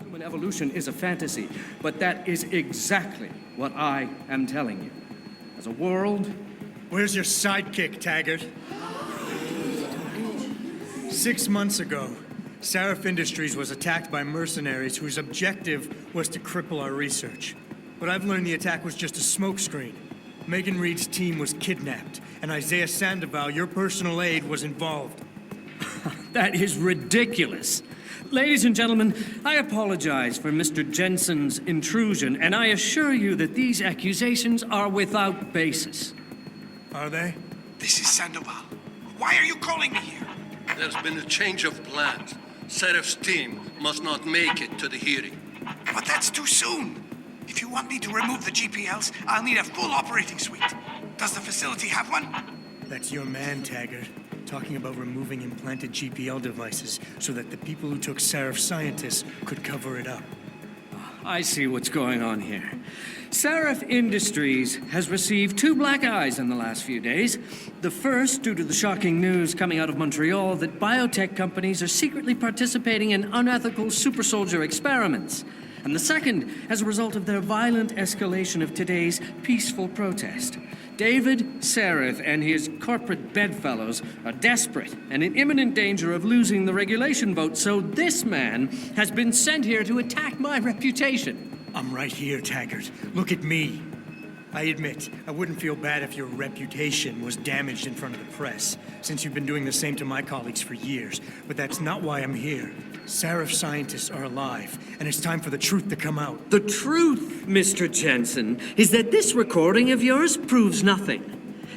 Human evolution is a fantasy, but that is exactly what I am telling you. As a world... Where's your sidekick, Taggart? 6 months ago, Sarif Industries was attacked by mercenaries whose objective was to cripple our research. But I've learned the attack was just a smokescreen. Megan Reed's team was kidnapped, and Isaiah Sandoval, your personal aide, was involved. That is ridiculous. Ladies and gentlemen, I apologize for Mr. Jensen's intrusion, and I assure you that these accusations are without basis. Are they? This is Sandoval. Why are you calling me here? There's been a change of plans. Serif's team must not make it to the hearing. But that's too soon. If you want me to remove the GPLs, I'll need a full operating suite. Does the facility have one? That's your man, Taggart, talking about removing implanted GPL devices so that the people who took Sarif scientists could cover it up. I see what's going on here. Sarif Industries has received 2 black eyes in the last few days. The first, due to the shocking news coming out of Montreal that biotech companies are secretly participating in unethical super soldier experiments. And the second, as a result of their violent escalation of today's peaceful protest. David Sarif and his corporate bedfellows are desperate and in imminent danger of losing the regulation vote, so this man has been sent here to attack my reputation. I'm right here, Taggart. Look at me. I admit, I wouldn't feel bad if your reputation was damaged in front of the press, since you've been doing the same to my colleagues for years. But that's not why I'm here. Sarif scientists are alive, and it's time for the truth to come out. The truth, Mr. Jensen, is that this recording of yours proves nothing.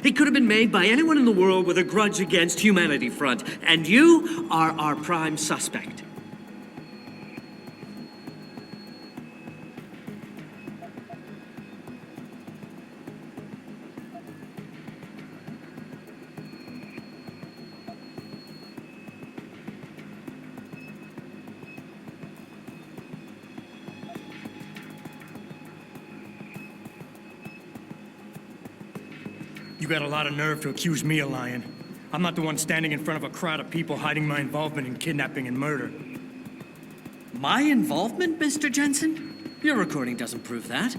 It could have been made by anyone in the world with a grudge against Humanity Front, and you are our prime suspect. You got a lot of nerve to accuse me of lying. I'm not the one standing in front of a crowd of people hiding my involvement in kidnapping and murder. My involvement, Mr. Jensen? Your recording doesn't prove that.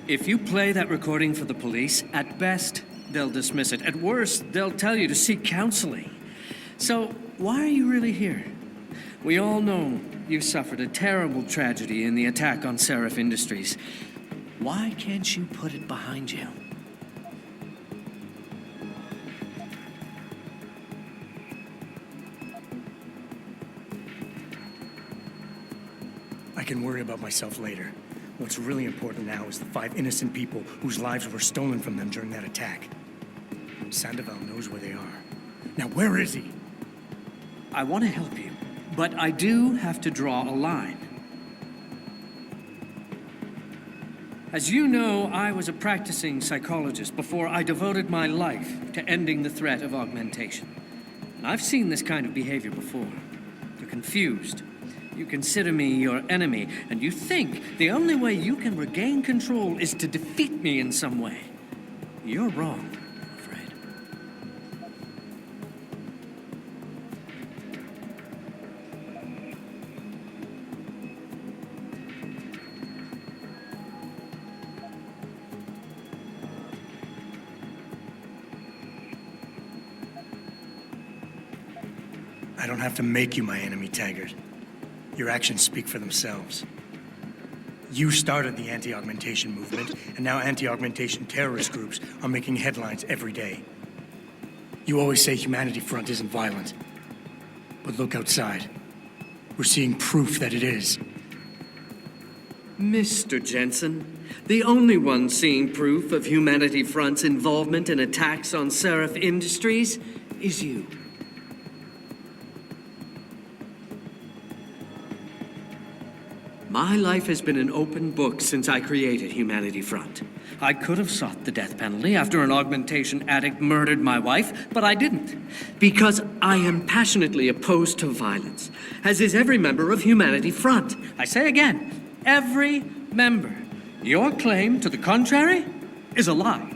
If you play that recording for the police, at best, they'll dismiss it. At worst, they'll tell you to seek counseling. So, why are you really here? We all know you suffered a terrible tragedy in the attack on Seraph Industries. Why can't you put it behind you? I can worry about myself later. What's really important now is the 5 innocent people whose lives were stolen from them during that attack. Sandoval knows where they are. Now, where is he? I want to help you, but I do have to draw a line. As you know, I was a practicing psychologist before I devoted my life to ending the threat of augmentation. And I've seen this kind of behavior before. You're confused. You consider me your enemy, and you think the only way you can regain control is to defeat me in some way. You're wrong, I'm afraid. I don't have to make you my enemy, Taggart. Your actions speak for themselves. You started the anti-augmentation movement, and now anti-augmentation terrorist groups are making headlines every day. You always say Humanity Front isn't violent. But look outside. We're seeing proof that it is. Mr. Jensen, the only one seeing proof of Humanity Front's involvement in attacks on Seraph Industries is you. My life has been an open book since I created Humanity Front. I could have sought the death penalty after an augmentation addict murdered my wife, but I didn't. Because I am passionately opposed to violence, as is every member of Humanity Front. I say again, every member. Your claim to the contrary is a lie.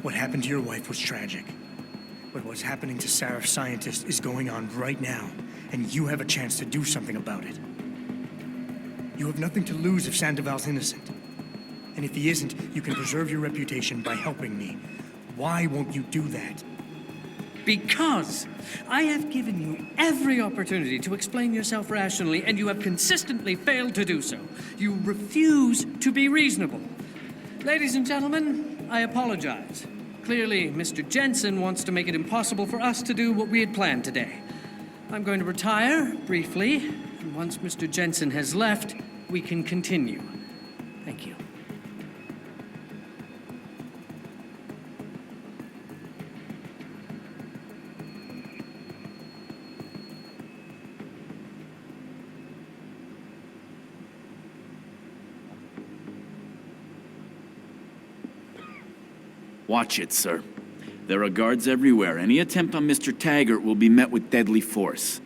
What happened to your wife was tragic. But what's happening to Seraph scientists is going on right now, and you have a chance to do something about it. You have nothing to lose if Sandoval's innocent. And if he isn't, you can preserve your reputation by helping me. Why won't you do that? Because I have given you every opportunity to explain yourself rationally, and you have consistently failed to do so. You refuse to be reasonable. Ladies and gentlemen, I apologize. Clearly, Mr. Jensen wants to make it impossible for us to do what we had planned today. I'm going to retire briefly, and once Mr. Jensen has left, we can continue. Thank you. Watch it, sir. There are guards everywhere. Any attempt on Mr. Taggart will be met with deadly force.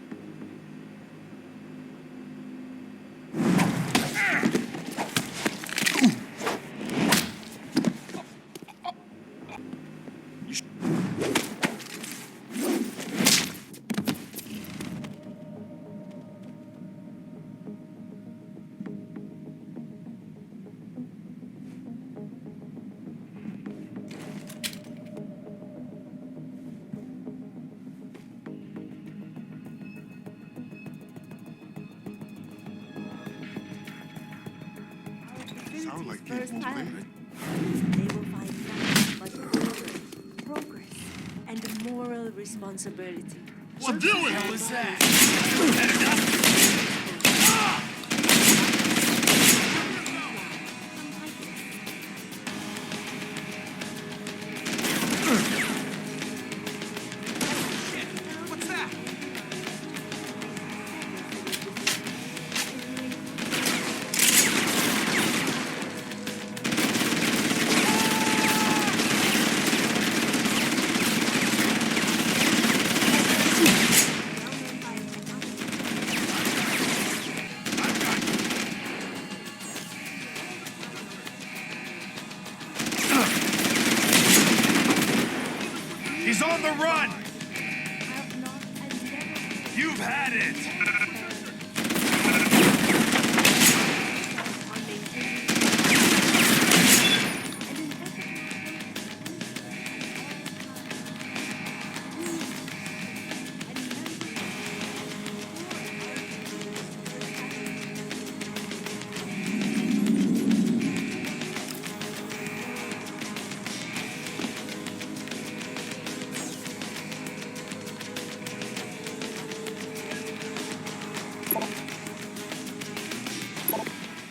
Sound like people there. They will find nothing but progress, and a moral responsibility. What the hell is that? What's that? I'm on the run! You've had it!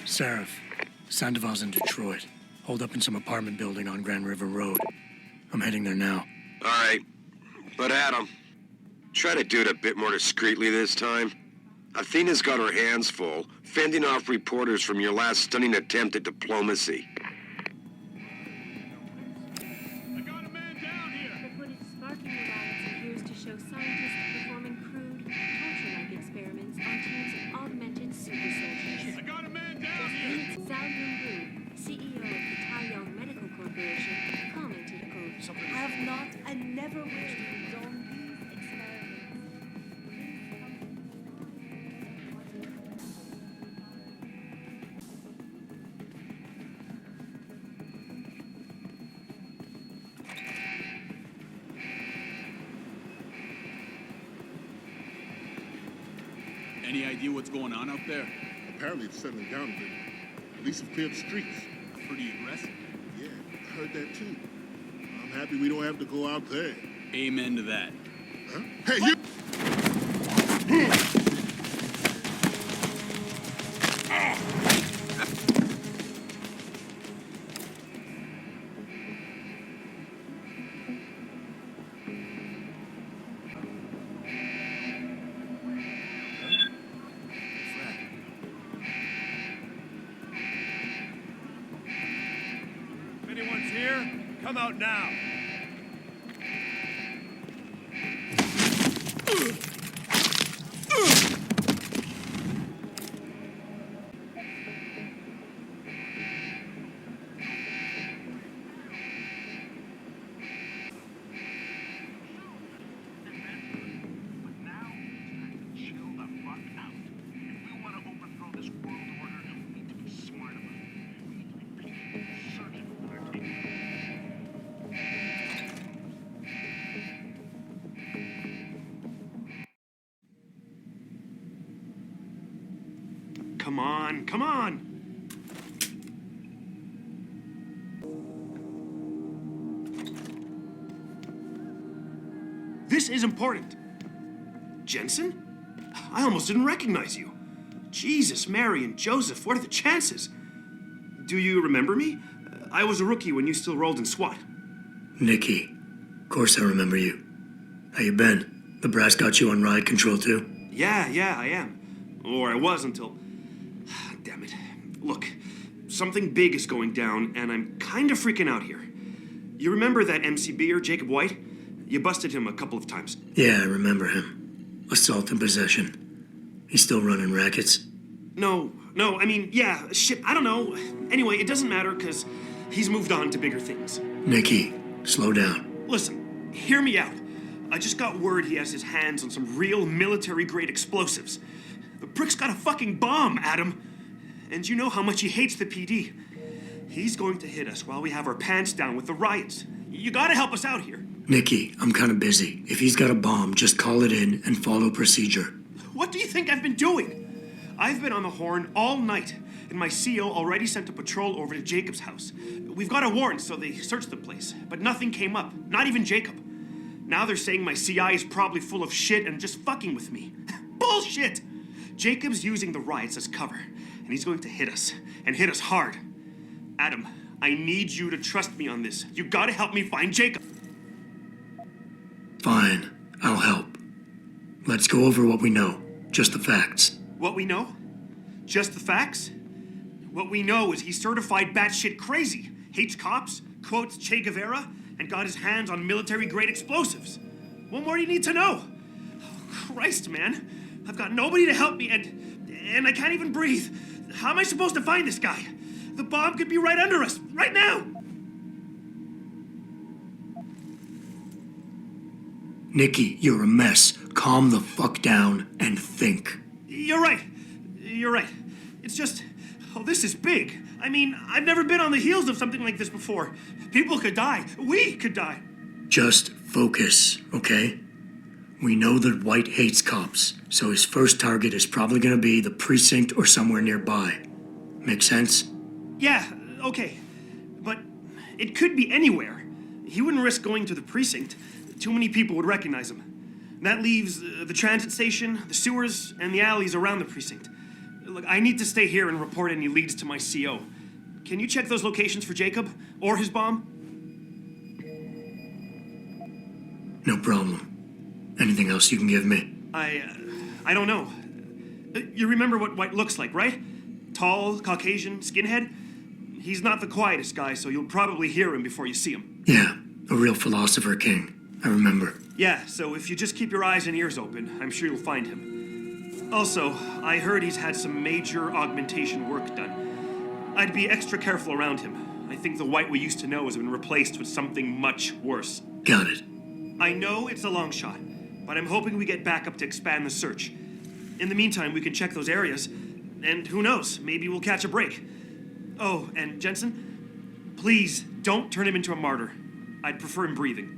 Seraph, Sandoval's in Detroit. Holed up in some apartment building on Grand River Road. I'm heading there now. All right. But Adam, try to do it a bit more discreetly this time. Athena's got her hands full, fending off reporters from your last stunning attempt at diplomacy. The footage sparking the riots appears to show scientists performing crude, torture-like experiments on teams of augmented super soldiers. I got a man down here! Sal Yungu, CEO of the Taiyang Medical Corporation, commented, quote, I have not and never will condone these experiments. Any idea what's going on out there? Apparently it's settling down a bit. Police have cleared the streets. Pretty aggressive. Yeah, I heard that too. I'm happy we don't have to go out there. Amen to that. Huh? Hey, you! If anyone's here, come out now. Come on, come on! This is important. Jensen? I almost didn't recognize you. Jesus, Mary, and Joseph, what are the chances? Do you remember me? I was a rookie when you still rolled in SWAT. Nikki, of course I remember you. How you been? The brass got you on ride control too? Yeah, I am. Or I was until... Damn it. Look, something big is going down, and I'm kind of freaking out here. You remember that MCBer, Jacob White? You busted him a couple of times. Yeah, I remember him. Assault and possession. He's still running rackets? No, I mean, yeah, shit, I don't know. Anyway, it doesn't matter, because he's moved on to bigger things. Nikki, slow down. Listen, hear me out. I just got word he has his hands on some real military-grade explosives. The prick's got a fucking bomb, Adam. And you know how much he hates the PD. He's going to hit us while we have our pants down with the riots. You gotta help us out here. Nikki, I'm kind of busy. If he's got a bomb, just call it in and follow procedure. What do you think I've been doing? I've been on the horn all night, and my CO already sent a patrol over to Jacob's house. We've got a warrant, so they searched the place, but nothing came up, not even Jacob. Now they're saying my CI is probably full of shit and just fucking with me. Bullshit! Jacob's using the riots as cover, and he's going to hit us, and hit us hard. Adam, I need you to trust me on this. You gotta help me find Jacob. Fine, I'll help. Let's go over what we know. Just the facts. What we know? Just the facts? What we know is he's certified batshit crazy, hates cops, quotes Che Guevara, and got his hands on military-grade explosives. What more do you need to know? Oh, Christ, man. I've got nobody to help me, and I can't even breathe. How am I supposed to find this guy? The bomb could be right under us, right now! Nikki, you're a mess. Calm the fuck down and think. You're right. You're right. It's just, oh, this is big. I mean, I've never been on the heels of something like this before. People could die. We could die. Just focus, okay? We know that White hates cops, so his first target is probably gonna be the precinct or somewhere nearby. Make sense? Yeah, okay. But it could be anywhere. He wouldn't risk going to the precinct. Too many people would recognize him. That leaves the transit station, the sewers, and the alleys around the precinct. Look, I need to stay here and report any leads to my CO. Can you check those locations for Jacob or his bomb? No problem. Anything else you can give me? I don't know. You remember what White looks like, right? Tall, Caucasian, skinhead? He's not the quietest guy, so you'll probably hear him before you see him. Yeah, a real philosopher king. I remember. Yeah, so if you just keep your eyes and ears open, I'm sure you'll find him. Also, I heard he's had some major augmentation work done. I'd be extra careful around him. I think the White we used to know has been replaced with something much worse. Got it. I know it's a long shot, but I'm hoping we get backup to expand the search. In the meantime, we can check those areas, and who knows, maybe we'll catch a break. Oh, and Jensen, please don't turn him into a martyr. I'd prefer him breathing.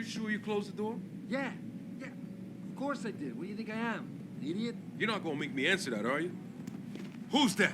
Sure you closed the door? Yeah. Of course I did. What do you think I am? An idiot? You're not gonna make me answer that, are you? Who's that?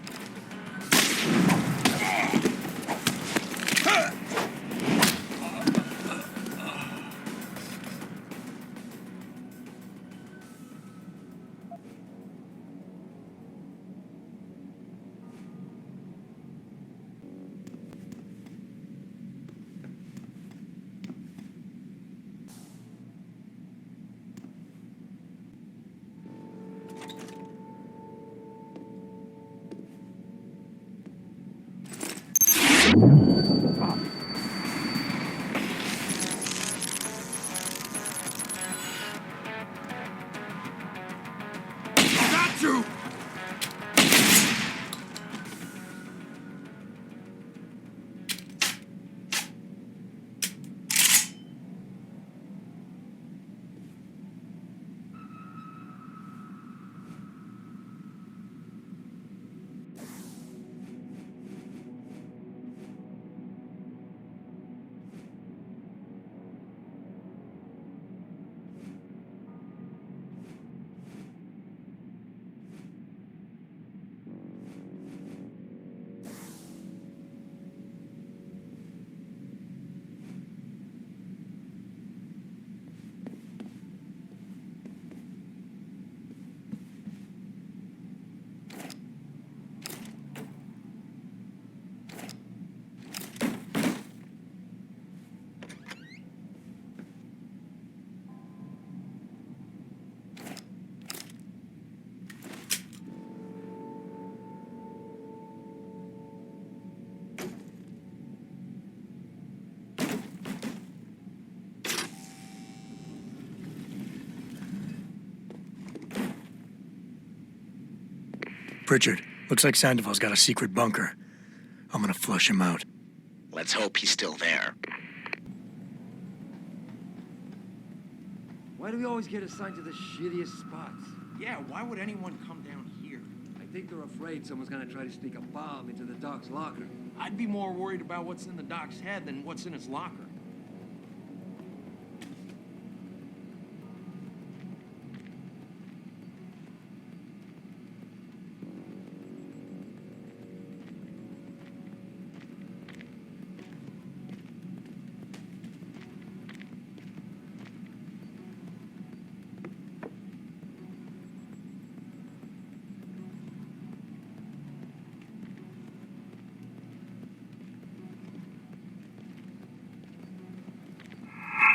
you! Pritchard, looks like Sandoval's got a secret bunker. I'm gonna flush him out. Let's hope he's still there. Why do we always get assigned to the shittiest spots? Yeah, why would anyone come down here? I think they're afraid someone's gonna try to sneak a bomb into the Doc's locker. I'd be more worried about what's in the Doc's head than what's in his locker.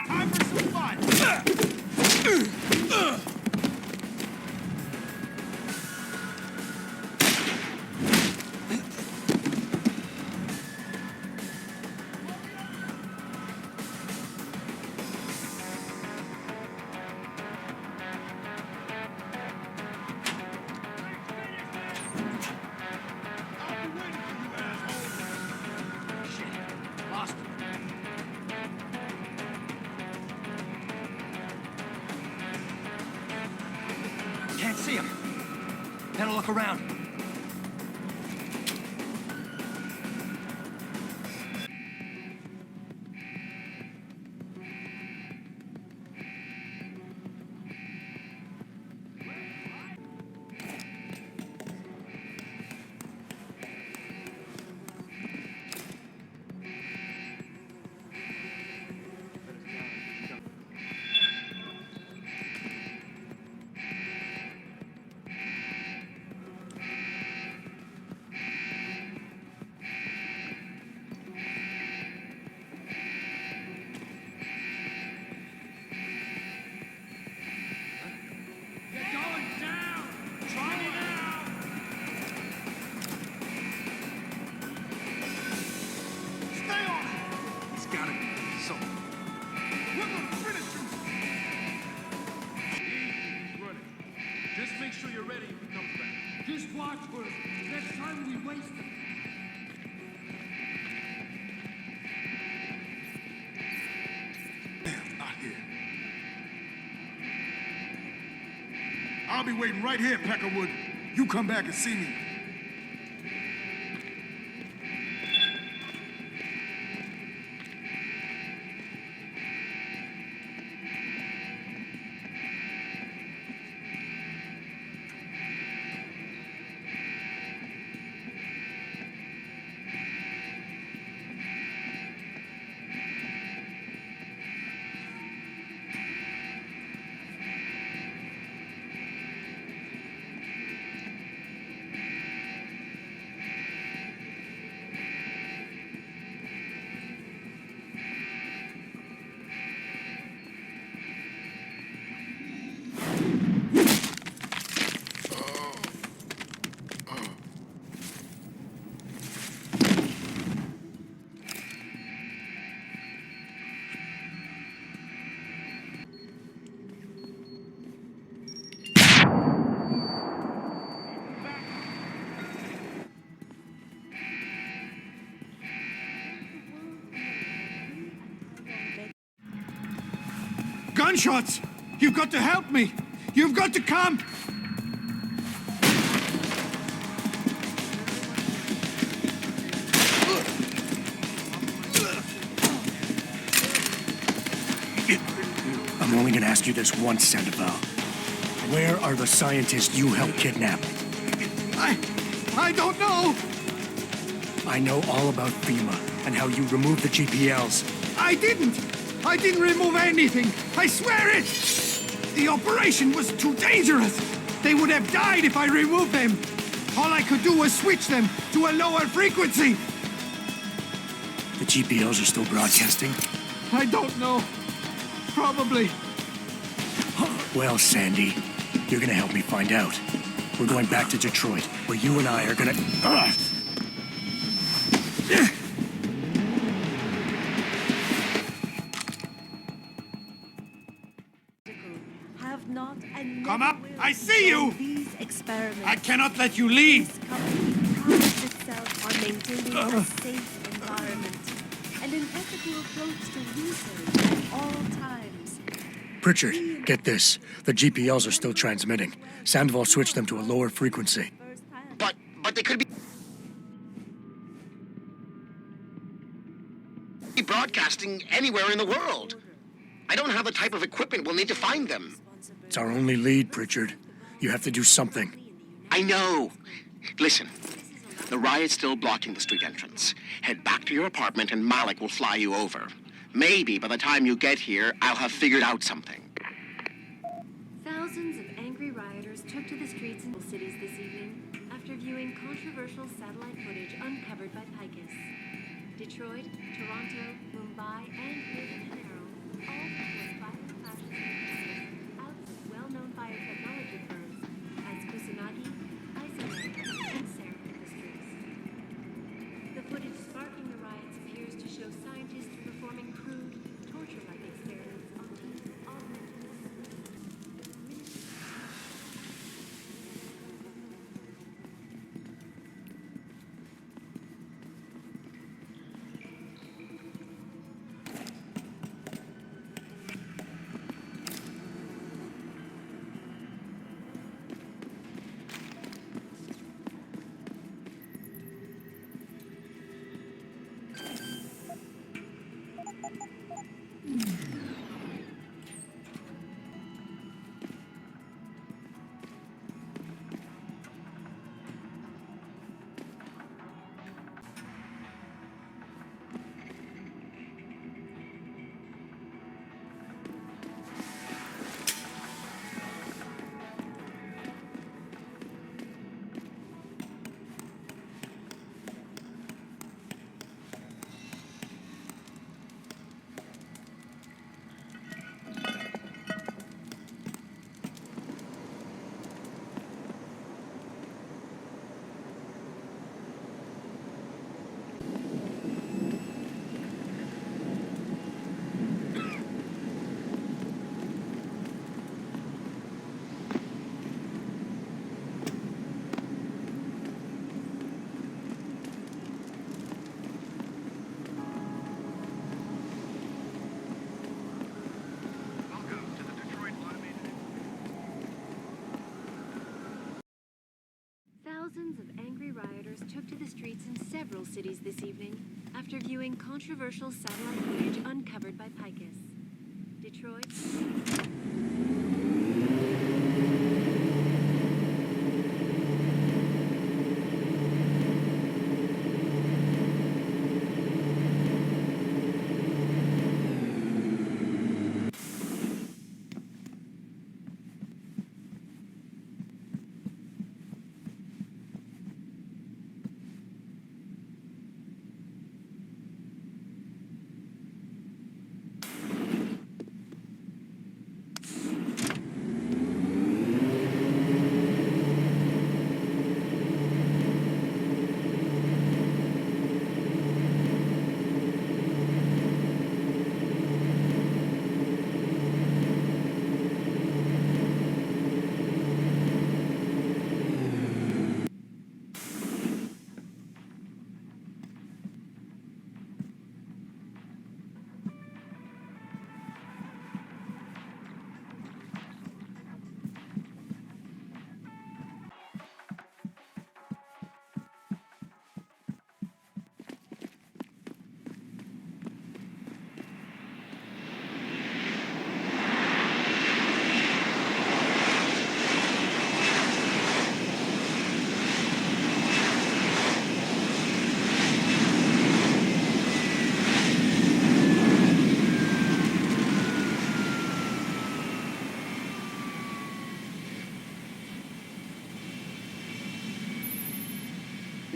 Time for some fun! Can't see him. Better look around. Make sure you're ready if he comes back. Just watch for him. Next time we waste him. Not here. I'll be waiting right here, Peckerwood. You come back and see me. gunshots! You've got to help me! You've got to come! I'm only gonna ask you this once, Sandoval. Where are the scientists you helped kidnap? I don't know! I know all about FEMA and how you removed the GPLs. I didn't remove anything! I swear it! The operation was too dangerous! They would have died if I removed them! All I could do was switch them to a lower frequency! The GPLs are still broadcasting? I don't know. Probably. Well, Sandy, you're gonna help me find out. We're going back to Detroit, where you and I are gonna... Have not and Come never up! will I see you! These experiments. I cannot let you leave! This company prides itself on maintaining a safe environment and an ethical approach to research at all times. Pritchard, get this. The GPLs are still transmitting. Sandoval switched them to a lower frequency. But they could be broadcasting anywhere in the world. I don't have the type of equipment we'll need to find them. It's our only lead, Pritchard. You have to do something. I know. Listen, the riot's still blocking the street entrance. Head back to your apartment and Malik will fly you over. Maybe by the time you get here, I'll have figured out something. Thousands of angry rioters took to the streets in cities this evening after viewing controversial satellite footage uncovered by Picus. Detroit, Toronto, Mumbai, and Rio de Janeiro all report violent clashes out of well-known biotechnology firms as Kusanagi, Isotope, and Seraph Industries. The footage sparking the riots appears to show scientists performing crude, torture-like experiments on teams of augmented. Thousands of angry rioters took to the streets in several cities this evening after viewing controversial satellite footage uncovered by Picus. Detroit.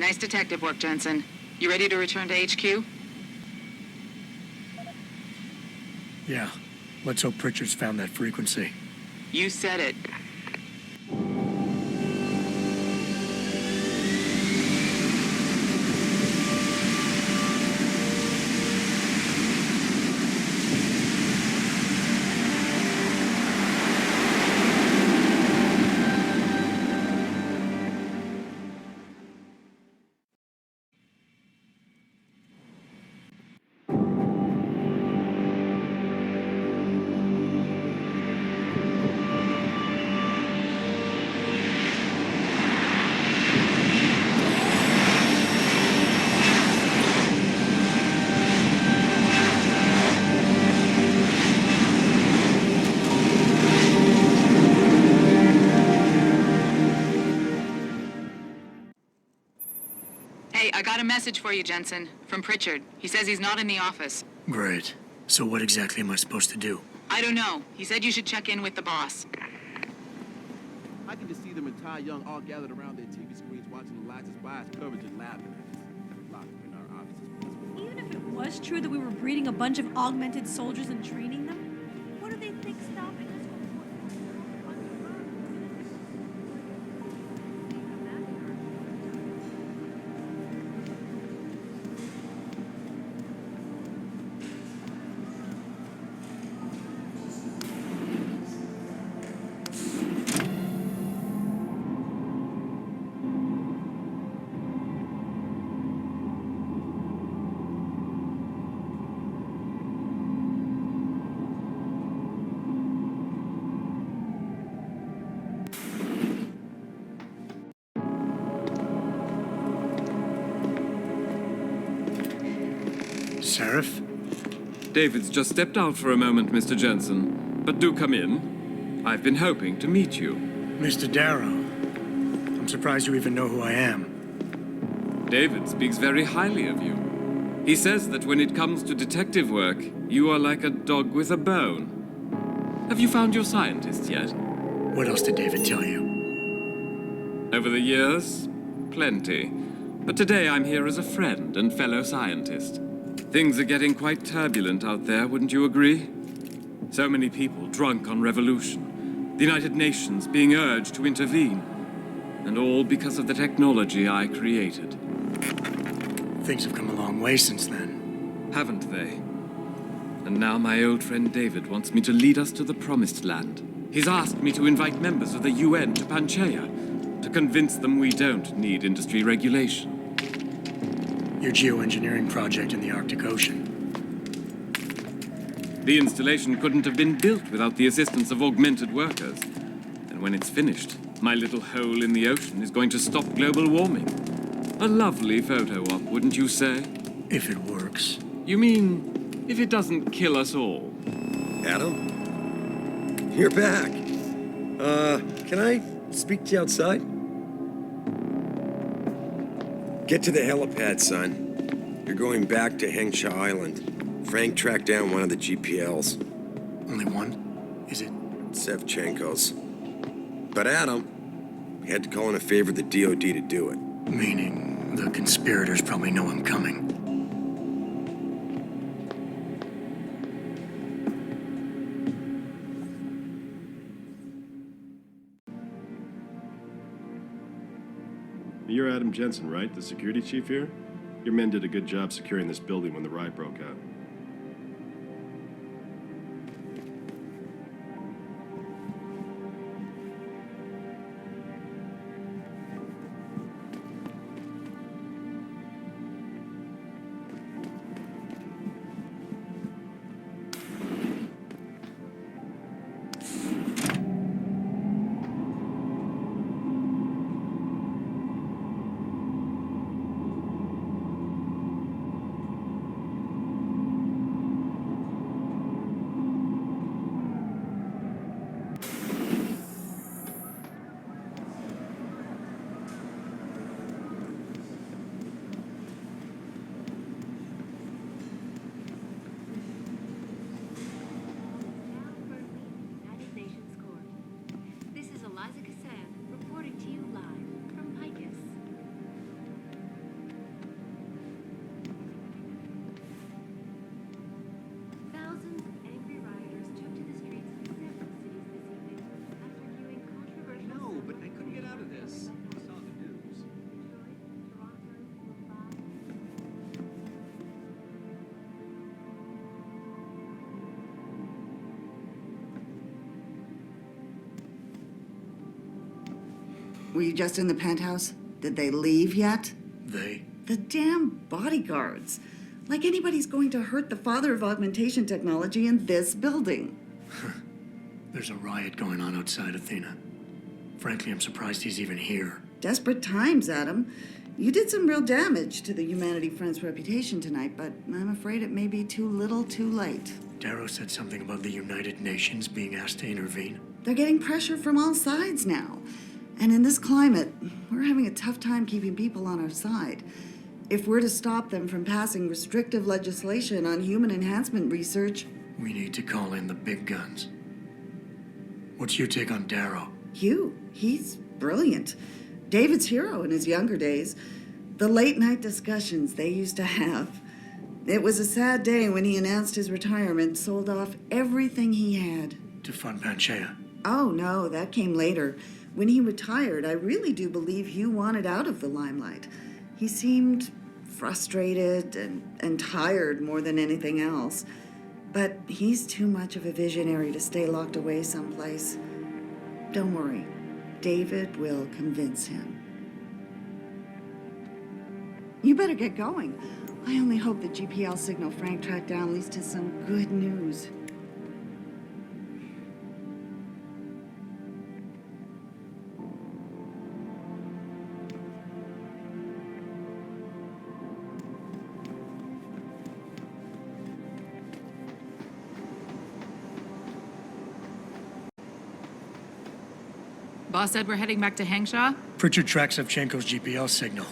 Nice detective work, Jensen. You ready to return to HQ? Yeah. Let's hope Pritchard's found that frequency. You said it. I got a message for you, Jensen, from Pritchard. He says he's not in the office. Great. So what exactly am I supposed to do? I don't know. He said you should check in with the boss. I can just see them entire young all gathered around their TV screens watching the Lights Spies coverage and laughing at us. Locked them in our offices. Even if it was true that we were breeding a bunch of augmented soldiers and training them, what do they think stopping us from Sheriff? David's just stepped out for a moment, Mr. Jensen. But do come in. I've been hoping to meet you. Mr. Darrow, I'm surprised you even know who I am. David speaks very highly of you. He says that when it comes to detective work, you are like a dog with a bone. Have you found your scientist yet? What else did David tell you? Over the years, plenty. But today I'm here as a friend and fellow scientist. Things are getting quite turbulent out there, wouldn't you agree? So many people drunk on revolution. The United Nations being urged to intervene. And all because of the technology I created. Things have come a long way since then. Haven't they? And now my old friend David wants me to lead us to the Promised Land. He's asked me to invite members of the UN to Panchaea, to convince them we don't need industry regulation. Your geoengineering project in the Arctic Ocean. The installation couldn't have been built without the assistance of augmented workers. And when it's finished, my little hole in the ocean is going to stop global warming. A lovely photo op, wouldn't you say? If it works. You mean, if it doesn't kill us all? Adam? You're back. Can I speak to you outside? Get to the helipad, son. You're going back to Hengsha Island. Frank tracked down one of the GPLs. Only one? Is it? Sevchenko's. But Adam, we had to call in a favor of the DOD to do it. Meaning, the conspirators probably know I'm coming. You're Adam Jensen, right? The security chief here? Your men did a good job securing this building when the riot broke out. Were you just in the penthouse? Did they leave yet? They? The damn bodyguards. Like anybody's going to hurt the father of augmentation technology in this building. There's a riot going on outside, Athena. Frankly, I'm surprised he's even here. Desperate times, Adam. You did some real damage to the Humanity Front's reputation tonight, but I'm afraid it may be too little too late. Darrow said something about the United Nations being asked to intervene. They're getting pressure from all sides now. And in this climate, we're having a tough time keeping people on our side. If we're to stop them from passing restrictive legislation on human enhancement research... We need to call in the big guns. What's your take on Darrow? He's brilliant. David's hero in his younger days. The late-night discussions they used to have. It was a sad day when he announced his retirement, sold off everything he had. To fund Panchaea? Oh, no, that came later. When he retired, I really do believe Hugh wanted out of the limelight. He seemed frustrated and tired more than anything else. But he's too much of a visionary to stay locked away someplace. Don't worry. David will convince him. You better get going. I only hope the GPL signal Frank tracked down leads to some good news. Boss said we're heading back to Hangshaw? Pritchard tracks Savchenko's GPL signal.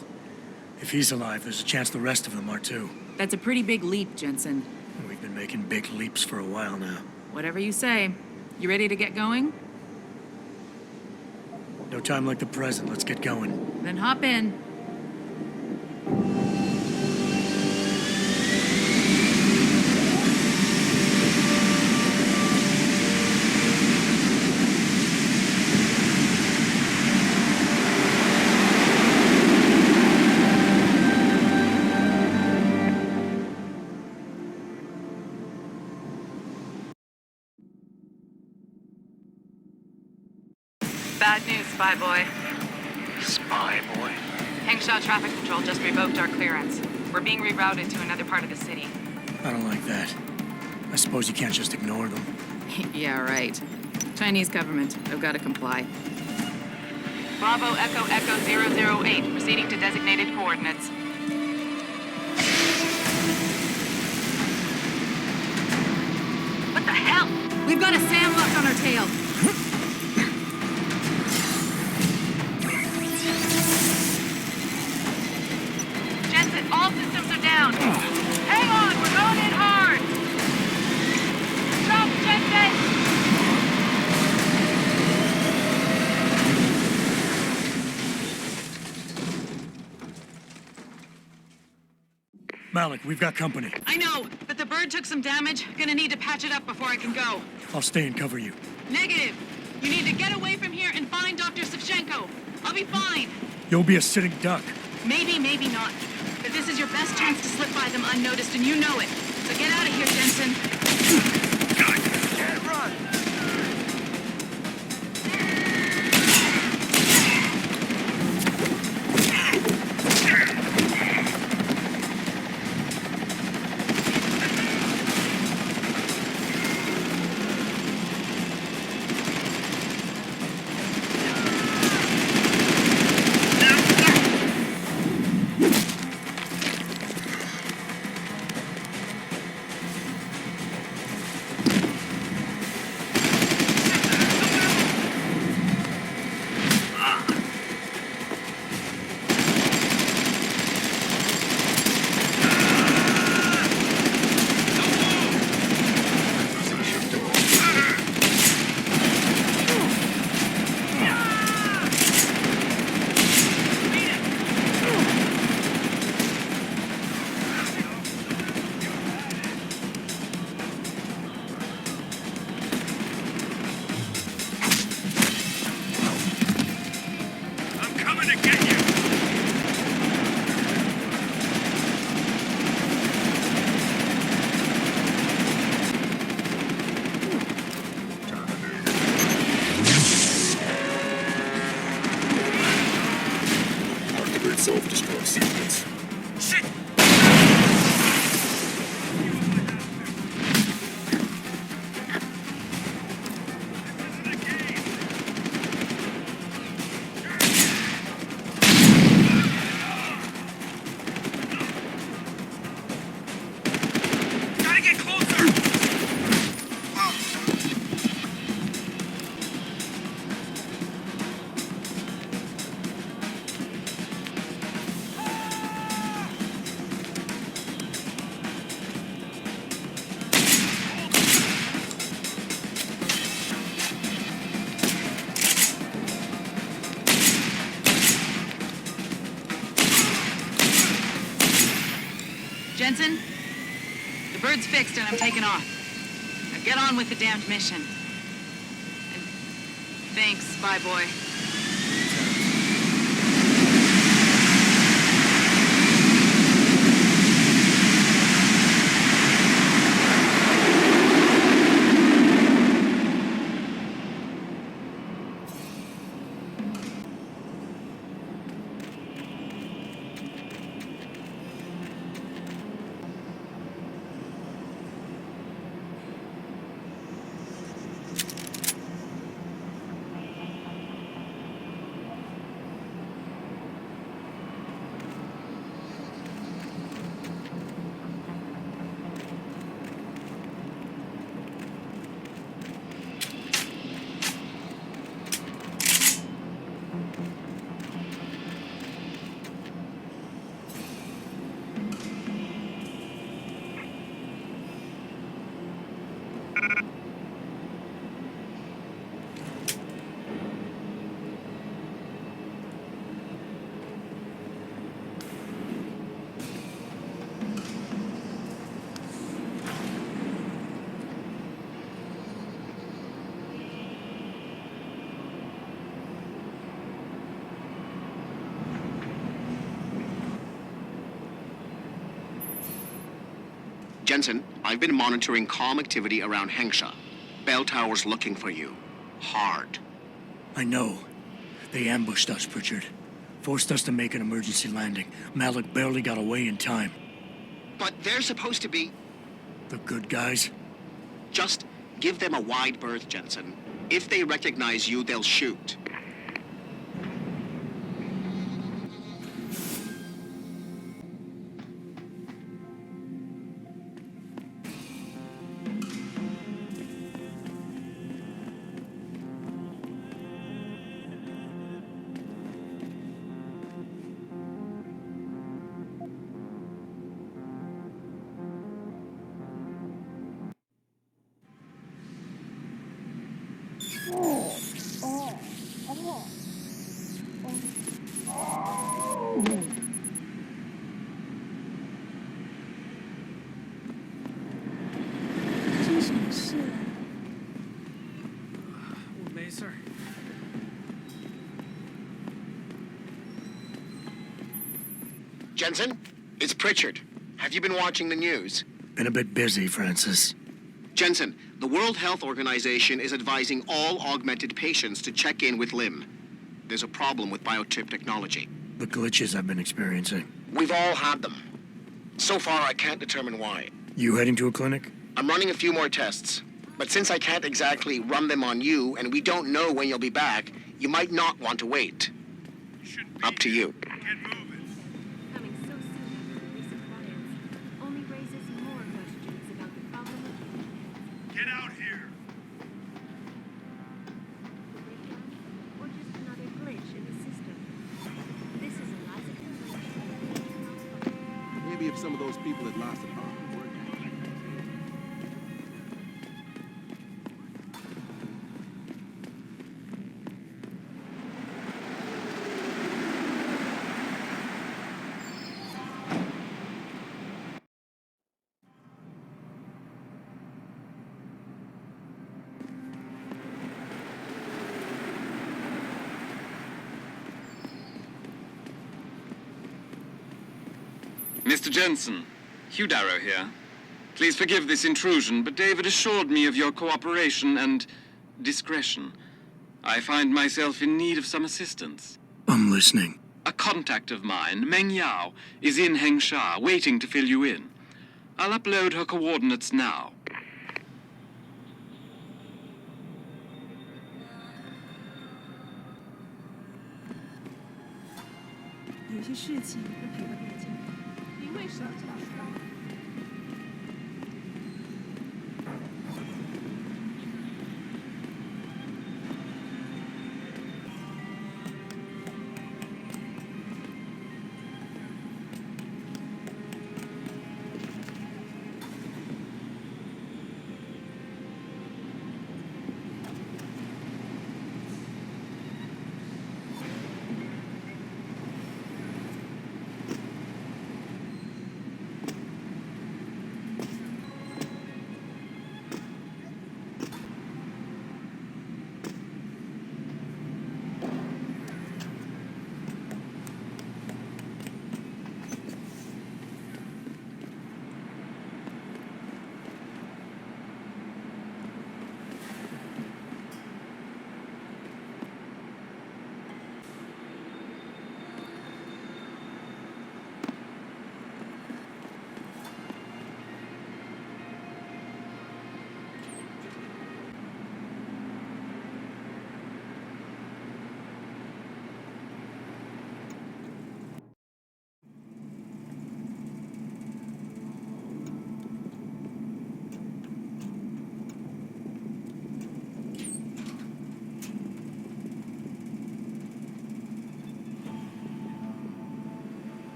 If he's alive, there's a chance the rest of them are too. That's a pretty big leap, Jensen. We've been making big leaps for a while now. Whatever you say. You ready to get going? No time like the present. Let's get going. Then hop in. Bad news, Spy Boy. Spy Boy? Hangshaw Traffic Control just revoked our clearance. We're being rerouted to another part of the city. I don't like that. I suppose you can't just ignore them. Yeah, right. Chinese government. I've got to comply. Bravo Echo Echo 008, proceeding to designated coordinates. What the hell? We've got a SAM lock on our tail. Jensen, all systems are down. Hang on, we're going in hard. Stop, Jensen! Malik, we've got company. I know, but the bird took some damage. Gonna need to patch it up before I can go. I'll stay and cover you. Negative. You need to get away from here and find Dr. Savchenko. I'll be fine. You'll be a sitting duck. Maybe, maybe not. But this is your best chance to slip by them unnoticed, and you know it. So get out of here, Jensen. Can't run! self-destruct sequence. Shit! Gotta get closer! Jensen, the bird's fixed and I'm taking off. Now get on with the damned mission. And thanks, Spy Boy. Jensen, I've been monitoring comm activity around Hengsha. Bell Tower's looking for you. Hard. I know. They ambushed us, Pritchard. Forced us to make an emergency landing. Malik barely got away in time. But they're supposed to be... The good guys? Just give them a wide berth, Jensen. If they recognize you, they'll shoot. Jensen, it's Pritchard. Have you been watching the news? Been a bit busy, Francis. Jensen, the World Health Organization is advising all augmented patients to check in with Lim. There's a problem with biochip technology. The glitches I've been experiencing. We've all had them. So far, I can't determine why. You heading to a clinic? I'm running a few more tests. But since I can't exactly run them on you, and we don't know when you'll be back, you might not want to wait. Up to you. Coming so soon after the recent riots only raises more questions about the problem of human heads. Get out here! The breakdown, or just another glitch in the system? This is Eliza Convention. Maybe if some of those people had lost an arm and worked. Mr. Jensen, Hugh Darrow here. Please forgive this intrusion, but David assured me of your cooperation and discretion. I find myself in need of some assistance. I'm listening. A contact of mine, Meng Yao, is in Hengsha, waiting to fill you in. I'll upload her coordinates now. 有些事情会陪我越近。您为什么这样说？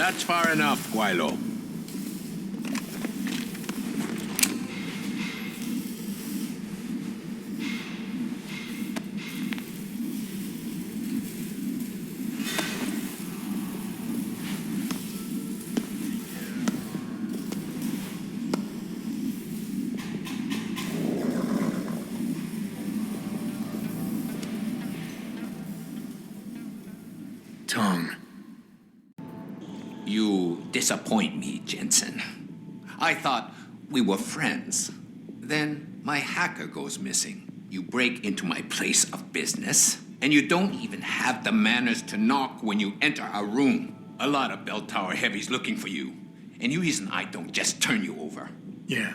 That's far enough, Guaylo. Tong. You disappoint me, Jensen. I thought we were friends. Then my hacker goes missing. You break into my place of business, and you don't even have the manners to knock when you enter a room. A lot of bell tower heavies looking for you. Any reason I don't just turn you over? Yeah.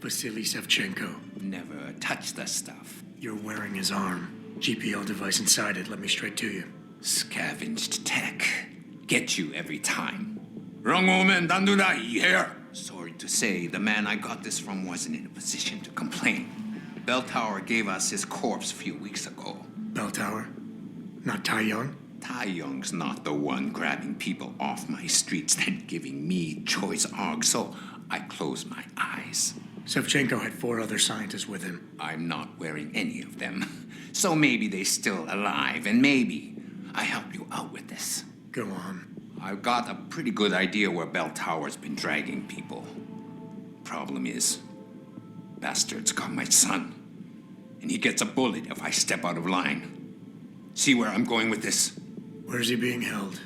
Vasily Sevchenko. Never touch the stuff. You're wearing his arm. GPL device inside it. Let me straight to you. Scavenged tech. Get you every time. Wrong moment, don't do that here. Sorry to say, the man I got this from wasn't in a position to complain. Bell Tower gave us his corpse a few weeks ago. Bell Tower? Not Tai Young? Tai Young's not the one grabbing people off my streets then giving me choice arg, so I close my eyes. Sevchenko had 4 other scientists with him. I'm not wearing any of them. So maybe they're still alive, and maybe I help you out with this. Go on. I've got a pretty good idea where Bell Tower's been dragging people. Problem is, bastard's got my son. And he gets a bullet if I step out of line. See where I'm going with this? Where's he being held?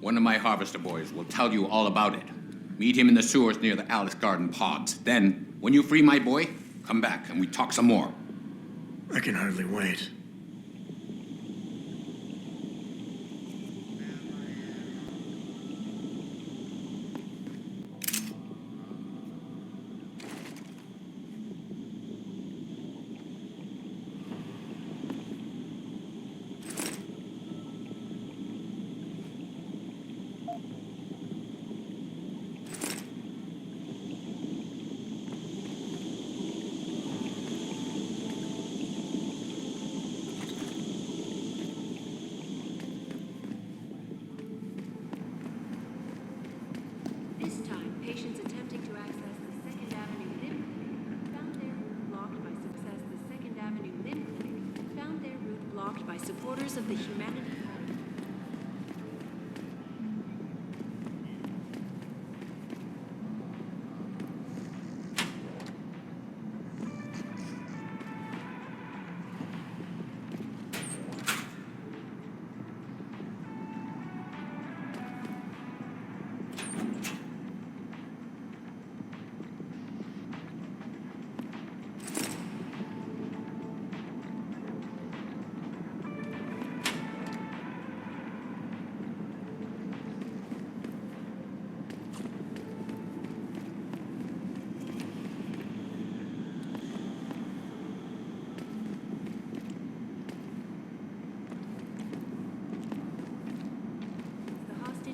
One of my harvester boys will tell you all about it. Meet him in the sewers near the Alice Garden pods. Then, when you free my boy, come back and we talk some more. I can hardly wait. This time, patients attempting to access the 2nd Avenue Limb Clinic found their route blocked by success. The 2nd Avenue Limb Clinic found their route blocked by supporters of the Humanity.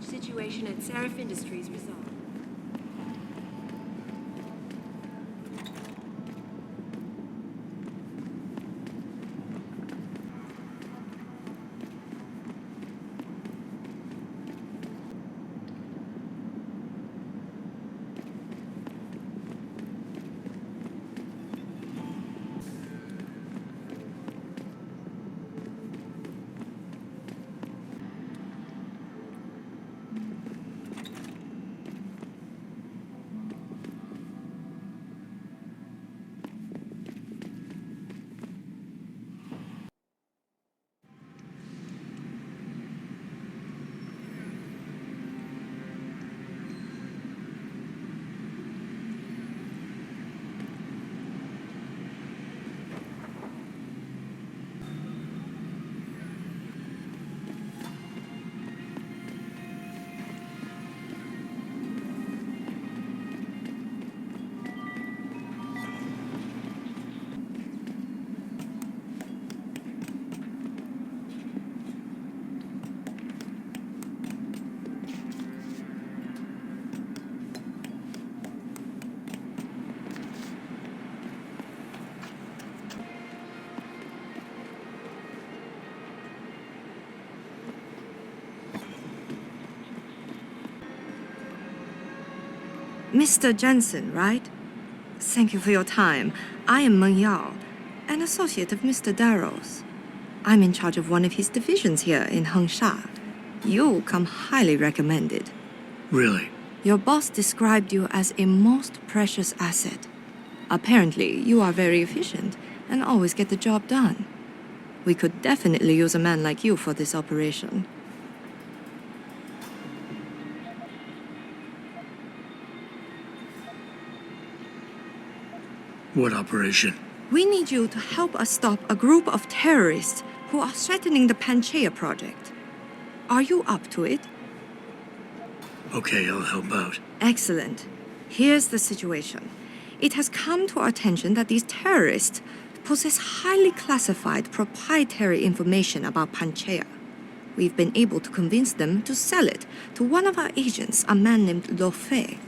Situation at Seraph Industries resolved. Mr. Jensen, right? Thank you for your time. I am Meng Yao, an associate of Mr. Darrow's. I'm in charge of one of his divisions here in Hengsha. You come highly recommended. Really? Your boss described you as a most precious asset. Apparently, you are very efficient and always get the job done. We could definitely use a man like you for this operation. What operation? We need you to help us stop a group of terrorists who are threatening the Panchaea project. Are you up to it? Okay, I'll help out. Excellent. Here's the situation. It has come to our attention that these terrorists possess highly classified proprietary information about Panchaea. We've been able to convince them to sell it to one of our agents, a man named Lo Fei.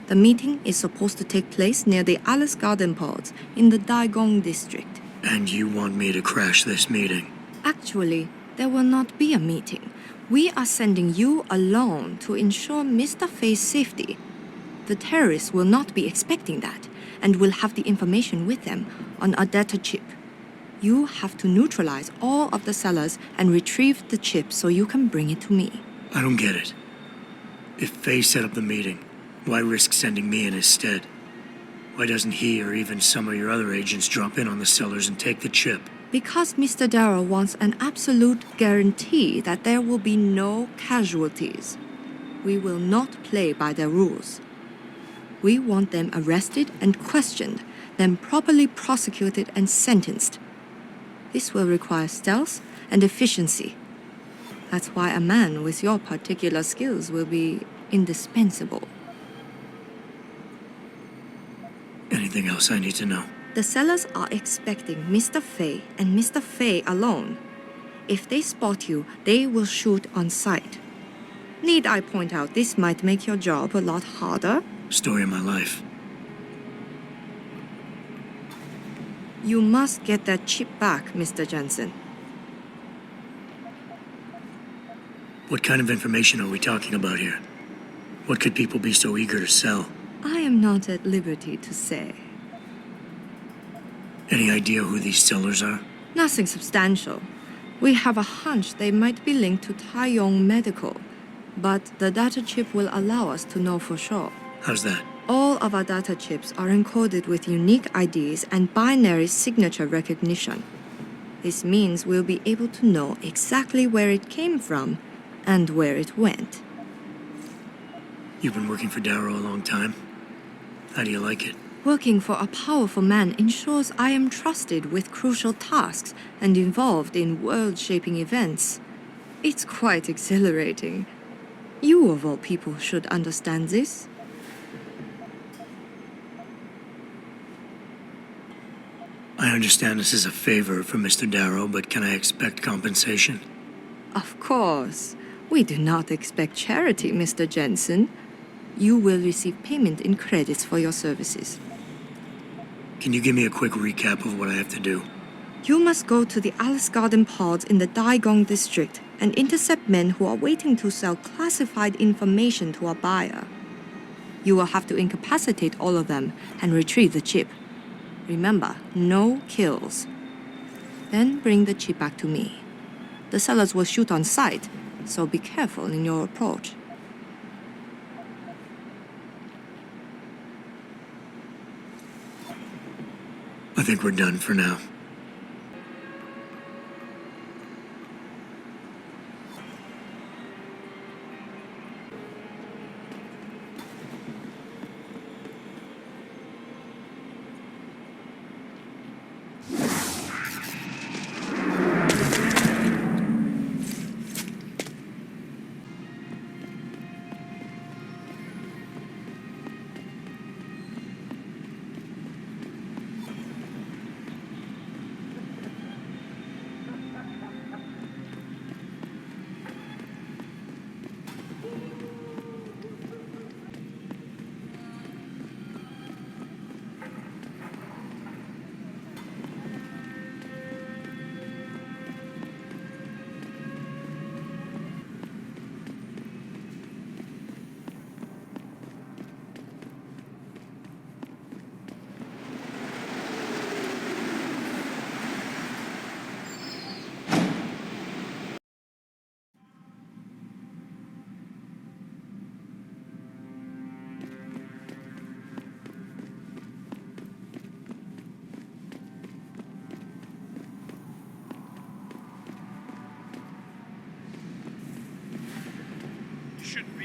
The meeting is supposed to take place near the Alice Garden pods in the Daigong district. And you want me to crash this meeting? Actually, there will not be a meeting. We are sending you alone to ensure Mr. Fei's safety. The terrorists will not be expecting that and will have the information with them on a data chip. You have to neutralize all of the sellers and retrieve the chip so you can bring it to me. I don't get it. If Fei set up the meeting, why risk sending me in his stead? Why doesn't he or even some of your other agents drop in on the sellers and take the chip? Because Mr. Darrow wants an absolute guarantee that there will be no casualties. We will not play by their rules. We want them arrested and questioned, then properly prosecuted and sentenced. This will require stealth and efficiency. That's why a man with your particular skills will be indispensable. Anything else I need to know? The sellers are expecting Mr. Fei and Mr. Fei alone. If they spot you, they will shoot on sight. Need I point out this might make your job a lot harder? Story of my life. You must get that chip back, Mr. Jensen. What kind of information are we talking about here? What could people be so eager to sell? I am not at liberty to say. Any idea who these sellers are? Nothing substantial. We have a hunch they might be linked to Taiyong Medical, but the data chip will allow us to know for sure. How's that? All of our data chips are encoded with unique IDs and binary signature recognition. This means we'll be able to know exactly where it came from and where it went. You've been working for Darrow a long time. How do you like it? Working for a powerful man ensures I am trusted with crucial tasks and involved in world-shaping events. It's quite exhilarating. You, of all people, should understand this. I understand this is a favor for Mr. Darrow, but can I expect compensation? Of course. We do not expect charity, Mr. Jensen. You will receive payment in credits for your services. Can you give me a quick recap of what I have to do? You must go to the Alice Garden pods in the Daigong district and intercept men who are waiting to sell classified information to a buyer. You will have to incapacitate all of them and retrieve the chip. Remember, no kills. Then bring the chip back to me. The sellers will shoot on sight, so be careful in your approach. I think we're done for now.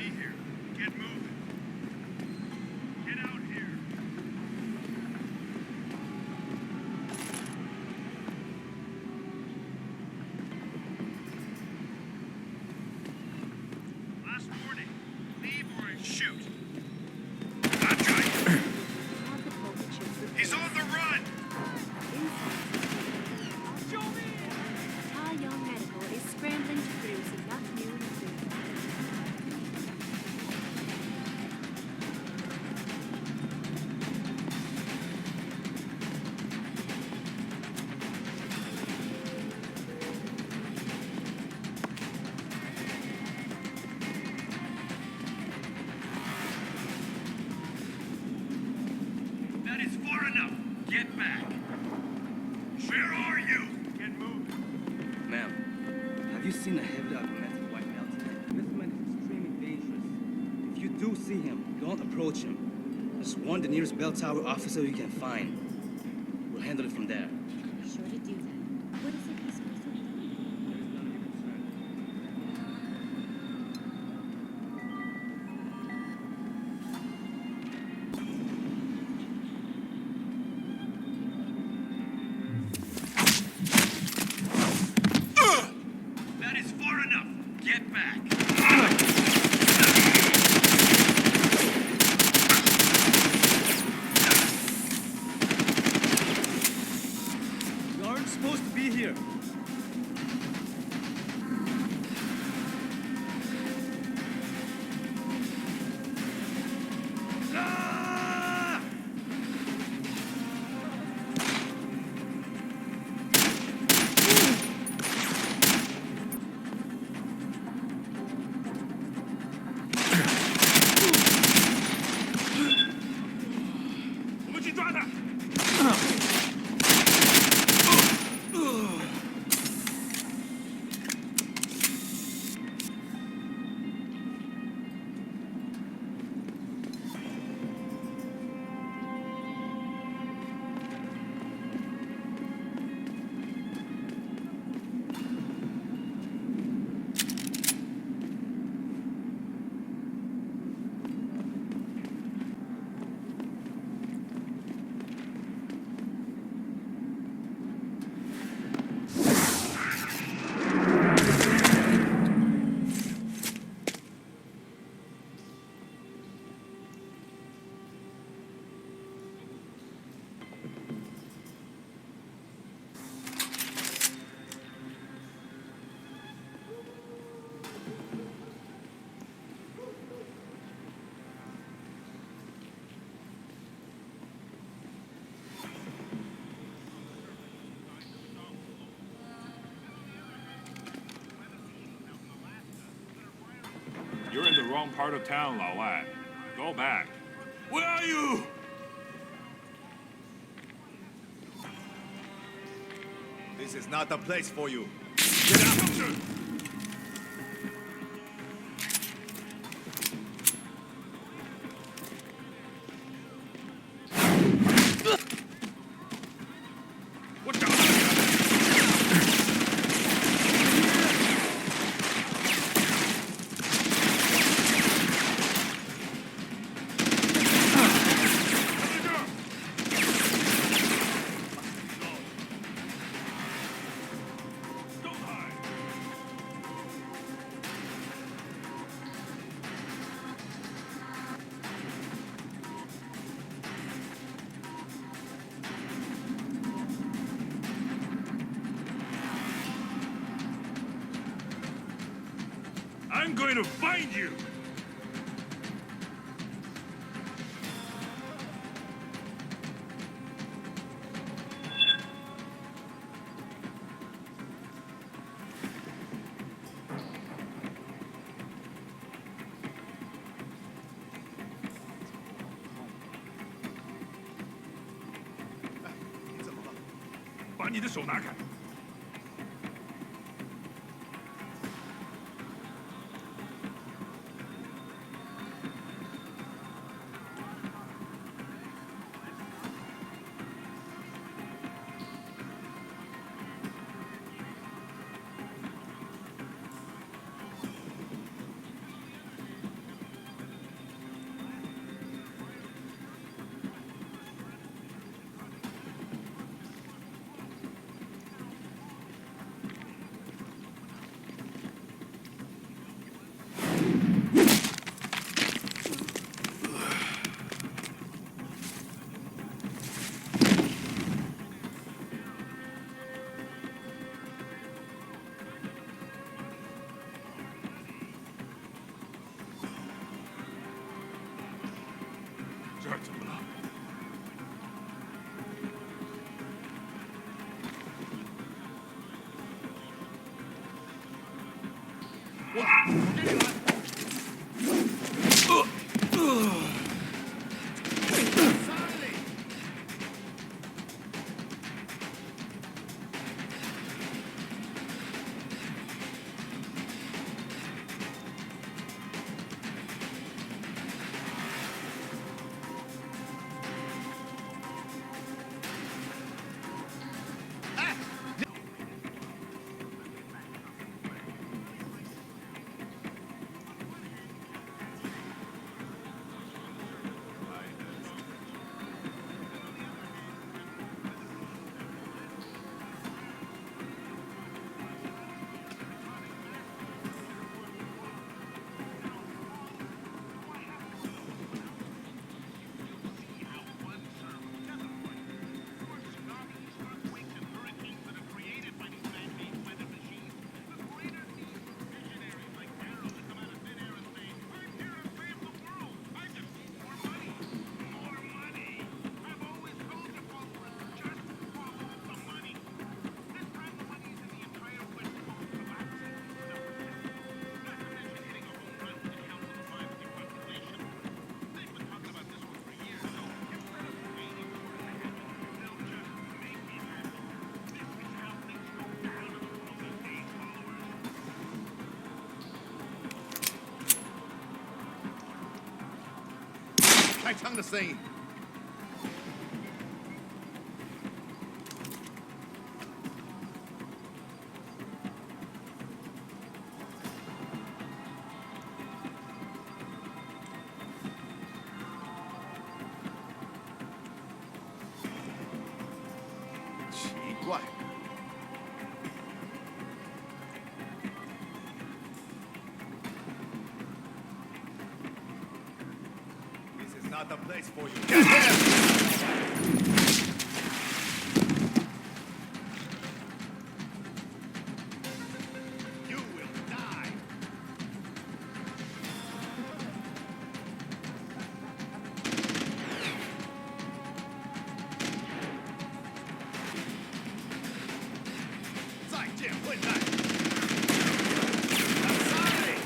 be here. Get moving. Get out here. Last warning. Leave or shoot. Andre! He's on the run! Ta Young Medical is scrambling to produce enough new and improved That is far enough. Get back. Where are you? Get moving. Ma'am, have you seen a heavily augmented white male today? This man is extremely dangerous. If you do see him, don't approach him. Just warn the nearest bell tower officer you can find. We'll handle it from there. Sure to do that. What is it he's supposed to do? That is far enough. Get back. You aren't supposed to be here. You're in the wrong part of town, Lao Lad. Go back. Where are you? This is not the place for you. Get out! I'm going to find you!把你的手拿开！太唱的声音。奇怪。This is not the place for you. Get him! You will die. 再见，混蛋！Outside!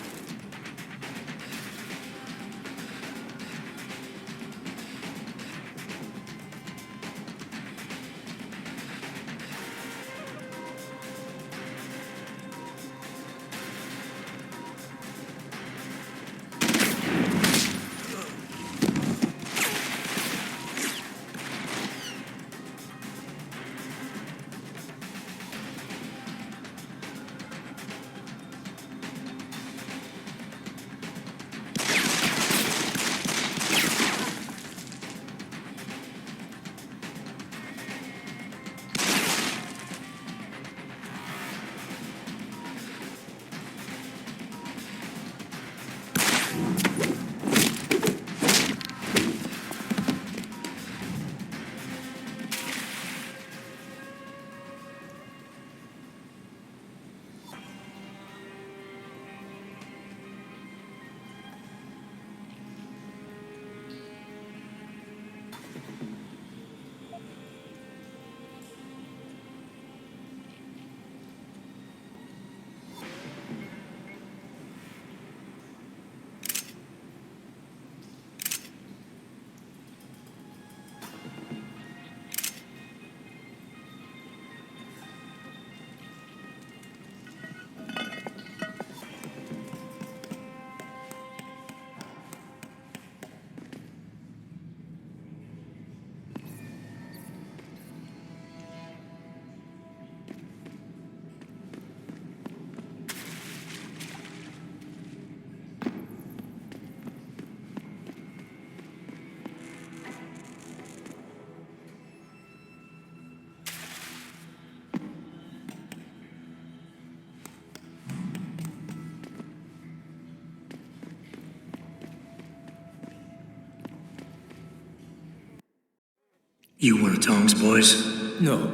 You one of Tom's boys? No.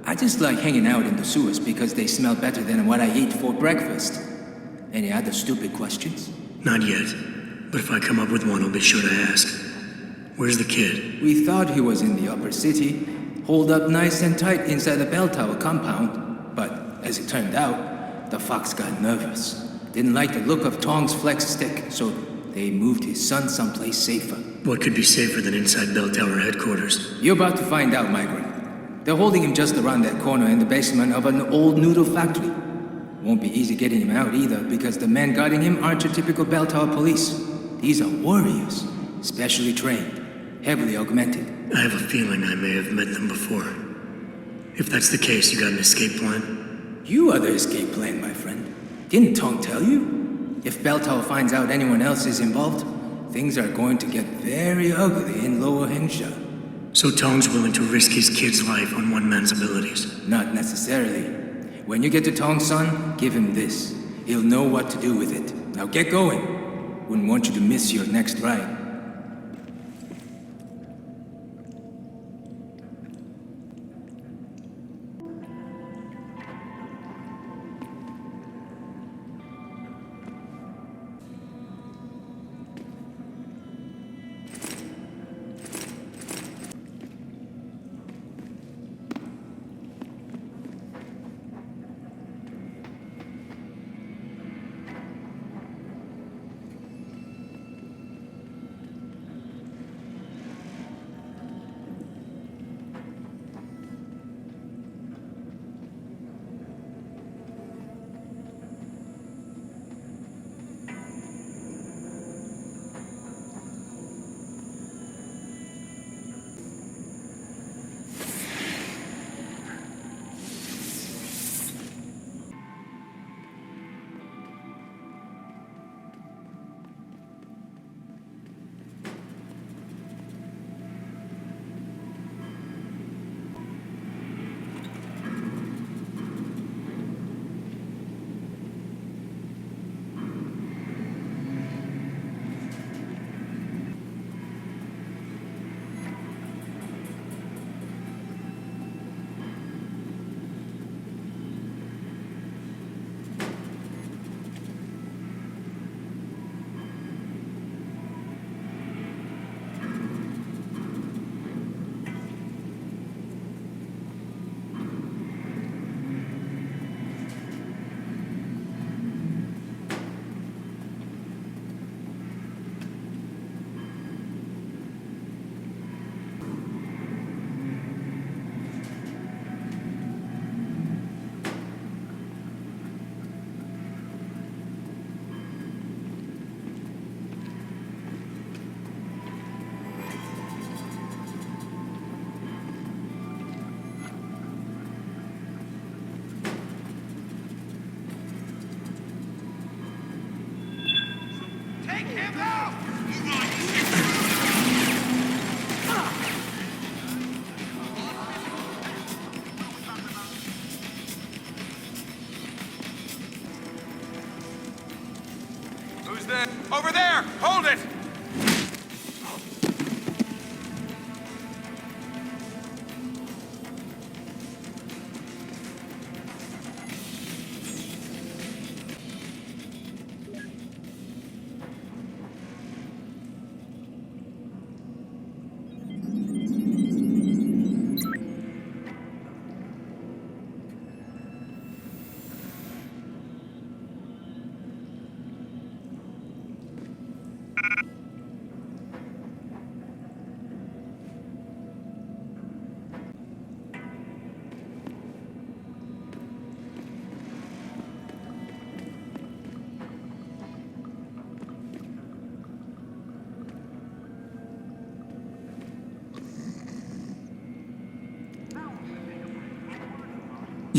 I just like hanging out in the sewers because they smell better than what I eat for breakfast. Any other stupid questions? Not yet. But if I come up with one, I'll be sure to ask. Where's the kid? We thought he was in the upper city, holed up nice and tight inside the bell tower compound. But as it turned out, the fox got nervous. Didn't like the look of Tong's flex stick, so they moved his son someplace safer. What could be safer than inside bell tower headquarters? You're about to find out, migrant. They're holding him just around that corner in the basement of an old noodle factory. Won't be easy getting him out either, because the men guarding him aren't your typical bell tower police. These are warriors, specially trained, heavily augmented. I have a feeling I may have met them before. If that's the case, you got an escape plan? You are the escape plan, my friend. Didn't Tong tell you? If bell tower finds out anyone else is involved, things are going to get very ugly in Lower Hensha. So Tong's willing to risk his kid's life on one man's abilities? Not necessarily. When you get to Tong's son, give him this. He'll know what to do with it. Now get going. Wouldn't want you to miss your next ride.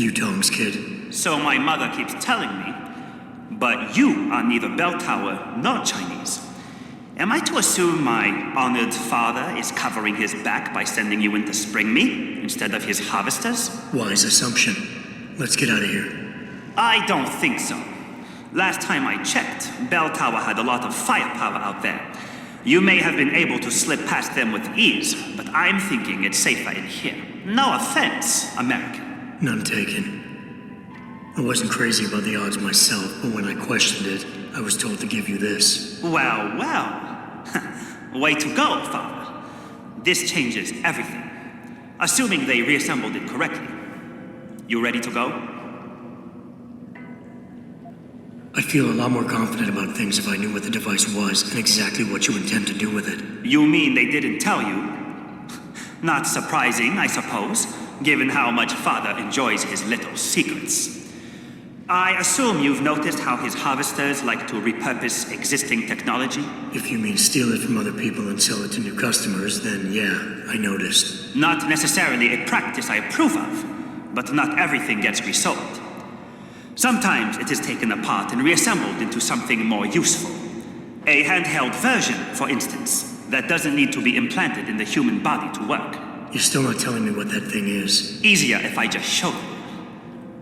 You tongs, kid. So my mother keeps telling me. But you are neither bell tower nor Chinese. Am I to assume my honored father is covering his back by sending you in to spring me instead of his harvesters? Wise assumption. Let's get out of here. I don't think so. Last time I checked, Bell Tower had a lot of firepower out there. You may have been able to slip past them with ease, but I'm thinking it's safer in here. No offense, American. None taken. I wasn't crazy about the odds myself, but when I questioned it, I was told to give you this. Well, well. Way to go, Father. This changes everything. Assuming they reassembled it correctly. You ready to go? I'd feel a lot more confident about things if I knew what the device was and exactly what you intend to do with it. You mean they didn't tell you? Not surprising, I suppose, given how much Father enjoys his little secrets. I assume you've noticed how his harvesters like to repurpose existing technology? If you mean steal it from other people and sell it to new customers, then yeah, I noticed. Not necessarily a practice I approve of, but not everything gets resold. Sometimes it is taken apart and reassembled into something more useful. A handheld version, for instance, that doesn't need to be implanted in the human body to work. You're still not telling me what that thing is. Easier if I just show you.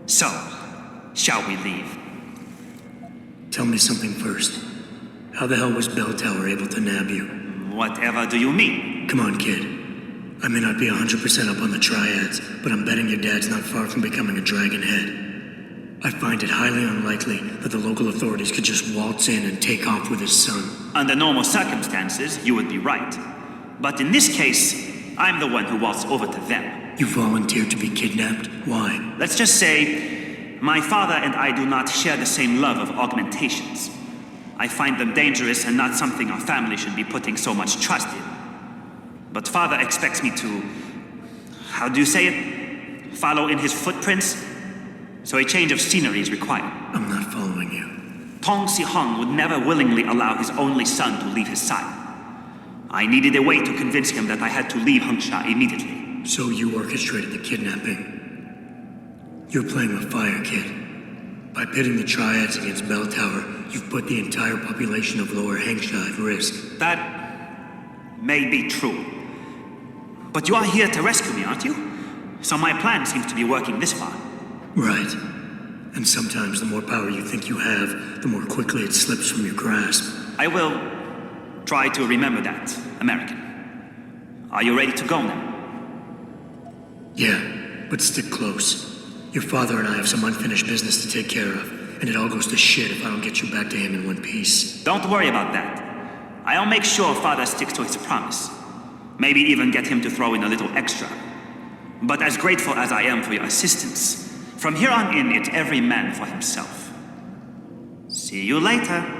So, shall we leave? Tell me something first. How the hell was Bell Tower able to nab you? Whatever do you mean? Come on, kid. I may not be 100% up on the triads, but I'm betting your dad's not far from becoming a dragon head. I find it highly unlikely that the local authorities could just waltz in and take off with his son. Under normal circumstances, you would be right. But in this case, I'm the one who waltzed over to them. You volunteered to be kidnapped? Why? Let's just say, my father and I do not share the same love of augmentations. I find them dangerous and not something our family should be putting so much trust in. But father expects me to, how do you say it? Follow in his footprints? So a change of scenery is required. I'm not following you. Tong Si-hung would never willingly allow his only son to leave his side. I needed a way to convince him that I had to leave Hengsha immediately. So you orchestrated the kidnapping. You're playing with fire, kid. By pitting the triads against Bell Tower, you've put the entire population of Lower Hengsha at risk. That may be true. But you are here to rescue me, aren't you? So my plan seems to be working this far. Right. And sometimes the more power you think you have, the more quickly it slips from your grasp. I will try to remember that, American. Are you ready to go now? Yeah, but stick close. Your father and I have some unfinished business to take care of, and it all goes to shit if I don't get you back to him in one piece. Don't worry about that. I'll make sure father sticks to his promise. Maybe even get him to throw in a little extra. But as grateful as I am for your assistance, from here on in, it's every man for himself. See you later.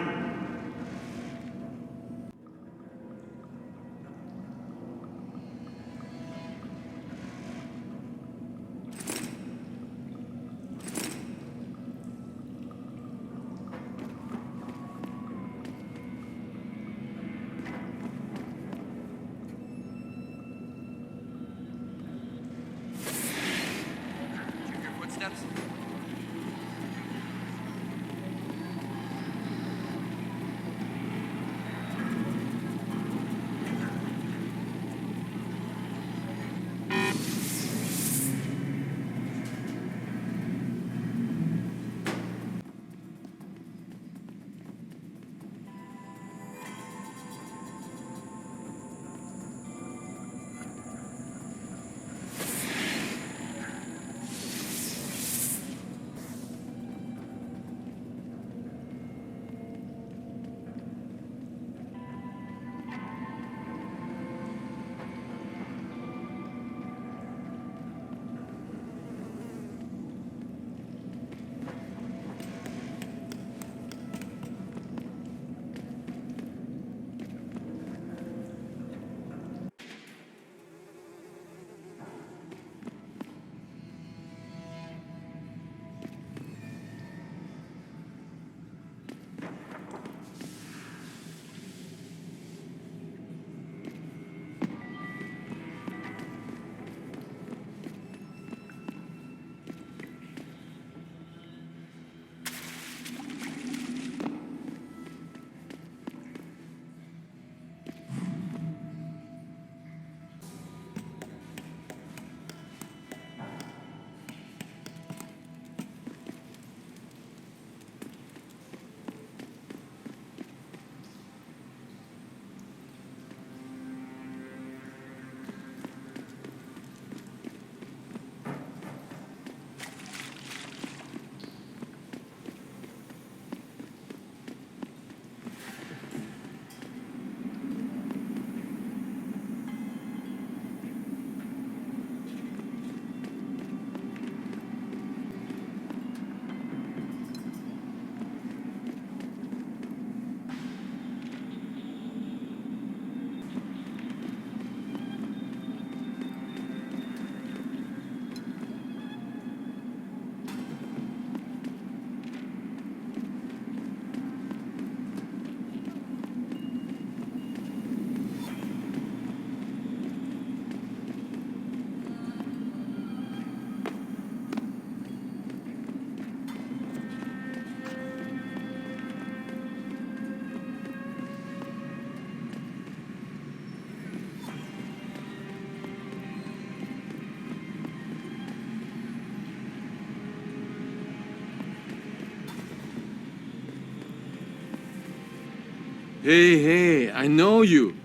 Hey, I know you.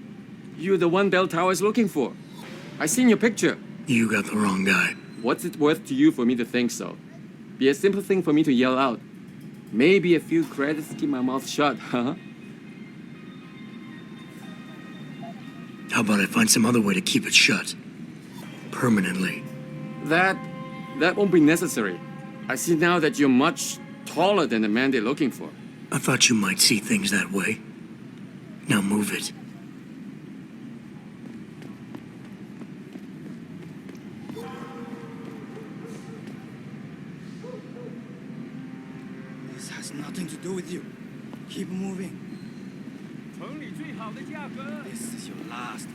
You're the one Bell Tower is looking for. I seen your picture. You got the wrong guy. What's it worth to you for me to think so? Be a simple thing for me to yell out. Maybe a few credits to keep my mouth shut, huh? How about I find some other way to keep it shut? Permanently. That won't be necessary. I see now that you're much taller than the man they're looking for. I thought you might see things that way. Now move it. This has nothing to do with you. Keep moving. This is your last.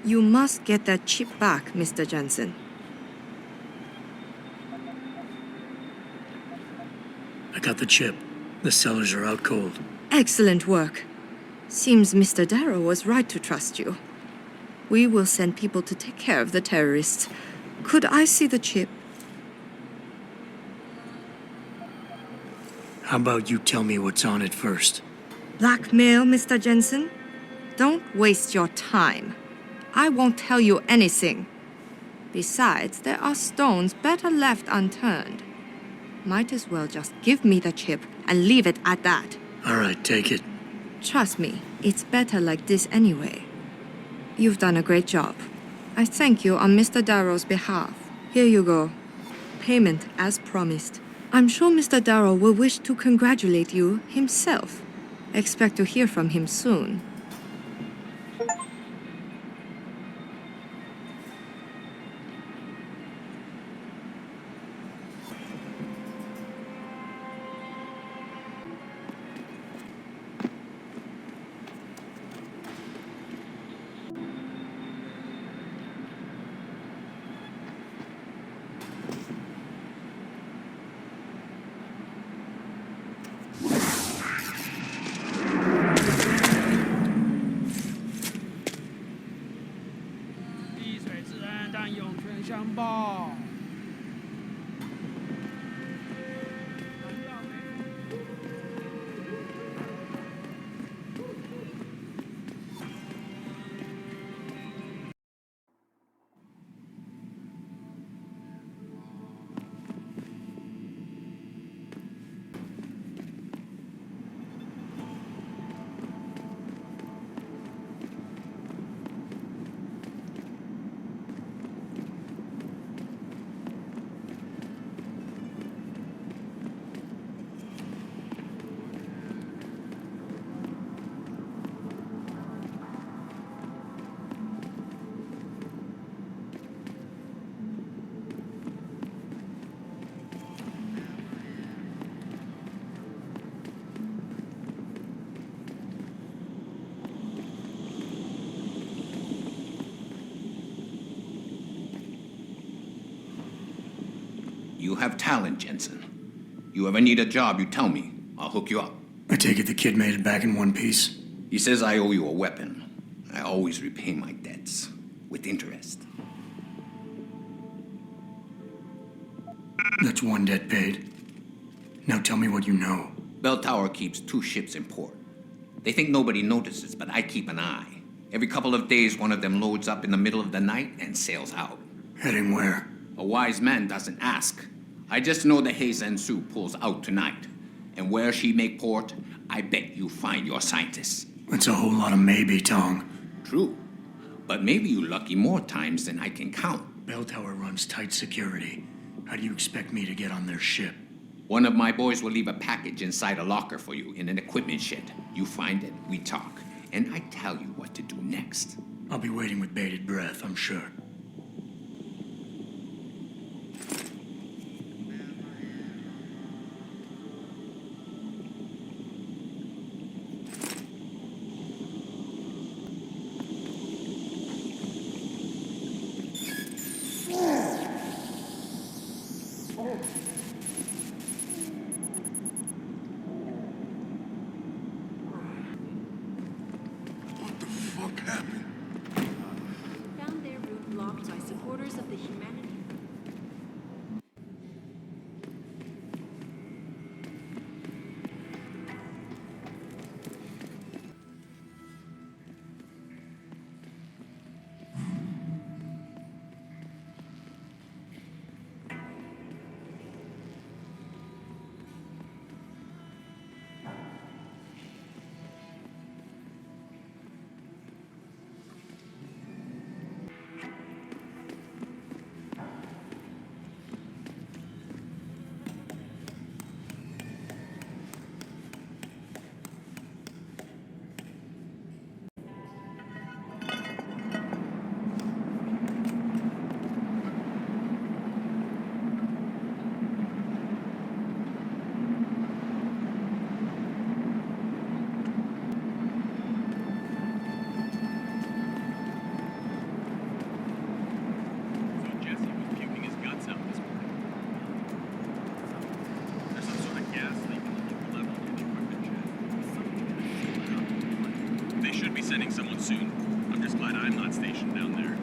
You must get that chip back, Mr. Jensen. I got the chip. The sellers are out cold. Excellent work. Seems Mr. Darrow was right to trust you. We will send people to take care of the terrorists. Could I see the chip? How about you tell me what's on it first? Blackmail, Mr. Jensen? Don't waste your time. I won't tell you anything. Besides, there are stones better left unturned. Might as well just give me the chip and leave it at that. All right, take it. Trust me, it's better like this anyway. You've done a great job. I thank you on Mr. Darrow's behalf. Here you go. Payment as promised. I'm sure Mr. Darrow will wish to congratulate you himself. Expect to hear from him soon. You have talent, Jensen. You ever need a job, you tell me. I'll hook you up. I take it the kid made it back in one piece? He says I owe you a weapon. I always repay my debts. With interest. That's one debt paid. Now tell me what you know. Bell Tower keeps 2 ships in port. They think nobody notices, but I keep an eye. Every couple of days, one of them loads up in the middle of the night and sails out. Heading where? A wise man doesn't ask. I just know the Heizen Su pulls out tonight. And where she make port, I bet you find your scientists. That's a whole lot of maybe, Tong. True. But maybe you lucky more times than I can count. Bell Tower runs tight security. How do you expect me to get on their ship? One of my boys will leave a package inside a locker for you in an equipment shed. You find it, we talk, and I tell you what to do next. I'll be waiting with bated breath, I'm sure. Found their route blocked by supporters of the humanity. They should be sending someone soon. I'm just glad I'm not stationed down there.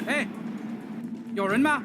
Hey, 有人吗？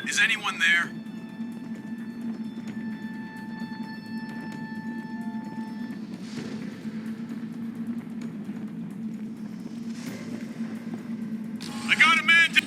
Is anyone there? I got a man to...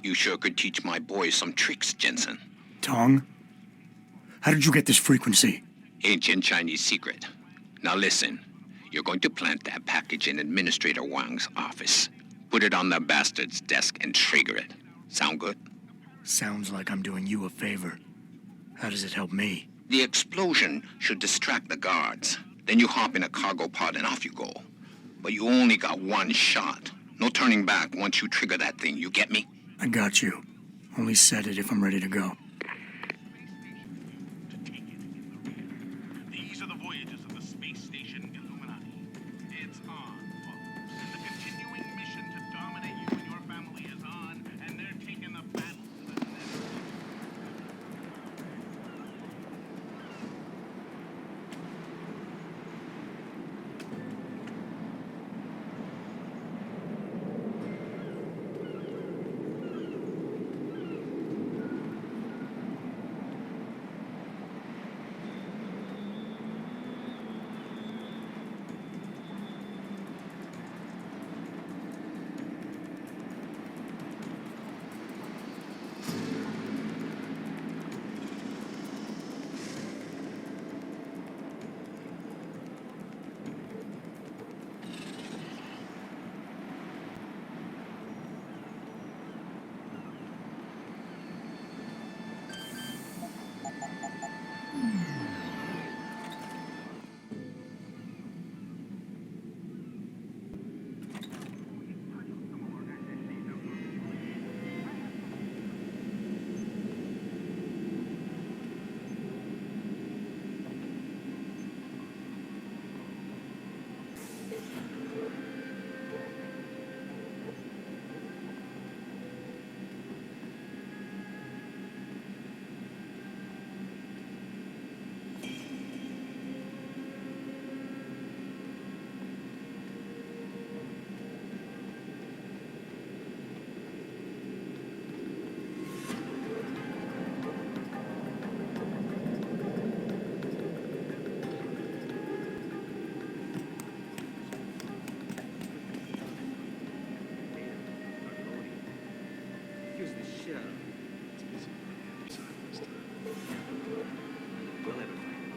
You sure could teach my boys some tricks, Jensen. Tong? How did you get this frequency? Ancient Chinese secret. Now listen. You're going to plant that package in Administrator Wang's office. Put it on the bastard's desk and trigger it. Sound good? Sounds like I'm doing you a favor. How does it help me? The explosion should distract the guards. Then you hop in a cargo pod and off you go. But you only got one shot. No turning back once you trigger that thing, you get me? I got you. Only set it if I'm ready to go. These are the voyages of the space station Illuminati. It's on, folks. And the continuing mission to dominate you and your family is on, and they're taking the battle to the nether. Confuse the shit out of me. We'll never find it.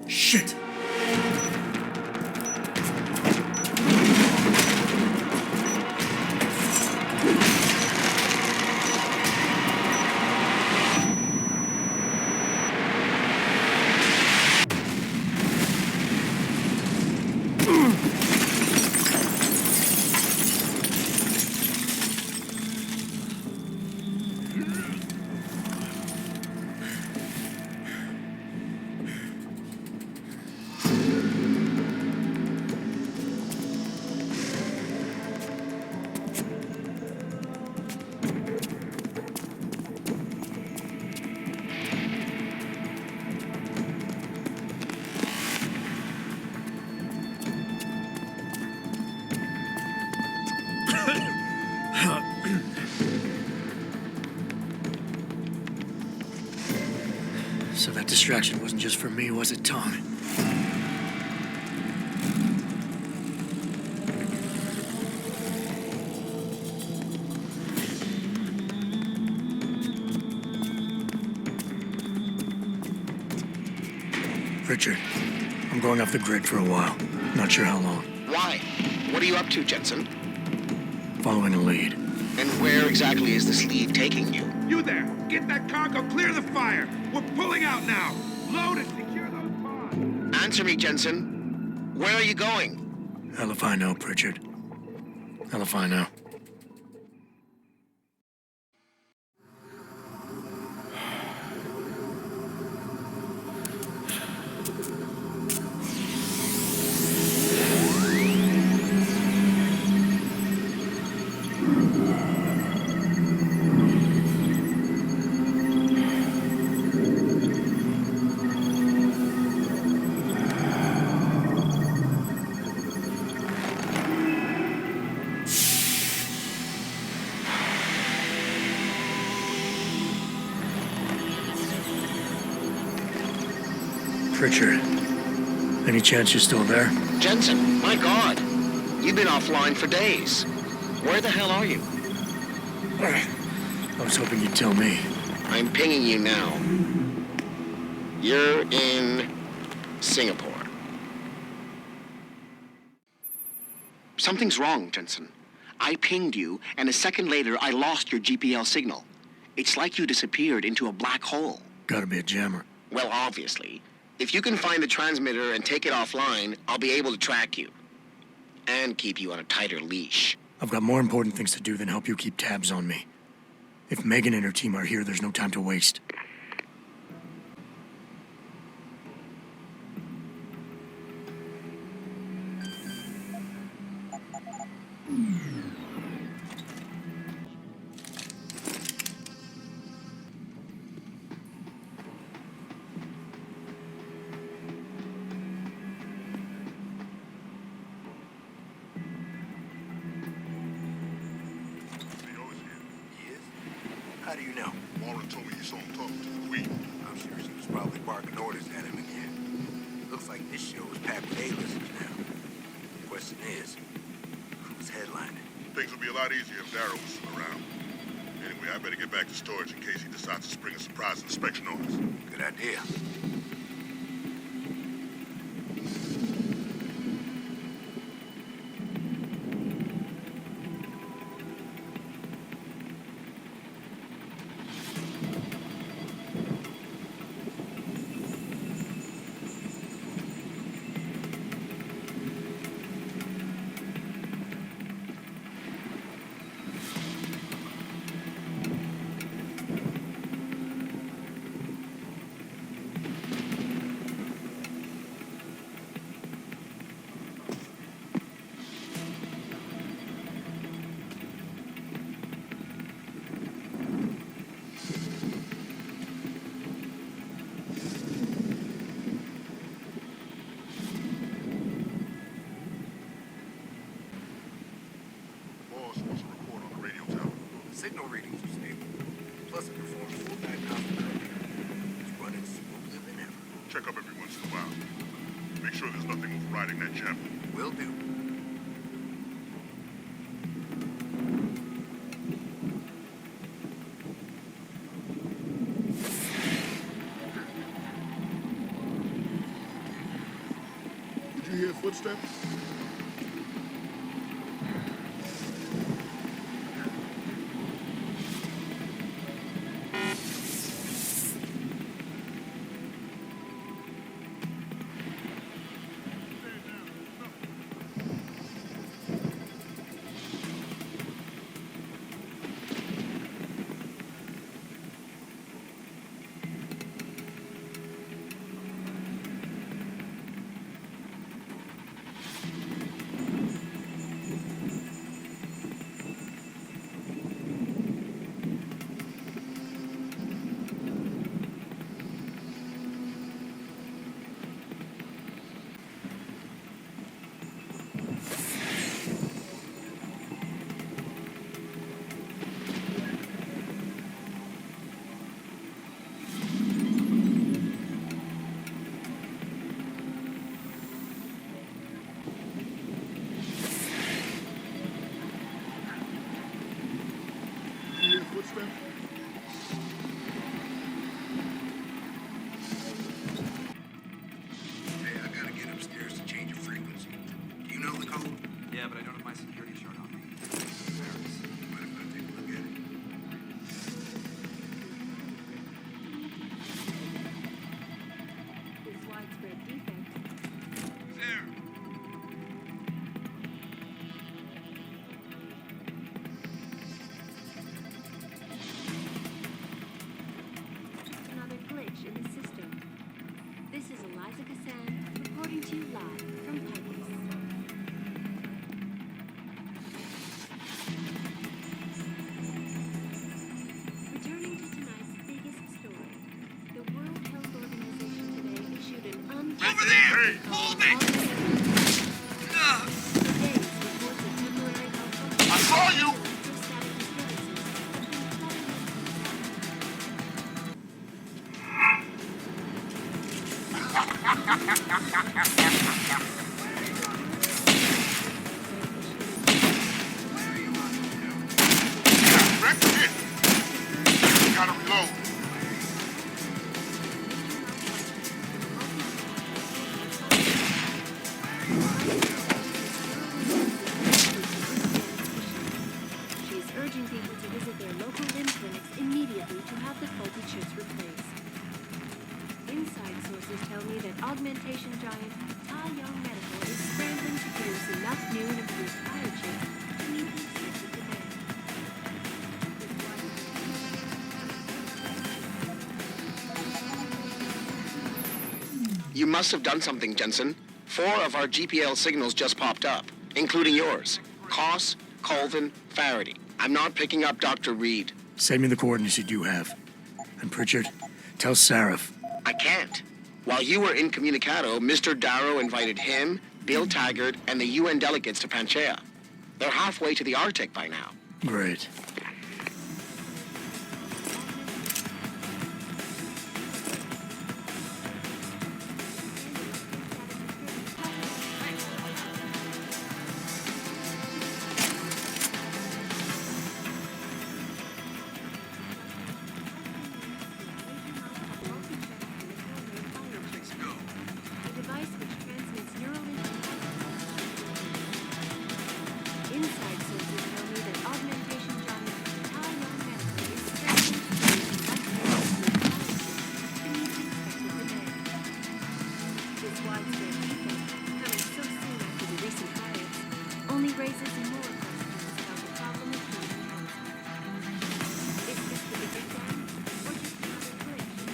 Shit! distraction wasn't just for me, was it, Tom? Richard, I'm going off the grid for a while. Not sure how long. Why? What are you up to, Jensen? Following a lead. And where exactly is this lead taking you? You there! Get that cargo, clear the fire! We're pulling out now! Load and secure those pods! Answer me, Jensen. Where are you going? Hell if I know, Pritchard. Hell if I know. Pritchard, any chance you're still there? Jensen, my God. You've been offline for days. Where the hell are you? I was hoping you'd tell me. I'm pinging you now. You're in Singapore. Something's wrong, Jensen. I pinged you, and a second later, I lost your GPL signal. It's like you disappeared into a black hole. Gotta be a jammer. Well, obviously. If you can find the transmitter and take it offline, I'll be able to track you. And keep you on a tighter leash. I've got more important things to do than help you keep tabs on me. If Megan and her team are here, there's no time to waste. How do you know? Warren told me you saw him talking to the Queen. I'm sure she was probably barking orders at him again. Looks like this show is packed with A-listers now. The question is, who's headlining? Things would be a lot easier if Darrow was still around. Anyway, I better get back to storage in case he decides to spring a surprise inspection on us. Good idea. Signal readings are stable. Plus, it performs full diagnostic coverage. It's running smoother than ever. Check up every once in a while. Make sure there's nothing overriding that channel. Will do. Did you hear footsteps? widespread defect. Another glitch in the system. This is Eliza Kassan reporting to you live from Pipeless. Returning to tonight's biggest story, the World Health Organization today issued an Over there! Hold it! I saw you! Gotta reload. She is urging people to visit their local limb clinics immediately to have the faulty chips replaced. Inside sources tell me that augmentation giant Tai Young Medical is scrambling to produce enough new and improved fire chips to meet the expected demand. You must have done something, Jensen. 4 of our GPL signals just popped up, including yours. Koss, Colvin, Faraday. I'm not picking up Dr. Reed. Send me the coordinates you do have. And Pritchard, tell Sarif. I can't. While you were incommunicado, Mr. Darrow invited him, Bill Taggart, and the UN delegates to Panchea. They're halfway to the Arctic by now. Great. A device which transmits neural Inside sources tell me that augmentation giant Tai Young Medical is scrambling to produce to meet the expected demand. This widespread defect, coming so soon after the recent riots, only raises more questions about the problem of human cancer. Is this the big bang, or just another glitch?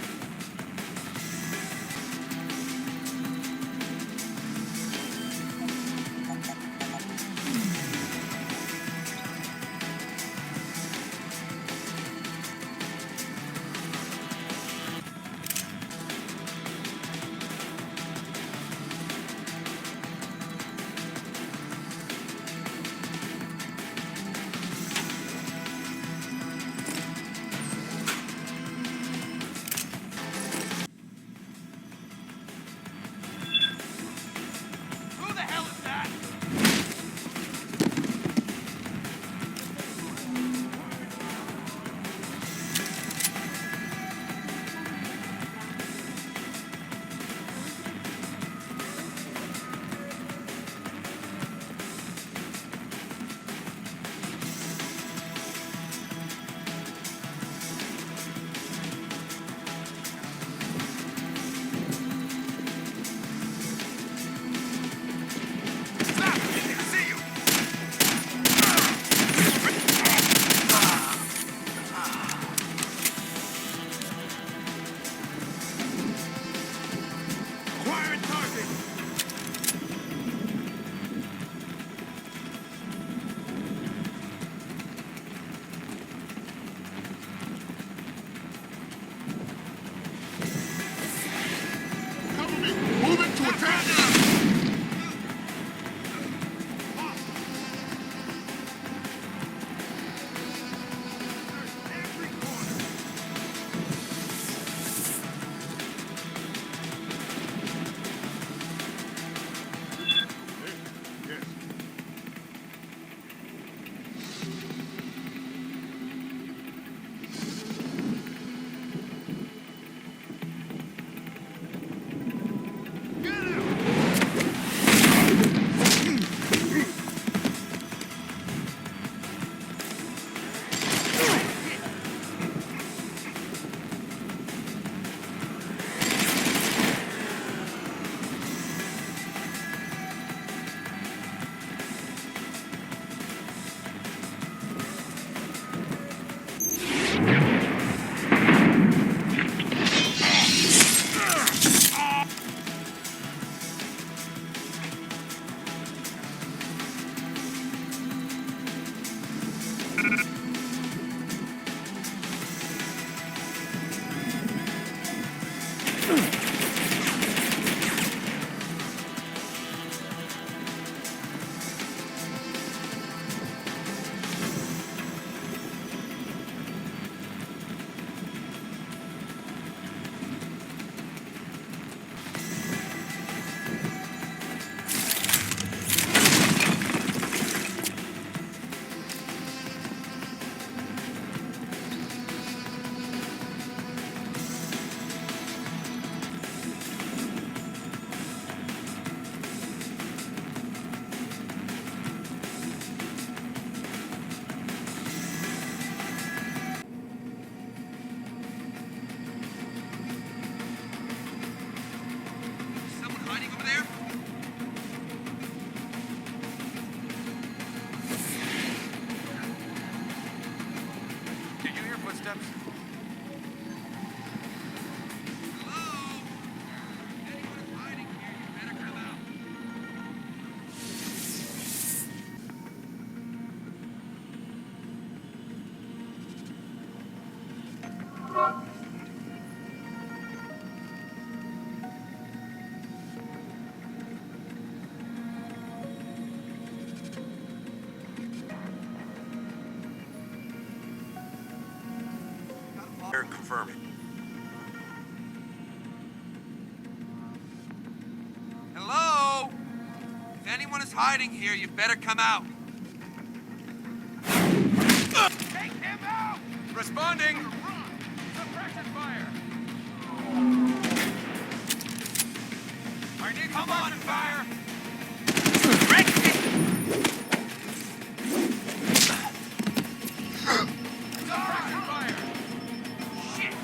Who the hell is that? Acquired target. Cover me. Moving to attack. Someone hiding over there? Did you hear footsteps? Hello? Anyone is hiding here, you better come out. Confirm it. Hello? If anyone is hiding here, you better come out. Take him out! Responding. Suppression fire. I need suppression fire. Suppression fire. Shit.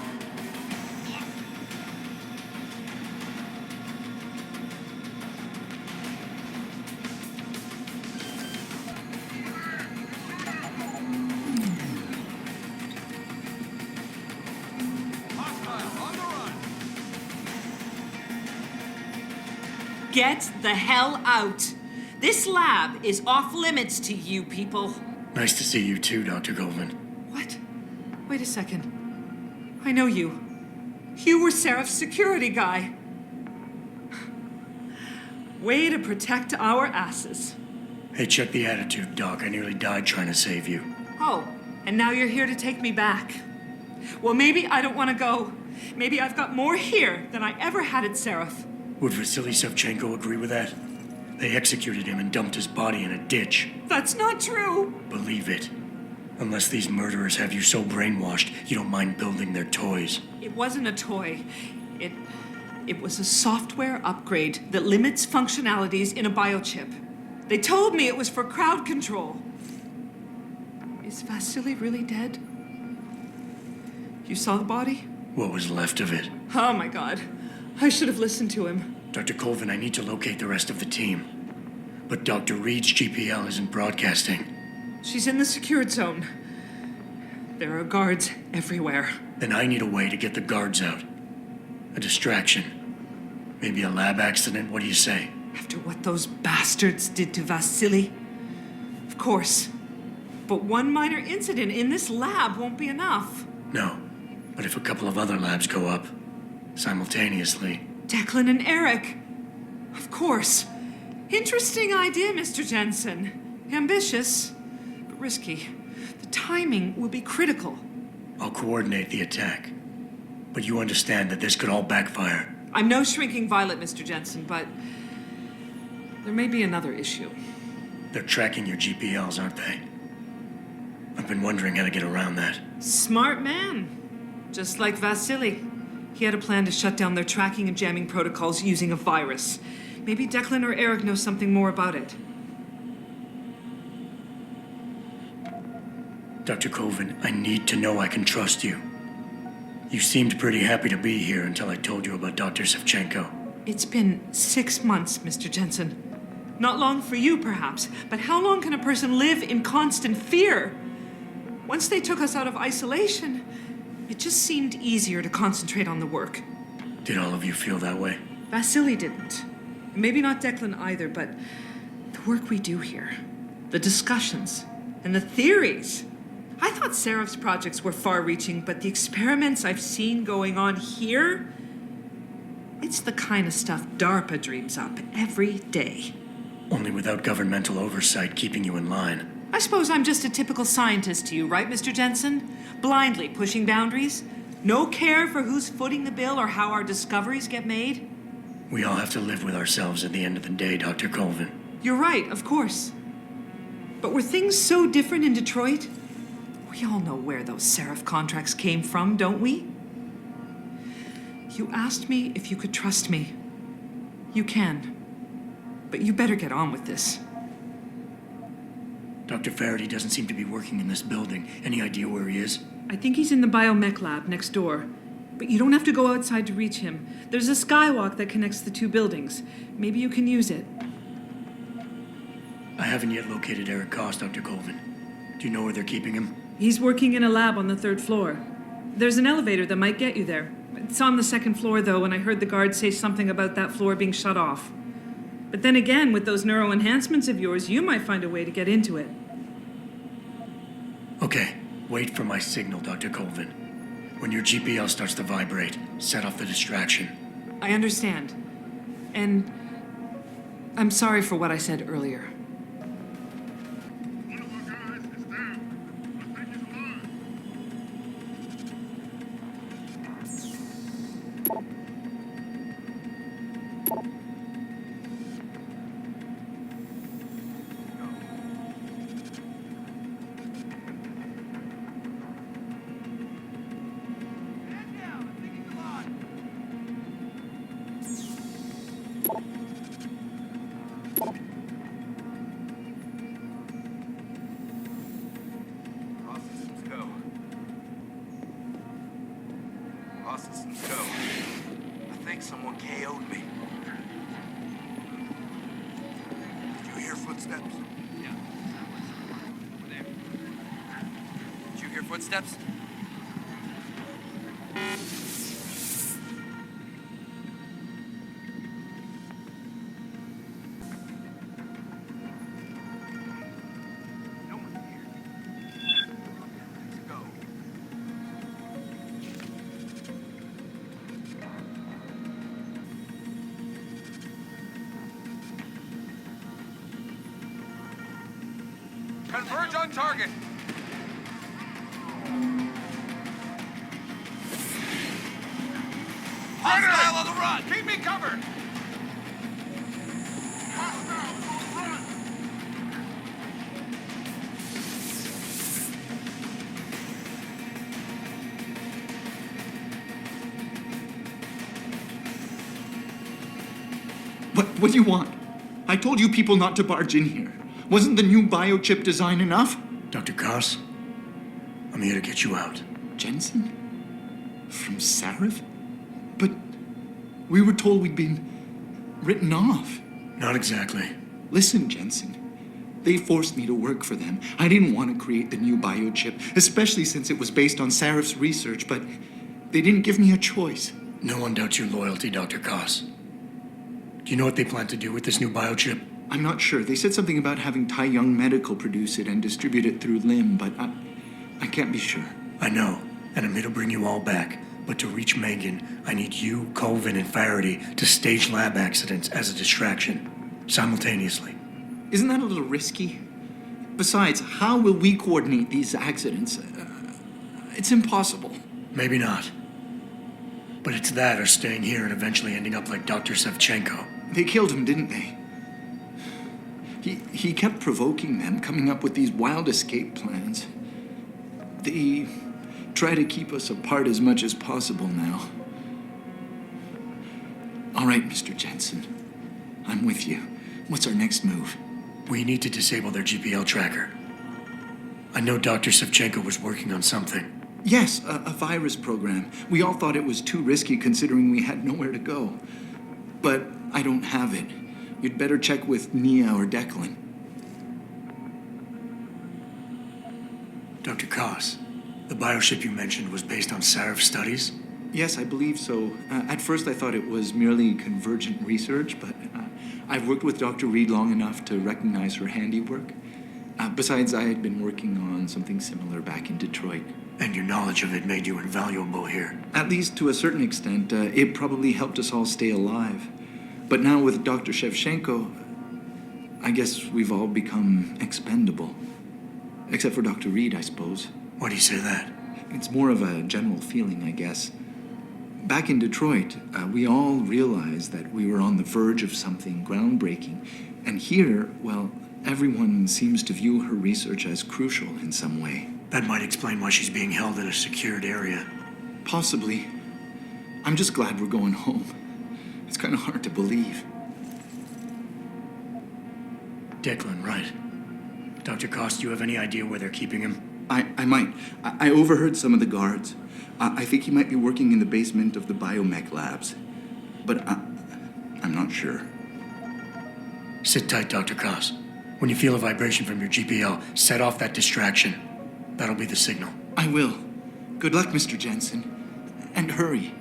Hostile on the run. Get the hell out. This lab is off limits to you people. Nice to see you too, Dr. Goldman. What? Wait a second. I know you. You were Seraph's security guy. Way to protect our asses. Hey, check the attitude, Doc. I nearly died trying to save you. Oh, and now you're here to take me back. Well, maybe I don't want to go. Maybe I've got more here than I ever had at Seraph. Would Vasily Savchenko agree with that? They executed him and dumped his body in a ditch. That's not true. Believe it. Unless these murderers have you so brainwashed, you don't mind building their toys. It wasn't a toy. It was a software upgrade that limits functionalities in a biochip. They told me it was for crowd control. Is Vasily really dead? You saw the body? What was left of it? Oh my God. I should have listened to him. Dr. Colvin, I need to locate the rest of the team. But Dr. Reed's GPL isn't broadcasting. She's in the secured zone. There are guards everywhere. Then I need a way to get the guards out. A distraction. Maybe a lab accident, what do you say? After what those bastards did to Vasily? Of course. But one minor incident in this lab won't be enough. No. But if a couple of other labs go up, simultaneously... Declan and Eric. Of course. Interesting idea, Mr. Jensen. Ambitious, but risky. The timing will be critical. I'll coordinate the attack. But you understand that this could all backfire. I'm no shrinking violet, Mr. Jensen, but there may be another issue. They're tracking your GPLs, aren't they? I've been wondering how to get around that. Smart man. Just like Vasily. He had a plan to shut down their tracking and jamming protocols using a virus. Maybe Declan or Eric know something more about it. Dr. Colvin, I need to know I can trust you. You seemed pretty happy to be here until I told you about Dr. Savchenko. It's been 6 months, Mr. Jensen. Not long for you, perhaps, but how long can a person live in constant fear? Once they took us out of isolation, it just seemed easier to concentrate on the work. Did all of you feel that way? Vasily didn't. Maybe not Declan either, but the work we do here, the discussions, and the theories, I thought Seraph's projects were far-reaching, but the experiments I've seen going on here, it's the kind of stuff DARPA dreams up every day. Only without governmental oversight keeping you in line. I suppose I'm just a typical scientist to you, right, Mr. Jensen? Blindly pushing boundaries? No care for who's footing the bill or how our discoveries get made? We all have to live with ourselves at the end of the day, Dr. Colvin. You're right, of course. But were things so different in Detroit? We all know where those Seraph contracts came from, don't we? You asked me if you could trust me. You can. But you better get on with this. Dr. Faraday doesn't seem to be working in this building. Any idea where he is? I think he's in the biomech lab next door. But you don't have to go outside to reach him. There's a skywalk that connects the two buildings. Maybe you can use it. I haven't yet located Eric Koss, Dr. Colvin. Do you know where they're keeping him? He's working in a lab on the 3rd floor. There's an elevator that might get you there. It's on the 2nd floor, though, and I heard the guard say something about that floor being shut off. But then again, with those neuroenhancements of yours, you might find a way to get into it. Okay, wait for my signal, Dr. Colvin. When your GPL starts to vibrate, set off the distraction. I understand. And I'm sorry for what I said earlier. Systems go. I think someone KO'd me. Did you hear footsteps? Yeah. Over there. Did you hear footsteps? Converge on target. Hostile on the run. Keep me covered. What do you want? I told you people not to barge in here. Wasn't the new biochip design enough? Dr. Koss, I'm here to get you out. Jensen? From Sarif? But we were told we'd been written off. Not exactly. Listen, Jensen. They forced me to work for them. I didn't want to create the new biochip, especially since it was based on Sarif's research, but they didn't give me a choice. No one doubts your loyalty, Dr. Koss. Do you know what they plan to do with this new biochip? I'm not sure. They said something about having Tai Young Medical produce it and distribute it through LIM, but I can't be sure. I know, and I'm here to bring you all back. But to reach Megan, I need you, Colvin, and Faraday to stage lab accidents as a distraction, simultaneously. Isn't that a little risky? Besides, how will we coordinate these accidents? It's impossible. Maybe not. But it's that or staying here and eventually ending up like Dr. Sevchenko. They killed him, didn't they? He kept provoking them, coming up with these wild escape plans. They try to keep us apart as much as possible now. All right, Mr. Jensen. I'm with you. What's our next move? We need to disable their GPL tracker. I know Dr. Sevchenko was working on something. Yes, a virus program. We all thought it was too risky considering we had nowhere to go. But I don't have it. You'd better check with Nia or Declan. Dr. Koss, the biochip you mentioned was based on Sarif studies? Yes, I believe so. At first I thought it was merely convergent research, but I've worked with Dr. Reed long enough to recognize her handiwork. Besides, I had been working on something similar back in Detroit. And your knowledge of it made you invaluable here. At least to a certain extent, it probably helped us all stay alive. But now with Dr. Shevchenko, I guess we've all become expendable. Except for Dr. Reed, I suppose. Why do you say that? It's more of a general feeling, I guess. Back in Detroit, we all realized that we were on the verge of something groundbreaking. And here, well, everyone seems to view her research as crucial in some way. That might explain why she's being held in a secured area. Possibly. I'm just glad we're going home. It's kind of hard to believe. Declan, right. Dr. Koss, do you have any idea where they're keeping him? I might. I overheard some of the guards. I think he might be working in the basement of the biomech labs. But I'm not sure. Sit tight, Dr. Koss. When you feel a vibration from your GPL, set off that distraction. That'll be the signal. I will. Good luck, Mr. Jensen. And hurry.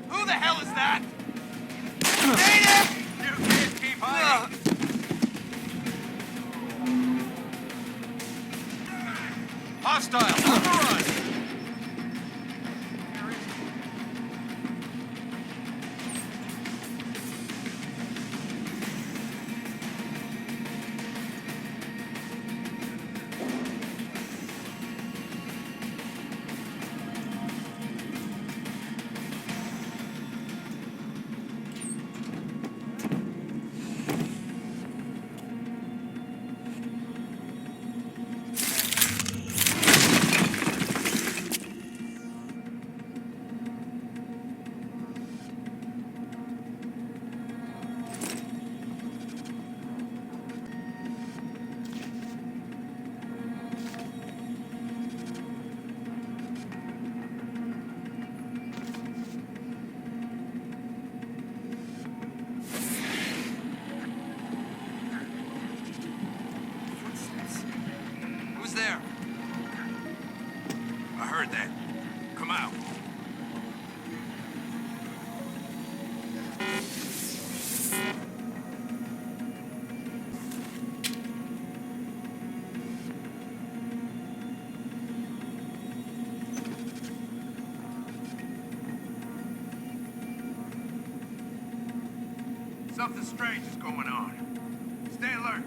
Who the hell is that? Data! You can't keep hiding. Hostile, on the run! Who's there? I heard that. Come out. Something strange is going on. Stay alert.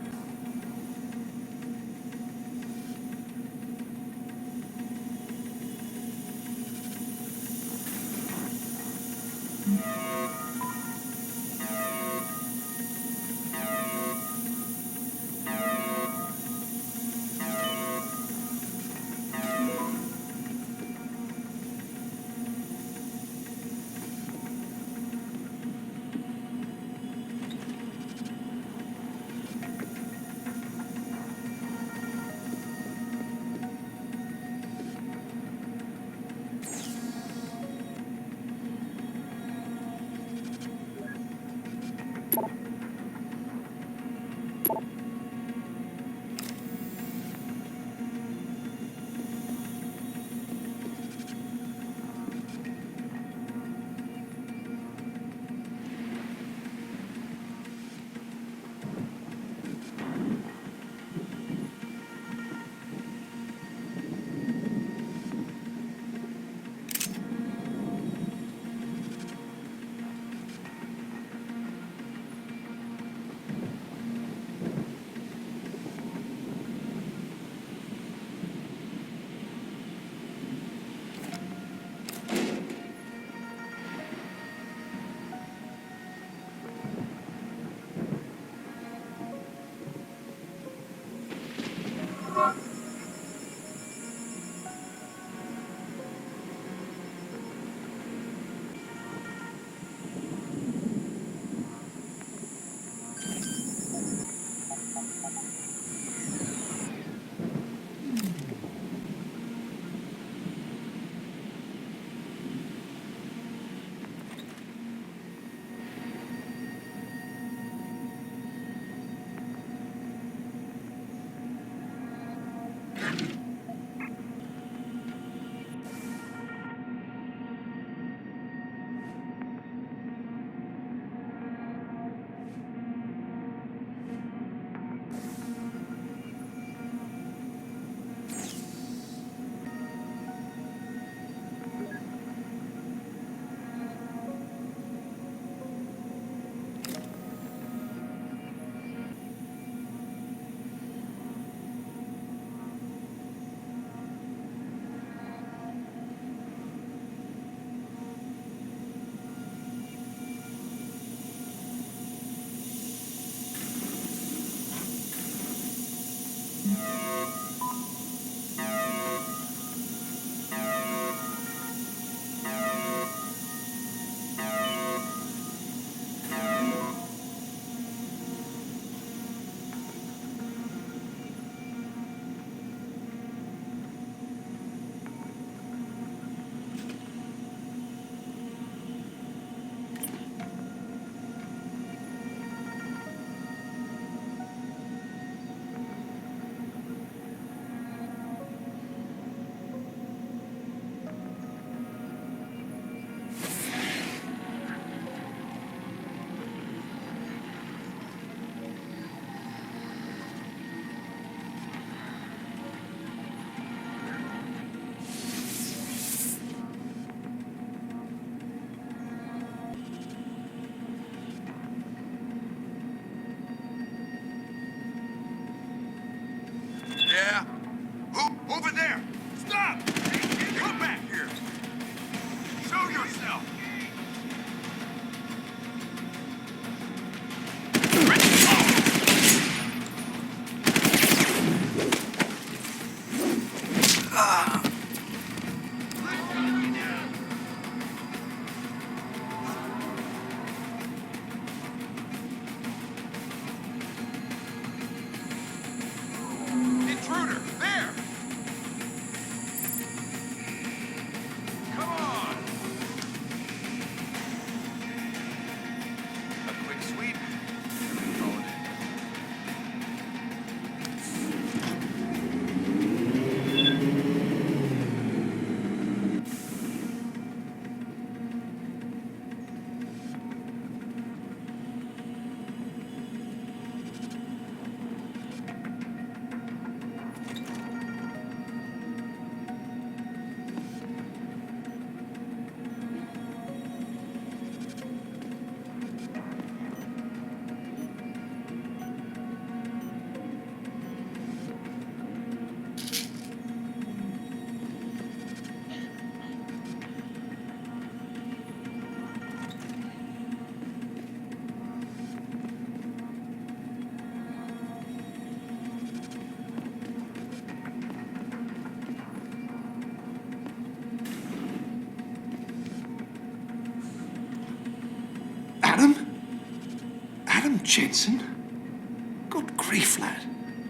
Adam? Adam Jensen? Good grief, lad.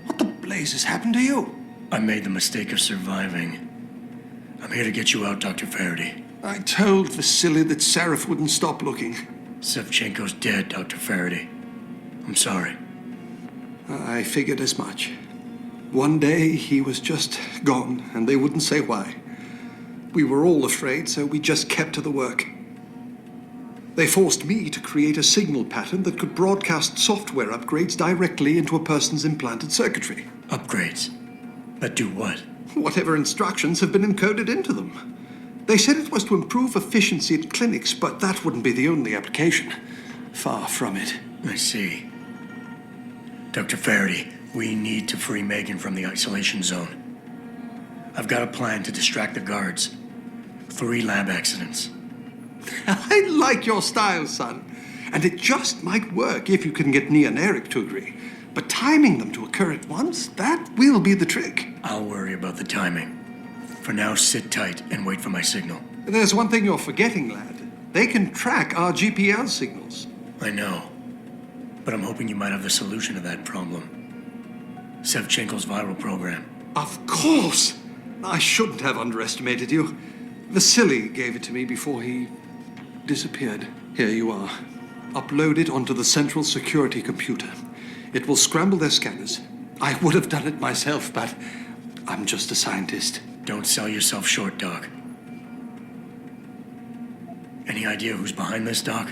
What the blazes happened to you? I made the mistake of surviving. I'm here to get you out, Dr. Faraday. I told Vasily that Seraph wouldn't stop looking. Sevchenko's dead, Dr. Faraday. I'm sorry. I figured as much. One day he was just gone, and they wouldn't say why. We were all afraid, so we just kept to the work. They forced me to create a signal pattern that could broadcast software upgrades directly into a person's implanted circuitry. Upgrades? That do what? Whatever instructions have been encoded into them. They said it was to improve efficiency at clinics, but that wouldn't be the only application. Far from it. I see. Dr. Faraday, we need to free Megan from the isolation zone. I've got a plan to distract the guards. 3 lab accidents. I like your style, son. And it just might work if you can get Nia and Eric to agree. But timing them to occur at once, that will be the trick. I'll worry about the timing. For now, sit tight and wait for my signal. There's one thing you're forgetting, lad. They can track our GPL signals. I know. But I'm hoping you might have the solution to that problem. Sevchenko's viral program. Of course! I shouldn't have underestimated you. Vasily gave it to me before he disappeared. Here you are. Upload it onto the central security computer. It will scramble their scanners. I would have done it myself, but I'm just a scientist. Don't sell yourself short, Doc. Any idea who's behind this, Doc?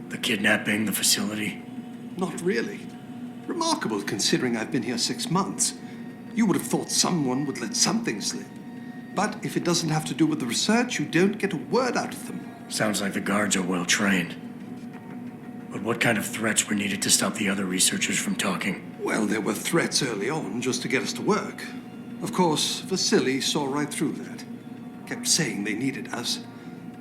The kidnapping, the facility? Not really. Remarkable considering I've been here 6 months. You would have thought someone would let something slip. But if it doesn't have to do with the research, you don't get a word out of them. Sounds like the guards are well trained. But what kind of threats were needed to stop the other researchers from talking? Well, there were threats early on just to get us to work. Of course, Vasily saw right through that. Kept saying they needed us.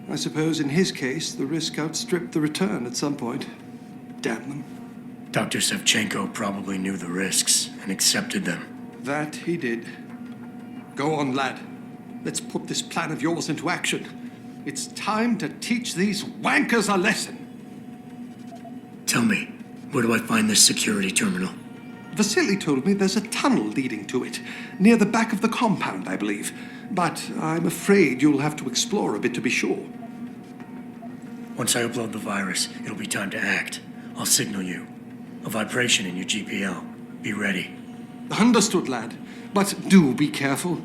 I suppose in his case, the risk outstripped the return at some point. Damn them. Dr. Sevchenko probably knew the risks and accepted them. That he did. Go on, lad. Let's put this plan of yours into action. It's time to teach these wankers a lesson. Tell me, where do I find this security terminal? Vasily told me there's a tunnel leading to it, near the back of the compound, I believe. But I'm afraid you'll have to explore a bit to be sure. Once I upload the virus, it'll be time to act. I'll signal you. A vibration in your GPL. Be ready. Understood, lad. But do be careful.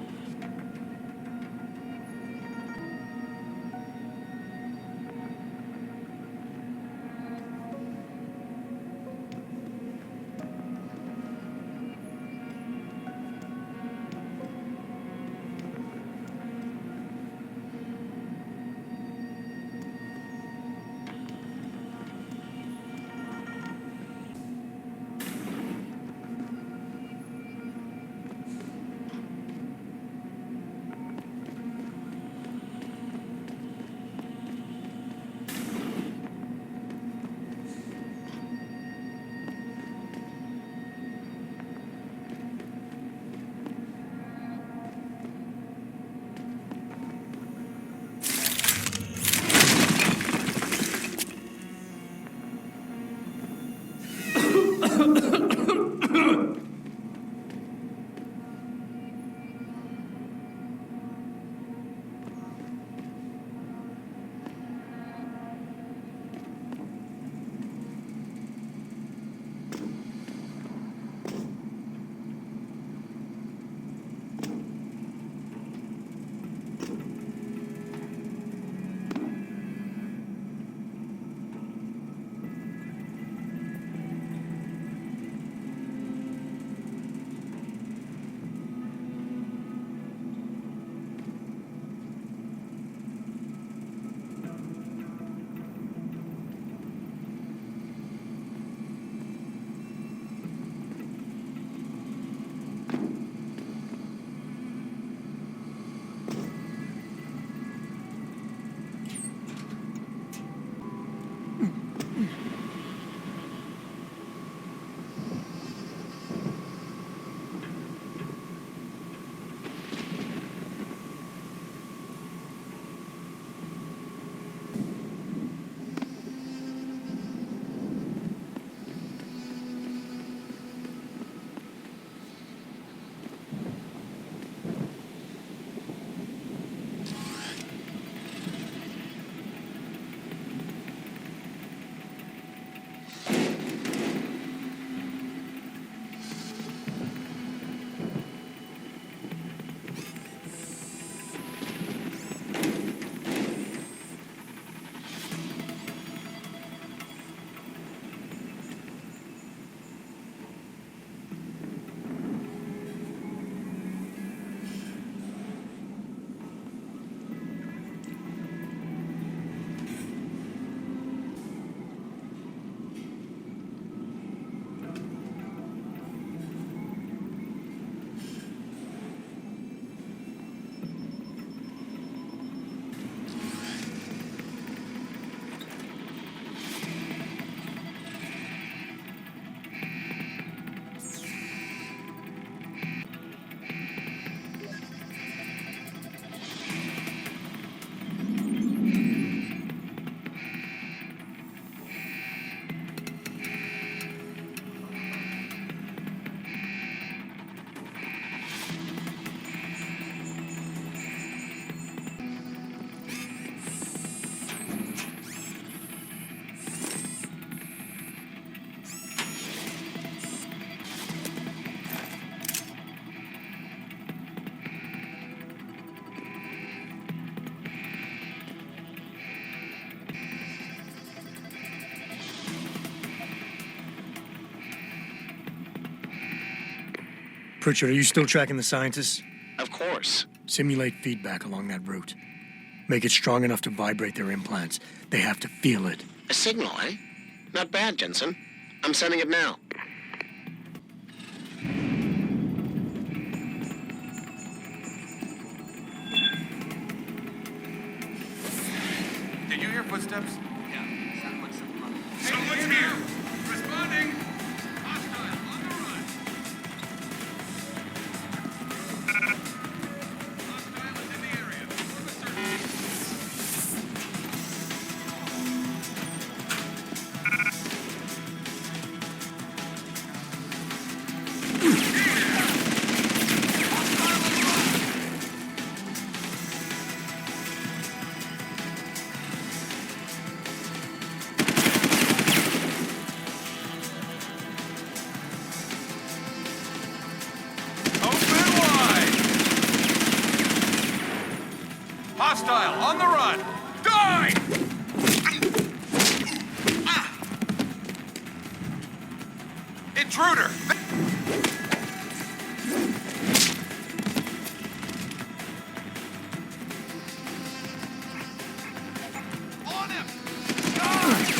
Pritchard, are you still tracking the scientists? Of course. Simulate feedback along that route. Make it strong enough to vibrate their implants. They have to feel it. A signal, eh? Not bad, Jensen. I'm sending it now. Did you hear footsteps? Yeah, sound like some kind of... Someone's here! Responding! Hostile, on the run! Hostile is in the area. Perform a search. Open wide! Hostile, on the run! Die! Intruder! On him! Die!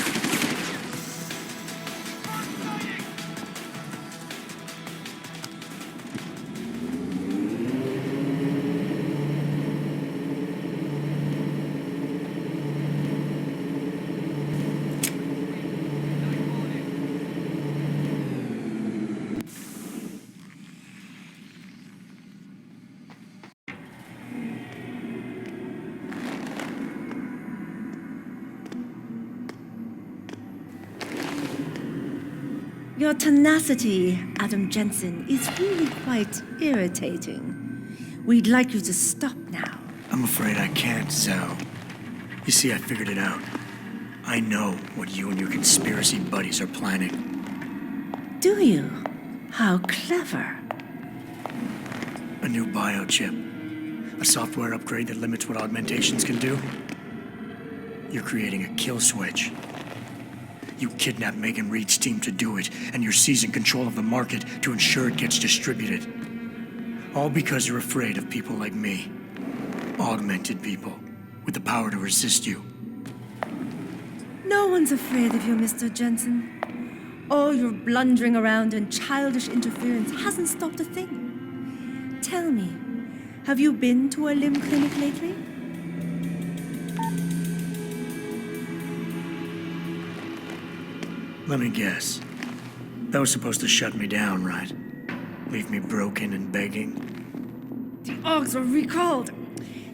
Your tenacity, Adam Jensen, is really quite irritating. We'd like you to stop now. I'm afraid I can't, Zhao. You see, I figured it out. I know what you and your conspiracy buddies are planning. Do you? How clever. A new biochip. A software upgrade that limits what augmentations can do. You're creating a kill switch. You kidnapped Megan Reed's team to do it, and you're seizing control of the market to ensure it gets distributed. All because you're afraid of people like me. Augmented people, with the power to resist you. No one's afraid of you, Mr. Jensen. All your blundering around and childish interference hasn't stopped a thing. Tell me, have you been to a limb clinic lately? Let me guess. That was supposed to shut me down, right? Leave me broken and begging? The Augs were recalled.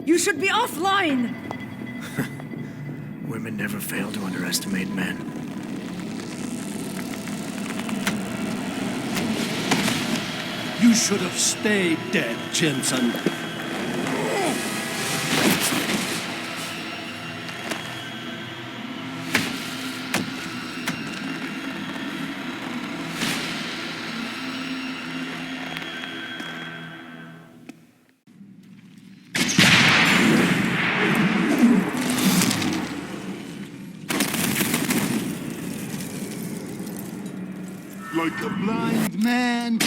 You should be offline. Women never fail to underestimate men. You should have stayed dead, Jensen. Like a blind man.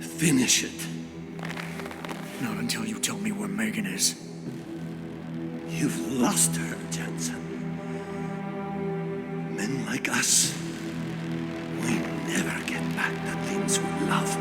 Finish it. Not until you tell me where Megan is. You've lost her, Jensen. Men like us, we never get back the things we love.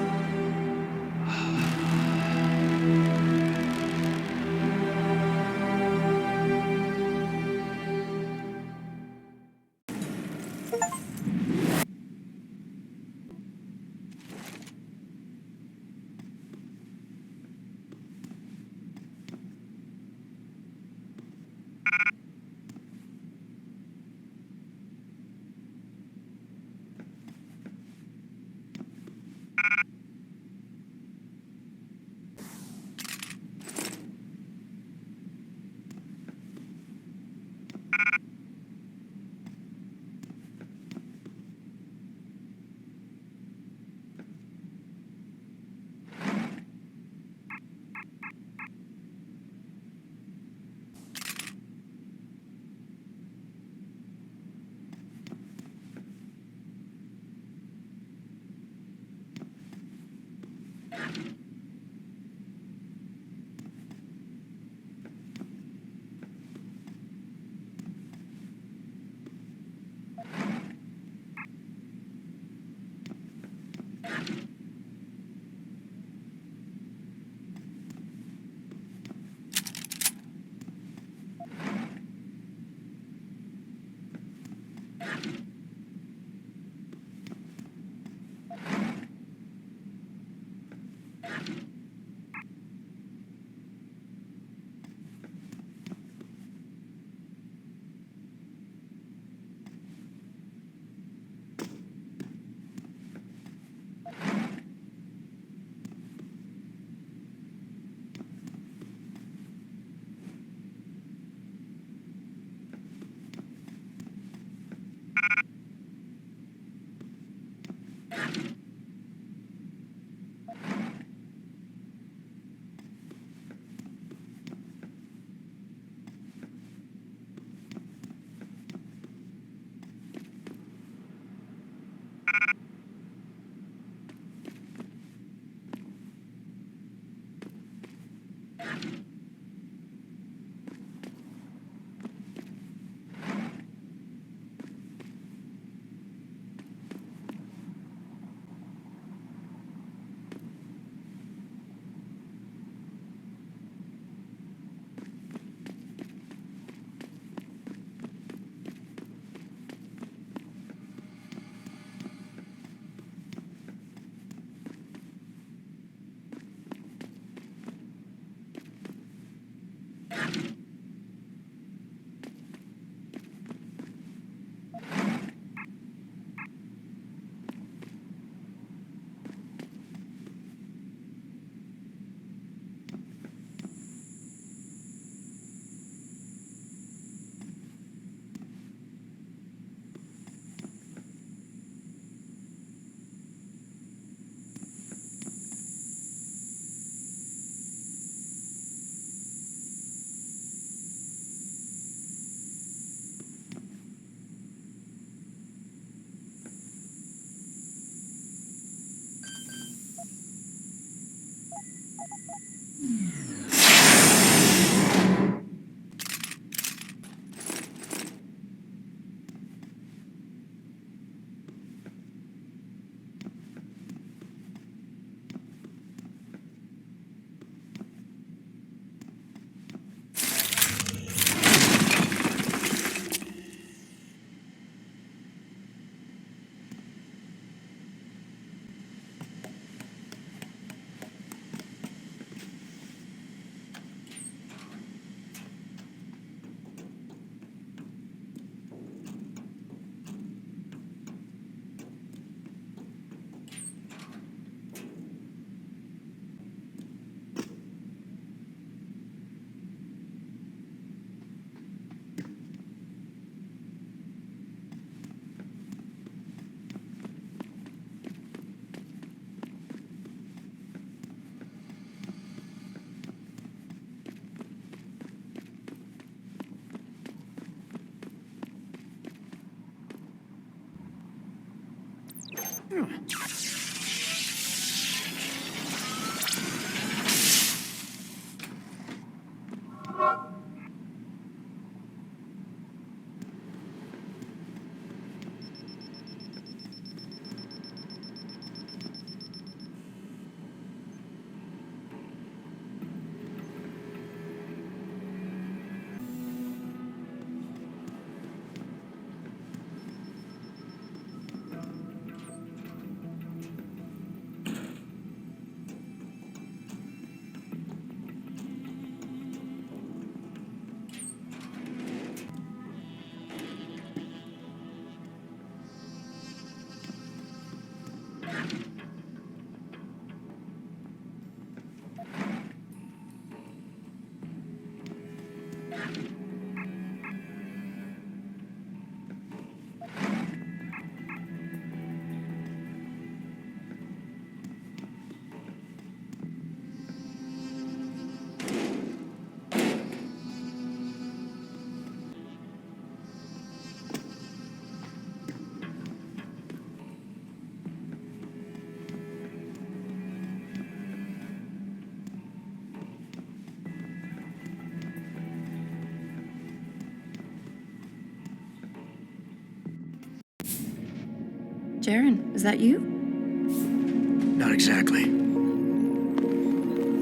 Jaren, is that you? Not exactly.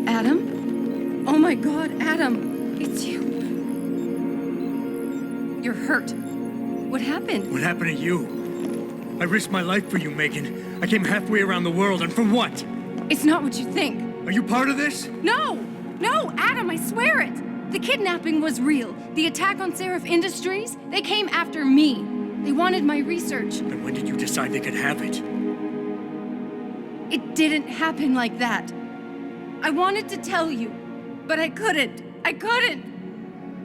Adam? Oh my God, Adam! It's you. You're hurt. What happened? What happened to you? I risked my life for you, Megan. I came halfway around the world, and for what? It's not what you think. Are you part of this? No! No, Adam, I swear it! The kidnapping was real. The attack on Seraph Industries, they came after me. They wanted my research. And when did you decide they could have it? It didn't happen like that. I wanted to tell you, but I couldn't. I couldn't!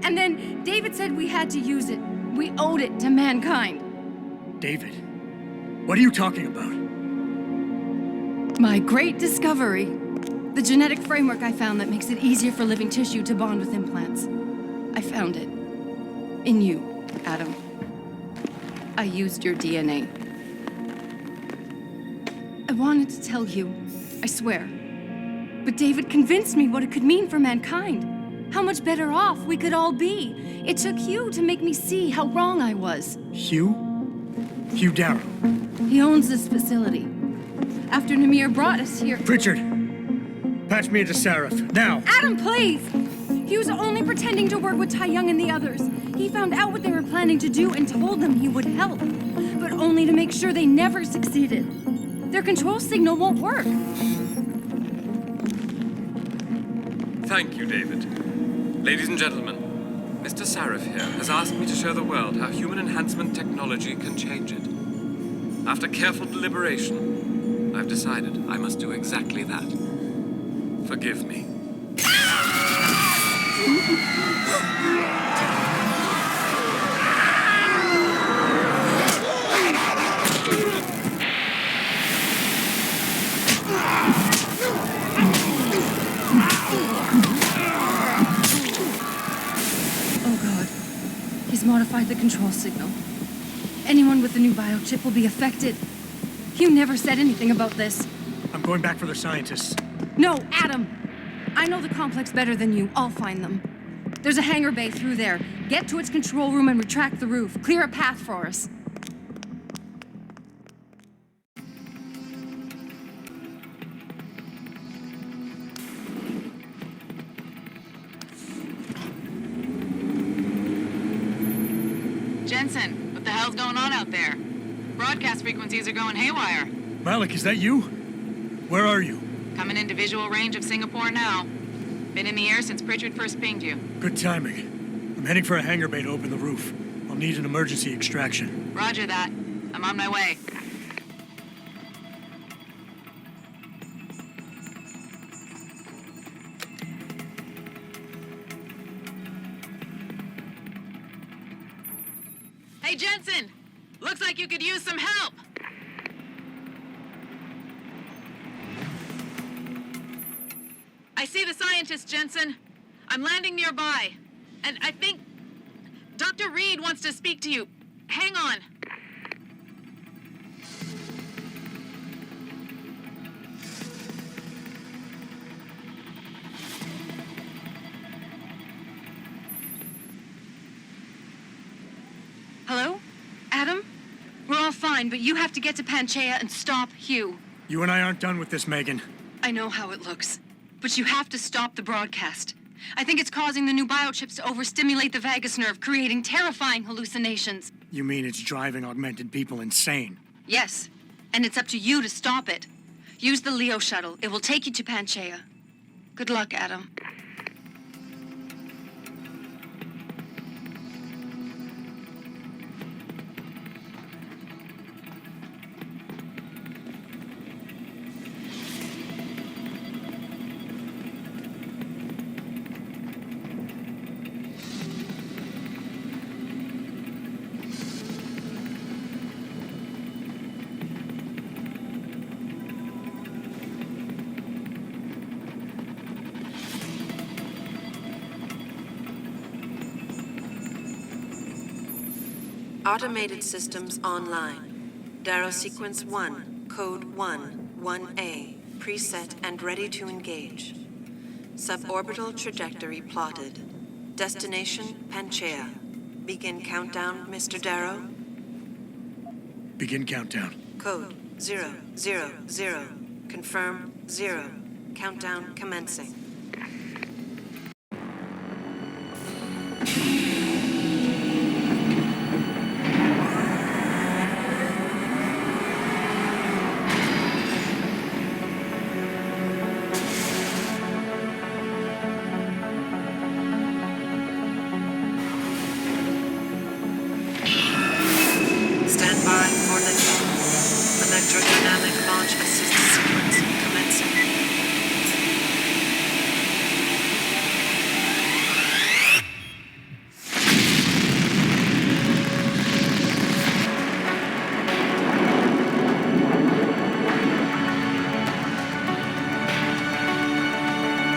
And then David said we had to use it. We owed it to mankind. David? What are you talking about? My great discovery. The genetic framework I found that makes it easier for living tissue to bond with implants. I found it. In you, Adam. I used your DNA. I wanted to tell you, I swear. But David convinced me what it could mean for mankind. How much better off we could all be. It took Hugh to make me see how wrong I was. Hugh? Hugh Darrow. He owns this facility. After Namir brought us here... Pritchard! Patch me into Seraph, now! Adam, please! He was only pretending to work with Tai Young and the others. He found out what they were planning to do and told them he would help. But only to make sure they never succeeded. Their control signal won't work. Thank you, David. Ladies and gentlemen, Mr. Sarif here has asked me to show the world how human enhancement technology can change it. After careful deliberation, I've decided I must do exactly that. Forgive me. Modified the control signal. Anyone with the new biochip will be affected. Hugh never said anything about this. I'm going back for the scientists. No, Adam! I know the complex better than you. I'll find them. There's a hangar bay through there. Get to its control room and retract the roof. Clear a path for us. Jensen, what the hell's going on out there? Broadcast frequencies are going haywire. Malik, is that you? Where are you? Coming into visual range of Singapore now. Been in the air since Pritchard first pinged you. Good timing. I'm heading for a hangar bay to open the roof. I'll need an emergency extraction. Roger that. I'm on my way. Hey, Jensen! Looks like you could use some help! I see the scientist, Jensen. I'm landing nearby. And I think Dr. Reed wants to speak to you. Hang on. Hello? Adam? We're all fine, but you have to get to Panchaea and stop Hugh. You and I aren't done with this, Megan. I know how it looks, but you have to stop the broadcast. I think it's causing the new biochips to overstimulate the vagus nerve, creating terrifying hallucinations. You mean it's driving augmented people insane? Yes, and it's up to you to stop it. Use the Leo shuttle. It will take you to Panchaea. Good luck, Adam. Automated systems online. Darrow sequence 1, code 1A, preset and ready to engage. Suborbital trajectory plotted. Destination Panchaea. Begin countdown, Mr. Darrow. Begin countdown. Code 000. Confirm 0. Countdown commencing. Stand by for liftoff. Electrodynamic launch assist sequence commencing.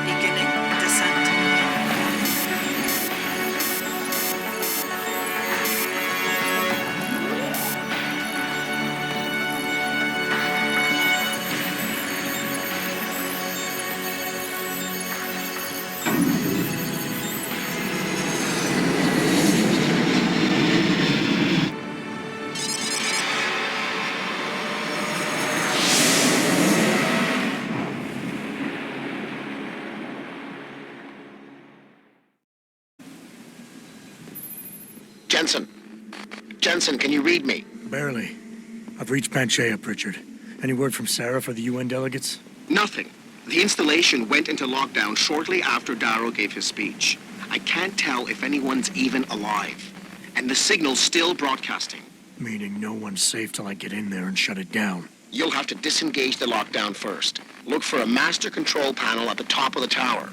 Beginning descent. Jensen, can you read me? Barely. I've reached Panchea, Pritchard. Any word from Sarah for the UN delegates? Nothing. The installation went into lockdown shortly after Darrow gave his speech. I can't tell if anyone's even alive. And the signal's still broadcasting. Meaning no one's safe till I get in there and shut it down. You'll have to disengage the lockdown first. Look for a master control panel at the top of the tower.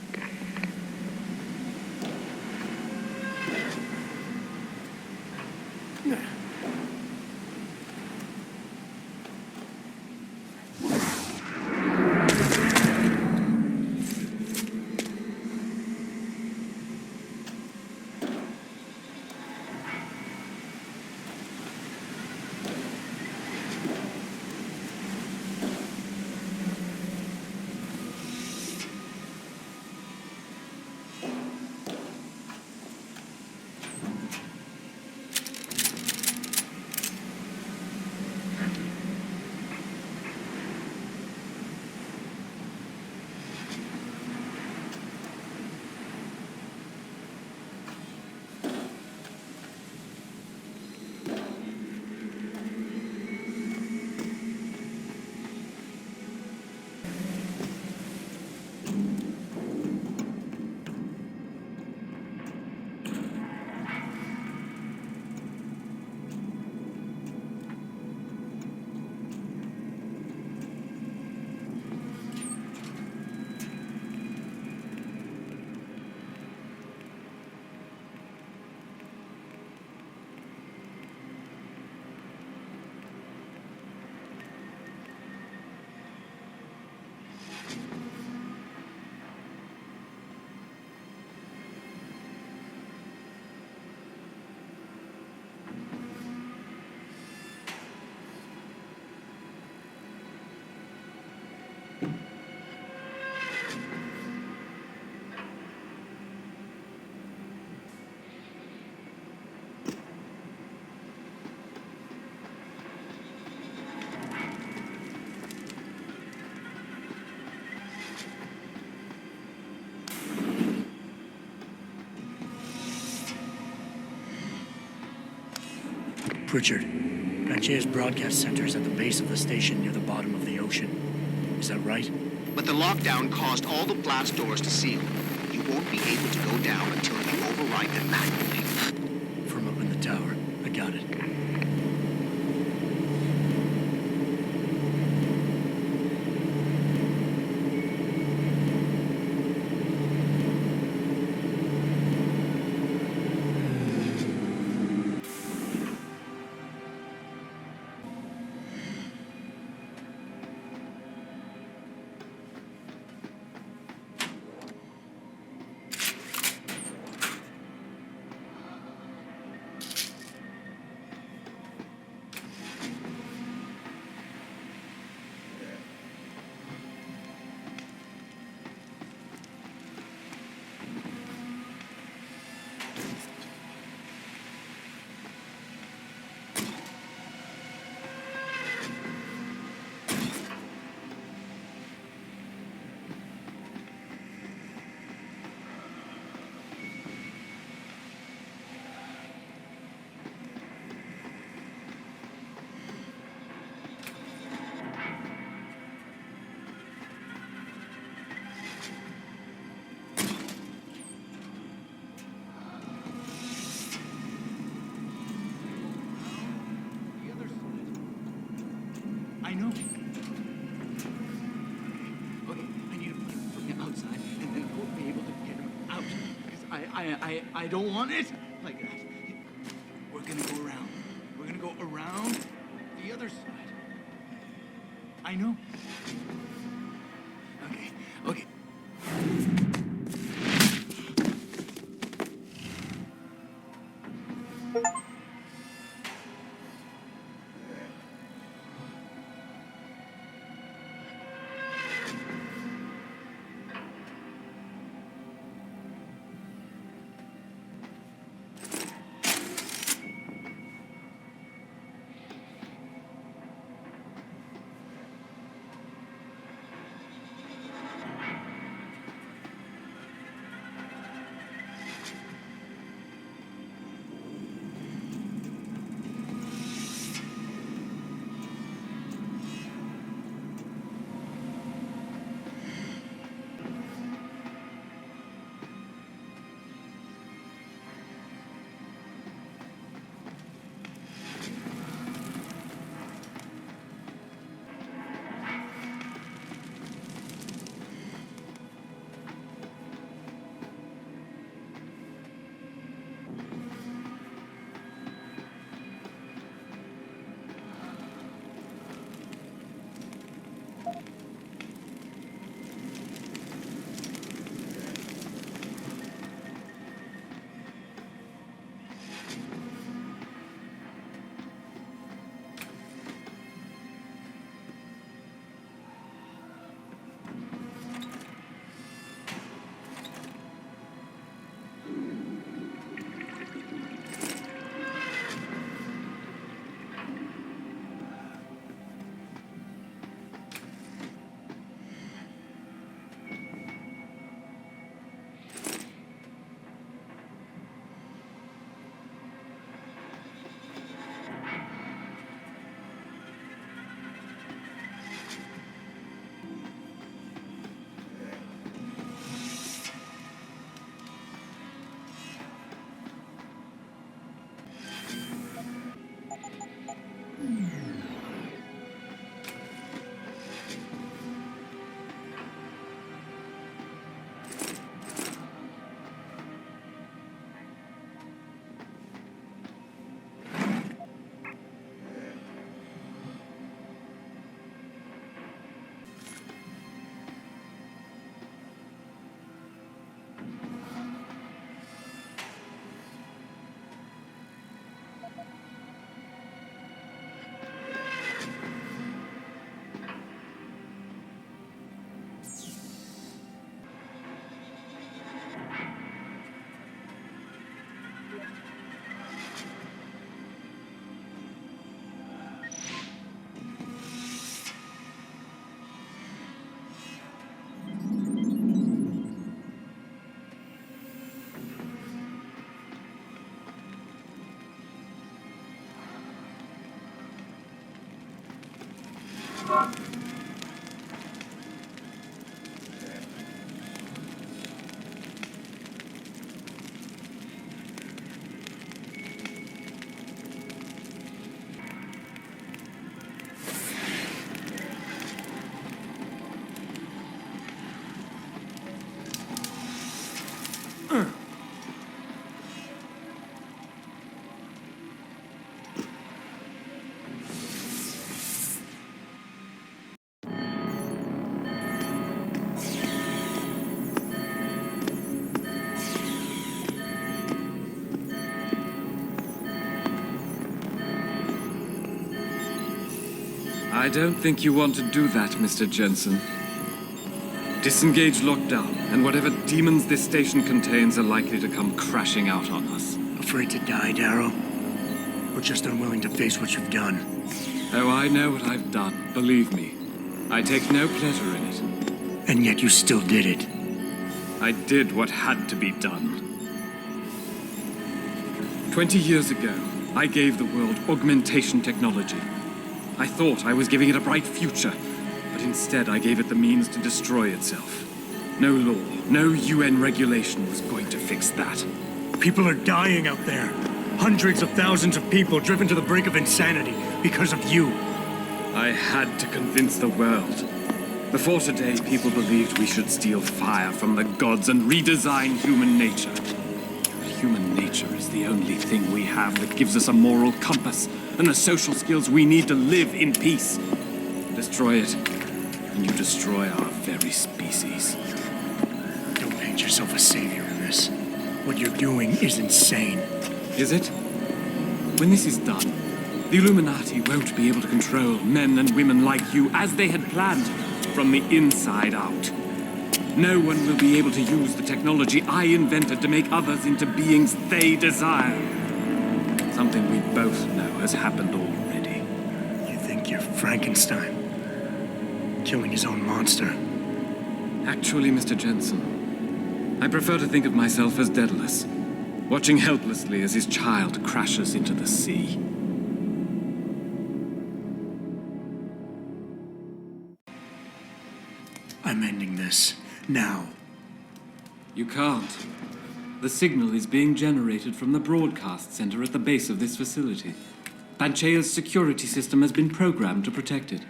Pritchard, Panchea's broadcast center is at the base of the station near the bottom of the ocean. Is that right? But the lockdown caused all the blast doors to seal. You won't be able to go down until you override them manually. From up in the tower. I got it. I don't want it like that. We're gonna go around. We're gonna go around the other side. I know. Okay, okay. I don't think you want to do that, Mr. Jensen. Disengage lockdown, and whatever demons this station contains are likely to come crashing out on us. Afraid to die, Darrow? Or just unwilling to face what you've done? Oh, I know what I've done, believe me. I take no pleasure in it. And yet you still did it. I did what had to be done. 20 years ago, I gave the world augmentation technology. I thought I was giving it a bright future, but instead I gave it the means to destroy itself. No law, no UN regulation was going to fix that. People are dying out there. Hundreds of thousands of people driven to the brink of insanity because of you. I had to convince the world. Before today, people believed we should steal fire from the gods and redesign human nature. nature is the only thing we have that gives us a moral compass and the social skills we need to live in peace. Destroy it, and you destroy our very species. Don't paint yourself a savior in this. What you're doing is insane. Is it? When this is done, the Illuminati won't be able to control men and women like you as they had planned, from the inside out. No one will be able to use the technology I invented to make others into beings they desire. Something we both know has happened already. You think you're Frankenstein? Killing his own monster? Actually, Mr. Jensen, I prefer to think of myself as Daedalus, watching helplessly as his child crashes into the sea. I'm ending this. Now. You can't. The signal is being generated from the broadcast center at the base of this facility. Panchea's security system has been programmed to protect it,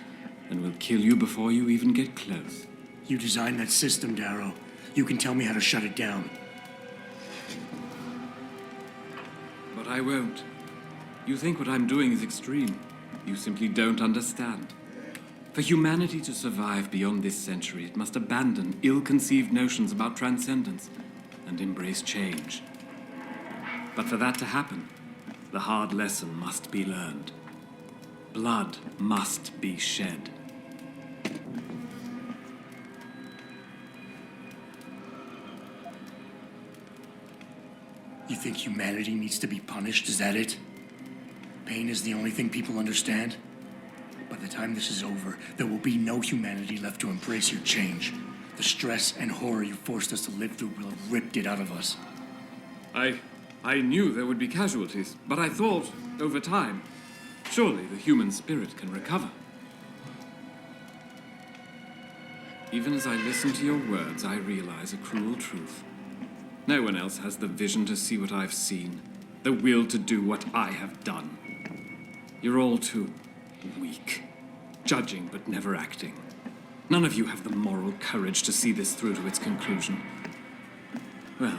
and will kill you before you even get close. You designed that system, Darrow. You can tell me how to shut it down. But I won't. You think what I'm doing is extreme. You simply don't understand. For humanity to survive beyond this century, it must abandon ill-conceived notions about transcendence and embrace change. But for that to happen, the hard lesson must be learned. Blood must be shed. You think humanity needs to be punished? Is that it? Pain is the only thing people understand? By the time this is over, there will be no humanity left to embrace your change. The stress and horror you forced us to live through will have ripped it out of us. I knew there would be casualties, but I thought, over time, surely the human spirit can recover. Even as I listen to your words, I realize a cruel truth. No one else has the vision to see what I've seen, the will to do what I have done. You're all too weak, judging but never acting. None of you have the moral courage to see this through to its conclusion. Well,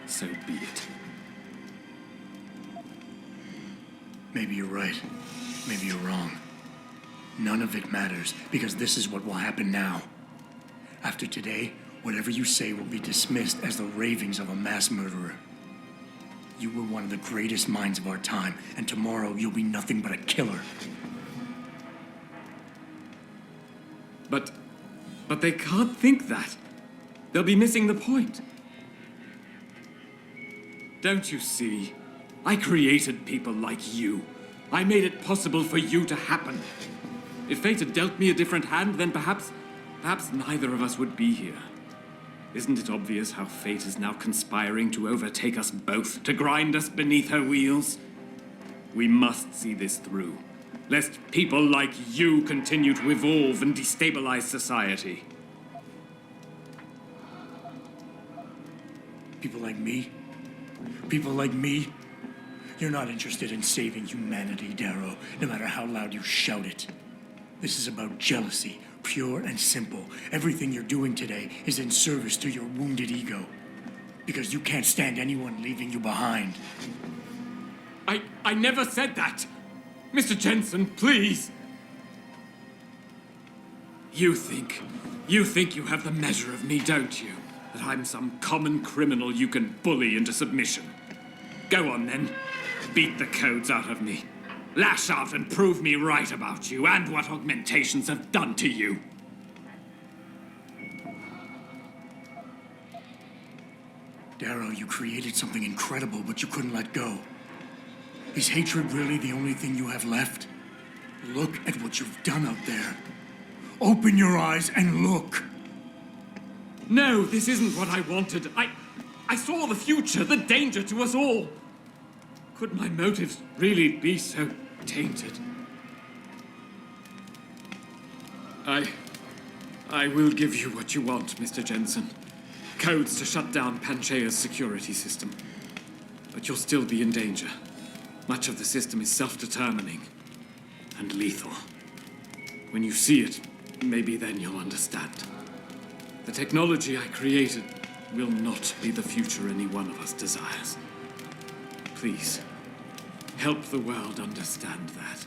so be it. Maybe you're right. Maybe you're wrong. None of it matters, because this is what will happen now. After today, whatever you say will be dismissed as the ravings of a mass murderer. You were one of the greatest minds of our time, and tomorrow you'll be nothing but a killer. But they can't think that. They'll be missing the point. Don't you see? I created people like you. I made it possible for you to happen. If fate had dealt me a different hand, then perhaps neither of us would be here. Isn't it obvious how fate is now conspiring to overtake us both, to grind us beneath her wheels? We must see this through, lest people like you continue to evolve and destabilize society. People like me? People like me? You're not interested in saving humanity, Darrow, no matter how loud you shout it. This is about jealousy, pure and simple. Everything you're doing today is in service to your wounded ego. Because you can't stand anyone leaving you behind. I never said that! Mr. Jensen, please! You think you have the measure of me, don't you? That I'm some common criminal you can bully into submission. Go on then. Beat the codes out of me. Lash out and prove me right about you and what augmentations have done to you. Darrow, you created something incredible, but you couldn't let go. Is hatred really the only thing you have left? Look at what you've done out there. Open your eyes and look. No, this isn't what I wanted. I saw the future, the danger to us all. Could my motives really be so tainted? I will give you what you want, Mr. Jensen. Codes to shut down Panchea's security system. But you'll still be in danger. Much of the system is self-determining and lethal. When you see it, maybe then you'll understand. The technology I created will not be the future any one of us desires. Please, help the world understand that.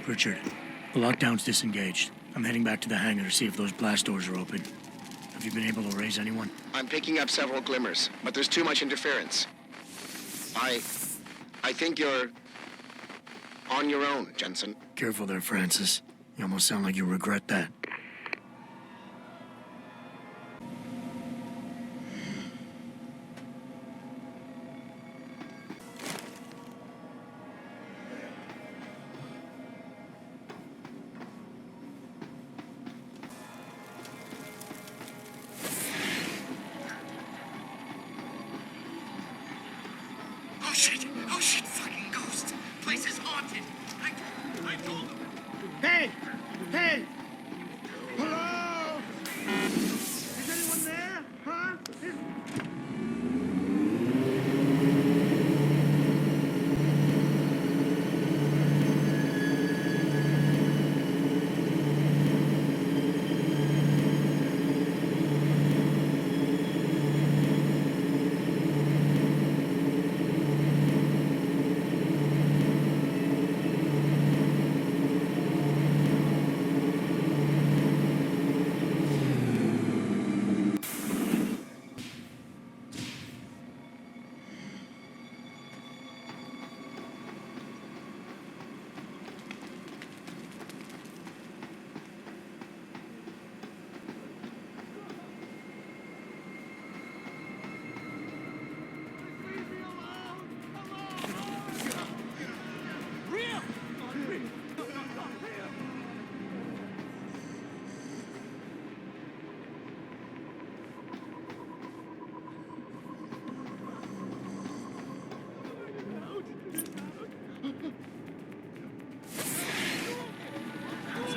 Richard, the lockdown's disengaged. I'm heading back to the hangar to see if those blast doors are open. Have you been able to raise anyone? I'm picking up several glimmers, but there's too much interference. I think you're on your own, Jensen. Careful there, Francis. You almost sound like you regret that. Oh shit, fucking ghost. Place is haunted. I told him. Hey! Hey! Hello? Is anyone there? Huh?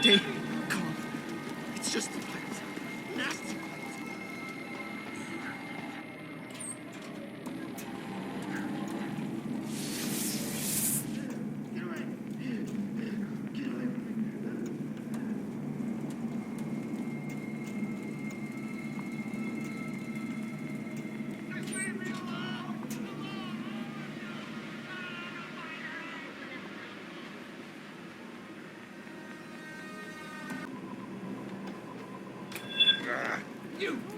Stay calm. It's just a bite. Nasty bite.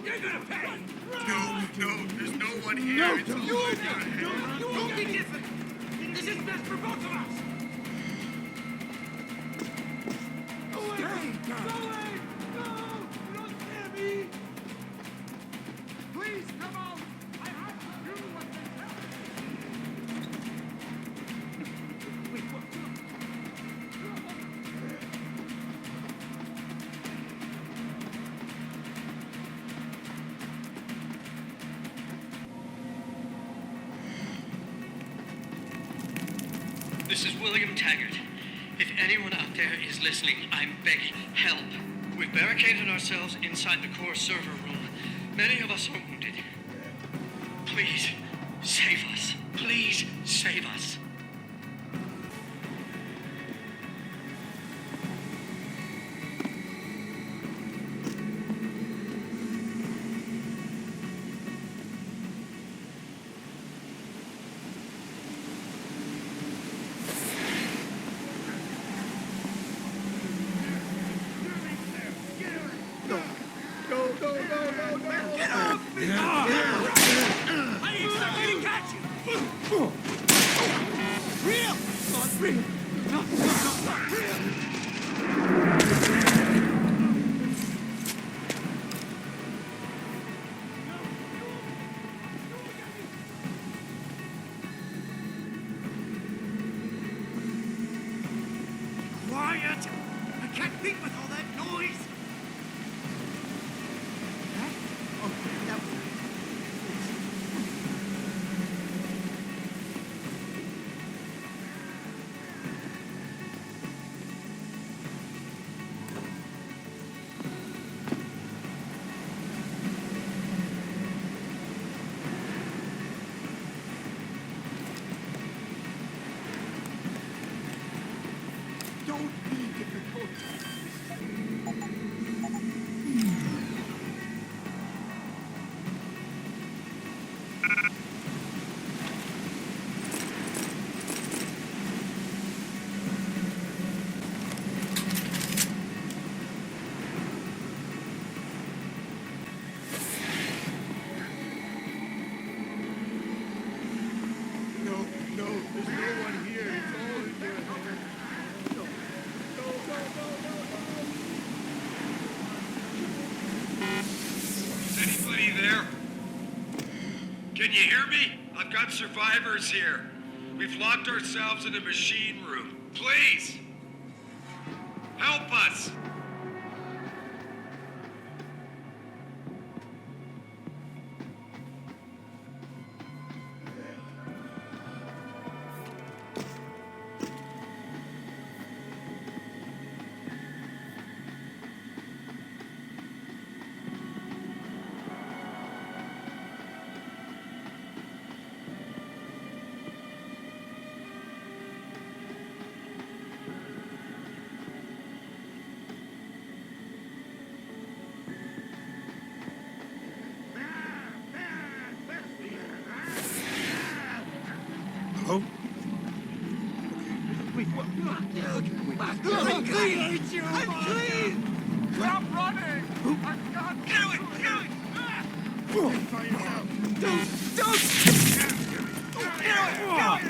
You're gonna pay! No, there's no one here. No, It's all don't be different! This is best for both of us! Go away! Go away! No! You don't scare me! Please, come out! I have to do what they tell me! Wait, what? This is William Taggart. If anyone out there is listening, I'm begging help. We've barricaded ourselves inside the core server room. Many of us are wounded. Please, save us. Please, save us. quiet! I can't think with all that noise! Okay, that was... Don't be difficult. No, there's no one here. It's all in your head. Is anybody there? Can you hear me? I've got survivors here. We've locked ourselves in a machine room. Please! Help us! Hello? Wait, what? I'm clean! I'm clean! Stop running! I got Get away! Get away! Don't! Get away!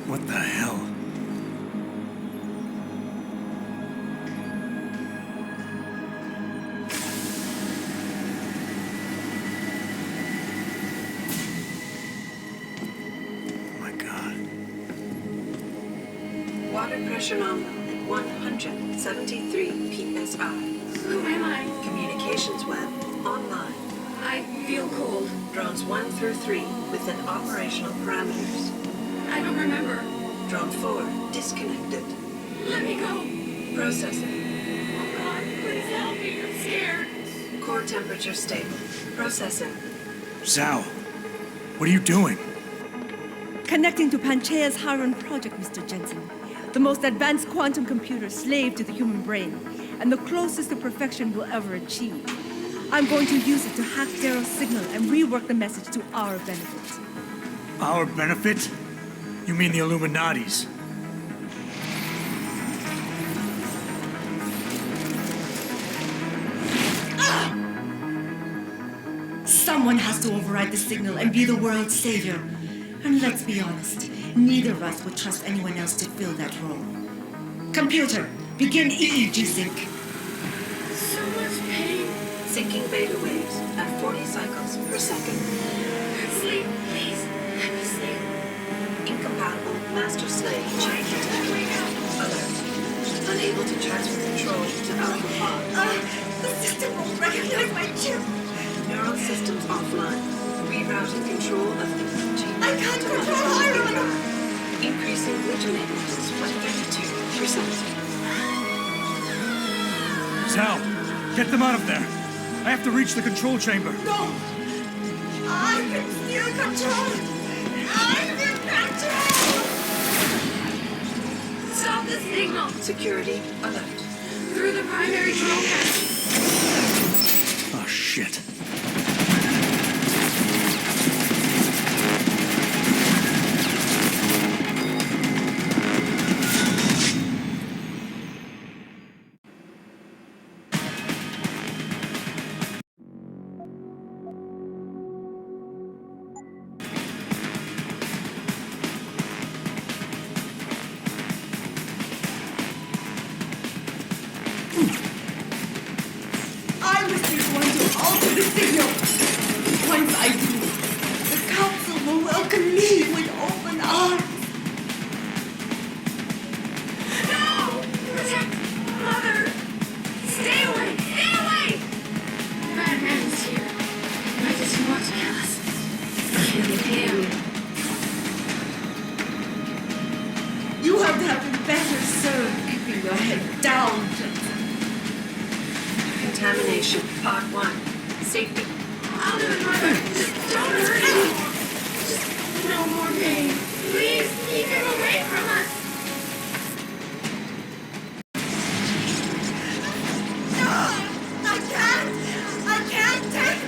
What the hell? Water pressure nominal at 173 psi. Who am I? Communications web online. I feel cold. Drones 1 through 3 within operational parameters. I don't remember. Drone 4 disconnected. Let me go. Processing. Oh God, please help me. I'm scared. Core temperature stable. Processing. Zhao, what are you doing? Connecting to Panchaea's Haron project, Mr. Jensen. The most advanced quantum computer slave to the human brain, and the closest to perfection we'll ever achieve. I'm going to use it to hack Darrow's signal and rework the message to our benefit. Our benefit? You mean the Illuminati's? Someone has to override the signal and be the world's savior. And let's be honest, neither of us would trust anyone else to fill that role. Computer, begin EEG sync. So much pain. Syncing beta waves at 40 cycles per second. Sleep, please. Let me sleep. Incompatible master-slave chain detected. Alert. Unable to transfer control to Alpha Pod. The system won't recognize my chip. Neural systems offline. Rerouting control of the gene. I can't control Iron! Increasing glutamate levels by 32%. Sal, get them out of there. I have to reach the control chamber. No! I can still control it! I'm in control! Stop the signal! Security alert. Through the primary control panel. Oh, shit. I was just going to alter the signal. Once I do, the council will welcome me with open arms. No! Protect Mother! Stay away! Stay away! Bad man is here. Why does he want to kill us? Kill him. You have to been better served keeping your head down, Jensen. Contamination, part 1. Safety. I'll do it, Mother. Just don't hurt anymore. Just no more pain. Please keep him away from us. No! I can't take it.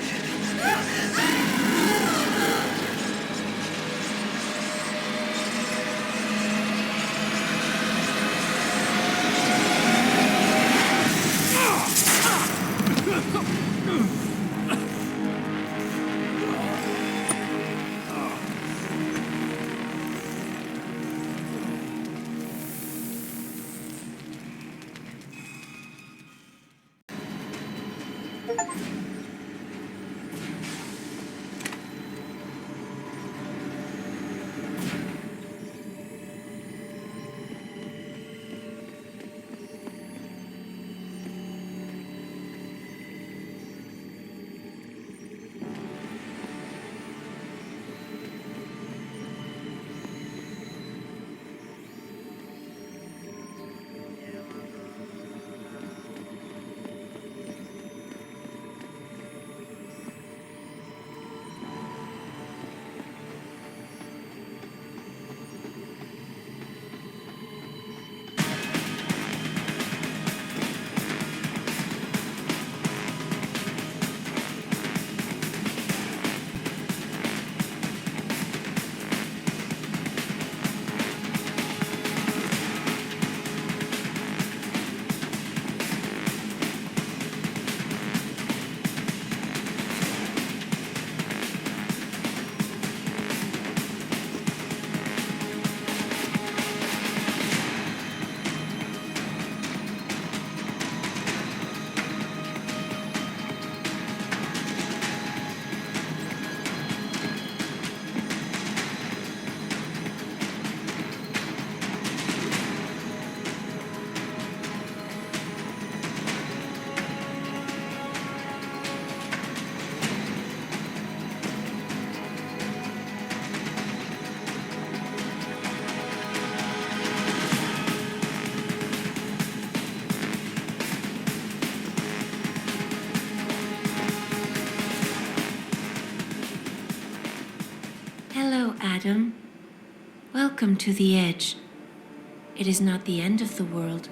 Hello, Adam. Welcome to the edge. It is not the end of the world,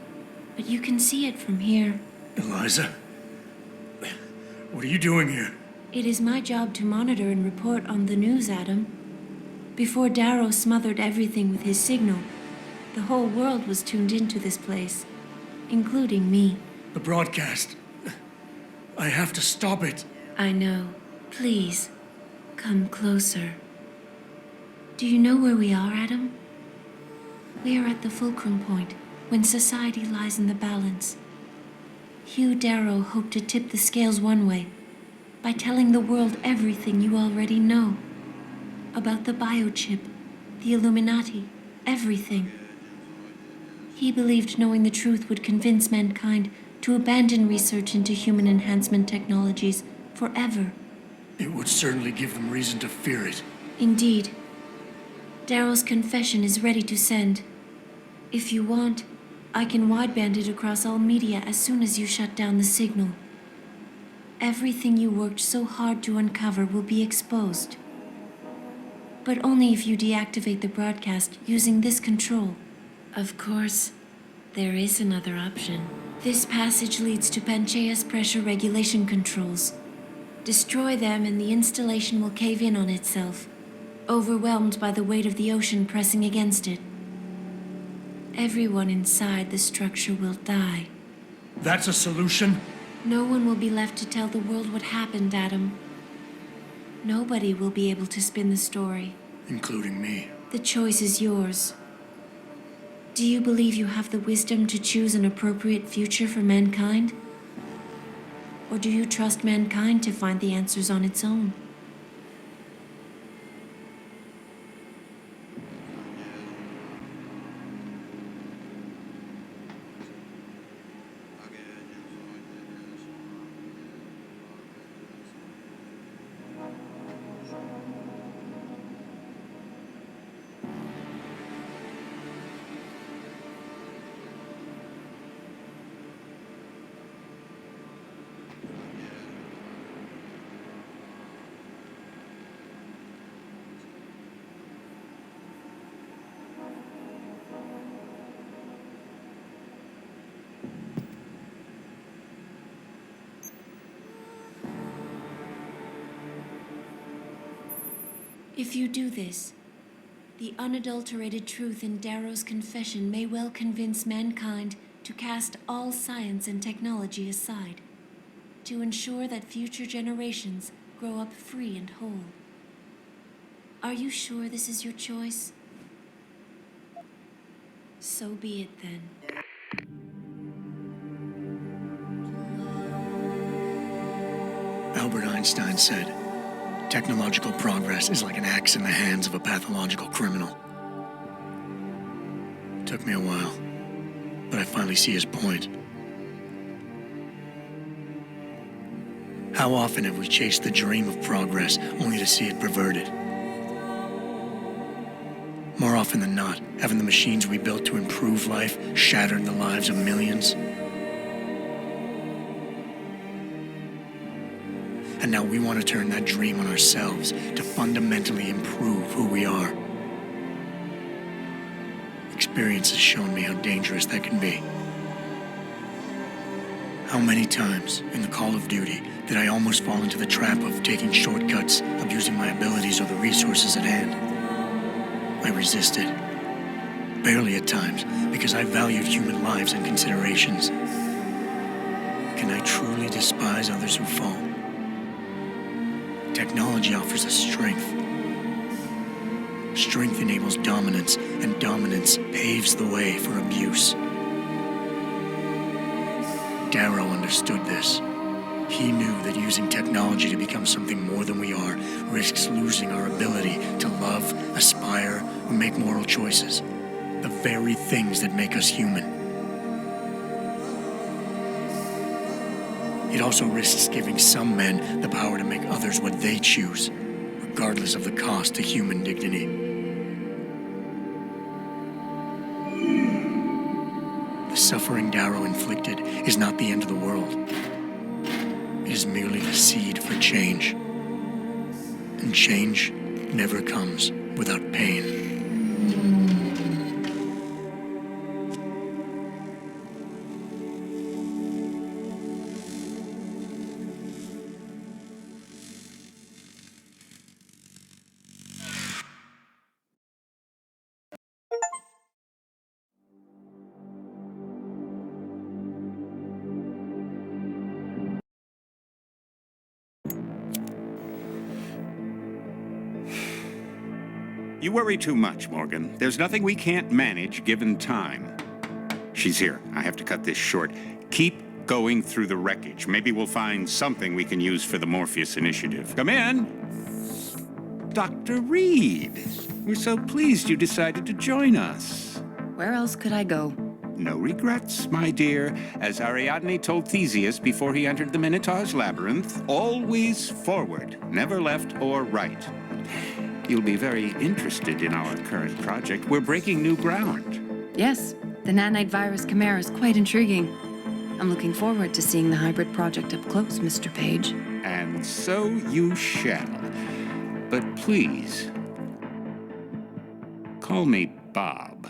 but you can see it from here. Eliza? What are you doing here? It is my job to monitor and report on the news, Adam. Before Darrow smothered everything with his signal, the whole world was tuned into this place, including me. The broadcast. I have to stop it. I know. Please, come closer. Do you know where we are, Adam? We are at the fulcrum point, when society lies in the balance. Hugh Darrow hoped to tip the scales one way, by telling the world everything you already know. About the biochip, the Illuminati, everything. He believed knowing the truth would convince mankind to abandon research into human enhancement technologies forever. It would certainly give them reason to fear it. Indeed. Darrow's confession is ready to send. If you want, I can wideband it across all media as soon as you shut down the signal. Everything you worked so hard to uncover will be exposed. But only if you deactivate the broadcast using this control. Of course, there is another option. This passage leads to Panchaea's pressure regulation controls. Destroy them and the installation will cave in on itself, overwhelmed by the weight of the ocean pressing against it. Everyone inside the structure will die. That's a solution? No one will be left to tell the world what happened, Adam. Nobody will be able to spin the story. Including me. The choice is yours. Do you believe you have the wisdom to choose an appropriate future for mankind? Or do you trust mankind to find the answers on its own? If you do this, the unadulterated truth in Darrow's confession may well convince mankind to cast all science and technology aside, to ensure that future generations grow up free and whole. Are you sure this is your choice? So be it then. Albert Einstein said, technological progress is like an axe in the hands of a pathological criminal. It took me a while, but I finally see his point. How often have we chased the dream of progress only to see it perverted? More often than not, haven't the machines we built to improve life shattered the lives of millions? And now we want to turn that dream on ourselves to fundamentally improve who we are. Experience has shown me how dangerous that can be. How many times in the Call of Duty did I almost fall into the trap of taking shortcuts, abusing my abilities or the resources at hand? I resisted. Barely at times, because I valued human lives and considerations. Can I truly despise others who fall? Technology offers us strength. Strength enables dominance, and dominance paves the way for abuse. Darrow understood this. He knew that using technology to become something more than we are risks losing our ability to love, aspire, or make moral choices. The very things that make us human. It also risks giving some men the power to make others what they choose, regardless of the cost to human dignity. The suffering Darrow inflicted is not the end of the world. It is merely the seed for change. And change never comes without pain. You worry too much, Morgan. There's nothing we can't manage given time. She's here. I have to cut this short. Keep going through the wreckage. Maybe we'll find something we can use for the Morpheus initiative. Come in. Dr. Reed. We're so pleased you decided to join us. Where else could I go? No regrets, my dear. As Ariadne told Theseus before he entered the Minotaur's labyrinth, always forward, never left or right. You'll be very interested in our current project. We're breaking new ground. Yes, the nanite virus chimera is quite intriguing. I'm looking forward to seeing the hybrid project up close, Mr. Page. And so you shall. But please, call me Bob.